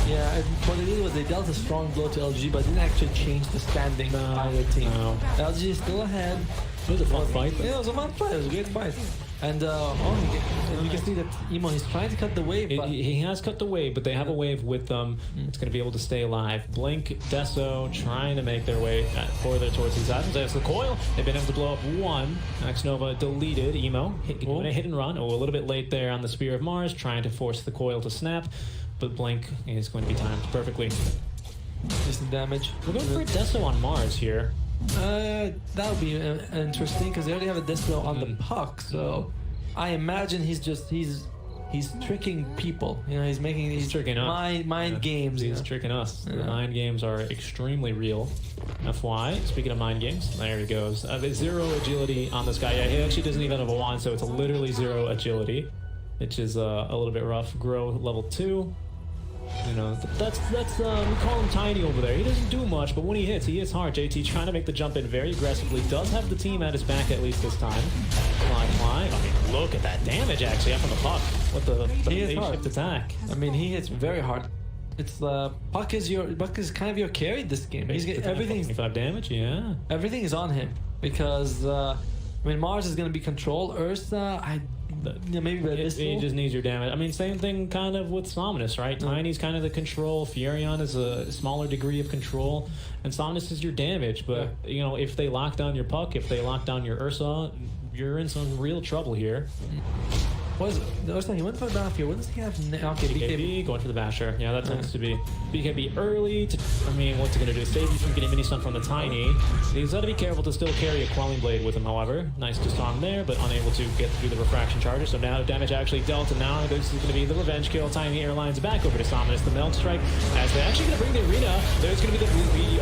Yeah, and what they did was they dealt a strong blow to LG, but didn't actually change the standing of either team. No. LG is still ahead. It was a fun fight. Yeah, it was a fun fight. It was a great fight. And you can see that Emo, he's trying to cut the wave. But He has cut the wave, but they have a wave with them. It's going to be able to stay alive. Blink, Deso trying to make their way further towards these items. There's the coil. They've been able to blow up one. X-Nova deleted. Emo doing a hit and run. Oh, a little bit late there on the Spear of Mars, trying to force the coil to snap. But Blink is going to be timed perfectly. Just the damage. We're going for a Deso on Mars here. That would be interesting because they already have a Deso on the puck, so I imagine he's tricking people. You know, he's tricking us. Mind games. He's tricking us. The mind games are extremely real. FY, speaking of mind games, there he goes. Zero agility on this guy. Yeah, he actually doesn't even have a wand, so it's literally zero agility, which is a little bit rough. Grow level 2. You know, that's we call him Tiny over there. He doesn't do much, but when he hits hard. JT trying to make the jump in very aggressively. Does have the team at his back at least this time. Fly. I mean, look at that damage actually up on the puck. What the shift attack. I mean, he hits very hard. It's puck is kind of your carry this game. He's getting everything. 25 damage, yeah. Everything is on him because I mean, Mars is going to be control. Ursa, maybe it just needs your damage. I mean, same thing kind of with Somnus, right? Tiny's kind of the control. Furion is a smaller degree of control, and Somnus is your damage. But you know, if they lock down your puck, if they lock down your Ursa, you're in some real trouble here. What is it? Ursa, he went for the Battlefield. What does he have now? Okay, BKB going for the Basher. Yeah, that tends to be BKB early. I mean, what's it going to do? Save you from getting mini stun from the Tiny. He's got to be careful to still carry a Quelling Blade with him, however. Nice Disarm there, but unable to get through the Refraction Charger. So now damage actually dealt, and now this is going to be the Revenge Kill. Tiny Airlines back over to Somnus. The Melt Strike, as they're actually going to bring the arena. There's going to be the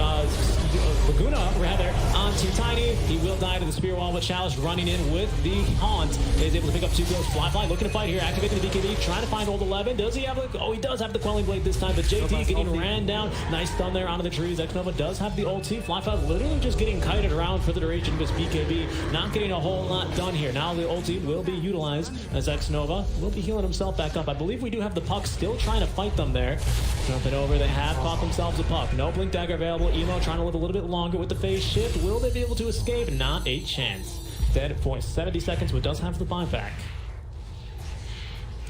Laguna, rather, onto Tiny. He will die to the Spear Wall, but Chalice running in with the Haunt is able to pick up 2 kills. Fly looking to fight here, activating the BKB, trying to find old 11. Does he have he does have the Quelling Blade this time, but JT getting ran down. Nice stun there onto the trees. X-Nova does have the ulti. Fly literally just getting kited around for the duration of his BKB, not getting a whole lot done here. Now the ulti will be utilized as X-Nova will be healing himself back up. I believe we do have the puck still trying to fight them there. Jumping over, they have caught themselves a puck. No Blink Dagger available. Emo trying to live a little bit longer with the phase shift. Will they be able to escape? Not a chance. Dead for 70 seconds, but does have the buyback.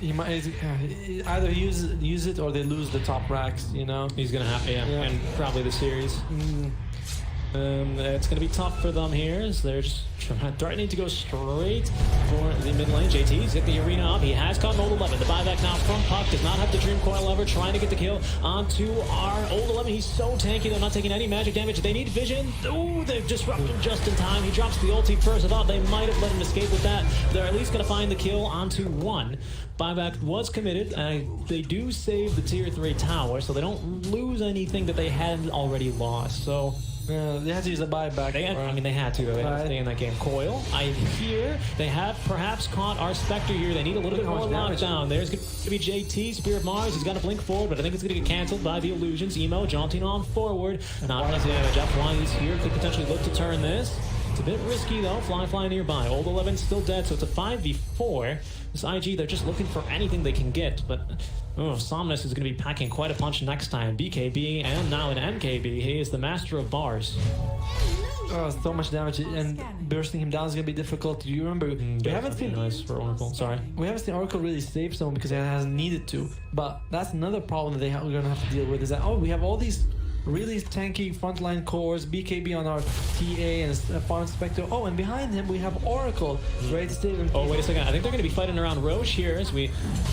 He might either use it or they lose the top racks, you know. He's gonna have and probably the series. It's gonna be tough for them here as they're just threatening to go straight for the mid lane. JT's hit the arena up. He has caught an old 11. The buyback now from Puck does not have the Dream Coil lever, trying to get the kill onto our old 11. He's so tanky, they're not taking any magic damage. They need vision. Ooh, they've disrupted him just in time. He drops the ulti first. I thought they might have let him escape with that. They're at least gonna find the kill onto 1. Buyback was committed. They do save the tier 3 tower, so they don't lose anything that they hadn't already lost. So they had to use a buyback. I mean, they had to. They had to stay in that game. Coil, I hear they have perhaps caught our Spectre here. They need a little bit more lockdown. There's going to be JT, Spear of Mars. He's got to blink forward, but I think it's going to get canceled by the illusions. Emo jaunting on forward. Not enough damage. F1 is here. Could potentially look to turn this. It's a bit risky though. Fly nearby. Old 11 still dead, so it's a 5v4. This IG, they're just looking for anything they can get, but Somnus is going to be packing quite a punch next time. BKB and now an MKB. He is the master of bars. Oh, so much damage, and bursting him down is going to be difficult. Do you remember? We haven't seen nice for Oracle. Sorry. We haven't seen Oracle really save someone because it hasn't needed to. But that's another problem that we're going to have to deal with, is that, we have all these really tanky frontline cores, BKB on our TA and Farm Spectre. Oh, and behind him we have Oracle ready to save him. Oh, wait a second. I think they're going to be fighting around Roche here as we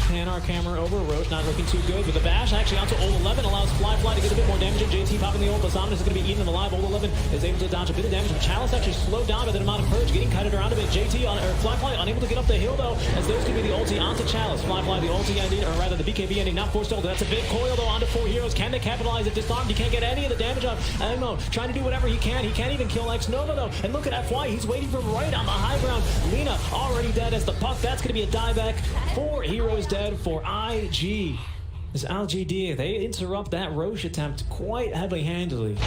pan our camera over. Roche not looking too good, but the bash actually onto Old 11 allows Fly to get a bit more damage. And JT popping the ult, but Somnus is going to be eating him alive. Old 11 is able to dodge a bit of damage, but Chalice actually slowed down by the amount of purge, getting kited around a bit. JT Fly unable to get up the hill though, as there's going to be the ulti onto Chalice. Fly the ulti ending, or rather the BKB ending, not forced ult. That's a big coil though onto 4 heroes. Can they capitalize it? Disarmed. He can't get any of the damage on Emo, trying to do whatever he can. He can't even kill X Nova though. And look at FY, he's waiting for him right on the high ground. Lina already dead as the puck. That's going to be a dieback. 4 heroes dead for IG. This LGD, they interrupt that Roche attempt quite heavy-handedly.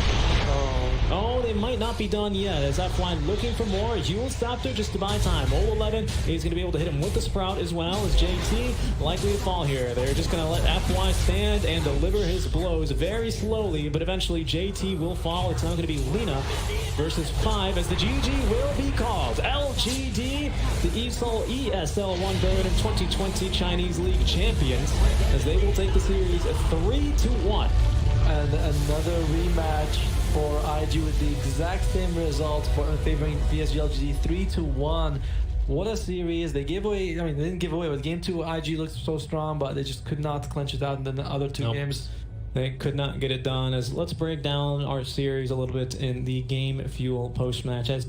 Oh, they might not be done yet, as FY looking for more. Yule stopped her just to buy time. Old 11, he's going to be able to hit him with the Sprout as well, as JT likely to fall here. They're just going to let FY stand and deliver his blows very slowly, but eventually JT will fall. It's now going to be Lina versus 5, as the GG will be called. LGD, the ESL One Birmingham 2020 Chinese League champions, as they will take the series 3-1. And another rematch for IG with the exact same result for favoring PSG.LGD 3-1. What a series. They gave away, I mean, they didn't give away, but game 2 IG looked so strong, but they just could not clinch it out in the other 2 games. They could not get it done. As let's break down our series a little bit in the Game Fuel post-match. As